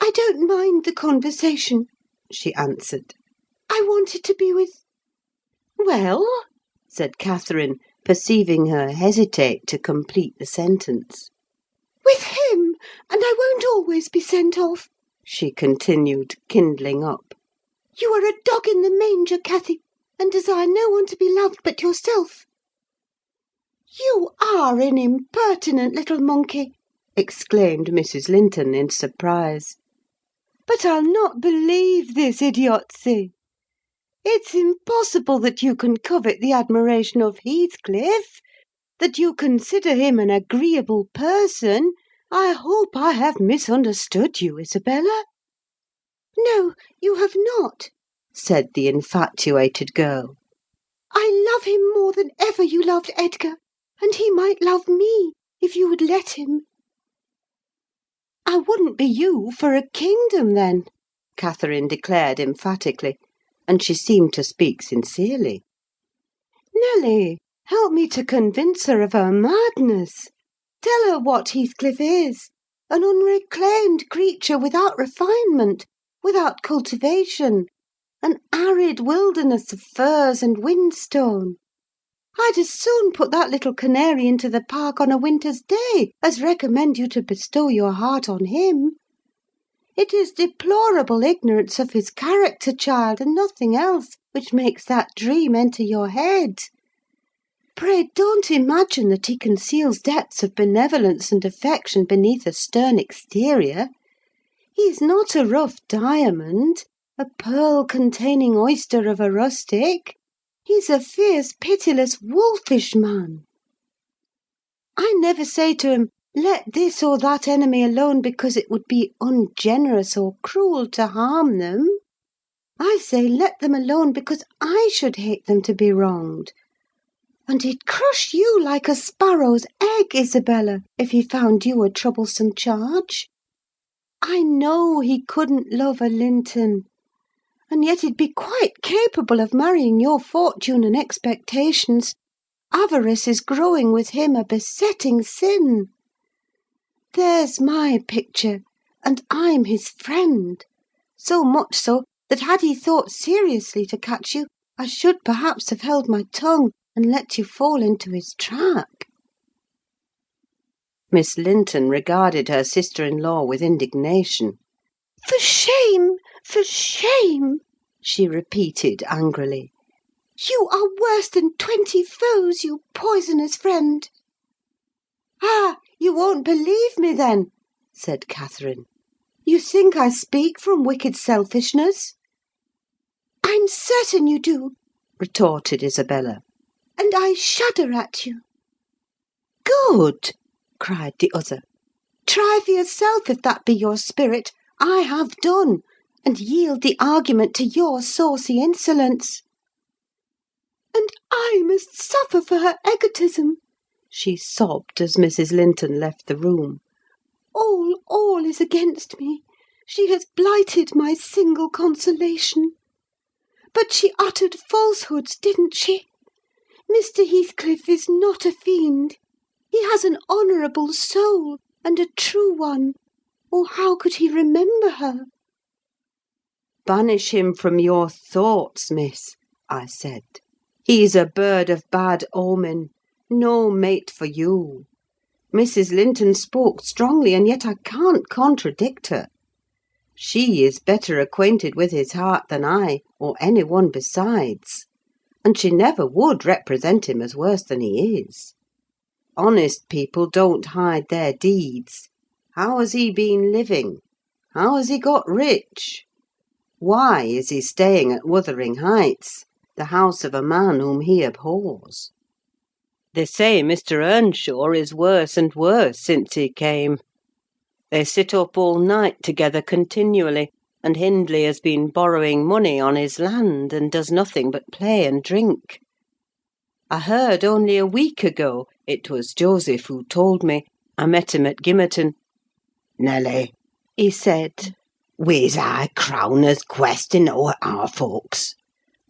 S4: "I don't mind the conversation," she answered. "I wanted to be with—"
S1: "Well?" said Catherine, perceiving her hesitate to complete the sentence.
S4: "With him, and I won't always be sent off," she continued, kindling up. "You are a dog in the manger, Cathy, and desire no one to be loved but yourself."
S1: "You are an impertinent little monkey!" exclaimed Mrs. Linton, in surprise. "But I'll not believe this idiocy. It's impossible that you can covet the admiration of Heathcliff, that you consider him an agreeable person. I hope I have misunderstood you, Isabella."
S4: "No, you have not,"
S1: said the infatuated girl.
S4: "I love him more than ever you loved Edgar, and he might love me, if you would let him."
S1: "I wouldn't be you for a kingdom, then," Catherine declared emphatically, and she seemed to speak sincerely. "Nelly, help me to convince her of her madness. Tell her what Heathcliff is: an unreclaimed creature without refinement, without cultivation, an arid wilderness of furze and whinstone. I'd as soon put that little canary into the park on a winter's day as recommend you to bestow your heart on him. It is deplorable ignorance of his character, child, and nothing else, which makes that dream enter your head. Pray don't imagine that he conceals depths of benevolence and affection beneath a stern exterior. He's not a rough diamond, a pearl-containing oyster of a rustic. He's a fierce, pitiless, wolfish man. I never say to him, 'Let this or that enemy alone, because it would be ungenerous or cruel to harm them.' I say, 'Let them alone, because I should hate them to be wronged.' And he'd crush you like a sparrow's egg, Isabella, if he found you a troublesome charge. I know he couldn't love a Linton, and yet he'd be quite capable of marrying your fortune and expectations. Avarice is growing with him a besetting sin. There's my picture, and I'm his friend; so much so, that had he thought seriously to catch you, I should perhaps have held my tongue, and let you fall into his trap." Miss Linton regarded her sister-in-law with indignation.
S4: "For shame! For shame!" she repeated angrily. "You are worse than 20 foes, you poisonous friend!"
S1: "Ah, you won't believe me, then?" said Catherine. "You think I speak from wicked selfishness?"
S4: "I'm certain you do,"
S1: retorted Isabella.
S4: "and I shudder at you."
S1: "Good!" cried the other. "Try for yourself, if that be your spirit. I have done, and yield the argument to your saucy insolence."
S4: "And I must suffer for her egotism,"
S1: she sobbed as Mrs. Linton left the room.
S4: All is against me. She has blighted my single consolation. But she uttered falsehoods, didn't she? Mr. Heathcliff is not a fiend. He has an honourable soul, and a true one, or how could he remember her?"
S1: "Banish him from your thoughts, miss," I said. "He's a bird of bad omen: no mate for you. Mrs. Linton spoke strongly, and yet I can't contradict her. She is better acquainted with his heart than I, or any one besides; and she never would represent him as worse than he is. Honest people don't hide their deeds. How has he been living? How has he got rich? Why is he staying at Wuthering Heights, the house of a man whom he abhors? They say Mr. Earnshaw is worse and worse since he came. They sit up all night together continually, and Hindley has been borrowing money on his land, and does nothing but play and drink. I heard only a week ago, it was Joseph who told me, I met him at Gimmerton.
S5: 'Nelly,'
S1: he said,
S5: "we's high crowners questing o'er our folks.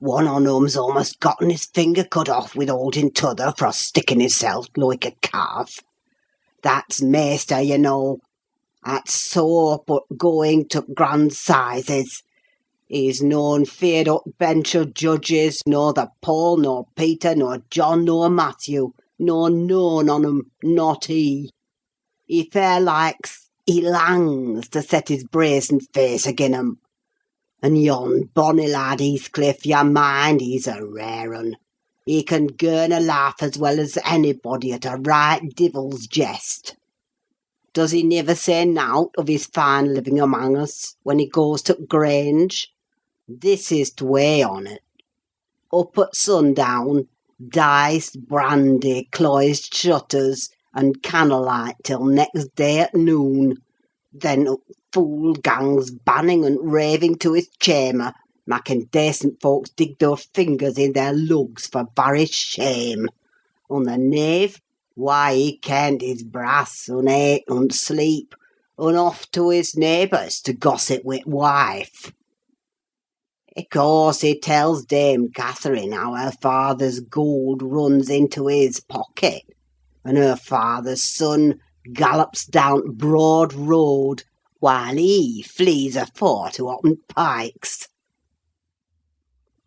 S5: One on 'em's almost gotten his finger cut off with holding t'other for sticking hisself like a calf. That's maister, you know. That's so but going to grand sizes. He's noan feared up bench o' judges, nor the Paul, nor Peter, nor John, nor Matthew, nor none on 'em, not he. He fair likes, he langs to set his brazen face agin 'em. And yon bonny lad Heathcliff, you mind, he's a rare un. He can girn a laugh as well as anybody at a right divil's jest. Does he niver say nowt of his fine living among us, when he goes to t' Grange? This is t' way on't. Up at sundown, dice, brandy, closed shutters, and candlelight till next day at noon. Then up fool gangs banning and raving to his chamber, making decent folks dig their fingers in their lugs for very shame. And the knave, why, he kent his brass, and ate and sleep, and off to his neighbours to gossip wi' wife. Of course he tells Dame Catherine how her father's gold runs into his pocket, and her father's son gallops down t' Broad Road, while he flees afore to open pikes.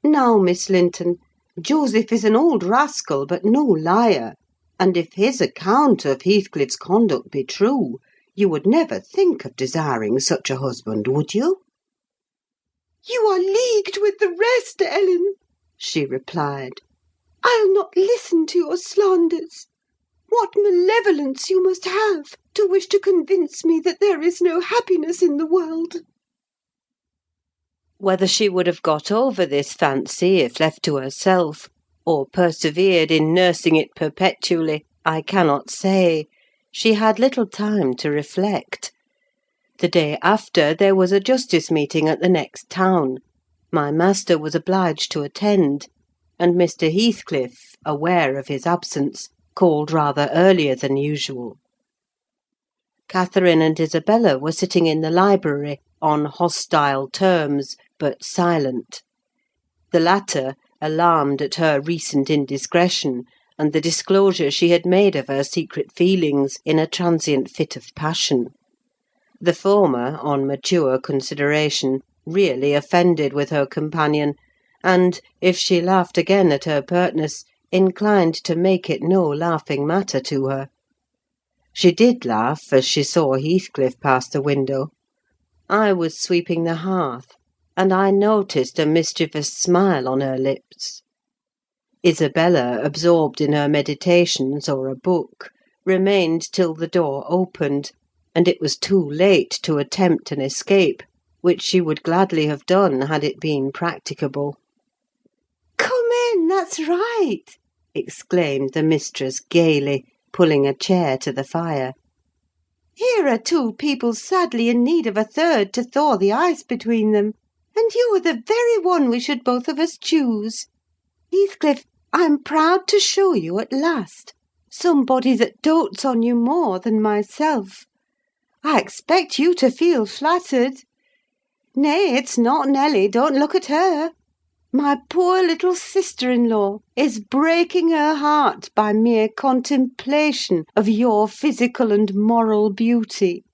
S1: Now, Miss Linton, Joseph is an old rascal, but no liar; and if his account of Heathcliff's conduct be true, you would never think of desiring such a husband, would you?"
S4: "You are leagued with the rest, Ellen," she replied. "I'll not listen to your slanders. What malevolence you must have to wish to convince me that there is no happiness in the world!"
S1: Whether she would have got over this fancy if left to herself, or persevered in nursing it perpetually, I cannot say. She had little time to reflect. The day after, there was a justice meeting at the next town. My master was obliged to attend, and Mr. Heathcliff, aware of his absence, called rather earlier than usual. Catherine and Isabella were sitting in the library, on hostile terms, but silent. The latter, alarmed at her recent indiscretion, and the disclosure she had made of her secret feelings in a transient fit of passion. The former, on mature consideration, really offended with her companion, and, if she laughed again at her pertness, inclined to make it no laughing matter to her. She did laugh as she saw Heathcliff pass the window. I was sweeping the hearth, and I noticed a mischievous smile on her lips. Isabella, absorbed in her meditations or a book, remained till the door opened, and it was too late to attempt an escape, which she would gladly have done had it been practicable.
S4: "Come in, that's right!"
S1: exclaimed the mistress gaily, pulling a chair to the fire.
S4: "Here are two people sadly in need of a third to thaw the ice between them, and you are the very one we should both of us choose. Heathcliff, I'm proud to show you at last somebody that dotes on you more than myself. I expect you to feel flattered. Nay, it's not Nelly, don't look at her. My poor little sister-in-law is breaking her heart by mere contemplation of your physical and moral beauty.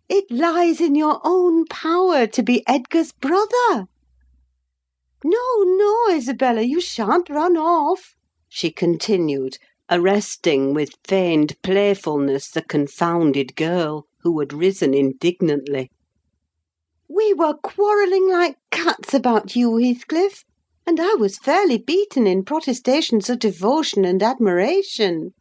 S4: It lies in your own power to be Edgar's brother. No, no, Isabella, you shan't run off," she continued, arresting with feigned playfulness the confounded girl, who had risen indignantly. "We were quarrelling like cats about you, Heathcliff, and I was fairly beaten in protestations of devotion and admiration.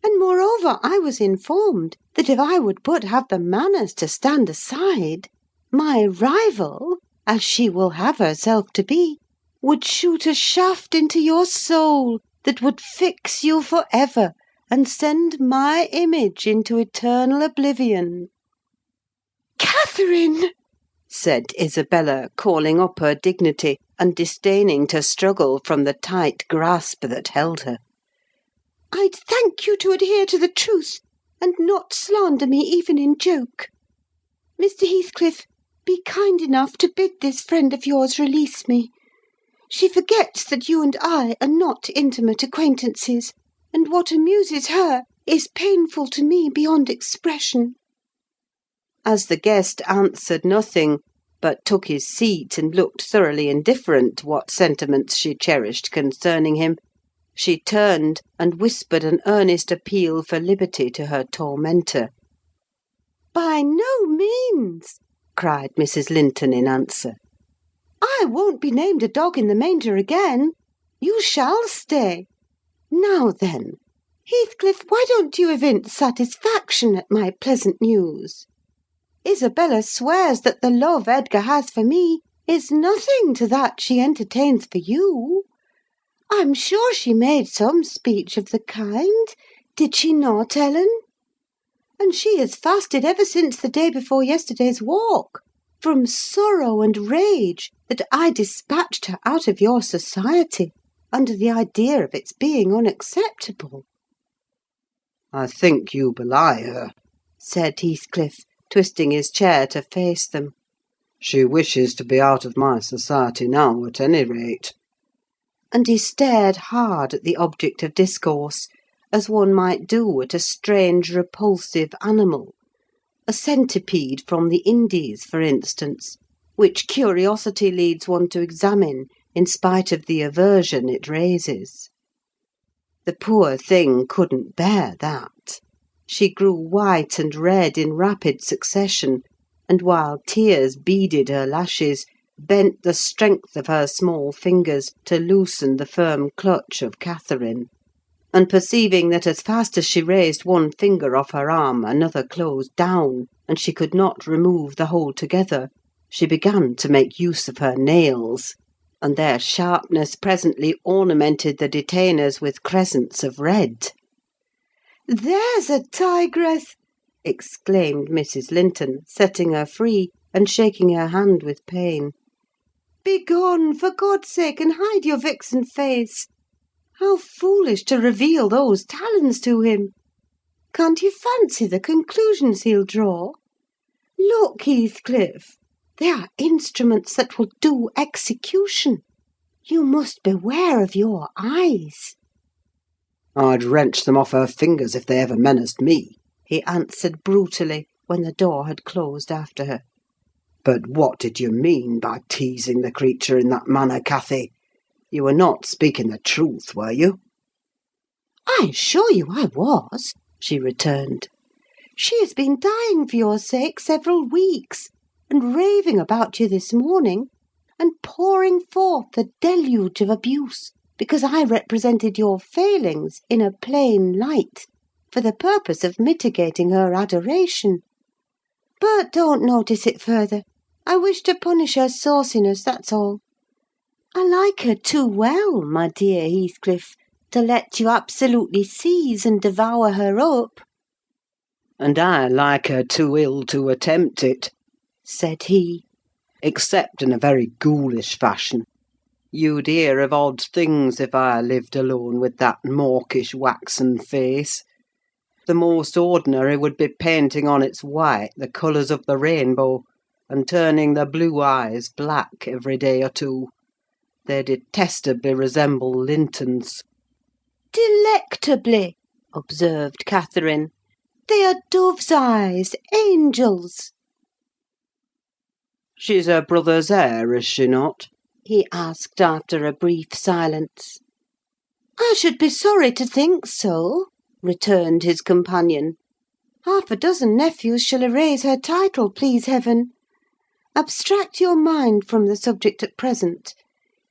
S4: And moreover, I was informed that if I would but have the manners to stand aside, my rival, as she will have herself to be, would shoot a shaft into your soul that would fix you for ever, and send my image into eternal oblivion." "Catherine!" said Isabella, calling up her dignity, and disdaining to struggle from the tight grasp that held her. "I'd thank you to adhere to the truth, and not slander me even in joke. Mr. Heathcliff, be kind enough to bid this friend of yours release me. She forgets that you and I are not intimate acquaintances, and what amuses her is painful to me beyond expression." As the guest answered nothing, but took his seat and looked thoroughly indifferent what sentiments she cherished concerning him, she turned and whispered an earnest appeal for liberty to her tormentor. "By no means!" cried Mrs. Linton in answer. "I won't be named a dog in the manger again. You shall stay. Now then, Heathcliff, why don't you evince satisfaction at my pleasant news? Isabella swears that the love Edgar has for me is nothing to that she entertains for you. I'm sure she made some speech of the kind, did she not, Ellen? And she has fasted ever since the day before yesterday's walk, from sorrow and rage that I dispatched her out of your society, under the idea of its being unacceptable."
S2: "I think you belie her," said Heathcliff, twisting his chair to face them. "She wishes to be out of my society now, at any rate."
S1: And he stared hard at the object of discourse, as one might do at a strange, repulsive animal: a centipede from the Indies, for instance, which curiosity leads one to examine in spite of the aversion it raises. The poor thing couldn't bear that. She grew white and red in rapid succession, and while tears beaded her lashes, bent the strength of her small fingers to loosen the firm clutch of Catherine; and perceiving that as fast as she raised one finger off her arm another closed down, and she could not remove the whole together, she began to make use of her nails, and their sharpness presently ornamented the detainers with crescents of red.
S4: "There's a tigress!" exclaimed Mrs. Linton, setting her free, and shaking her hand with pain. "Begone, for God's sake, and hide your vixen face! How foolish to reveal those talons to him! Can't you fancy the conclusions he'll draw? Look, Heathcliff! They are instruments that will do execution. You must beware of your eyes."
S2: "I'd wrench them off her fingers if they ever menaced me," he answered brutally, when the door had closed after her. "But what did you mean by teasing the creature in that manner, Cathy? You were not speaking the truth, were you?"
S4: "I assure you I was," she returned. "She has been dying for your sake several weeks, and raving about you this morning, and pouring forth a deluge of abuse, because I represented your failings in a plain light, for the purpose of mitigating her adoration. But don't notice it further. I wish to punish her sauciness, that's all. I like her too well, my dear Heathcliff, to let you absolutely seize and devour her up."
S2: "And I like her too ill to attempt it,"
S1: said he.
S2: "except in a very ghoulish fashion. You'd hear of odd things if I lived alone with that mawkish waxen face. The most ordinary would be painting on its white the colours of the rainbow, and turning the blue eyes black every day or two. They detestably resemble Linton's.
S4: "Delectably," observed Catherine. "They are dove's eyes, angels."
S2: She's her brother's heir, is she not?
S4: He asked after a brief silence. "I should be sorry to think so," returned his companion. "Half a dozen nephews shall erase her title, please heaven. Abstract your mind from the subject at present.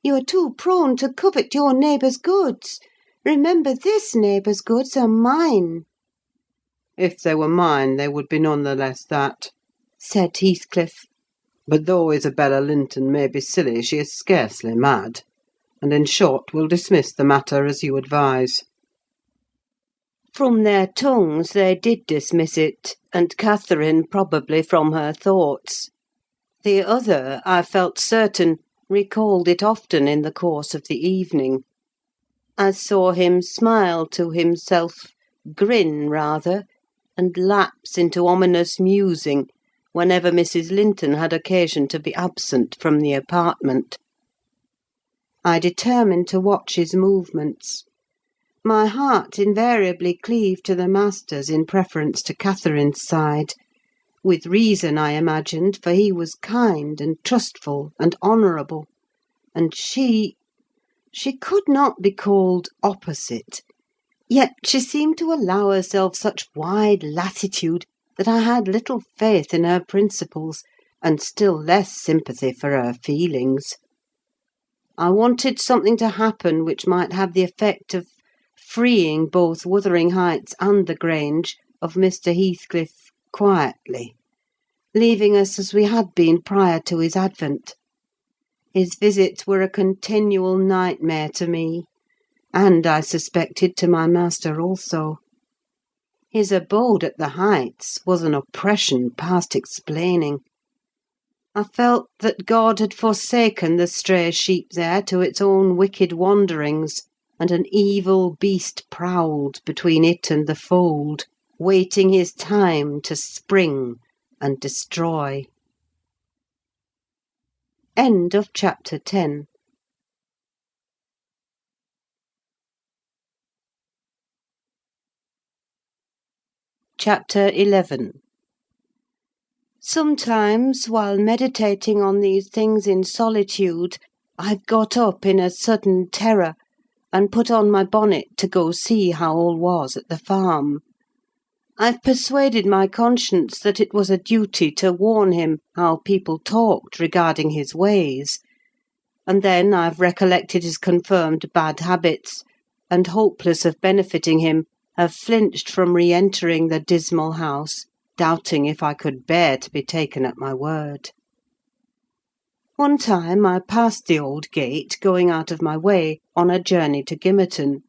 S4: You are too prone to covet your neighbour's goods. Remember, this neighbour's goods are mine."
S2: If they were mine, they would be none the less that,"
S4: said Heathcliff.
S2: "but though Isabella Linton may be silly, she is scarcely mad; and, in short, we'll dismiss the matter as you advise."
S1: From their tongues they did dismiss it, and Catherine probably from her thoughts. The other, I felt certain, recalled it often in the course of the evening. I saw him smile to himself, grin rather, and lapse into ominous musing whenever Mrs. Linton had occasion to be absent from the apartment. I determined to watch his movements. My heart invariably cleaved to the master's in preference to Catherine's side; with reason, I imagined, for he was kind and trustful and honourable, and she could not be called opposite, yet she seemed to allow herself such wide latitude that I had little faith in her principles, and still less sympathy for her feelings. I wanted something to happen which might have the effect of freeing both Wuthering Heights and the Grange of Mr. Heathcliff quietly, leaving us as we had been prior to his advent. His visits were a continual nightmare to me, and, I suspected, to my master also. His abode at the Heights was an oppression past explaining. I felt that God had forsaken the stray sheep there to its own wicked wanderings, and an evil beast prowled between it and the fold, waiting his time to spring and destroy. End of chapter 10. Chapter 11. Sometimes, while meditating on these things in solitude, I've got up in a sudden terror, and put on my bonnet to go see how all was at the farm. I've persuaded my conscience that it was a duty to warn him how people talked regarding his ways; and then I've recollected his confirmed bad habits, and, hopeless of benefiting him, have flinched from re-entering the dismal house, doubting if I could bear to be taken at my word. One time I passed the old gate, going out of my way, on a journey to Gimmerton.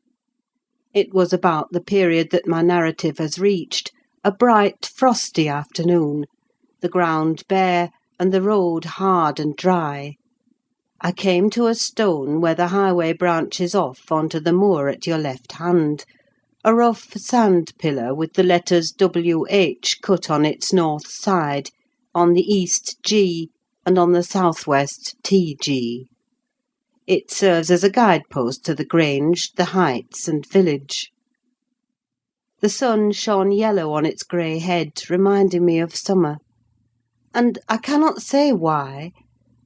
S1: It was about the period that my narrative has reached, a bright, frosty afternoon, the ground bare, and the road hard and dry. I came to a stone where the highway branches off on to the moor at your left hand, a rough sand pillar with the letters W.H. cut on its north side, on the east G, and on the south-west T.G. It serves as a guide-post to the Grange, the Heights, and village. The sun shone yellow on its grey head, reminding me of summer; and I cannot say why,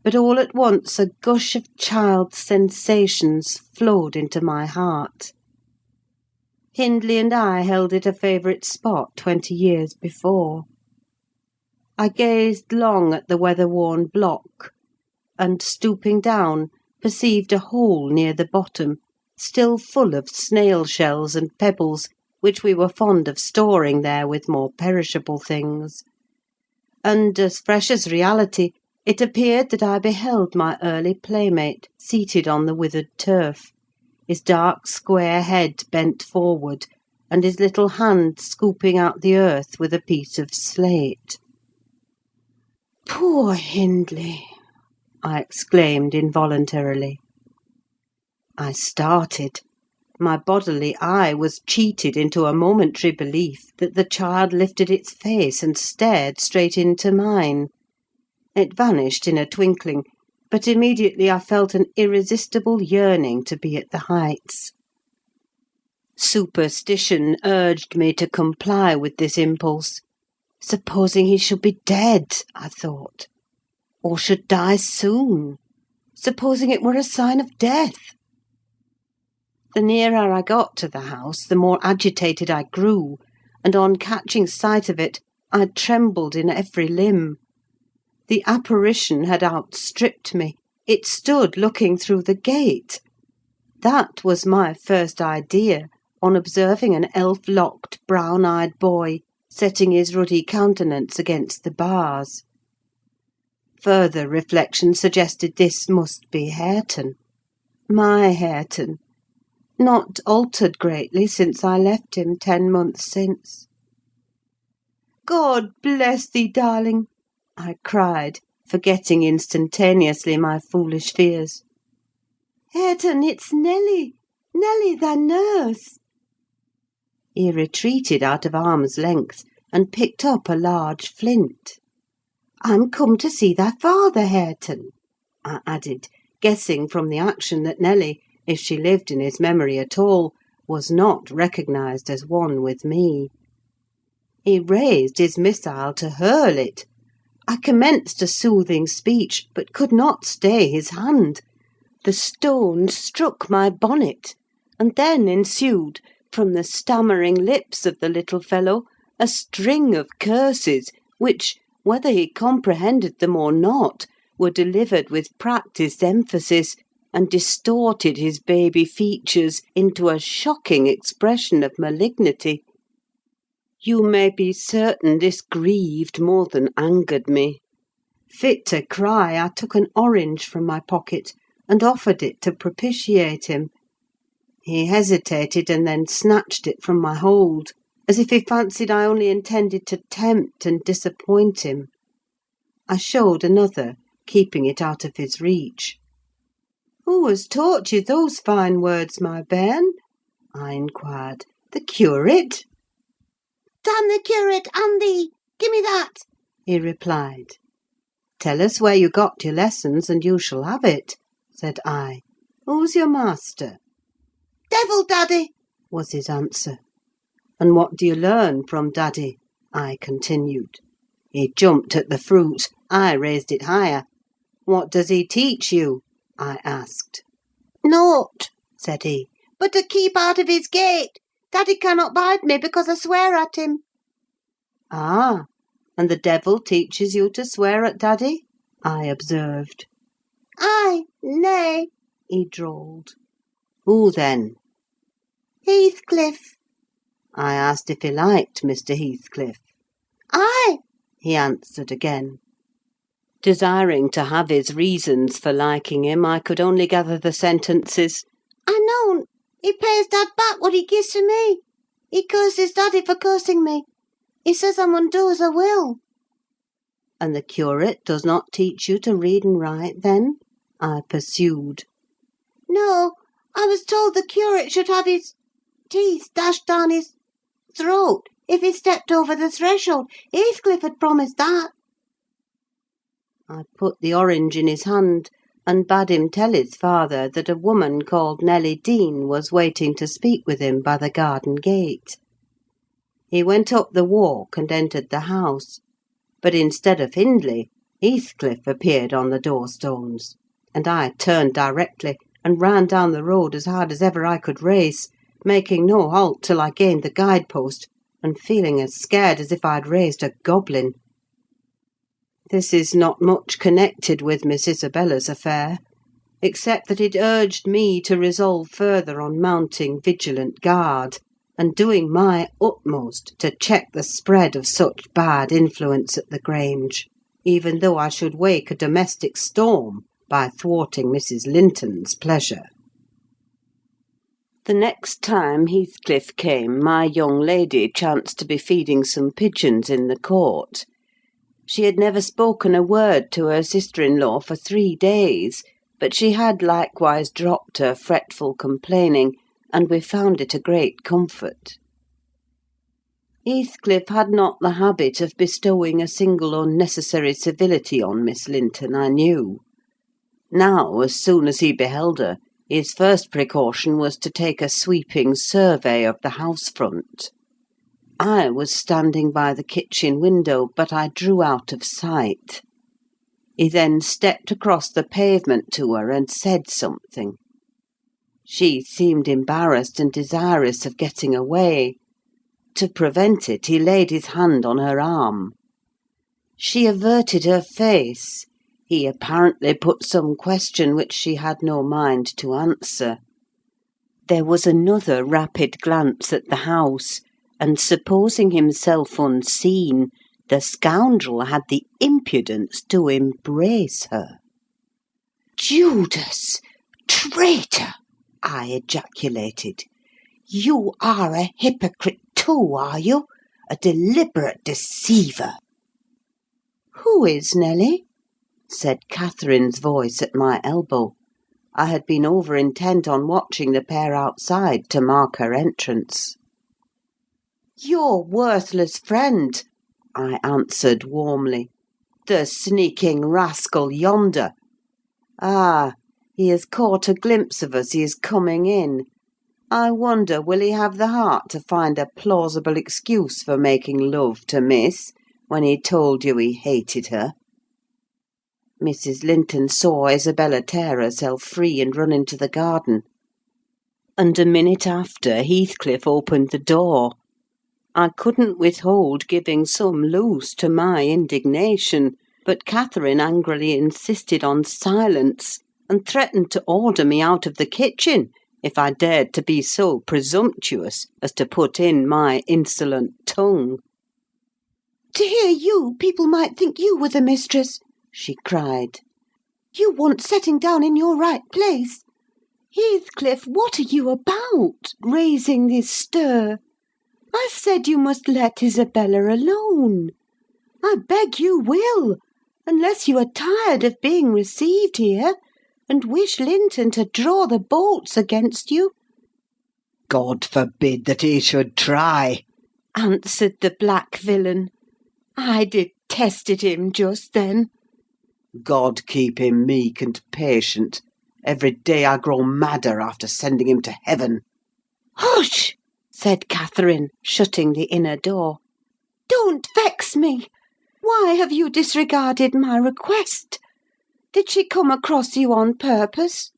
S1: but all at once a gush of child's sensations flowed into my heart. Hindley and I held it a favourite spot 20 years before. I gazed long at the weather-worn block, and, stooping down, perceived a hole near the bottom, still full of snail-shells and pebbles, which we were fond of storing there with more perishable things; and, as fresh as reality, it appeared that I beheld my early playmate seated on the withered turf, his dark square head bent forward, and his little hand scooping out the earth with a piece of slate. "Poor Hindley!" I exclaimed involuntarily. I started. My bodily eye was cheated into a momentary belief that the child lifted its face and stared straight into mine. It vanished in a twinkling, but immediately I felt an irresistible yearning to be at the Heights. Superstition urged me to comply with this impulse. Supposing he should be dead, I thought, or should die soon? Supposing it were a sign of death? The nearer I got to the house, the more agitated I grew, and on catching sight of it, I trembled in every limb. The apparition had outstripped me. It stood looking through the gate. That was my first idea on observing an elf-locked, brown-eyed boy setting his ruddy countenance against the bars. Further reflection suggested this must be Hareton. My Hareton, not altered greatly since I left him 10 months since. "God bless thee, darling!" I cried, forgetting instantaneously my foolish fears. "Hareton, it's Nelly! Nelly, thy nurse!" He retreated out of arm's length, and picked up a large flint. "I'm come to see thy father, Hareton," I added, guessing from the action that Nelly, if she lived in his memory at all, was not recognised as one with me. He raised his missile to hurl it. I commenced a soothing speech, but could not stay his hand. The stone struck my bonnet, and then ensued, from the stammering lips of the little fellow, a string of curses, which, whether he comprehended them or not, were delivered with practised emphasis, and distorted his baby features into a shocking expression of malignity. You may be certain this grieved more than angered me. Fit to cry, I took an orange from my pocket, and offered it to propitiate him. He hesitated, and then snatched it from my hold, as if he fancied I only intended to tempt and disappoint him. I showed another, keeping it out of his reach. "Who has taught you those fine words, my bairn?" I inquired. "The curate?" "Damn the curate and thee! Give me that!" he replied. "Tell us where you got your lessons, and you shall have it," said I. "Who's your master?" "Devil, Daddy!" was his answer. "And what do you learn from Daddy?" I continued. He jumped at the fruit. I raised it higher. "What does he teach you?" I asked. "Nought," said he, "but to keep out of his gate. Daddy cannot bide me, because I swear at him." "Ah, and the devil teaches you to swear at Daddy?" I observed. "Aye, nay," he drawled. "Who then?" "Heathcliff." I asked if he liked Mr. Heathcliff. "Aye," he answered again. Desiring to have his reasons for liking him, I could only gather the sentences, "I know. He pays Dad back what he gives to me. He curses Daddy for cursing me. He says I mun do as I will." "And the curate does not teach you to read and write, then?" I pursued. "No, I was told the curate should have his teeth dashed down his throat if he stepped over the threshold. Heathcliff had promised that." I put the orange in his hand, and bade him tell his father that a woman called Nelly Dean was waiting to speak with him by the garden gate. He went up the walk and entered the house, but instead of Hindley, Heathcliff appeared on the door-stones, and I turned directly, and ran down the road as hard as ever I could race, making no halt till I gained the guide-post, and feeling as scared as if I had raised a goblin. This is not much connected with Miss Isabella's affair, except that it urged me to resolve further on mounting vigilant guard, and doing my utmost to check the spread of such bad influence at the Grange, even though I should wake a domestic storm by thwarting Mrs. Linton's pleasure. The next time Heathcliff came, my young lady chanced to be feeding some pigeons in the court. She had never spoken a word to her sister-in-law for 3 days, but she had likewise dropped her fretful complaining, and we found it a great comfort. Heathcliff had not the habit of bestowing a single unnecessary civility on Miss Linton, I knew. Now, as soon as he beheld her, his first precaution was to take a sweeping survey of the house front. I was standing by the kitchen window, but I drew out of sight. He then stepped across the pavement to her and said something. She seemed embarrassed and desirous of getting away. To prevent it, he laid his hand on her arm. She averted her face. He apparently put some question which she had no mind to answer. There was another rapid glance at the house, and supposing himself unseen, the scoundrel had the impudence to embrace her.
S3: "Judas! Traitor!" I ejaculated. "You are a hypocrite too, are you? A deliberate deceiver!"
S1: "Who is, Nelly?" said Catherine's voice at my elbow. I had been over intent on watching the pair outside to mark her entrance. "Your worthless friend," I answered warmly. "The sneaking rascal yonder. Ah, he has caught a glimpse of us. He is coming in. I wonder, will he have the heart to find a plausible excuse for making love to Miss, when he told you he hated her?" Mrs. Linton saw Isabella tear herself free and run into the garden. And a minute after, Heathcliff opened the door. I couldn't withhold giving some loose to my indignation, but Catherine angrily insisted on silence, and threatened to order me out of the kitchen if I dared to be so presumptuous as to put in my insolent tongue.
S3: "To hear you, people might think you were the mistress," she cried. "You want setting down in your right place. Heathcliff, what are you about, raising this stir? I said you must let Isabella alone. I beg you will, unless you are tired of being received here, and wish Linton to draw the bolts against you."
S5: God forbid that he should try!
S3: answered the black villain. I detested him just then.
S5: God keep him meek and patient. Every day I grow madder after sending him to heaven.
S3: "Hush!" said Catherine, shutting the inner door. "Don't vex me. Why have you disregarded my request? Did she come across you on purpose?"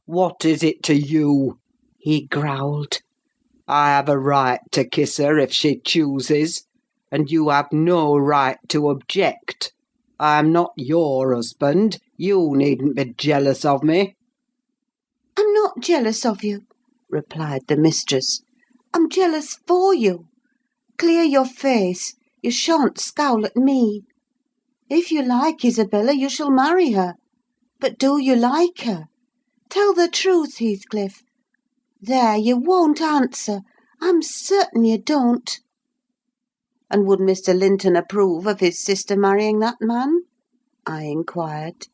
S5: What is it to you?
S3: he growled.
S5: I have a right to kiss her if she chooses, and you have no right to object. I am not your husband. You needn't be jealous of me.
S3: "I'm not jealous of you," replied the mistress. "I'm jealous for you. Clear your face. You shan't scowl at me. If you like Isabella, you shall marry her. But do you like her? Tell the truth, Heathcliff. There, you won't answer. I'm certain you don't."
S1: "And would Mr. Linton approve of his sister marrying that man?" I inquired.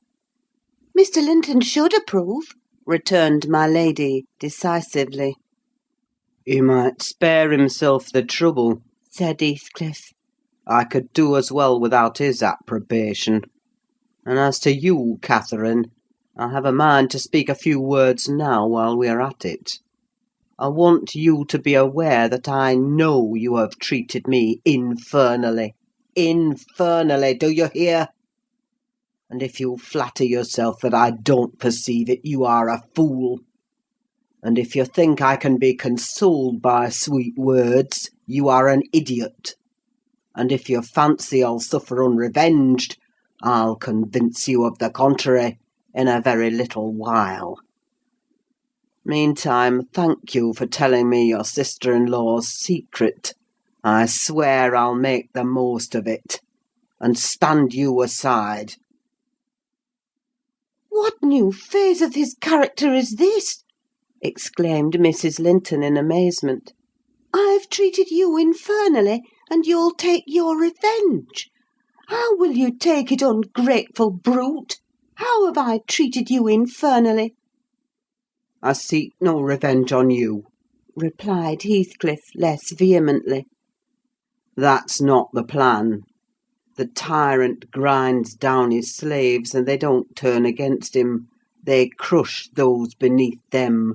S3: "Mr. Linton should approve,"
S1: returned my lady, decisively.
S2: "He might spare himself the trouble,"
S1: said Heathcliff.
S2: "I could do as well without his approbation. And as to you, Catherine, I have a mind to speak a few words now while we are at it. I want you to be aware that I know you have treated me infernally. Infernally, do you hear? And if you flatter yourself that I don't perceive it, you are a fool. And if you think I can be consoled by sweet words, you are an idiot. And if you fancy I'll suffer unrevenged, I'll convince you of the contrary in a very little while. Meantime, thank you for telling me your sister-in-law's secret. I swear I'll make the most of it. And stand you aside."
S3: "What new phase of his character is this?" exclaimed Mrs. Linton in amazement. "I've treated you infernally, and you'll take your revenge. How will you take it, ungrateful brute? How have I treated you infernally?"
S2: "I seek no revenge on you,"
S1: replied Heathcliff, less vehemently.
S2: "That's not the plan. The tyrant grinds down his slaves, and they don't turn against him. they crush those beneath them.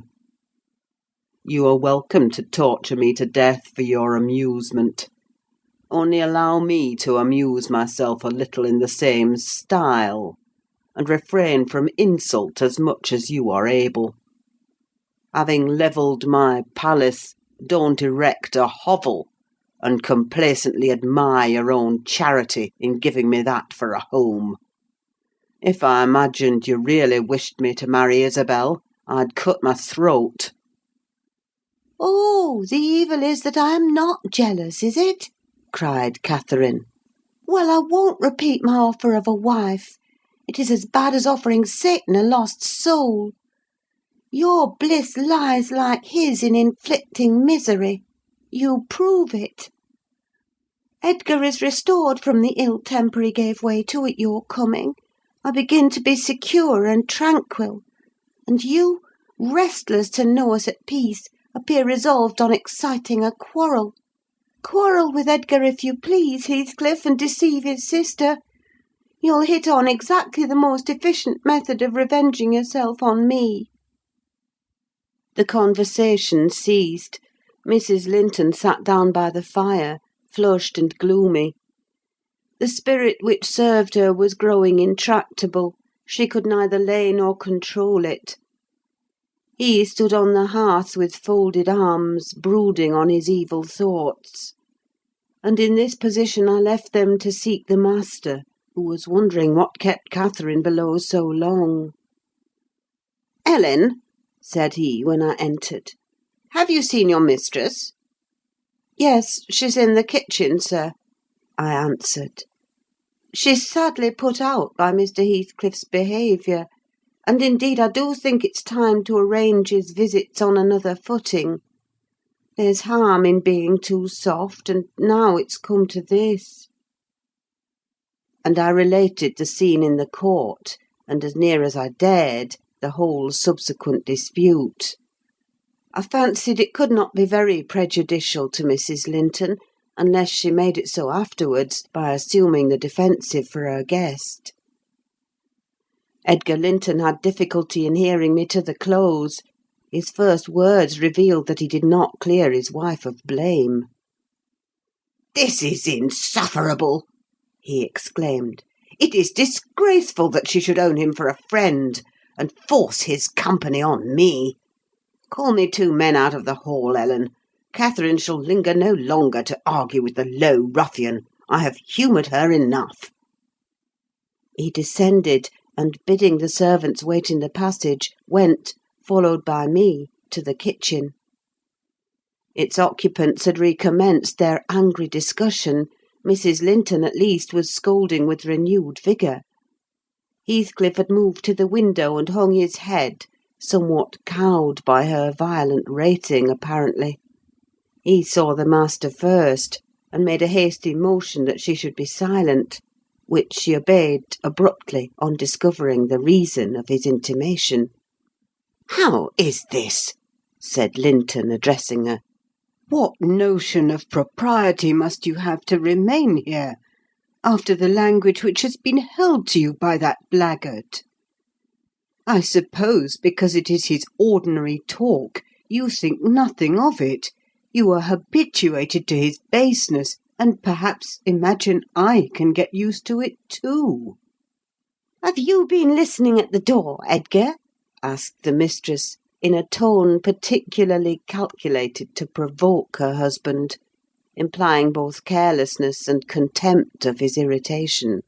S2: You are welcome to torture me to death for your amusement. Only allow me to amuse myself a little in the same style, and refrain from insult as much as you are able. Having levelled my palace, don't erect a hovel, and complacently admire your own charity in giving me that for a home. If I imagined you really wished me to marry Isabel, I'd cut my throat."
S3: "Oh, the evil is that I am not jealous, is it?" cried Catherine. "Well, I won't repeat my offer of a wife. It is as bad as offering Satan a lost soul. Your bliss lies like his in inflicting misery. You prove it. Edgar is restored from the ill temper he gave way to at your coming. I begin to be secure and tranquil. And you, restless to know us at peace, appear resolved on exciting a quarrel. Quarrel with Edgar if you please, Heathcliff, and deceive his sister. You'll hit on exactly the most efficient method of revenging yourself on me." The conversation ceased. Mrs. Linton sat down by the fire, flushed and gloomy. The spirit which served her was growing intractable; she could neither lay nor control it. He stood on the hearth with folded arms, brooding on his evil thoughts; and in this position I left them to seek the master, who was wondering what kept Catherine below so long. "Ellen," said he, when I entered, "have you seen your mistress?" "Yes, she's in the kitchen, sir," I answered. "She's sadly put out by Mr. Heathcliff's behaviour; and indeed I do think it's time to arrange his visits on another footing. There's harm in being too soft, and now it's come to this." And I related the scene in the court, and, as near as I dared, the whole subsequent dispute. I fancied it could not be very prejudicial to Mrs. Linton, unless she made it so afterwards by assuming the defensive for her guest. Edgar Linton had difficulty in hearing me to the close. His first words revealed that he did not clear his wife of blame. "This is insufferable!" he exclaimed. "It is disgraceful that she should own him for a friend, and force his company on me. Call me 2 men out of the hall, Ellen. Catherine shall linger no longer to argue with the low ruffian. I have humoured her enough." He descended, and, bidding the servants wait in the passage, went, followed by me, to the kitchen. Its occupants had recommenced their angry discussion. Mrs. Linton, at least, was scolding with renewed vigour. Heathcliff had moved to the window and hung his head, somewhat cowed by her violent rating, apparently. He saw the master first, and made a hasty motion that she should be silent, which she obeyed abruptly on discovering the reason of his intimation. "How is this?" said Linton, addressing her.
S2: What notion of propriety must you have to remain here, after the language which has been held to you by that blackguard? I suppose, because it is his ordinary talk, you think nothing of it. You are habituated to his baseness, and perhaps imagine I can get used to it too."
S3: "Have you been listening at the door, Edgar?" asked the mistress, in a tone particularly calculated to provoke her husband, implying both carelessness and contempt of his irritation.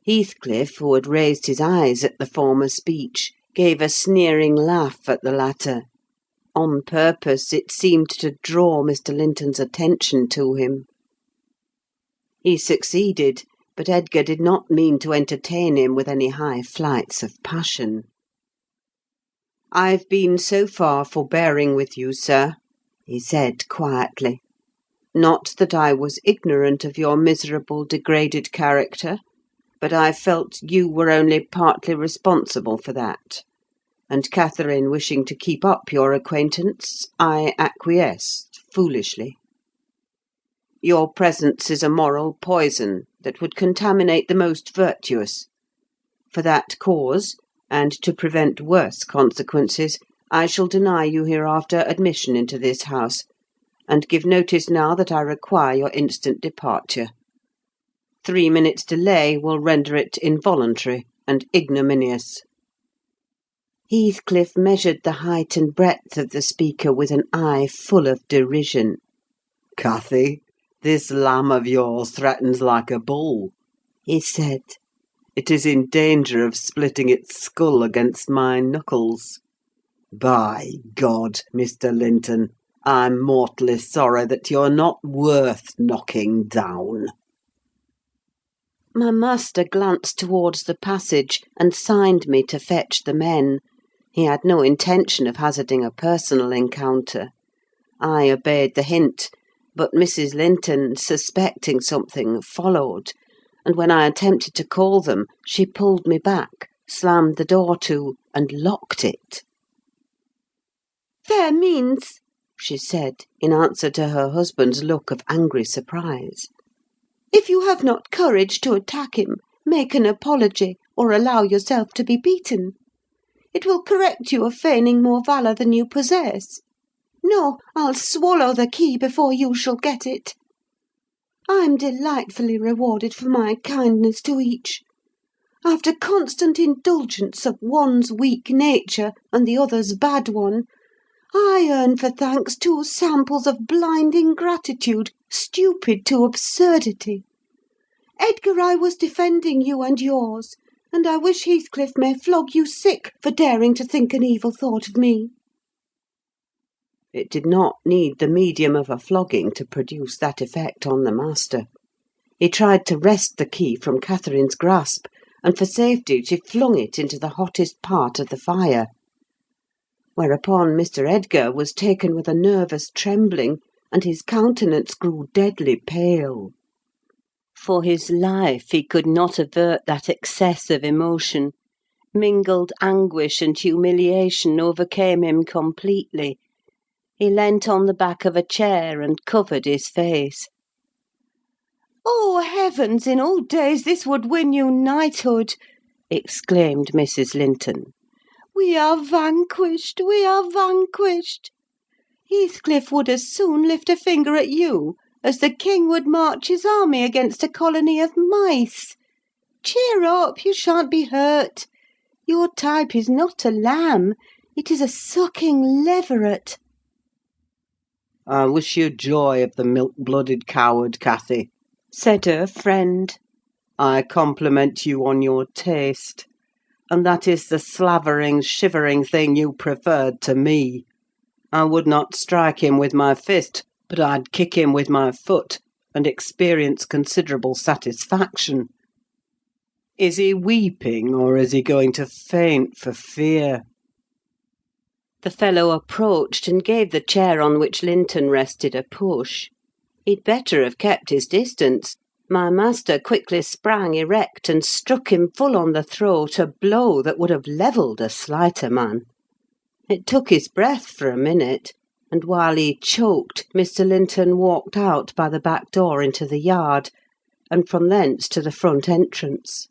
S3: Heathcliff, who had raised his eyes at the former speech, gave a sneering laugh at the latter. On purpose, it seemed to draw Mr. Linton's attention to him. He succeeded, but Edgar did not mean to entertain him with any high flights of passion. "I've been so far forbearing with you, sir," he said quietly. "Not that I was ignorant of your miserable, degraded character, but I felt you were only partly responsible for that; and Catherine wishing to keep up your acquaintance, I acquiesced, foolishly. Your presence is a moral poison that would contaminate the most virtuous. For that cause,
S6: and to prevent worse consequences, I shall deny you hereafter admission into this house, and give notice now that I require your instant departure. 3 minutes' delay will render it involuntary and ignominious."
S3: Heathcliff measured the height and breadth of the speaker with an eye full of derision.
S2: "Cathy, this lamb of yours threatens like a bull,"
S3: he said.
S2: "It is in danger of splitting its skull against my knuckles. By God, Mr. Linton, I'm mortally sorry that you're not worth knocking down."
S3: My master glanced towards the passage, and signed me to fetch the men. He had no intention of hazarding a personal encounter. I obeyed the hint, but Mrs. Linton, suspecting something, followed, and when I attempted to call them, she pulled me back, slammed the door to, and locked it.
S4: "There means,"
S3: she said, in answer to her husband's look of angry surprise.
S4: "if you have not courage to attack him, make an apology, or allow yourself to be beaten. It will correct you of feigning more valour than you possess. No, I'll swallow the key before you shall get it. I'm delightfully rewarded for my kindness to each. After constant indulgence of one's weak nature and the other's bad one, I earn for thanks 2 samples of blind ingratitude, stupid to absurdity. Edgar, I was defending you and yours, and I wish Heathcliff may flog you sick for daring to think an evil thought of me."
S6: It did not need the medium of a flogging to produce that effect on the master. He tried to wrest the key from Catherine's grasp, and for safety she flung it into the hottest part of the fire. Whereupon Mr. Edgar was taken with a nervous trembling, and his countenance grew deadly pale.
S1: For his life he could not avert that excess of emotion. Mingled anguish and humiliation overcame him completely. He leant on the back of a chair and covered his face.
S4: "Oh, heavens! In old days this would win you knighthood!"
S1: exclaimed Mrs. Linton.
S4: "We are vanquished! We are vanquished! Heathcliff would as soon lift a finger at you as the king would march his army against a colony of mice. Cheer up! You shan't be hurt. Your type is not a lamb: it is a sucking leveret."
S2: "I wish you joy of the milk-blooded coward, Cathy,"
S1: said her friend.
S2: "I compliment you on your taste. And that is the slavering, shivering thing you preferred to me. I would not strike him with my fist, but I'd kick him with my foot, and experience considerable satisfaction. Is he weeping, or is he going to faint for fear?"
S1: The fellow approached and gave the chair on which Linton rested a push. He'd better have kept his distance. My master quickly sprang erect and struck him full on the throat a blow that would have levelled a slighter man. It took his breath for a minute, and while he choked, Mr. Linton walked out by the back door into the yard, and from thence to the front entrance.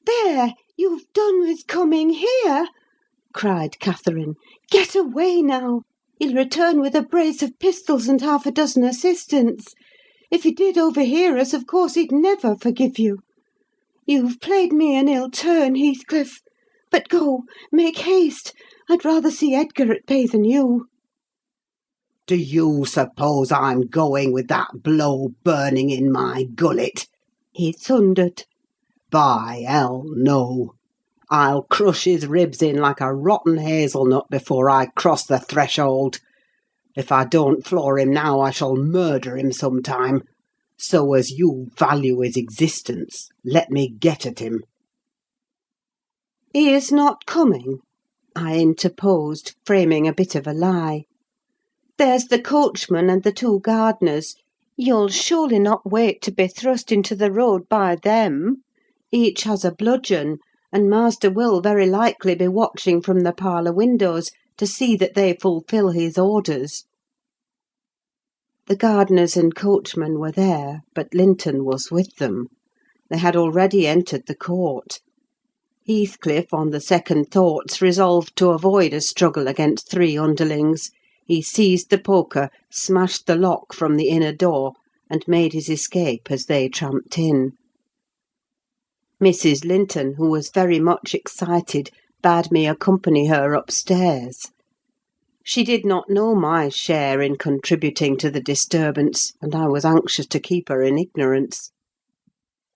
S4: "There! You've done with coming here!" cried Catherine. "Get away now! He'll return with a brace of pistols and 6 assistants. If he did overhear us, of course he'd never forgive you. You've played me an ill turn, Heathcliff. But go, make haste. I'd rather see Edgar at bay than you."
S5: Do you suppose I'm going with that blow burning in my gullet?
S3: he thundered.
S5: By hell, no! I'll crush his ribs in like a rotten hazelnut before I cross the threshold. If I don't floor him now, I shall murder him some time. So as you value his existence, let me get at him.
S3: "He is not coming," I interposed, framing a bit of a lie. "There's the coachman and the 2 gardeners. You'll surely not wait to be thrust into the road by them. Each has a bludgeon, and master will very likely be watching from the parlour windows to see that they fulfil his orders." The gardeners and coachman were there, but Linton was with them. They had already entered the court.
S6: Heathcliff, on the second thoughts, resolved to avoid a struggle against three underlings. He seized the poker, smashed the lock from the inner door, and made his escape as they tramped in. Mrs. Linton, who was very much excited, bade me accompany her upstairs. She did not know my share in contributing to the disturbance, and I was anxious to keep her in ignorance.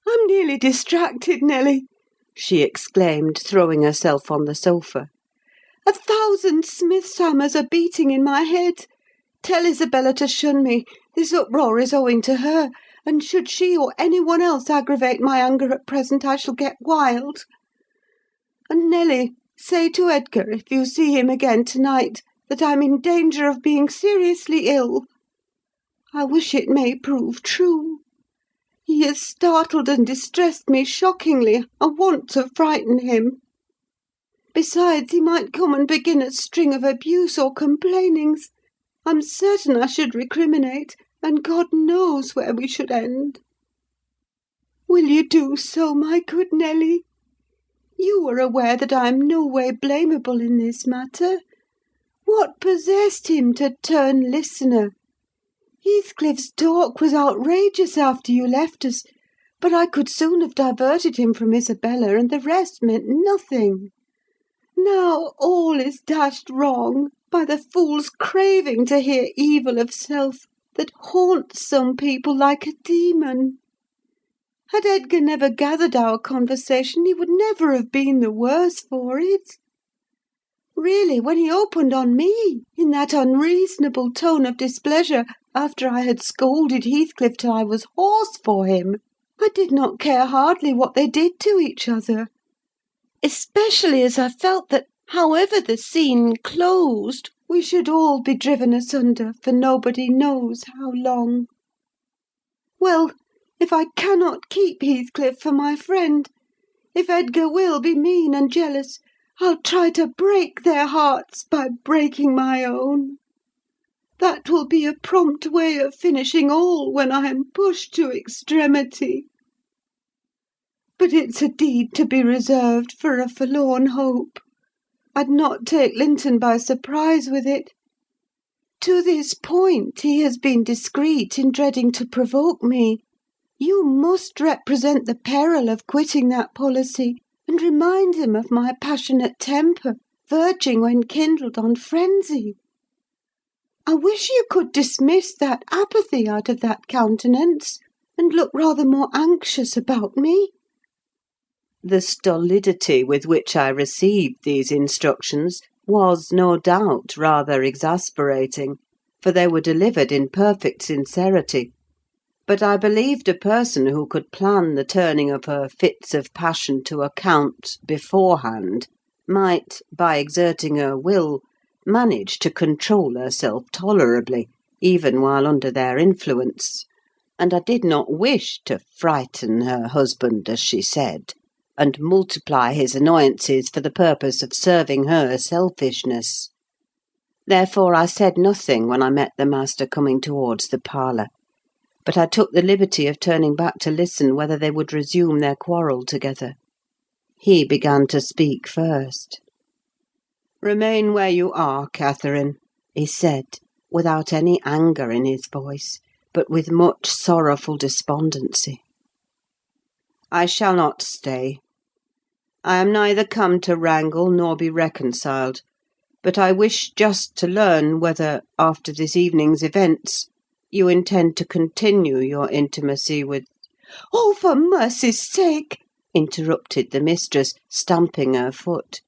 S6: "I'm nearly distracted, Nelly," she exclaimed, throwing herself on the sofa. "1,000 Smith's hammers are beating in my head. Tell Isabella to shun me. This uproar is owing to her, and should she or any one else aggravate my anger at present, I shall get wild. And, Nelly, say to Edgar, if you see him again to-night, that I'm in danger of being seriously ill. I wish it may prove true. He has startled and distressed me shockingly. I want to frighten him. Besides, he might come and begin a string of abuse or complainings. I'm certain I should recriminate, and God knows where we should end. Will you do so, my good Nelly? You are aware that I am no way blamable in this matter. What possessed him to turn listener? Heathcliff's talk was outrageous after you left us, but I could soon have diverted him from Isabella, and the rest meant nothing. Now all is dashed wrong by the fool's craving to hear evil of self that haunts some people like a demon. Had Edgar never gathered our conversation, he would never have been the worse for it. Really, when he opened on me, in that unreasonable tone of displeasure, after I had scolded Heathcliff till I was hoarse for him, I did not care hardly what they did to each other. Especially as I felt that, however the scene closed, we should all be driven asunder for nobody knows how long. Well, if I cannot keep Heathcliff for my friend, if Edgar will be mean and jealous, I'll try to break their hearts by breaking my own. That will be a prompt way of finishing all when I am pushed to extremity. But it's a deed to be reserved for a forlorn hope. I'd not take Linton by surprise with it. To this point he has been discreet in dreading to provoke me. You must represent the peril of quitting that policy, and remind him of my passionate temper, verging when kindled on frenzy. I wish you could dismiss that apathy out of that countenance, and look rather more anxious about me." The stolidity with which I received these instructions was, no doubt, rather exasperating, for they were delivered in perfect sincerity. But I believed a person who could plan the turning of her fits of passion to account beforehand might, by exerting her will, manage to control herself tolerably, even while under their influence; and I did not wish to frighten her husband, as she said, and multiply his annoyances for the purpose of serving her selfishness. Therefore I said nothing when I met the master coming towards the parlour. But I took the liberty of turning back to listen whether they would resume their quarrel together. He began to speak first. "Remain where you are, Catherine," he said, without any anger in his voice, but with much sorrowful despondency. "I shall not stay. I am neither come to wrangle nor be reconciled, but I wish just to learn whether, after this evening's events, you intend to continue your intimacy with—" "Oh, for mercy's sake!" interrupted the mistress, stamping her foot.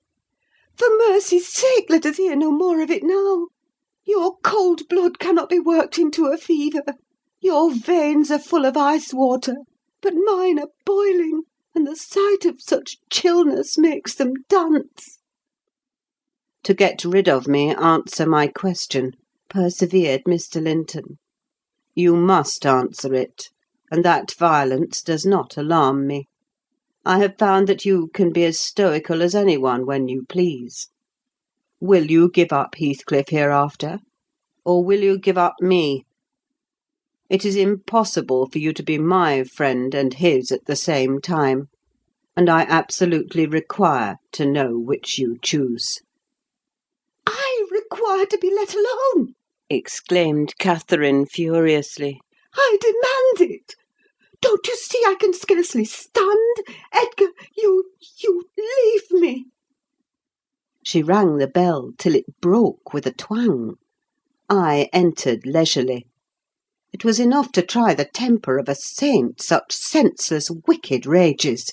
S6: "For mercy's sake, let us hear no more of it now. Your cold blood cannot be worked into a fever. Your veins are full of ice water, but mine are boiling, and the sight of such chillness makes them dance." "To get rid of me, answer my question," persevered Mr. Linton. "You must answer it, and that violence does not alarm me. I have found that you can be as stoical as any one when you please. Will you give up Heathcliff hereafter, or will you give up me? It is impossible for you to be my friend and his at the same time. and I absolutely require to know which you choose."
S4: "I require to be let alone!"
S6: exclaimed Catherine furiously.
S4: "I demand it! Don't you see I can scarcely stand? Edgar, you leave me!"
S6: She rang the bell till it broke with a twang. I entered leisurely. It was enough to try the temper of a saint, such senseless, wicked rages.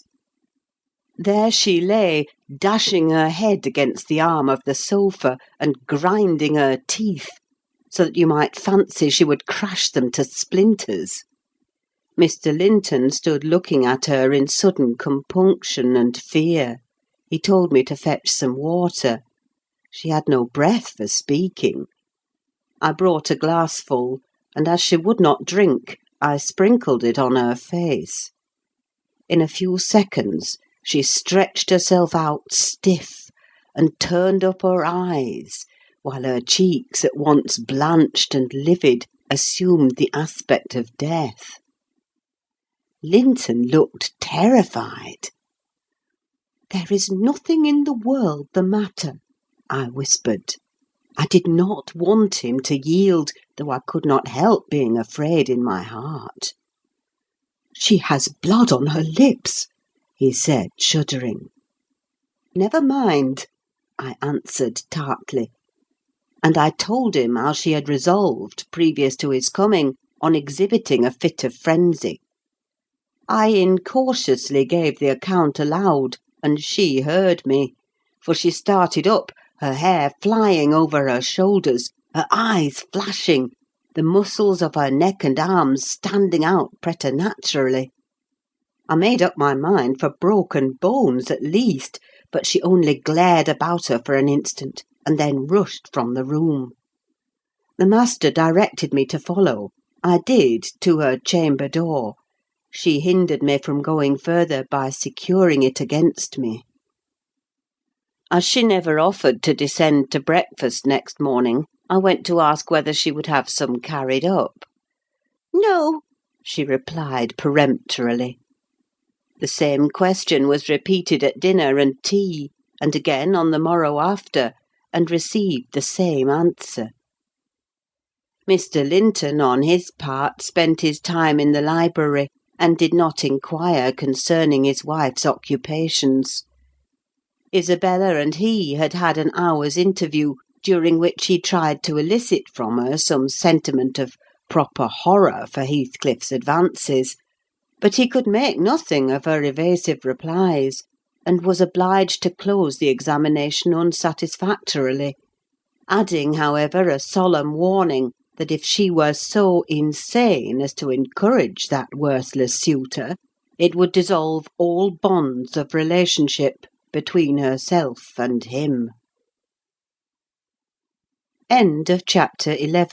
S6: There she lay, dashing her head against the arm of the sofa, and grinding her teeth, so that you might fancy she would crash them to splinters. Mr. Linton stood looking at her in sudden compunction and fear. He told me to fetch some water. She had no breath for speaking. I brought a glassful, and as she would not drink, I sprinkled it on her face. In a few seconds she stretched herself out stiff, and turned up her eyes, while her cheeks, at once blanched and livid, assumed the aspect of death. Linton looked terrified. "There is nothing in the world the matter," I whispered. I did not want him to yield, though I could not help being afraid in my heart. "She has blood on her lips," he said, shuddering. "Never mind," I answered tartly; and I told him how she had resolved, previous to his coming, on exhibiting a fit of frenzy. I incautiously gave the account aloud, and she heard me, for she started up, her hair flying over her shoulders, her eyes flashing, the muscles of her neck and arms standing out preternaturally. I made up my mind for broken bones at least, but she only glared about her for an instant, and then rushed from the room. The master directed me to follow. I did, to her chamber door. She hindered me from going further by securing it against me. As she never offered to descend to breakfast next morning, I went to ask whether she would have some carried up. "No," she replied peremptorily. The same question was repeated at dinner and tea, and again on the morrow after, and received the same answer. Mr. Linton, on his part, spent his time in the library, and did not inquire concerning his wife's occupations. Isabella and he had had an hour's interview, during which he tried to elicit from her some sentiment of proper horror for Heathcliff's advances, but he could make nothing of her evasive replies, and was obliged to close the examination unsatisfactorily, adding, however, a solemn warning that if she were so insane as to encourage that worthless suitor, it would dissolve all bonds of relationship between herself and him. Chapter 12.